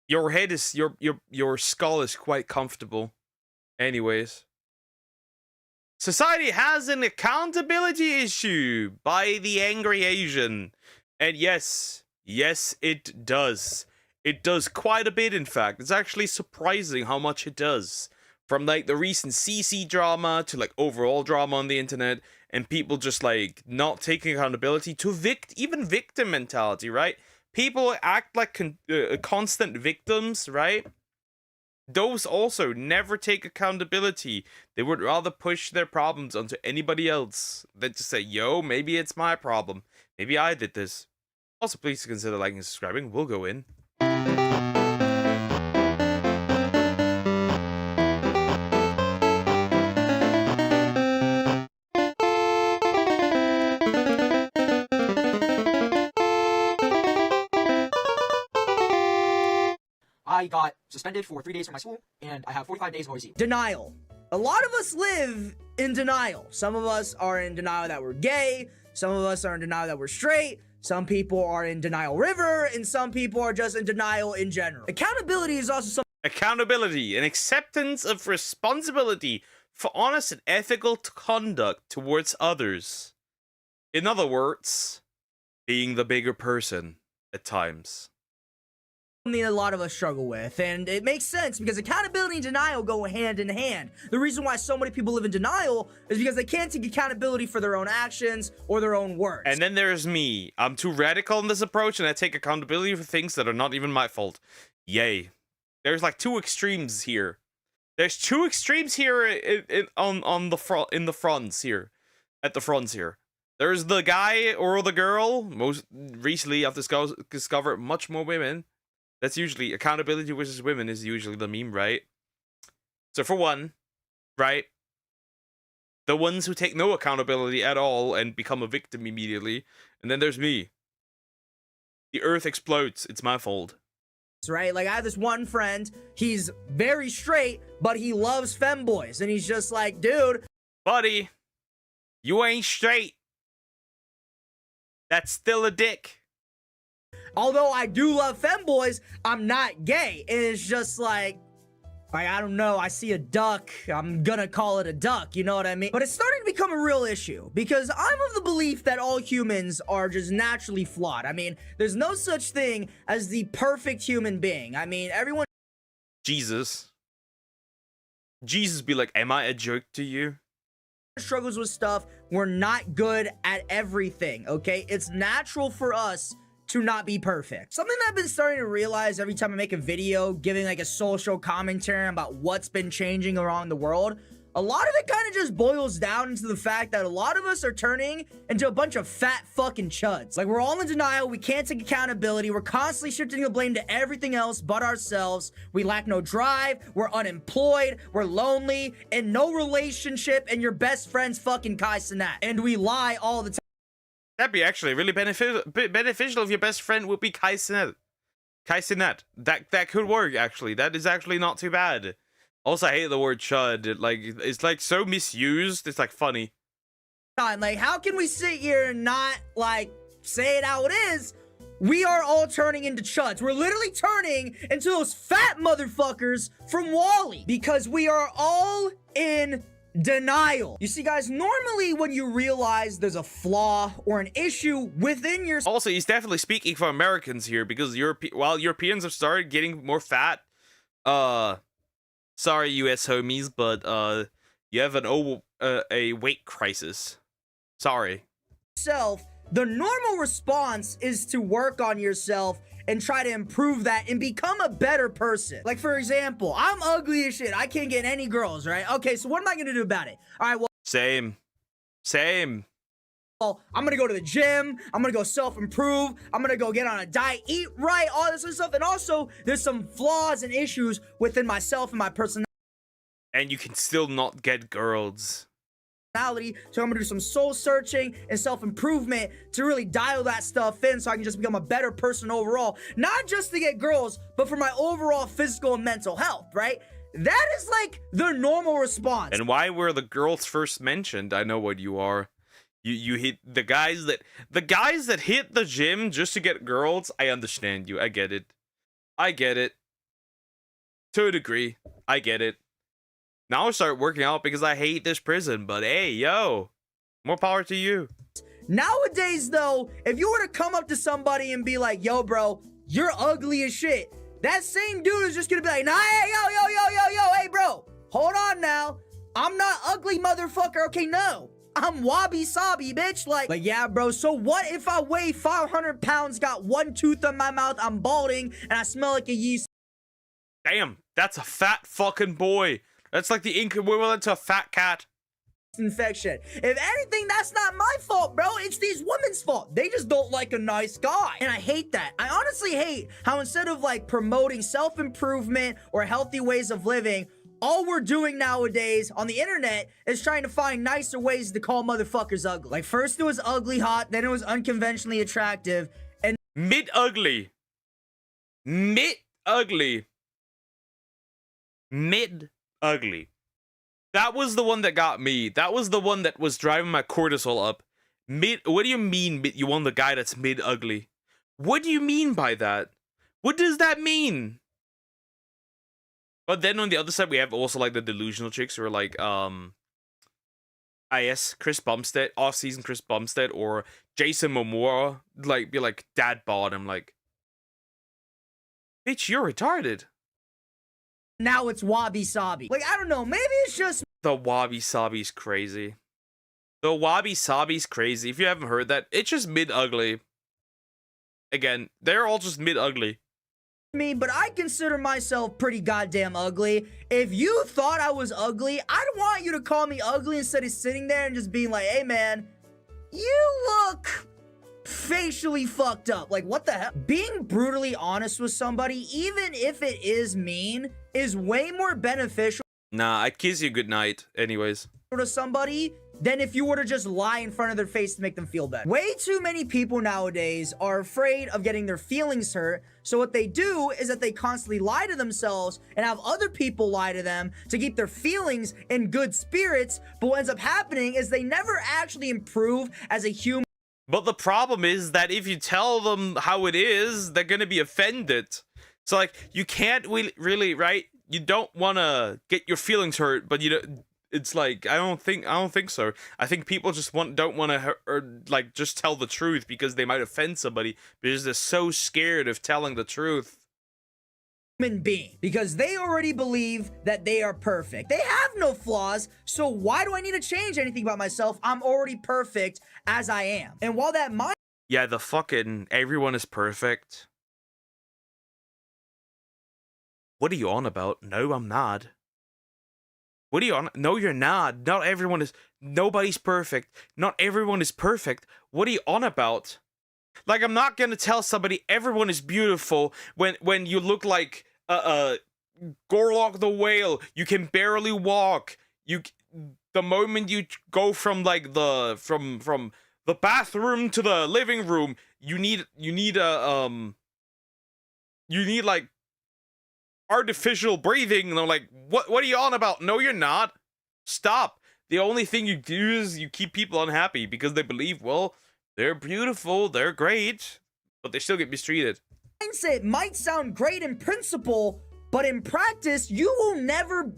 Your head is your skull is quite comfortable. Anyways. Society has an accountability issue by the angry Asian. And yes, it does. It does quite a bit, in fact. It's actually surprising how much it does. From, like, the recent CC drama to, like, overall drama on the internet, and people just, like, not taking accountability to even victim mentality, right? People act like constant victims, right? Those also never take accountability. They would rather push their problems onto anybody else than to say, yo, maybe it's my problem. Maybe I did this. Also, please consider liking and subscribing. We'll go in. I got suspended for 3 days from my school, and I have 45 days of OIC. Denial. A lot of us live in denial. Some of us are in denial that we're gay. Some of us are in denial that we're straight. Some people are in denial river, and some people are just in denial in general. Accountability is also something. Accountability and acceptance of responsibility for honest and ethical conduct towards others. In other words, being the bigger person at times. Something a lot of us struggle with, and it makes sense because accountability and denial go hand in hand. The reason why so many people live in denial is because they can't take accountability for their own actions or their own words. And then there's me. I'm too radical in this approach, and I take accountability for things that are not even my fault. Yay. There's like two extremes here. There's two extremes here in the fronts here. At the fronts here. There's the guy or the girl. Most recently, I've discovered much more women. That's usually accountability versus women is usually the meme, right? So for one, right, the ones who take no accountability at all and become a victim immediately, and then there's me. The earth explodes. It's my fault. Right? Like, I have this one friend, he's very straight, but he loves femboys, and he's just like, dude, buddy, you ain't straight. That's still a dick. Although I do love femboys, I'm not gay. And it's just like, I don't know, I see a duck, I'm gonna call it a duck, you know what I mean? But it's starting to become a real issue, because I'm of the belief that all humans are just naturally flawed. I mean, there's no such thing as the perfect human being. I mean, everyone... Jesus be like, am I a jerk to you? Struggles with stuff. We're not good at everything, okay? It's natural for us to not be perfect. Something that I've been starting to realize every time I make a video giving like a social commentary about what's been changing around the world, a lot of it kind of just boils down into the fact that a lot of us are turning into a bunch of fat fucking chuds. Like, we're all in denial, we can't take accountability, we're constantly shifting the blame to everything else but ourselves, we lack no drive, we're unemployed, we're lonely, in no relationship, and your best friend's fucking Kai Cenat. And we lie all the time. That'd be actually really beneficial if your best friend would be Kai Cenat. Kai Cenat. That could work, actually. That is actually not too bad. Also, I hate the word chud. It's like so misused. It's like funny. Like, how can we sit here and not like say it how it is? We are all turning into chuds. We're literally turning into those fat motherfuckers from Wall-E, because we are all in denial. You see, guys, normally when you realize there's a flaw or an issue within your... Also, he's definitely speaking for Americans here, because while Europeans have started getting more fat, sorry, US homies, but you have a weight crisis. Sorry. The normal response is to work on yourself and try to improve that and become a better person. Like, for example, I'm ugly as shit. I can't get any girls, right? Okay, so what am I gonna do about it? All right, well... Same. Well, I'm gonna go to the gym, I'm gonna go self-improve, I'm gonna go get on a diet, eat right, all this other stuff, and also, there's some flaws and issues within myself and my personality. And you can still not get girls. So I'm gonna do some soul searching and self-improvement to really dial that stuff in so I can just become a better person overall. Not just to get girls, but for my overall physical and mental health, right? That is like the normal response. And why were the girls first mentioned? I know what you are. You hit the guys that hit the gym just to get girls. I understand you. I get it. To a degree. I get it. Now I start working out because I hate this prison, but hey, yo, more power to you. Nowadays, though, if you were to come up to somebody and be like, yo, bro, you're ugly as shit, that same dude is just gonna be like, nah, hey, yo, hey, bro, hold on now. I'm not ugly, motherfucker, okay, no. I'm wabi-sabi, bitch. Like, yeah, bro, so what if I weigh 500 pounds, got one tooth in my mouth, I'm balding, and I smell like a yeast? Damn, that's a fat fucking boy. That's like the equivalent to a fat cat. Infection. If anything, that's not my fault, bro. It's these women's fault. They just don't like a nice guy. And I hate that. I honestly hate how instead of like promoting self-improvement or healthy ways of living, all we're doing nowadays on the internet is trying to find nicer ways to call motherfuckers ugly. Like, first it was ugly hot, then it was unconventionally attractive, and mid-ugly. Mid-ugly. That was the one that got me. That was the one that was driving my cortisol up. What do you mean you want the guy that's mid-ugly? What do you mean by that? What does that mean? But then on the other side, we have also like the delusional chicks who are like, Chris Bumstead, off-season Chris Bumstead, or Jason Momoa, like, be like, dad bod. I'm like, bitch, you're retarded. Now it's wabi-sabi. Like, I don't know, maybe it's just... The wabi-sabi's crazy. The wabi-sabi's crazy. If you haven't heard that, it's just mid-ugly. Again, they're all just mid-ugly. Me, but I consider myself pretty goddamn ugly. If you thought I was ugly, I'd want you to call me ugly instead of sitting there and just being like, hey man, you look facially fucked up. Like, what the hell? Being brutally honest with somebody, even if it is mean, is way more beneficial Nah, I'd kiss you goodnight. Anyways. to somebody than if you were to just lie in front of their face to make them feel better. Way too many people nowadays are afraid of getting their feelings hurt, so what they do is that they constantly lie to themselves and have other people lie to them to keep their feelings in good spirits, but what ends up happening is they never actually improve as a human. But the problem is that if you tell them how it is, they're gonna be offended. So like, you can't really, right? You don't want to get your feelings hurt, but you don't. It's like, I don't think so. I think people just don't want to like just tell the truth because they might offend somebody because they're so scared of telling the truth. Human being, because they already believe that they are perfect. They have no flaws, so why do I need to change anything about myself? I'm already perfect as I am. And while that might Yeah, the fucking everyone is perfect. What are you on about? No, I'm not. What are you on? No, you're not. Not everyone is. Nobody's perfect. Not everyone is perfect. What are you on about? Like, I'm not gonna tell somebody everyone is beautiful when you look like Gorlock the whale. You can barely walk. The moment you go from like from the bathroom to the living room, you need like artificial breathing. And I'm like, what are you on about? No, you're not. Stop. The only thing you do is you keep people unhappy because they believe, well, they're beautiful, they're great, but they still get mistreated. mindset might sound great in principle, but in practice, you will never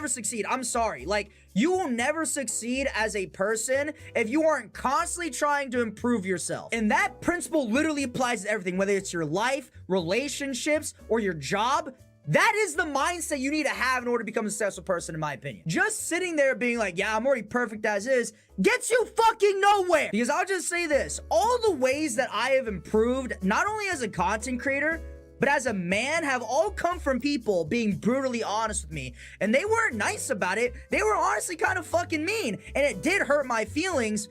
succeed. I'm sorry. Like, you will never succeed as a person if you aren't constantly trying to improve yourself. And that principle literally applies to everything, whether it's your life, relationships, or your job. That is the mindset you need to have in order to become a successful person, in my opinion. Just sitting there being like, yeah, I'm already perfect as is, gets you fucking nowhere. Because I'll just say this, all the ways that I have improved, not only as a content creator, but as a man, have all come from people being brutally honest with me. And they weren't nice about it. They were honestly kind of fucking mean. And it did hurt my feelings,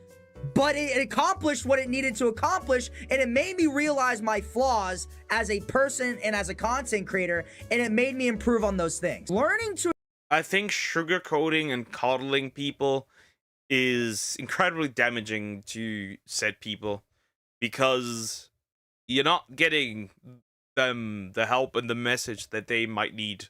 but it accomplished what it needed to accomplish, and it made me realize my flaws as a person and as a content creator, and it made me improve on those things. Learning to... I think sugarcoating and coddling people is incredibly damaging to said people because you're not getting them the help and the message that they might need.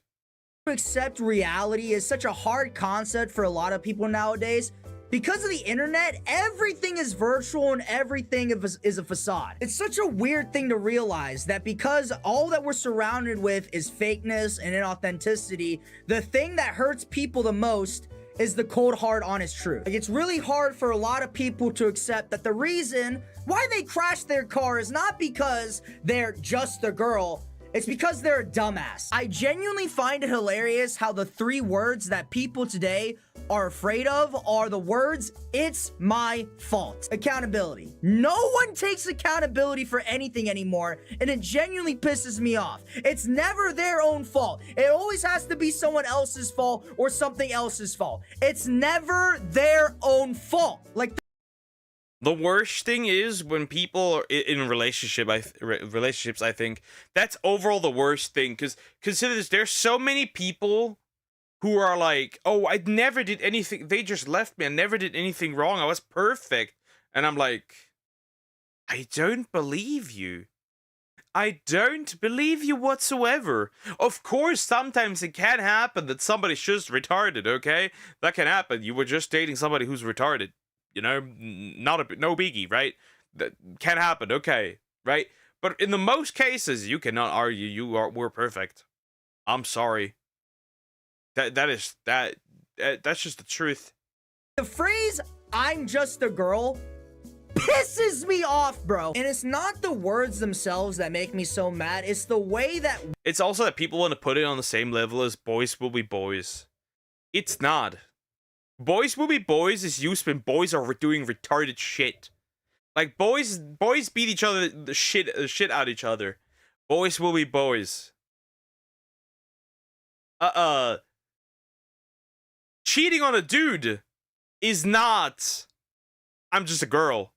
accept reality is such a hard concept for a lot of people nowadays. Because of the internet, everything is virtual and everything is a facade. It's such a weird thing to realize that because all that we're surrounded with is fakeness and inauthenticity, the thing that hurts people the most is the cold, hard, honest truth. Like, it's really hard for a lot of people to accept that the reason why they crashed their car is not because they're just a girl, it's because they're a dumbass. I genuinely find it hilarious how the 3 words that people today are afraid of are the words, "It's my fault." Accountability. No one takes accountability for anything anymore, and it genuinely pisses me off. It's never their own fault. It always has to be someone else's fault or something else's fault. It's never their own fault. Like, the worst thing is when people are in relationships, I think that's overall the worst thing. Because consider this, there's so many people who are like, oh, I never did anything. They just left me. I never did anything wrong. I was perfect. And I'm like, I don't believe you. I don't believe you whatsoever. Of course, sometimes it can happen that somebody's just retarded, okay? That can happen. You were just dating somebody who's retarded. You know, no biggie, right? That can happen, okay, right? But in the most cases, you cannot argue we're perfect. I'm sorry. That's just the truth. the phrase, "I'm just a girl," pisses me off, bro. And it's not the words themselves that make me so mad. It's the way that... It's also that people want to put it on the same level as boys will be boys. It's not. Boys will be boys is used when boys are doing retarded shit. Like, boys beat each other, the shit out of each other. Boys will be boys. Cheating on a dude is not I'm just a girl.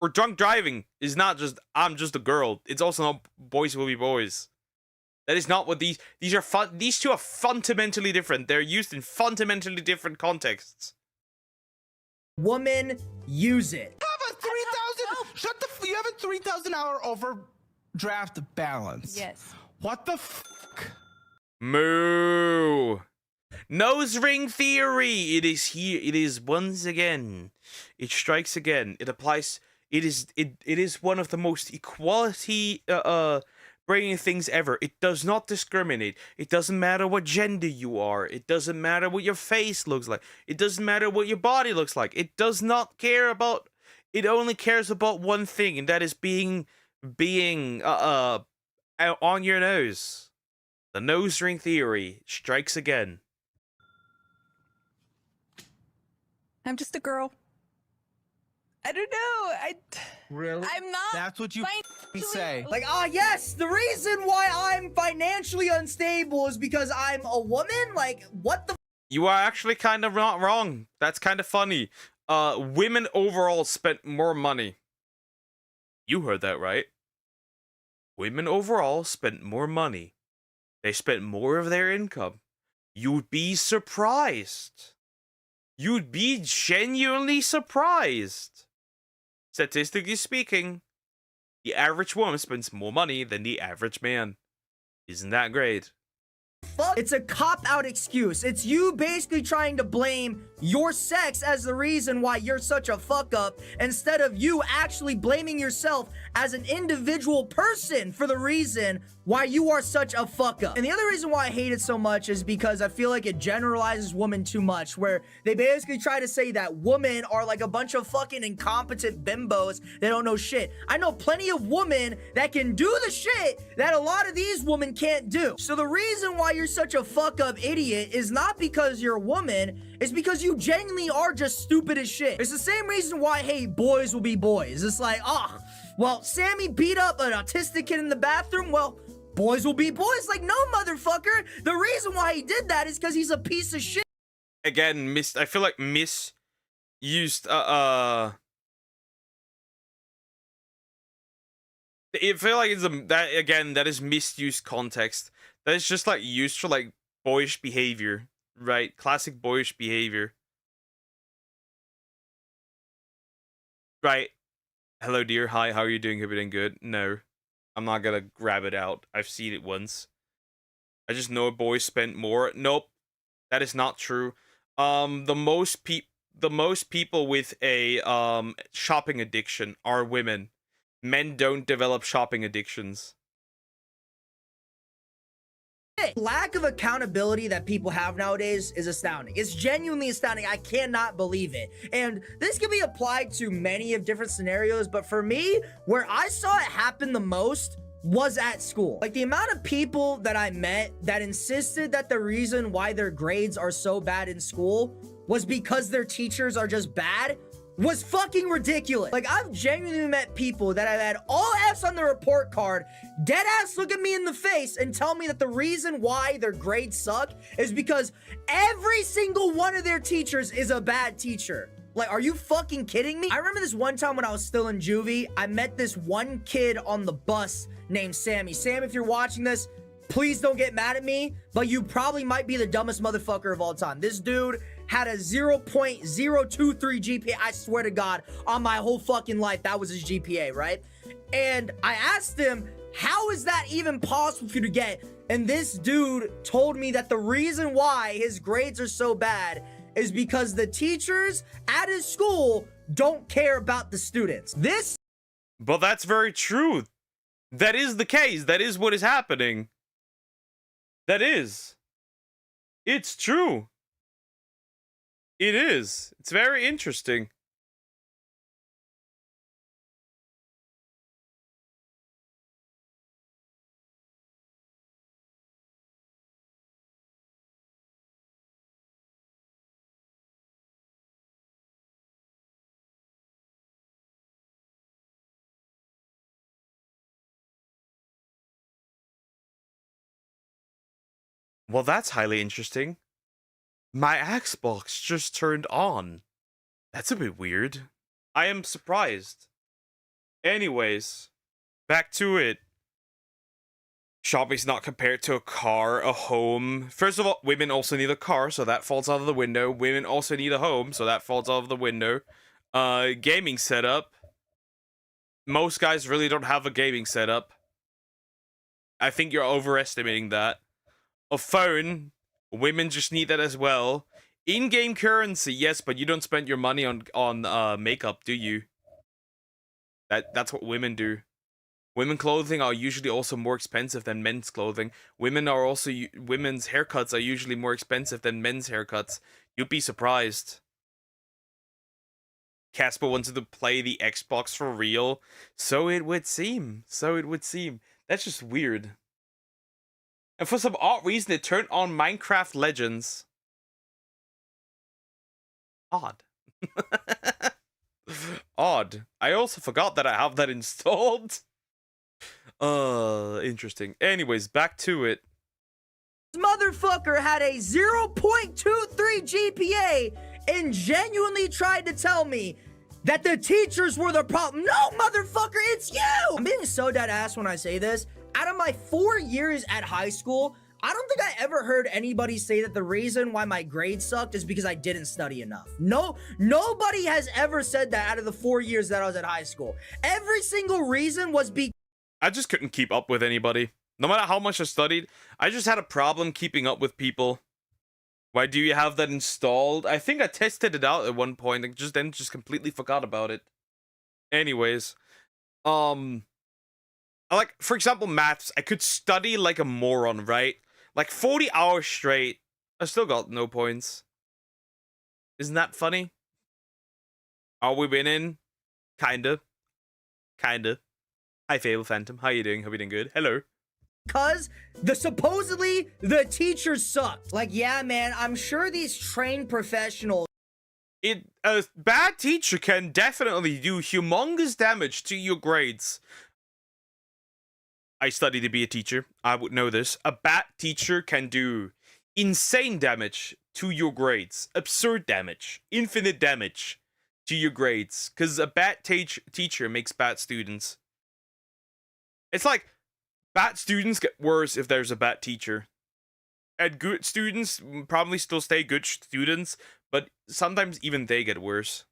Or drunk driving is not just I'm just a girl. It's also not boys will be boys. That is not what these are fun. These two are fundamentally different. They're used in fundamentally different contexts. Woman, use it. Have a 3,000. Shut the. You have a 3,000 hour overdraft balance. Yes. What the fuck? Moo. Nose ring theory. It is here. It is once again. It strikes again. It applies. It is one of the most equality bringing things ever. It does not discriminate. It doesn't matter what gender you are. It doesn't matter what your face looks like. It doesn't matter what your body looks like. It does not care about. It only cares about one thing, and that is being on your nose. The nose ring theory strikes again. I'm just a girl. I don't know. Really? I'm not. That's what you say. Like, yes, the reason why I'm financially unstable is because I'm a woman? Like, what the? You are actually kind of not wrong. That's kind of funny. Women overall spent more money. You heard that right. Women overall spent more money. They spent more of their income. You'd be surprised. You'd be genuinely surprised. Statistically speaking, the average woman spends more money than the average man. Isn't that great? Fuck. It's a cop-out excuse. It's you basically trying to blame your sex as the reason why you're such a fuck-up, instead of you actually blaming yourself as an individual person for the reason why you are such a fuck-up. And the other reason why I hate it so much is because I feel like it generalizes women too much, where they basically try to say that women are like a bunch of fucking incompetent bimbos that don't know shit. I know plenty of women that can do the shit that a lot of these women can't do. So the reason why you're such a fuck-up idiot is not because you're a woman, it's because you genuinely are just stupid as shit. It's the same reason why, hey, boys will be boys. It's like, well, Sammy beat up an autistic kid in the bathroom, well, boys will be boys. Like, no, motherfucker. The reason why he did that is because he's a piece of shit. Again, I feel like misused, I feel like that is misused context. That is just like used for like boyish behavior, right? Classic boyish behavior. Right. Hello, dear. Hi, how are you doing? Hope you're doing good. No, I'm not gonna grab it out. I've seen it once. I just know boys spent more. Nope, that is not true. The most people with a shopping addiction are women. Men don't develop shopping addictions. Lack of accountability that people have nowadays is astounding. It's genuinely astounding. I cannot believe it. And this can be applied to many of different scenarios, but for me, where I saw it happen the most was at school. Like, the amount of people that I met that insisted that the reason why their grades are so bad in school was because their teachers are just bad was fucking ridiculous. Like, I've genuinely met people that have had all F's on their report card, dead ass look at me in the face and tell me that the reason why their grades suck is because every single one of their teachers is a bad teacher. Like, are you fucking kidding me? I remember this one time when I was still in juvie, I met this one kid on the bus named Sammy. Sam, if you're watching this, please don't get mad at me, but you probably might be the dumbest motherfucker of all time. This dude had a 0.023 GPA. I swear to God, on my whole fucking life, that was his GPA, right? And I asked him, how is that even possible for you to get? And this dude told me that the reason why his grades are so bad is because the teachers at his school don't care about the students. But that's very true. That is the case. That is what is happening. That is. It's true. It is. It's very interesting. Well, that's highly interesting. My Xbox just turned on. That's a bit weird. I am surprised. Anyways, back to it. Shopping's not compared to a car, a home. First of all, women also need a car, so that falls out of the window. Women also need a home, so that falls out of the window. Gaming setup. Most guys really don't have a gaming setup. I think you're overestimating that. A phone. Women just need that as well. In-game currency, yes, but you don't spend your money on makeup, do you? That's what women do. Women clothing are usually also more expensive than men's clothing. Women's haircuts are usually more expensive than men's haircuts. You'd be surprised. Casper wanted to play the Xbox for real. So it would seem. That's just weird. And for some odd reason, it turned on Minecraft Legends. Odd. Odd. I also forgot that I have that installed. Interesting. Anyways, back to it. This motherfucker had a 0.23 GPA and genuinely tried to tell me that the teachers were the problem. No, motherfucker, it's you! I'm being so dead ass when I say this. Out of my 4 years at high school, I don't think I ever heard anybody say that the reason why my grades sucked is because I didn't study enough. No, nobody has ever said that out of the 4 years that I was at high school. Every single reason was because I just couldn't keep up with anybody. No matter how much I studied, I just had a problem keeping up with people. Why do you have that installed? I think I tested it out at one point and then completely forgot about it. Anyways, like, for example, maths, I could study like a moron, right? Like 40 hours straight. I still got no points. Isn't that funny? Are we winning? Kinda. Hi, Fable Phantom. How you doing? Hope you're doing good. Hello. Because supposedly the teachers sucked. Like, yeah, man, I'm sure these trained professionals. A bad teacher can definitely do humongous damage to your grades. I studied to be a teacher. I would know this. A bad teacher can do insane damage to your grades. Absurd damage. Infinite damage to your grades. Because a bad teacher makes bad students. It's like, bad students get worse if there's a bad teacher. And good students probably still stay good students, but sometimes even they get worse.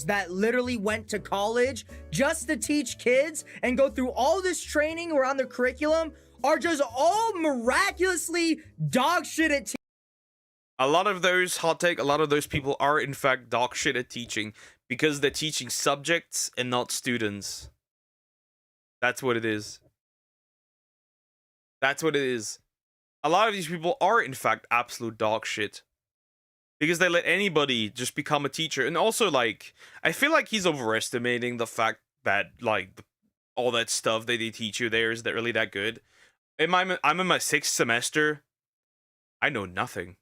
That literally went to college just to teach kids and go through all this training around their curriculum are just all miraculously dog shit at teaching. A lot of those, hot take, a lot of those people are in fact dog shit at teaching because they're teaching subjects and not students. That's what it is. That's what it is. A lot of these people are in fact absolute dog shit. Because they let anybody just become a teacher. And also, like, I feel like he's overestimating the fact that, like, all that stuff that they teach you there is that really that good. I'm in my 6th semester. I know nothing.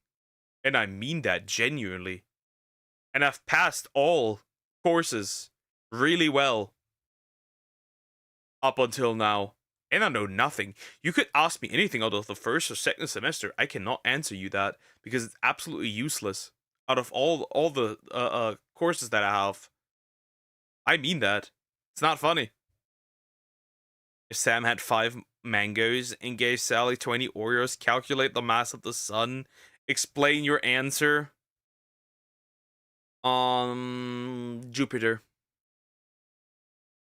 And I mean that genuinely. And I've passed all courses really well up until now. And I know nothing. You could ask me anything out of the 1st or 2nd semester. I cannot answer you that because it's absolutely useless. Out of all the courses that I have, I mean that. It's not funny. If Sam had 5 mangoes and gave Sally 20 Oreos, calculate the mass of the sun. Explain your answer. Jupiter.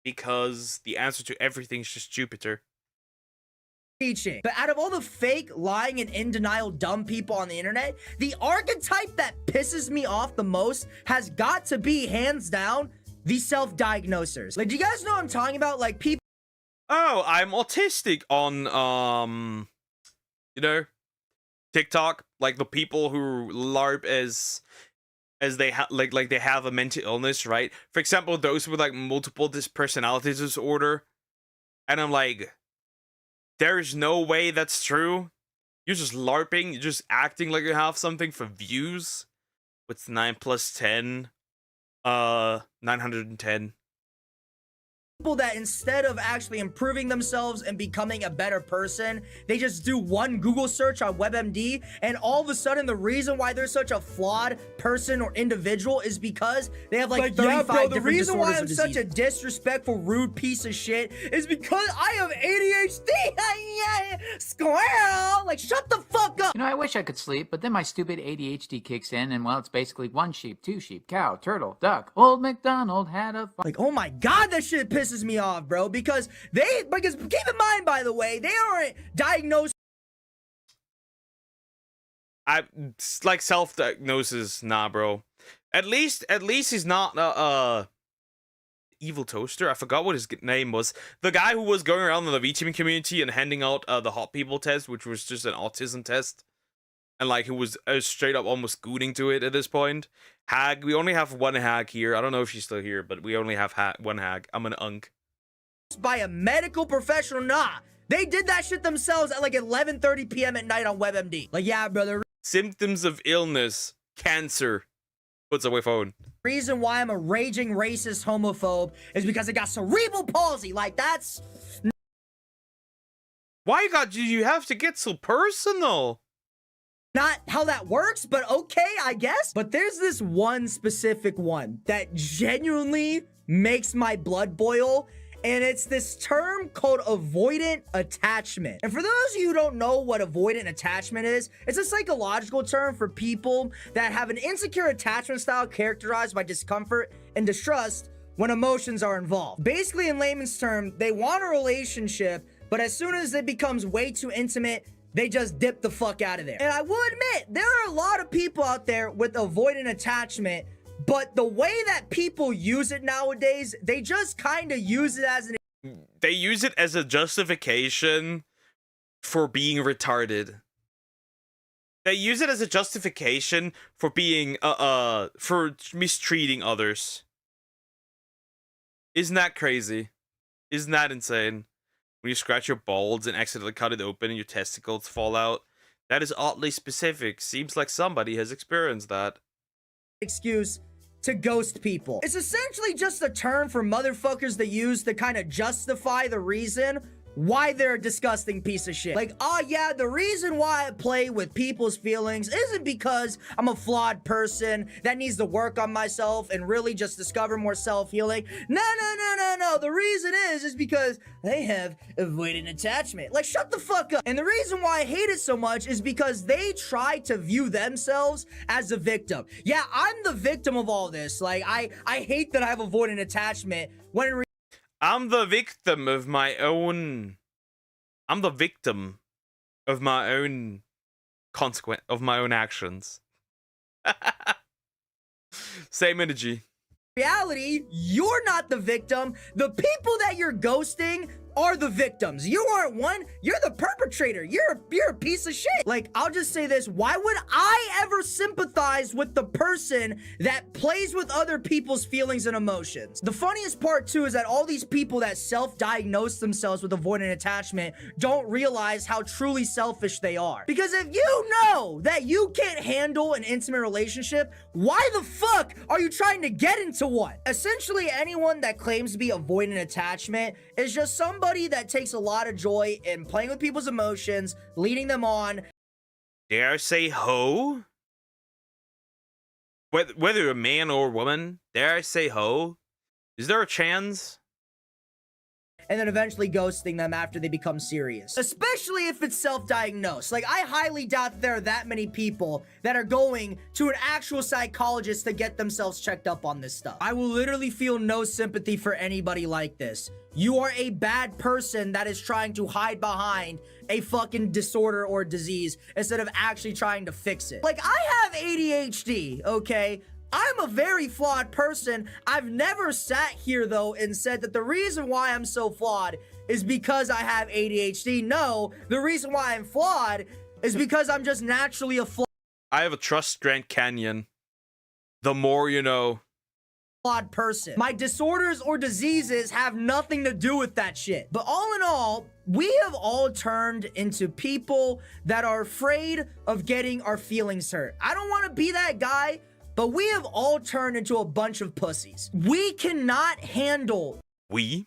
Because the answer to everything is just Jupiter. Teaching. But out of all the fake, lying, and in denial dumb people on the internet, the archetype that pisses me off the most has got to be, hands down, the self-diagnosers. Like, do you guys know what I'm talking about? Like, people. Oh, I'm autistic on, you know, TikTok. Like, the people who LARP as they like they have a mental illness, right? For example, those with like multiple personality disorder. And I'm like, there's no way that's true. You're just LARPing. You're just acting like you have something for views. What's 9 plus 10? 910. People that instead of actually improving themselves and becoming a better person, they just do one Google search on WebMD, and all of a sudden the reason why they're such a flawed person or individual is because they have like 35 different the reason why I'm disorders or such a diseases. disrespectful, rude piece of shit is because I have ADHD. Squirrel, like shut the fuck up. You know, I wish I could sleep, but then my stupid ADHD kicks in, and well, it's basically one sheep, two sheep, cow, turtle, duck. Old MacDonald had a Like, oh my god, that shit pisses me off, bro, because keep in mind, by the way, they aren't diagnosed. It's like self-diagnosis, nah, bro. At least he's not evil toaster. I forgot what his name was. The guy who was going around in the VTuber community and handing out the hot people test, which was just an autism test, and like who was straight up almost scooting to it at this point. Hag, we only have one hag here. I don't know if she's still here, but we only have one hag. I'm an unk. By a medical professional. Nah, they did that shit themselves at like 11:30 p.m. at night on WebMD. Like, yeah, brother. Symptoms of illness, cancer. Puts away phone. Reason why I'm a raging racist homophobe is because I got cerebral palsy. Like, that's why you have to get so personal. Not how that works, but okay, I guess. But there's this one specific one that genuinely makes my blood boil, and it's this term called avoidant attachment. And for those of you who don't know what avoidant attachment is, it's a psychological term for people that have an insecure attachment style characterized by discomfort and distrust when emotions are involved. Basically, in layman's term, they want a relationship, but as soon as it becomes way too intimate, they just dip the fuck out of there. And I will admit, there are a lot of people out there with avoidant attachment, but the way that people use it nowadays, they just kind of use it as they use it as a justification for being retarded. They use it as a justification for being for mistreating others. Isn't that crazy? Isn't that insane? When you scratch your balls and accidentally cut it open and your testicles fall out. That is oddly specific. Seems like somebody has experienced that. Excuse to ghost people. It's essentially just a term for motherfuckers that use to kind of justify the reason why they're a disgusting piece of shit. Like, oh yeah, the reason why I play with people's feelings isn't because I'm a flawed person that needs to work on myself and really just discover more self-healing. No. The reason is because they have avoidant attachment. Like, shut the fuck up. And the reason why I hate it so much is because they try to view themselves as a victim. Yeah, I'm the victim of all this. Like, I hate that I have avoidant attachment when in I'm the victim of my own. I'm the victim of my own consequence of my own actions. Same energy. Reality, you're not the victim. The people that you're ghosting are the victims. You aren't one. You're the perpetrator. You're a piece of shit. Like, I'll just say this. Why would I ever sympathize with the person that plays with other people's feelings and emotions? The funniest part, too, is that all these people that self-diagnose themselves with avoidant attachment don't realize how truly selfish they are. Because if you know that you can't handle an intimate relationship, why the fuck are you trying to get into one? Essentially, anyone that claims to be avoidant attachment is just somebody that takes a lot of joy in playing with people's emotions, leading them on. Dare I say hoe? Whether a man or woman, dare I say hoe? Is there a chance? And then eventually ghosting them after they become serious. Especially if it's self-diagnosed. Like, I highly doubt that there are that many people that are going to an actual psychologist to get themselves checked up on this stuff. I will literally feel no sympathy for anybody like this. You are a bad person that is trying to hide behind a fucking disorder or disease instead of actually trying to fix it. Like, I have ADHD, okay? I'm a very flawed person. I've never sat here, though, and said that the reason why I'm so flawed is because I have ADHD. No, the reason why I'm flawed is because I'm just naturally a I have a trust Grand Canyon. The more you know. Flawed person. My disorders or diseases have nothing to do with that shit. But all in all, we have all turned into people that are afraid of getting our feelings hurt. I don't want to be that guy, but we have all turned into a bunch of pussies. We cannot handle. We?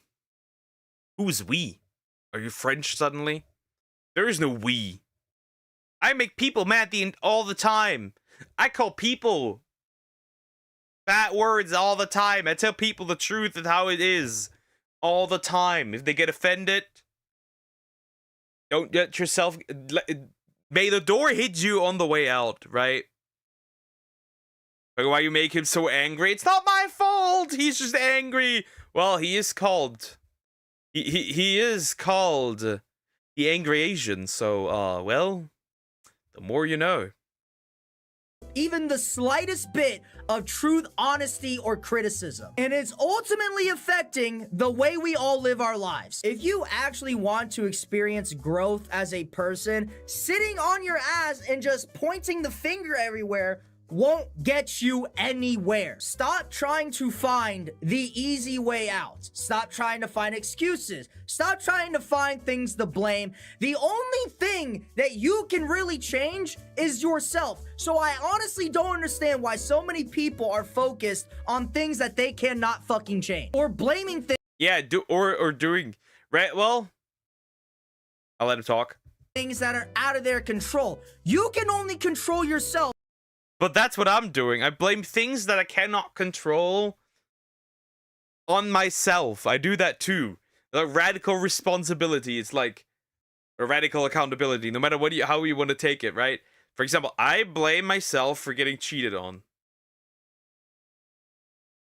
Who's we? Are you French suddenly? There is no we. I make people mad all the time. I call people bad words all the time. I tell people the truth and how it is all the time. If they get offended, don't get yourself... May the door hit you on the way out, right? Like, why you make him so angry? It's not my fault. He's just angry. Well, he is called... He is called the Angry Asian, so, well, the more you know. Even the slightest bit of truth, honesty, or criticism. And it's ultimately affecting the way we all live our lives. If you actually want to experience growth as a person, sitting on your ass and just pointing the finger everywhere won't get you anywhere. Stop trying to find the easy way out. Stop trying to find excuses. Stop trying to find things to blame. The only thing that you can really change is yourself. So I honestly don't understand why so many people are focused on things that they cannot fucking change. Or blaming things. Yeah, or doing... Right, well... I'll let him talk. Things that are out of their control. You can only control yourself. But that's what I'm doing. I blame things that I cannot control on myself. I do that too. The radical responsibility. It's like a radical accountability, no matter how you want to take it, right? For example, I blame myself for getting cheated on.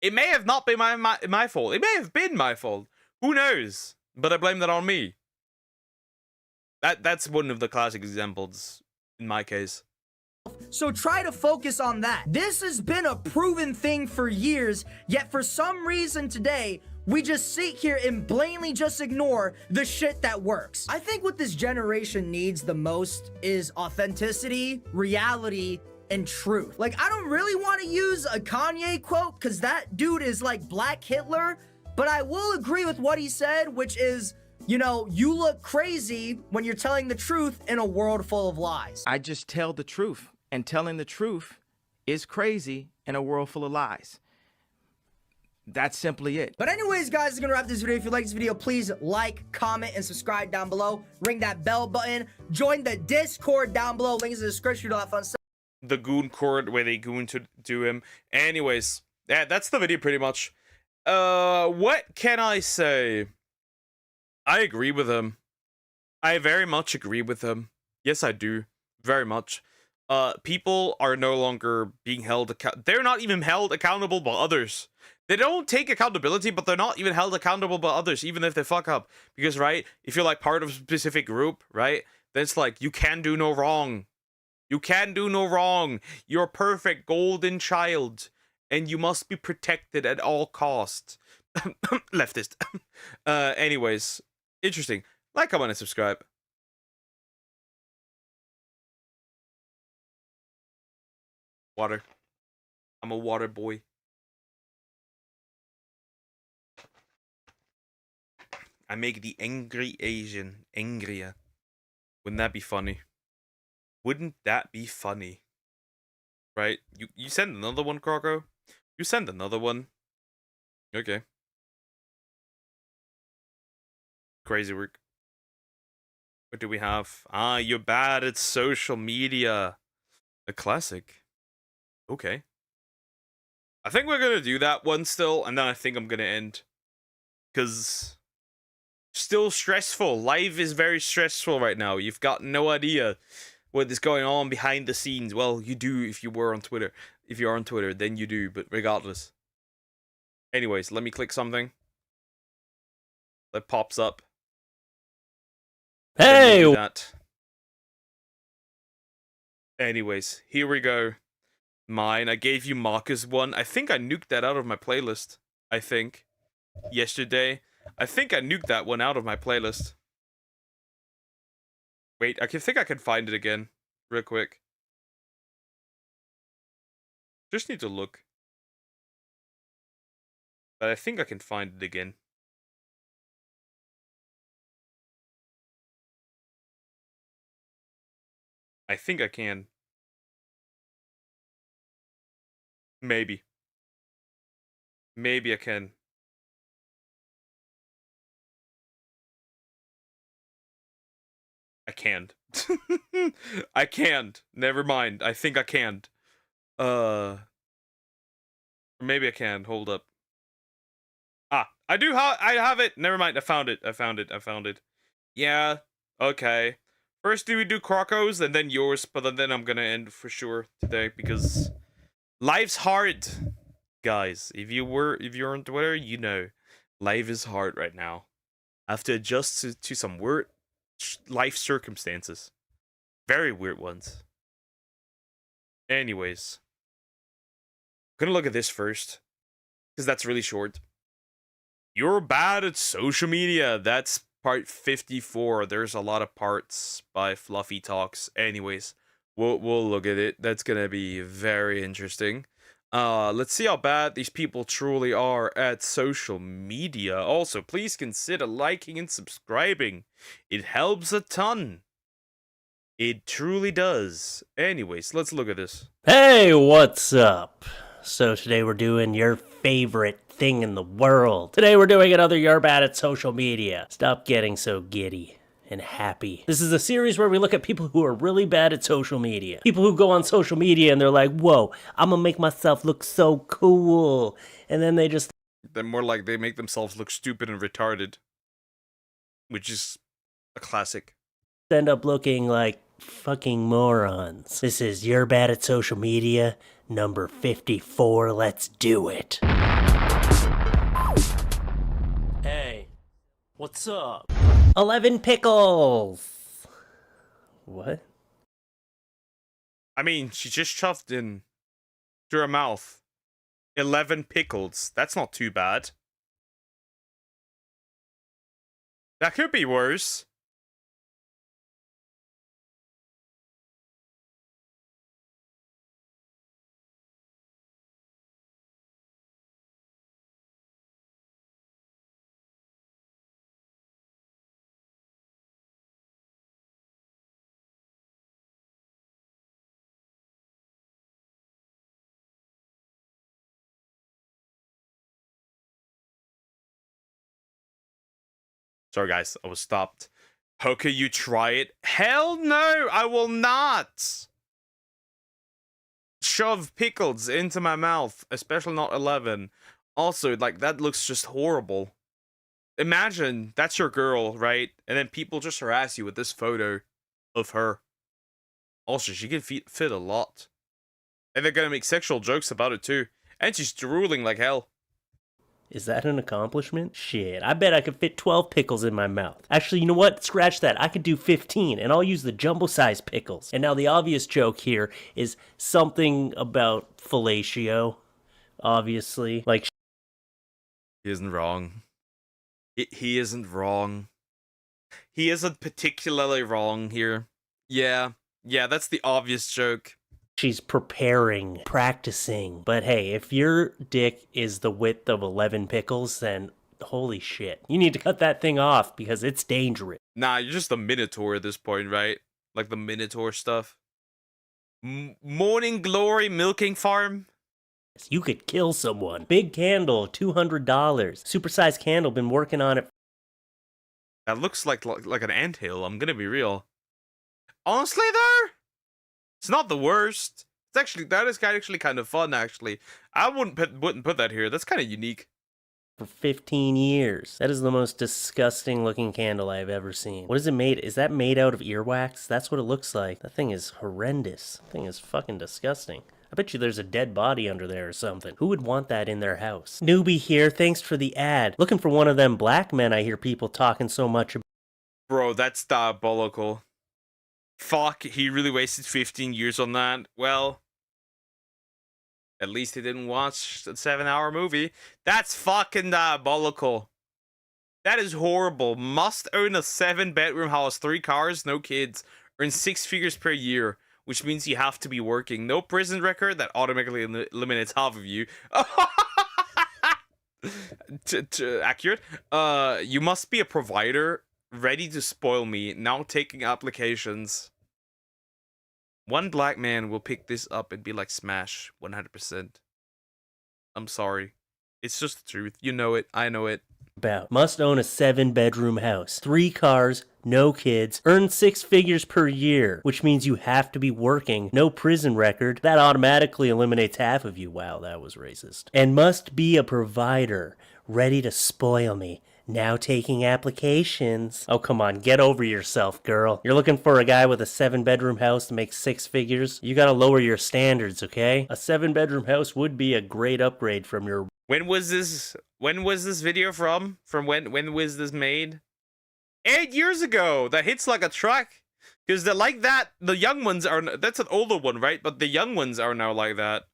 It may have not been my fault. It may have been my fault. Who knows? But I blame that on me. That's one of the classic examples in my case. So try to focus on that. This has been a proven thing for years, yet for some reason today, we just sit here and blatantly just ignore the shit that works. I think what this generation needs the most is authenticity, reality, and truth. Like, I don't really want to use a Kanye quote because that dude is like Black Hitler, but I will agree with what he said, which is, you know, you look crazy when you're telling the truth in a world full of lies. I just tell the truth. And telling the truth is crazy in a world full of lies. That's simply it. But anyways, guys, I'm gonna wrap this video. If you like this video, please like, comment, and subscribe down below. Ring that bell button. Join the Discord down below. Link is in the description. All that fun stuff. The goon court where they goon to do him. Anyways, yeah, that's the video pretty much. What can I say? I agree with him. I very much agree with him. Yes, I do. Very much. People are no longer being held they're not even held accountable by others. They don't take accountability, but they're not even held accountable by others, even if they fuck up. Because, right, if you're like part of a specific group, right, then it's like, you can do no wrong. You can do no wrong. You're a perfect golden child, and you must be protected at all costs. Leftist. Anyways, interesting. Like, comment, and subscribe. Water. I'm a water boy. I make the angry Asian angrier. Wouldn't that be funny? Wouldn't that be funny? Right? You send another one, Croco? You send another one. Okay. Crazy work. What do we have? Ah, you're bad at social media. A classic. Okay. I think we're gonna do that one still, and then I think I'm gonna end. Because... still stressful. Life is very stressful right now. You've got no idea what is going on behind the scenes. Well, you do if you were on Twitter. If you're on Twitter, then you do, but regardless. Anyways, let me click something. That pops up. Hey! That. Anyways, here we go. Mine. I gave you Marcus one. I think I nuked that out of my playlist. I think. Yesterday. I think I nuked that one out of my playlist. Wait, I think I can find it again. Real quick. Just need to look. But I think I can find it again. I think I can. Maybe. Maybe I can. I can't. I can't. Never mind. I think I can't. Maybe I can. Hold up. Ah, I do I have it. Never mind. I found it. I found it. Yeah. Okay. First, do we do Crocos and then yours, but then I'm gonna end for sure today because life's hard, guys. If you're on Twitter, you know, life is hard right now. I have to adjust to some weird life circumstances, very weird ones. Anyways, I'm gonna look at this first because that's really short. You're bad at social media. That's part 54. There's a lot of parts by Fluffy Talks. Anyways, we'll look at it. That's gonna be very interesting. Let's see how bad these people truly are at social media. Also, please consider liking and subscribing. It helps a ton. It truly does. Anyways, let's look at this. Hey, what's up? So today we're doing your favorite thing in the world. Today we're doing another You're Bad at Social Media. Stop getting so giddy and happy. This is a series where we look at people who are really bad at social media. People who go on social media and they're like, whoa, I'm gonna make myself look so cool. And then they just... They're more like they make themselves look stupid and retarded. Which is a classic. end up looking like fucking morons. This is You're Bad at Social Media, number 54. Let's do it. Hey, what's up? 11 pickles. What? I mean, she just shoved in through her mouth 11 pickles. That's not too bad. That could be worse. Sorry, guys, I was stopped. How can you try it? Hell no, I will not shove pickles into my mouth, especially not 11. Also, like, that looks just horrible. Imagine that's your girl, right? And then people just harass you with this photo of her. Also, she can fit a lot. And they're gonna make sexual jokes about it too. And she's drooling like hell. Is that an accomplishment? Shit, I bet I could fit 12 pickles in my mouth. Actually, you know what? Scratch that. I could do 15, and I'll use the jumbo-sized pickles. And now the obvious joke here is something about fellatio, obviously. Like, he isn't wrong. He isn't wrong. He isn't particularly wrong here. Yeah, that's the obvious joke. she's preparing, practicing. But hey, if your dick is the width of 11 pickles, then holy shit. You need to cut that thing off because it's dangerous. Nah, you're just a Minotaur at this point, right? Like the Minotaur stuff. Morning Glory Milking Farm? You could kill someone. Big candle, $200. Supersized candle, been working on it. That looks like an anthill, I'm gonna be real. Honestly though, it's not the worst. It's actually, that is actually kind of fun actually. I wouldn't put that here. That's kind of unique. For 15 years. That is the most disgusting looking candle I've ever seen. What is it made? Is that made out of earwax? That's what it looks like. That thing is horrendous. That thing is fucking disgusting. I bet you there's a dead body under there or something. Who would want that in their house? Newbie here, thanks for the ad. Looking for one of them black men I hear people talking so much about. Bro, that's diabolical. Fuck, he really wasted 15 years on that. Well, at least he didn't watch a 7-hour movie. That's fucking diabolical. That is horrible. Must own a 7-bedroom house, 3 cars, no kids. Earn 6 figures per year, which means you have to be working. No prison record, that automatically eliminates half of you. Accurate. You must be a provider, ready to spoil me, now taking applications. One black man will pick this up and be like, smash, 100%. I'm sorry. It's just the truth. You know it. I know it. about. Must own a 7-bedroom house, 3 cars, no kids, earn 6 figures per year, which means you have to be working, no prison record. That automatically eliminates half of you. Wow, that was racist. And must be a provider, ready to spoil me. Now taking applications. Oh, come on, get over yourself, girl. You're looking for a guy with a 7-bedroom house to make 6 figures? You gotta lower your standards, okay? A 7-bedroom house would be a great upgrade from your... When was this video from? From when was this made? 8 years ago. That hits like a truck. Because they're like that. The young ones are... That's an older one, right? But the young ones are now like that.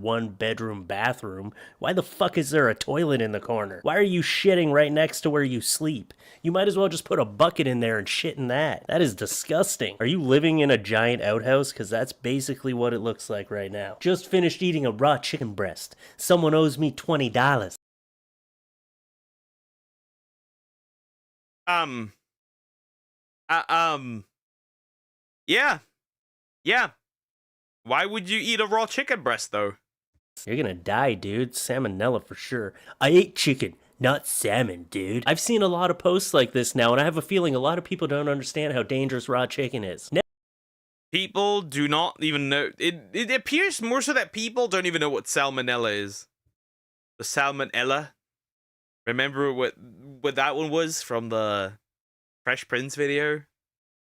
1-bedroom bathroom. Why the fuck is there a toilet in the corner? Why are you shitting right next to where you sleep? You might as well just put a bucket in there and shit in that. That is disgusting. Are you living in a giant outhouse? Because that's basically what it looks like right now. Just finished eating a raw chicken breast. Someone owes me $20. Yeah. Yeah. Why would you eat a raw chicken breast, though? You're gonna die, dude. Salmonella for sure. I ate chicken, not salmon, dude. I've seen a lot of posts like this now, and I have a feeling a lot of people don't understand how dangerous raw chicken is. People do not even know. It appears more so that people don't even know what salmonella is. The salmonella. Remember what that one was from the Fresh Prince video?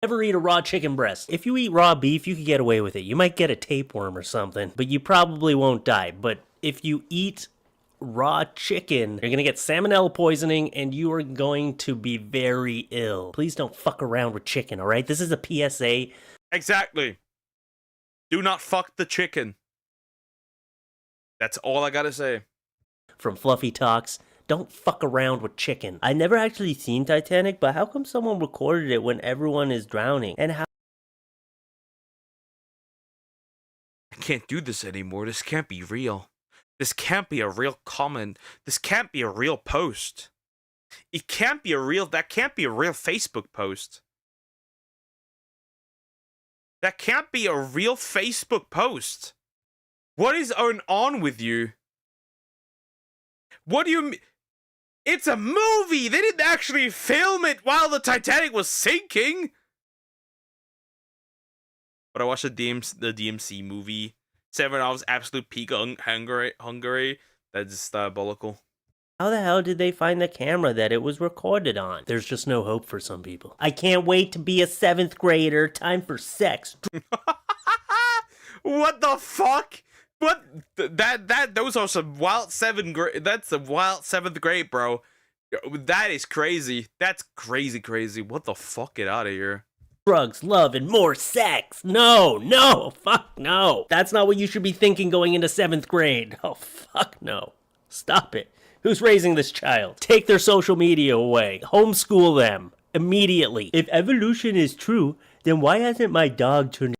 Never eat a raw chicken breast. If you eat raw beef, you could get away with it. You might get a tapeworm or something, but you probably won't die. But if you eat raw chicken, you're gonna get salmonella poisoning and you are going to be very ill. Please don't fuck around with chicken, alright? This is a PSA. Exactly. Do not fuck the chicken. That's all I gotta say. From Fluffy Talks. Don't fuck around with chicken. I never actually seen Titanic, but how come someone recorded it when everyone is drowning? And how... I can't do this anymore. This can't be real. This can't be a real comment. This can't be a real post. It can't be a real... That can't be a real Facebook post. That can't be a real Facebook post. What is on with you? What do you mean? It's a movie! They didn't actually film it while the Titanic was sinking! But I watched the DMC movie. 7 hours absolute peak Hungary. That's just diabolical. How the hell did they find the camera that it was recorded on? There's just no hope for some people. I can't wait to be a 7th grader. Time for sex. What the fuck? What? Those are some wild 7th grade. That's a wild 7th grade, bro. That is crazy. That's crazy. What the fuck? Get out of here. Drugs, love, and more sex. No, fuck no. That's not what you should be thinking going into 7th grade. Oh, fuck no. Stop it. Who's raising this child? Take their social media away. Homeschool them. Immediately. If evolution is true, then why hasn't my dog turned...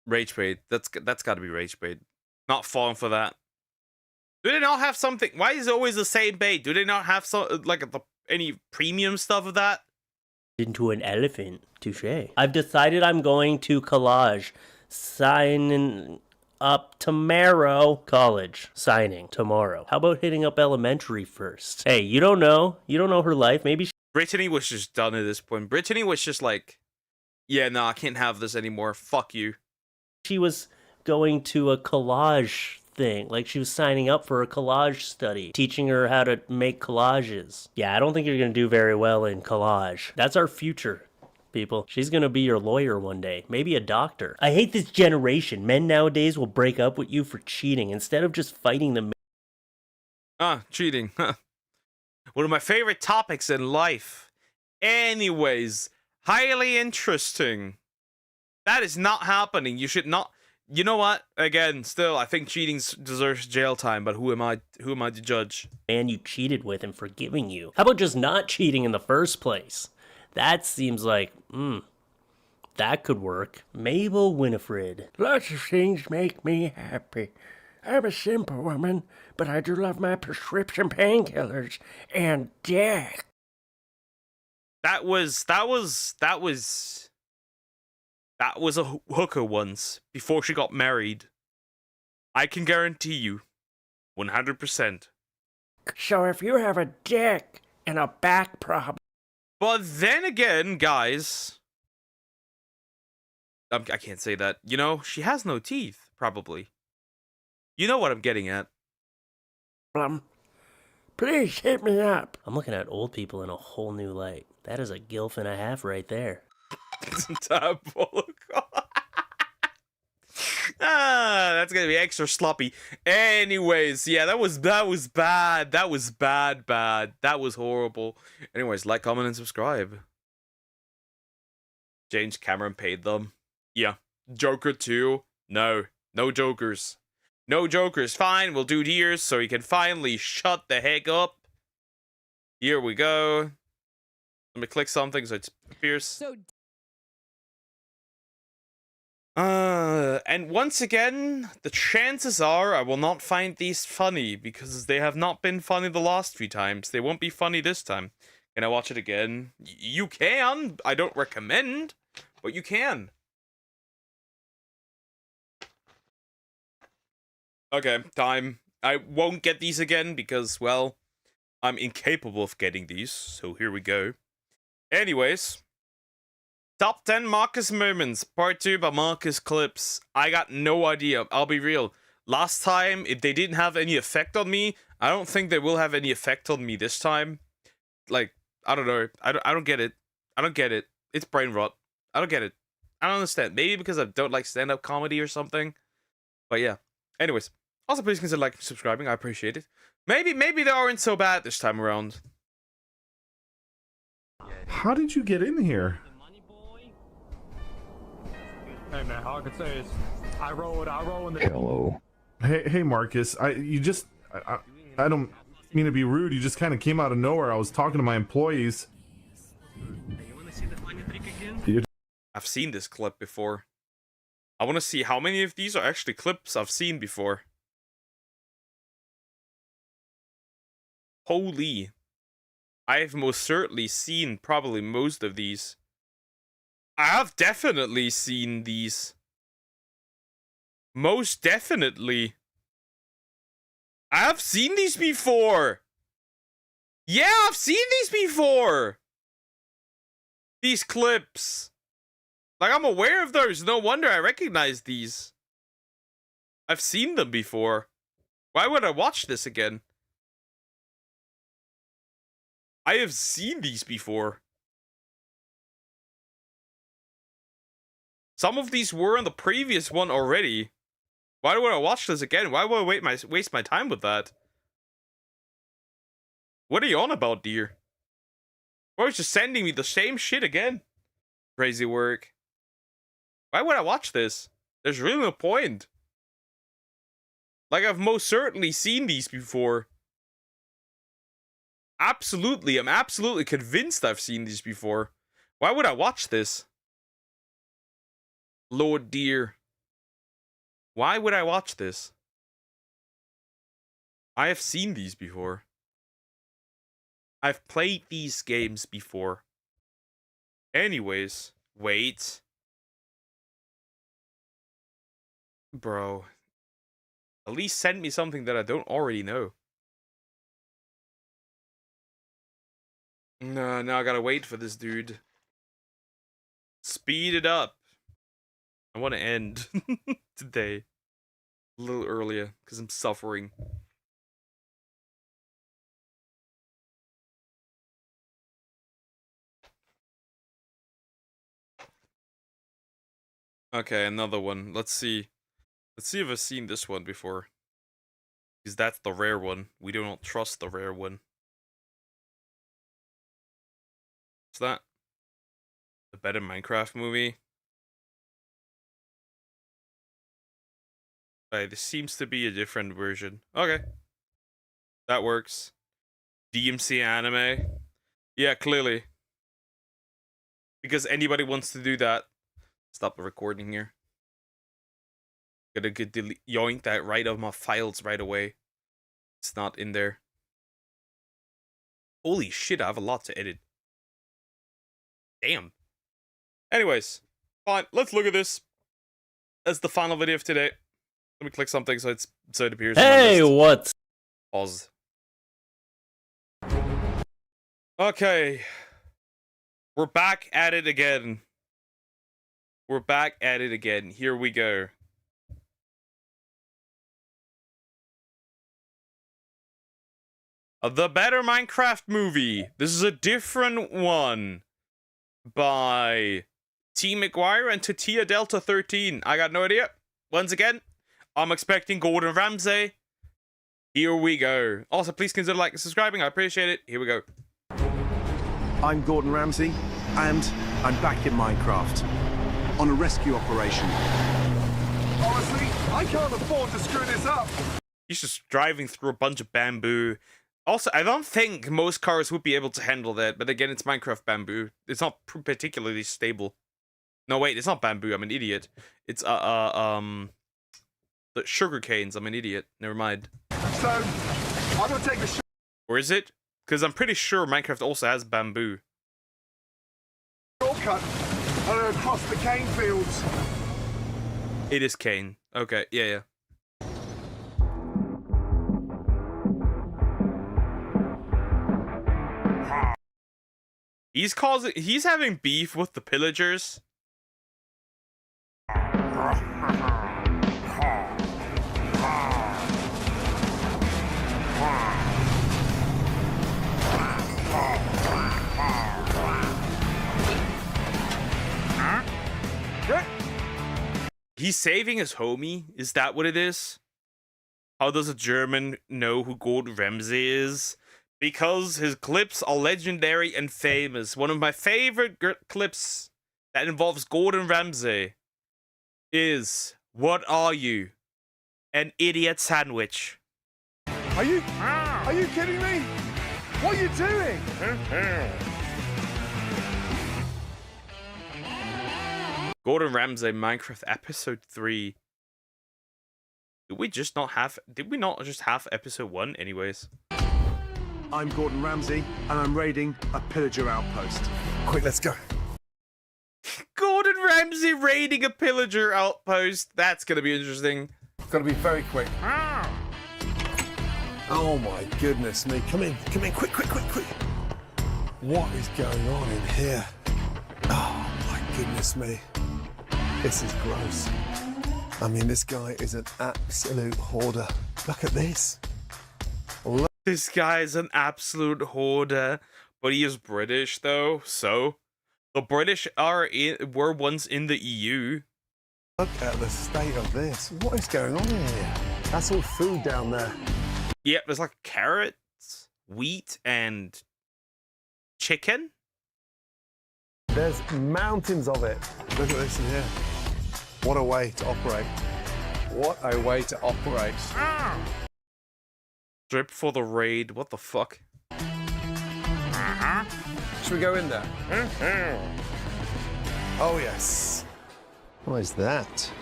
Rage bait. That's gotta be rage bait. Not falling for that. Do they not have something? Why is it always the same bait? Do they not have any premium stuff of that? Into an elephant. Touché. I've decided I'm going to collage. Signing up tomorrow. College. Signing tomorrow. How about hitting up elementary first? Hey, you don't know. You don't know her life. Maybe Brittany was just done at this point. Brittany was just like, yeah, no, I can't have this anymore. Fuck you. She was going to a collage thing. Like she was signing up for a collage study, teaching her how to make collages. Yeah, I don't think you're going to do very well in collage. That's our future, people. She's going to be your lawyer one day. Maybe a doctor. I hate this generation. Men nowadays will break up with you for cheating instead of just fighting them. Cheating. One of my favorite topics in life. Anyways, highly interesting. That is not happening. You should not... You know what? Again, still, I think cheating deserves jail time, but who am I to judge? Man you cheated with and forgiving you. How about just not cheating in the first place? That seems like, that could work. Mabel Winifred. Lots of things make me happy. I'm a simple woman, but I do love my prescription painkillers and dick. That was a hooker once, before she got married. I can guarantee you, 100%. So if you have a dick and a back problem, But then again, guys, I can't say that. You know, she has no teeth, probably. You know what I'm getting at. please hit me up. I'm looking at old people in a whole new light. That is a gilf and a half right there. That's gonna be extra sloppy. Anyways, yeah, that was bad. That was bad. That was horrible. Anyways, like, comment, and subscribe. James Cameron paid them. Yeah. Joker 2. No Jokers. No Jokers. Fine, we'll do tears so he can finally shut the heck up. Here we go. Let me click something so it appears. And once again, the chances are I will not find these funny because they have not been funny the last few times. They won't be funny this time. Can I watch it again? You can. I don't recommend, but you can. Okay, time. I won't get these again because, well, I'm incapable of getting these. So here we go. Anyways. Top 10 Marcus moments, part 2 by Marcus Clips. I got no idea, I'll be real. Last time, if they didn't have any effect on me, I don't think they will have any effect on me this time. Like, I don't know. I don't get it. I don't get it. It's brain rot. I don't get it. I don't understand. Maybe because I don't like stand-up comedy or something. But yeah. Anyways. Also, please consider liking and subscribing. I appreciate it. Maybe they aren't so bad this time around. How did you get in here? Hey man, all I can say is I roll in the Hello. Hey Marcus. I don't mean to be rude. You just kind of came out of nowhere. I was talking to my employees. I've seen this clip before. I want to see how many of these are actually clips I've seen before. Holy. I've most certainly seen probably most of these. I have definitely seen these. Most definitely. I have seen these before. Yeah, I've seen these before. These clips. Like, I'm aware of those. No wonder I recognize these. I've seen them before. Why would I watch this again? I have seen these before. Some of these were on the previous one already. Why would I watch this again? Why would I waste my time with that? What are you on about, dear? Why was just sending me the same shit again? Crazy work. Why would I watch this? There's really no point. Like, I've most certainly seen these before. Absolutely, I'm absolutely convinced I've seen these before. Why would I watch this? Lord dear. Why would I watch this? I have seen these before. I've played these games before. Anyways, wait. Bro. At least send me something that I don't already know. No, now I gotta wait for this dude. Speed it up. I want to end today a little earlier because I'm suffering. Okay, another one. Let's see. Let's see if I've seen this one before. Because that's the rare one. We do not trust the rare one. What's that? The better Minecraft movie? Right, this seems to be a different version. Okay. That works. DMC anime? Yeah, clearly. Because anybody wants to do that. Stop the recording here. Gotta get yoink that right out of my files right away. It's not in there. Holy shit, I have a lot to edit. Damn. Anyways, fine, let's look at this. That's the final video of today. Let me click something so it appears. Hey, what's pause. Okay. We're back at it again. We're back at it again. Here we go. The Better Minecraft Movie. This is a different one by T. McGuire and Tatia Delta 13. I got no idea. Once again, I'm expecting Gordon Ramsay. Here we go. Also, please consider liking and subscribing. I appreciate it. Here we go. I'm Gordon Ramsay, and I'm back in Minecraft on a rescue operation. Honestly, I can't afford to screw this up. He's just driving through a bunch of bamboo. Also, I don't think most cars would be able to handle that, but again, it's Minecraft bamboo. It's not particularly stable. No, wait, it's not bamboo. I'm an idiot. It's the sugar canes. I'm an idiot. Never mind. So, I'm gonna take the Or is it? Because I'm pretty sure Minecraft also has bamboo. shortcut and across the cane fields. It is cane. Okay, yeah. He's having beef with the pillagers. He's saving his homie? Is that what it is? How does a German know who Gordon Ramsay is? Because his clips are legendary and famous. One of my favorite clips that involves Gordon Ramsay is, what are you? An idiot sandwich. Are you kidding me? What are you doing? Gordon Ramsay Minecraft episode 3. Did we not just have episode 1 anyways? I'm Gordon Ramsay, and I'm raiding a pillager outpost. Quick, let's go. Gordon Ramsay raiding a pillager outpost. That's gonna be interesting. It's gotta be very quick. Oh my goodness me. Come in, quick. What is going on in here? Oh my goodness me. This is gross. I mean, this guy is an absolute hoarder. Look at this. This guy is an absolute hoarder, but he is British though, so the British were once in the EU. Look at the state of this. What is going on in here? That's all food down there. Yeah, there's like carrots, wheat, and chicken. There's mountains of it. Look at this in here. What a way to operate. What a way to operate. Strip for the raid. What the fuck? Should we go in there? Oh, yes. What is that?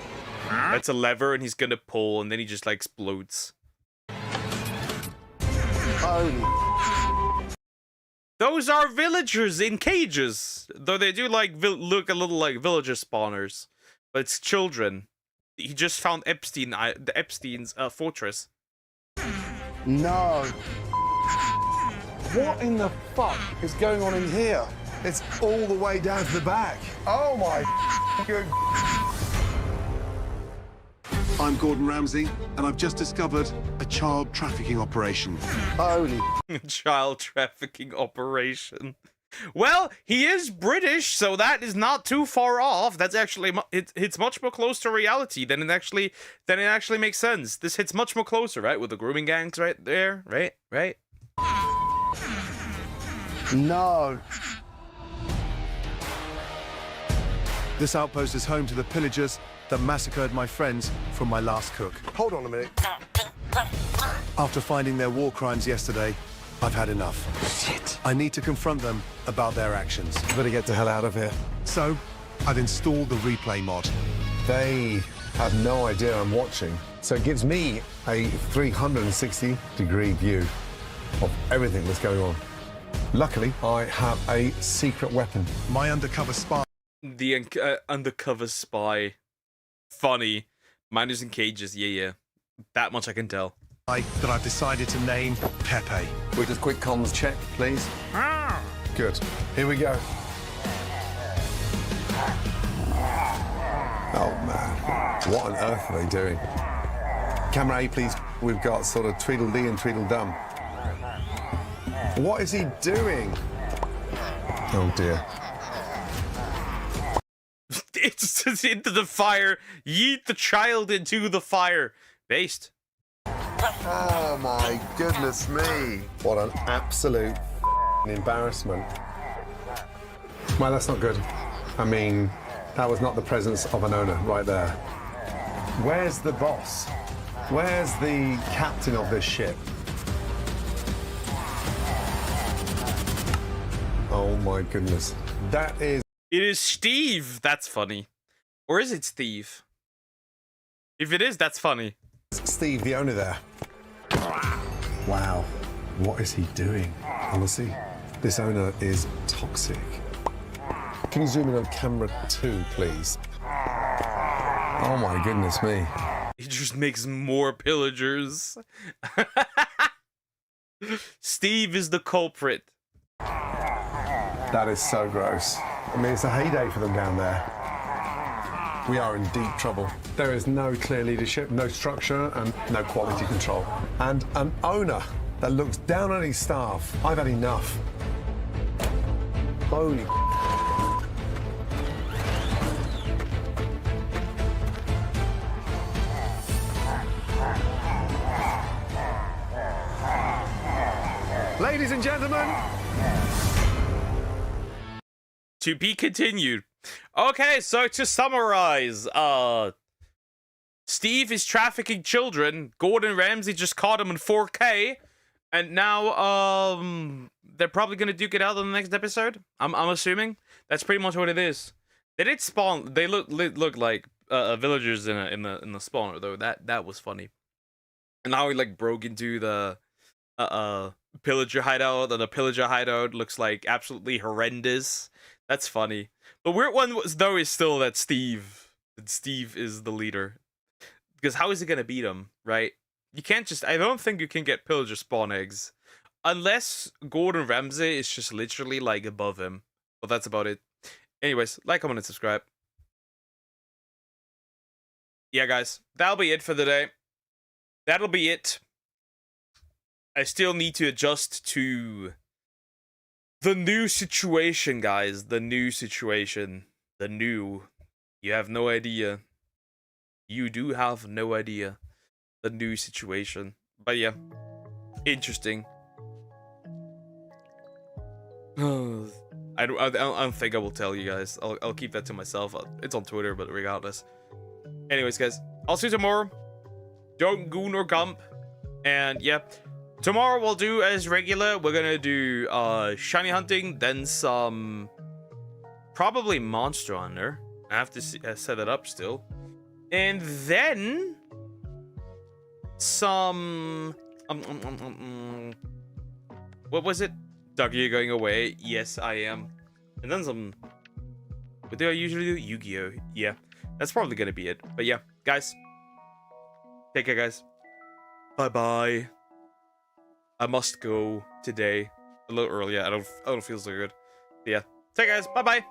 That's a lever, and he's gonna pull, and then he just like explodes. Oh. Those are villagers in cages, though they do like look a little like villager spawners, but it's children. He just found Epstein's fortress. No. What in the fuck is going on in here? It's all the way down to the back. Oh my good. I'm Gordon Ramsay, and I've just discovered a child trafficking operation. Holy child trafficking operation. Well, he is British, so that is not too far off. That's actually it's much more close to reality than it actually makes sense. This hits much more closer, right? With the grooming gangs right there, right? No. This outpost is home to the pillagers that massacred my friends from my last cook. Hold on a minute. After finding their war crimes yesterday, I've had enough. Shit. I need to confront them about their actions. Better get the hell out of here. So, I've installed the replay mod. They have no idea I'm watching, so it gives me a 360-degree view of everything that's going on. Luckily, I have a secret weapon. My undercover spy. The undercover spy. Funny. Mine is in cages, yeah. That much I can tell. That I've decided to name Pepe. We'll just quick comms check, please. Good. Here we go. Oh man, what on earth are they doing? Camera A, please. We've got sort of Tweedledee and Tweedledum. What is he doing? Oh dear. It's into the fire. Yeet the child into the fire. Based. Oh my goodness me. What an absolute embarrassment. Well, that's not good. I mean, that was not the presence of an owner right there. Where's the boss? Where's the captain of this ship? Oh my goodness. That is... It is Steve. That's funny. Or is it Steve? If it is, that's funny. Steve, the owner there. Wow. What is he doing? Honestly, this owner is toxic. Can you zoom in on camera 2, please? Oh my goodness me. He just makes more pillagers. Steve is the culprit. That is so gross. I mean, it's a heyday for them down there. We are in deep trouble. There is no clear leadership, no structure, and no quality control. And an owner that looks down on his staff. I've had enough. Holy... Ladies and gentlemen, to be continued. Okay, so to summarize, Steve is trafficking children. Gordon Ramsay just caught him in 4K, and now they're probably gonna duke it out in the next episode. I'm assuming that's pretty much what it is. They did spawn. They look like villagers in the spawner though. That was funny. And now he like broke into the pillager hideout, and the pillager hideout looks like absolutely horrendous. That's funny. The weird one though is still that Steve is the leader, because how is he gonna beat him, right? You can't just... I don't think you can get pillager spawn eggs unless Gordon Ramsay is just literally like above him, but that's about it. Anyways, like, comment, and subscribe. Yeah guys, that'll be it for the day. That'll be it. I still need to adjust to the new situation, guys. The new situation. The new... You have no idea. You do have no idea. The new situation. But yeah. Interesting. I don't think I will tell you guys. I'll keep that to myself. It's on Twitter, but regardless. Anyways, guys. I'll see you tomorrow. Don't goon or gump. And yeah. Tomorrow we'll do as regular. We're gonna do shiny hunting, then some probably monster hunter. I have to set it up still, and then some what was it? Doug, you're going away? Yes, I am. And then some. What do I usually do? Yu-Gi-Oh. Yeah, that's probably gonna be it. But yeah, guys, take care, guys. Bye bye. I must go today a little earlier. I don't feel so good. But yeah. Take care, guys. Bye bye.